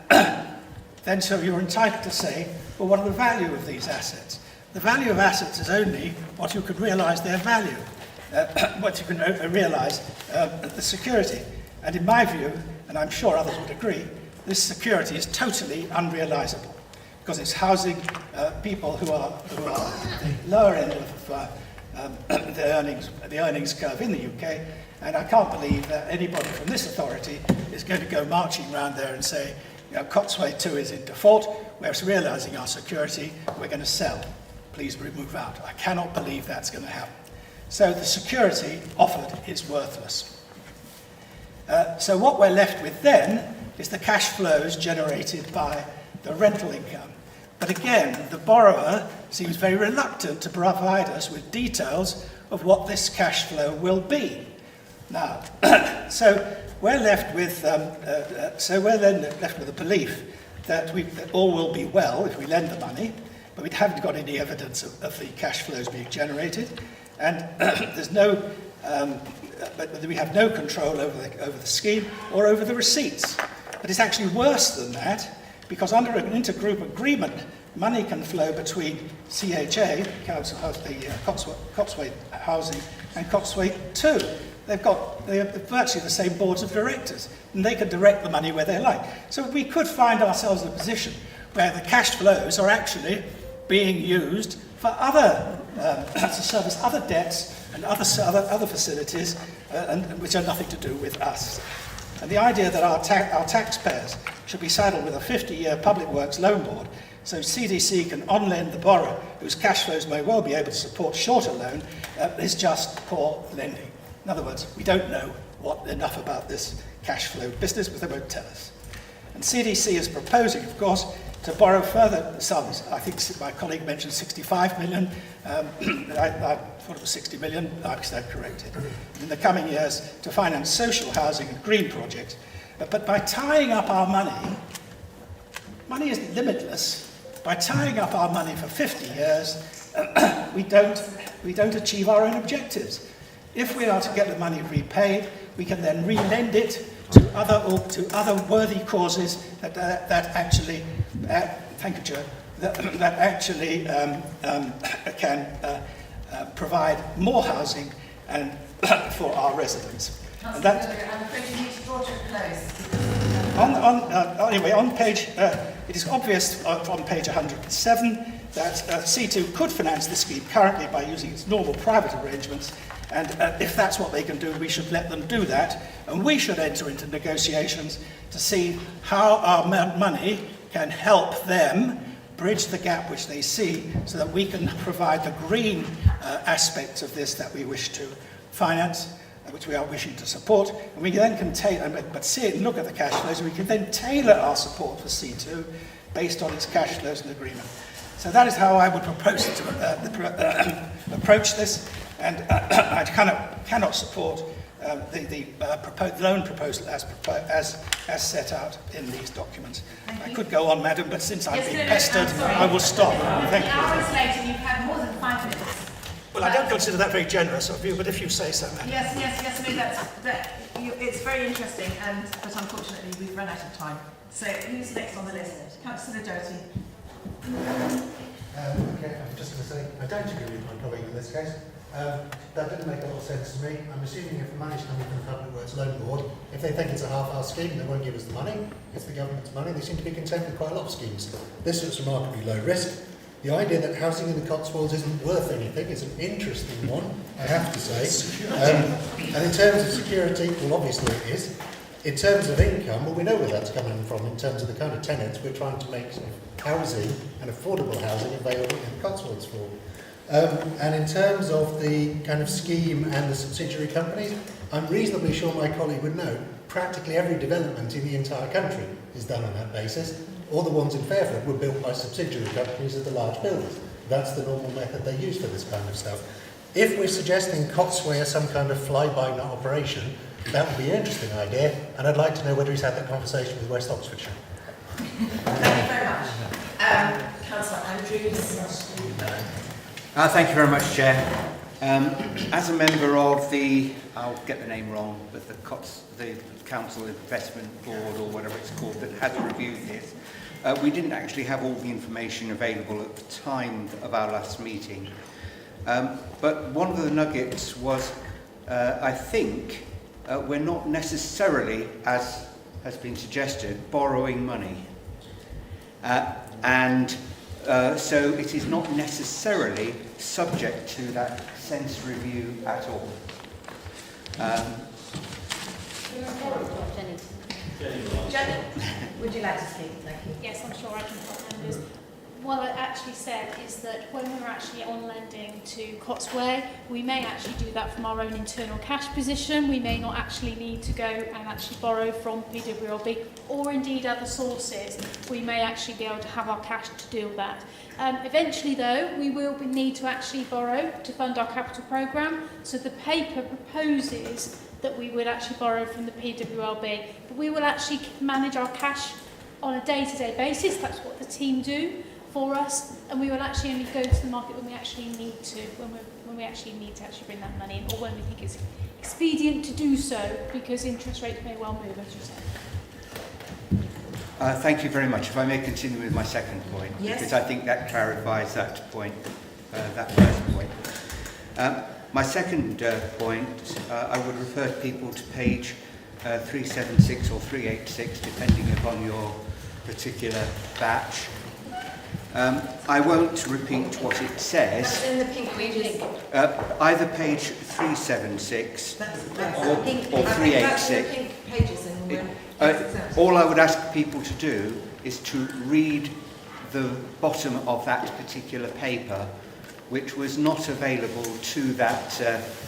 Speaker 10: then so you're entitled to say, well, what are the value of these assets? The value of assets is only what you can realise their value, what you can realise the security. And in my view, and I'm sure others would agree, this security is totally unrealisable, because it's housing people who are the lower end of the earnings curve in the UK, and I can't believe that anybody from this authority is going to go marching around there and say, you know, Cotswolds 2 is in default, we're realising our security, we're going to sell. Please move out. I cannot believe that's going to happen. So the security offered is worthless. So what we're left with then is the cash flows generated by the rental income. But again, the borrower seems very reluctant to provide us with details of what this cash flow will be. Now, so we're left with the belief that all will be well if we lend the money, but we haven't got any evidence of the cash flows being generated, and there's no. But we have no control over the scheme or over the receipts. But it's actually worse than that, because under an intergroup agreement, money can flow between CHA, the Cotswold Housing, and Cotswolds 2. They have virtually the same boards of directors, and they can direct the money where they like. So we could find ourselves in a position where the cash flows are actually being used for to service other debts and other facilities, which have nothing to do with us. And the idea that our taxpayers should be saddled with a 50-year public works loan board so CDC can on-lend the borrower, whose cash flows may well be able to support shorter loan, is just poor lending. In other words, we don't know enough about this cash flow business, but they won't tell us. And CDC is proposing, of course, to borrow further sums. I think my colleague mentioned 65 million. I thought it was 60 million. I stand corrected. In the coming years to finance social housing and green projects. But by tying up our money is limitless. By tying up our money for 50 years, we don't achieve our own objectives. If we are to get the money repaid, we can then re-lend it to other worthy causes that actually, thank you, Joe, that actually can provide more housing and for our residents. And that,
Speaker 2: I'm afraid you need to draw to a close.
Speaker 10: Anyway, on page, it is obvious on page 107 that C2 could finance the scheme currently by using its normal private arrangements. And if that's what they can do, we should let them do that. And we should enter into negotiations to see how our money can help them bridge the gap which they see so that we can provide the green aspects of this that we wish to finance, which we are wishing to support, and we then can tailor, but see it and look at the cash flows, and we can then tailor our support for C2 based on its cash flows and agreement. So that is how I would propose to approach this, and I cannot support the proposed loan proposal as set out in these documents. I could go on, Madam, but since I'm being pestered, I will stop. Thank you.
Speaker 2: Hours later, you've had more than 5 minutes.
Speaker 10: Well, I don't consider that very generous of you, but if you say so, Madam.
Speaker 2: Yes, no, it's very interesting, but unfortunately we've run out of time. So who's next on the list? Councillor Doherty.
Speaker 14: Okay, I'm just going to say, I don't agree with my colleague in this case. That didn't make a lot of sense to me. I'm assuming if the money's coming from the Public Works Loan Board, if they think it's a half-hour scheme, they won't give us the money. It's the government's money. They seem to be content with quite a lot of schemes. This is remarkably low risk. The idea that housing in the Cotswolds isn't worth anything is an interesting one, I have to say. And in terms of security, well, obviously it is. In terms of income, well, we know where that's coming from in terms of the kind of tenants we're trying to make sort of housing and affordable housing available in the Cotswolds for. And in terms of the kind of scheme and the subsidiary companies, I'm reasonably sure my colleague would know practically every development in the entire country is done on that basis. All the ones in Fairford were built by subsidiary companies of the large builders. That's the normal method they use for this kind of stuff. If we're suggesting Cotsway as some kind of fly-by-night operation, that would be an interesting idea, and I'd like to know whether he's had that conversation with West Oxfordshire.
Speaker 2: Thank you very much. Councillor Andrews.
Speaker 15: Thank you very much, Chair. As a member of the, I'll get the name wrong, but the Council Investment Board or whatever it's called that has reviewed this, we didn't actually have all the information available at the time of our last meeting. But one of the nuggets was, I think, we're not necessarily, as has been suggested, borrowing money. So it is not necessarily subject to that sense review at all.
Speaker 2: Jenny, would you like to speak? Thank you.
Speaker 9: Yes, I'm sure I can help members. What I actually said is that when we're actually on lending to Cotsway, we may actually do that from our own internal cash position. We may not actually need to go and actually borrow from PWLB or indeed other sources. We may actually be able to have our cash to do that. Eventually though, we will need to actually borrow to fund our capital programme. So the paper proposes that we would actually borrow from the PWLB, but we will actually manage our cash on a day-to-day basis. That's what the team do for us, and we will actually only go to the market when we actually need to, when we actually need to actually bring that money in, or when we think it's expedient to do so, because interest rates may well move, as you said.
Speaker 15: Thank you very much. If I may continue with my second point,
Speaker 2: yes,
Speaker 15: because I think that clarifies that point, that first point. My second point, I would refer people to page 376 or 386, depending upon your particular batch. I won't repeat what it says.
Speaker 2: That's in the pink pages.
Speaker 15: Either page 376 or 386.
Speaker 2: That's in the pink pages.
Speaker 15: All I would ask people to do is to read the bottom of that particular paper, which was not available to that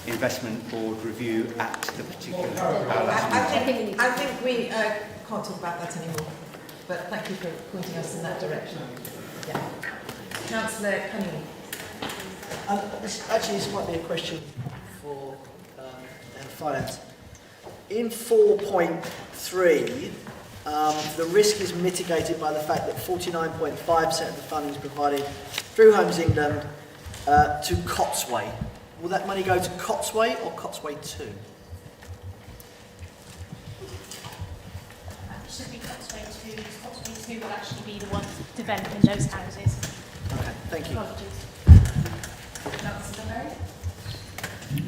Speaker 15: investment board review at the particular
Speaker 2: I think we can't talk about that anymore, but thank you for pointing us in that direction. Yeah. Councillor Cunningham.
Speaker 21: Actually, this might be a question for finance. In 4.3, the risk is mitigated by the fact that 49.5% of the funding is provided through Homes England to Cotsway. Will that money go to Cotsway or Cotsway 2?
Speaker 9: It should be Cotsway 2, because Cotsway 2 will actually be the one developing those houses.
Speaker 21: Okay, thank you.
Speaker 9: Apologies.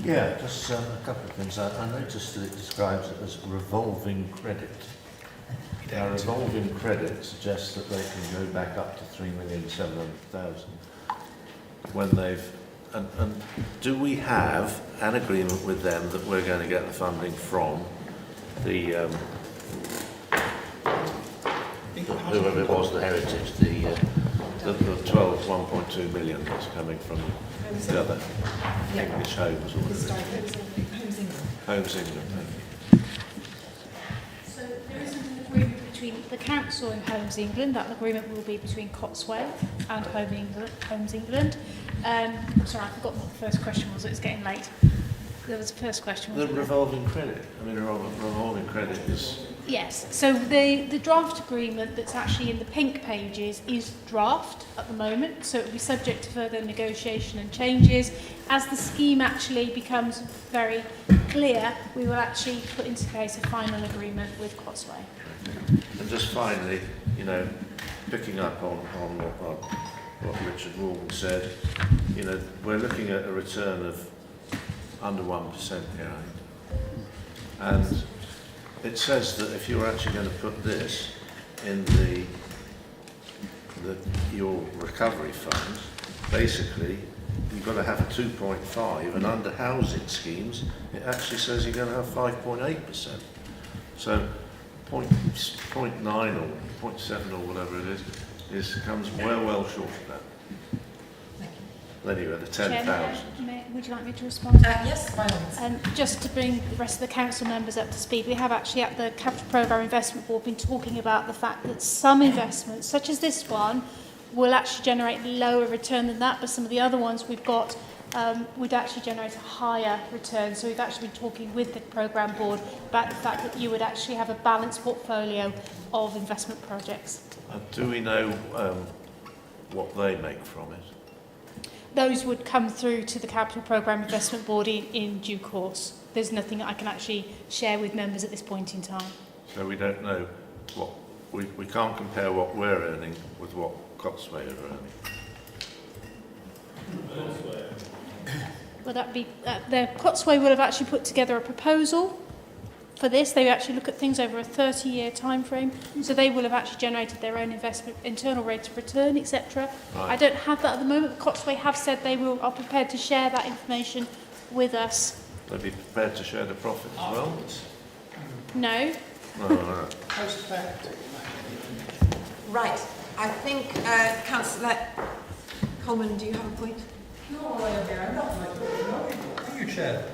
Speaker 3: Yeah, just a couple of things. I noticed that it describes it as revolving credit. Now, revolving credit suggests that they can go back up to 3,700,000 when they've... And do we have an agreement with them that we're going to get the funding from the whoever it was, the Heritage, The 1.2 million that's coming from the other English homes. Or Homes England.
Speaker 9: So there isn't an agreement between the council and Homes England. That agreement will be between Cotswold and Homes England. Sorry, I forgot what the first question was. It's getting late. There was a first question.
Speaker 3: The revolving credit. I mean, revolving credit is...
Speaker 9: Yes, so the draft agreement that's actually in the pink pages is draft at the moment, so it will be subject to further negotiation and changes. As the scheme actually becomes very clear, we will actually put into place a final agreement with Cotswold.
Speaker 3: And just finally, you know, picking up on what Richard Morgan said, you know, we're looking at a return of under 1% here. And it says that if you're actually going to put this in your recovery fund, basically you've got to have a 2.5, and under housing schemes it actually says you're going to have 5.8%. So 0.9 or 0.7 or whatever it is comes well short of that. Anyway, the 10,000.
Speaker 9: Would you like me to respond?
Speaker 2: Yes, by all means.
Speaker 9: Just to bring the rest of the council members up to speed, we have actually at the Capital Programme Investment Board been talking about the fact that some investments, such as this one, will actually generate lower return than that, but some of the other ones we've got would actually generate a higher return. So we've actually been talking with the Programme Board about the fact that you would actually have a balanced portfolio of investment projects.
Speaker 3: Do we know what they make from it?
Speaker 9: Those would come through to the Capital Programme Investment Board in due course. There's nothing I can actually share with members at this point in time. So
Speaker 3: we don't know what... We can't compare what we're earning with what Cotswold are earning.
Speaker 9: Well, that'd be... the Cotswold will have actually put together a proposal for this. They actually look at things over a 30-year time frame, so they will have actually generated their own investment, internal rate of return, etc.
Speaker 3: Right.
Speaker 9: I don't have that at the moment. Cotswold have said they are prepared to share that information with us.
Speaker 3: They'd be prepared to share the profit as well?
Speaker 9: No.
Speaker 3: No.
Speaker 2: Right. I think, Councillor Coleman, do you have a point?
Speaker 8: No, I'm not. Thank you, Chair.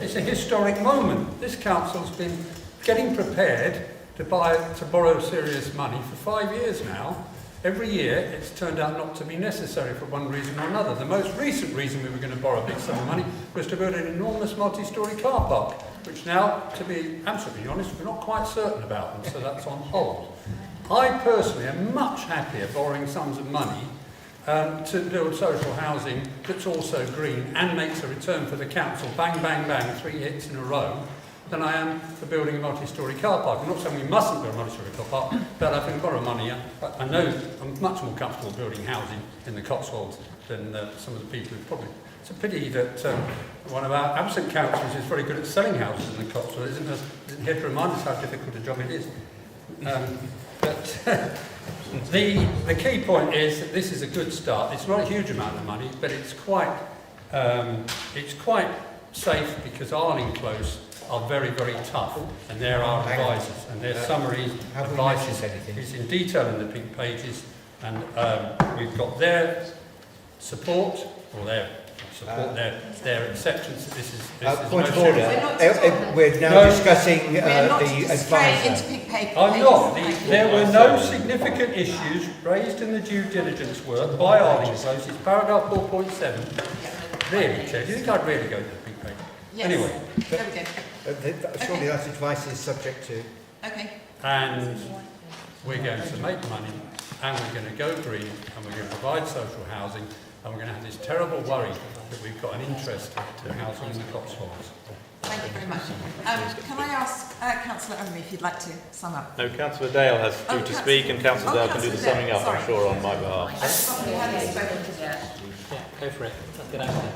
Speaker 8: It's a historic moment. This council's been getting prepared to borrow serious money for 5 years now. Every year it's turned out not to be necessary for one reason or another. The most recent reason we were going to borrow a big sum of money was to build an enormous multi-storey car park, which now, to be absolutely honest, we're not quite certain about, and so that's on hold. I personally am much happier borrowing sums of money to build social housing that's also green and makes a return for the council, bang, bang, bang, 3 hits in a row, than I am for building a multi-storey car park. I'm not saying we mustn't build a multi-storey car park, but I can borrow money. I know I'm much more comfortable building housing in the Cotswolds than some of the people who probably... It's a pity that one of our absent councillors is very good at selling houses in the Cotswolds, isn't here to remind us how difficult a job it is. But the key point is that this is a good start. It's not a huge amount of money, but it's quite safe because Arling Close are very, very tough, and there are advisors, and their summaries, advice is in detail in the pink pages, and we've got their support, or their acceptance that this is
Speaker 15: point of order. We're now discussing the advisor.
Speaker 8: I'm not. There were no significant issues raised in the due diligence work by Arling Close. It's paragraph 4.7. Really, Chair, do you think I'd really go to the pink page?
Speaker 2: Yes.
Speaker 8: Anyway.
Speaker 2: There we go.
Speaker 14: Surely that advice is subject to...
Speaker 2: Okay.
Speaker 8: And we're going to make money, and we're going to go green, and we're going to provide social housing, and we're going to have this terrible worry that we've got an interest in housing in the Cotswolds.
Speaker 2: Thank you very much. Can I ask Councillor Owen if you'd like to sum up?
Speaker 5: No, Councillor Dale has due to speak, and Councillor Dale can do the summing up, I'm sure, on my behalf.
Speaker 7: Yeah, go for it. Get out there.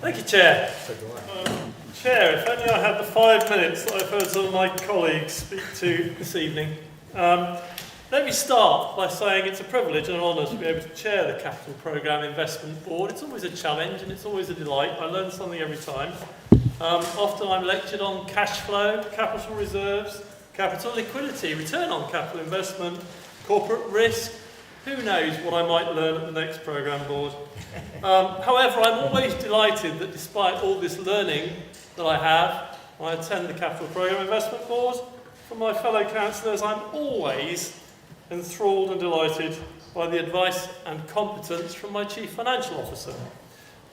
Speaker 19: Thank you, Chair. Chair, if only I had the 5 minutes that I've heard some of my colleagues speak to this evening. Let me start by saying it's a privilege and an honour to be able to chair the Capital Programme Investment Board. It's always a challenge and it's always a delight. I learn something every time. Often I'm lectured on cash flow, capital reserves, capital liquidity, return on capital investment, corporate risk, Who knows what I might learn at the next programme board. However, I'm always delighted that despite all this learning that I have, when I attend the Capital Programme Investment Board, from my fellow councillors, I'm always enthralled and delighted by the advice and competence from my Chief Financial Officer.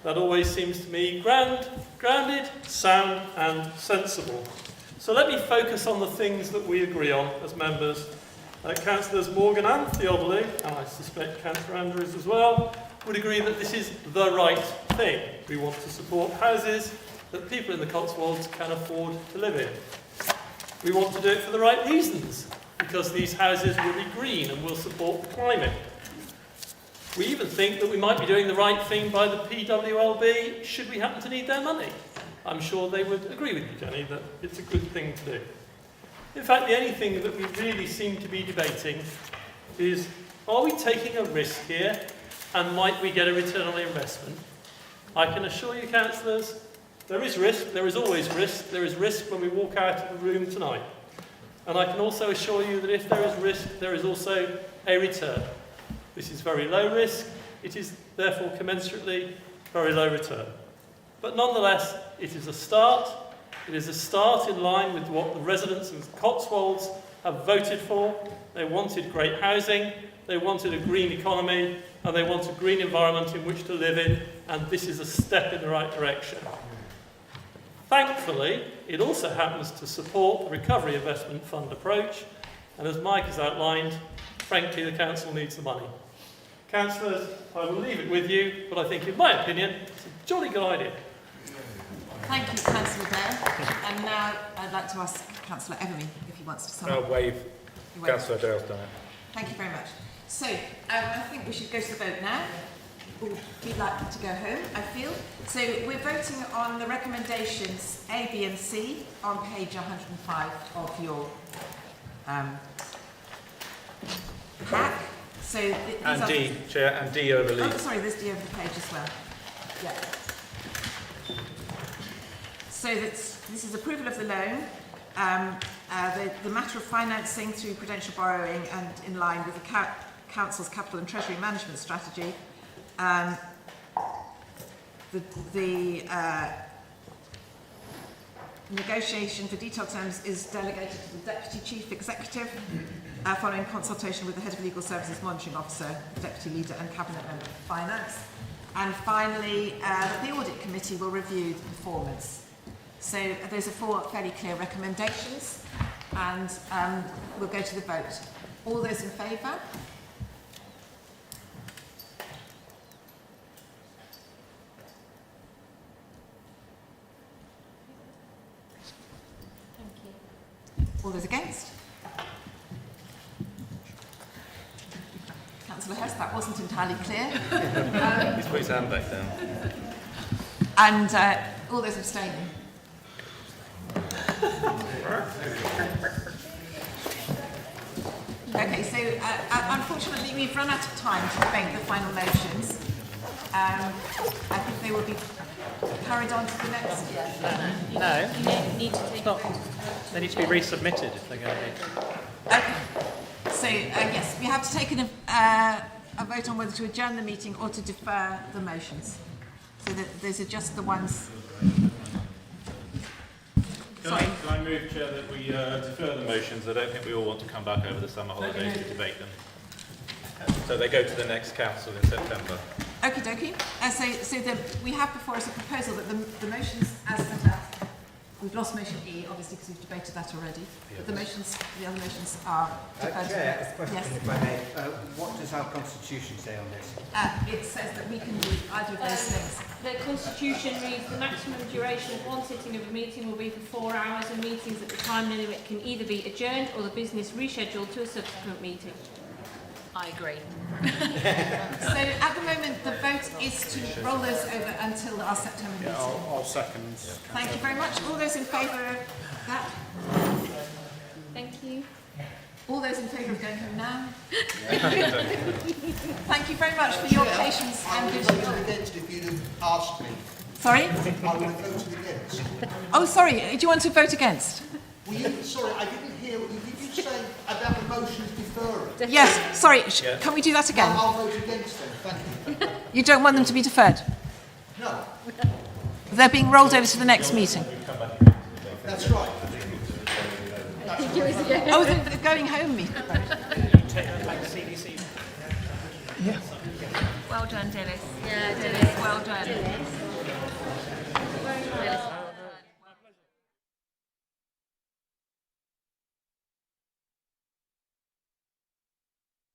Speaker 19: That always seems to me grounded, sound and sensible. So let me focus on the things that we agree on as members. Councillors Morgan and Theobald, and I suspect Councillor Andrews as well, would agree that this is the right thing. We want to support houses that people in the Cotswolds can afford to live in. We want to do it for the right reasons, because these houses will be green and will support the climate. We even think that we might be doing the right thing by the PWLB should we happen to need their money. I'm sure they would agree with you, Jenny, that it's a good thing to do. In fact, the only thing that we really seem to be debating is, are we taking a risk here and might we get a return on investment? I can assure you, councillors, there is risk, there is always risk. There is risk when we walk out of the room tonight. And I can also assure you that if there is risk, there is also a return. This is very low risk, it is therefore commensurately very low return. But nonetheless, it is a start. It is a start in line with what the residents of the Cotswolds have voted for. They wanted great housing, they wanted a green economy, and they want a green environment in which to live in, and this is a step in the right direction. Thankfully, it also happens to support the Recovery Investment Fund approach, and as Mike has outlined, frankly, the council needs the money. Councillors, I will leave it with you, but I think, in my opinion, it's a jolly good idea.
Speaker 2: Thank you, Councillor Dale. And now I'd like to ask Councillor Everly if he wants to sum up.
Speaker 1: I'll waive. Councillor Dale's done it.
Speaker 2: Thank you very much. So, I think we should go to the vote now. We'd like to go home, I feel. So, we're voting on the recommendations A, B and C on page 105 of your pack. So,
Speaker 1: And D, Chair, and D over Lee.
Speaker 2: Oh, sorry, there's D over the page as well. Yeah. So this is approval of the loan, the matter of financing through prudential borrowing and in line with the Council's capital and treasury management strategy. The negotiation for detailed terms is delegated to the Deputy Chief Executive following consultation with the Head of Legal Services Monitoring Officer, Deputy Leader and Cabinet Member of Finance. And finally, the Audit Committee will review the performance. So those are 4 fairly clear recommendations, and we'll go to the vote. All those in favour?
Speaker 23: Thank you.
Speaker 2: All those against? Councillor Hurst, that wasn't entirely clear.
Speaker 1: He's put his hand back down.
Speaker 2: And all those abstaining? Okay, so unfortunately we've run out of time to debate the final motions. I think they will be carried on to the next.
Speaker 7: No.
Speaker 23: You need to take
Speaker 7: Stop. They need to be resubmitted if they're going to be.
Speaker 2: Okay. So yes, we have to take a vote on whether to adjourn the meeting or to defer the motions. So that those are just the ones.
Speaker 1: Can I move, Chair, that we defer the motions? I don't think we all want to come back over the summer holidays to debate them. So they go to the next council in September.
Speaker 2: Okie dokie. We have before us a proposal that the motions as set out, we've lost motion E, obviously, because we've debated that already. But the other motions are deferred.
Speaker 15: Chair, a question,
Speaker 2: yes.
Speaker 15: if I may. What does our constitution say on this?
Speaker 2: It says that we can do either of those things.
Speaker 23: The Constitution reads the maximum duration of one sitting of a meeting will be for 4 hours, and meetings at the time limit can either be adjourned or the business rescheduled to a subsequent meeting.
Speaker 12: I agree.
Speaker 2: So at the moment, the vote is to roll those over until our September meeting.
Speaker 18: I'll second.
Speaker 2: Thank you very much. All those in favour of that?
Speaker 23: Thank you.
Speaker 2: All those in favour of going home now? Thank you very much for your patience and vision.
Speaker 14: I would have voted against if you'd have asked me.
Speaker 2: Sorry?
Speaker 14: I would have voted against.
Speaker 2: Oh, sorry. Do you want to vote against?
Speaker 14: Sorry, I didn't hear what you say about the motions deferring.
Speaker 2: Yes, sorry, can we do that again?
Speaker 14: I'll vote against them, thank you.
Speaker 2: You don't want them to be deferred?
Speaker 14: No,
Speaker 2: They're being rolled over to the next meeting.
Speaker 14: that's right.
Speaker 2: Oh, the going home meeting.
Speaker 12: Well done, Dennis. Yeah, Dennis, well done. Dennis.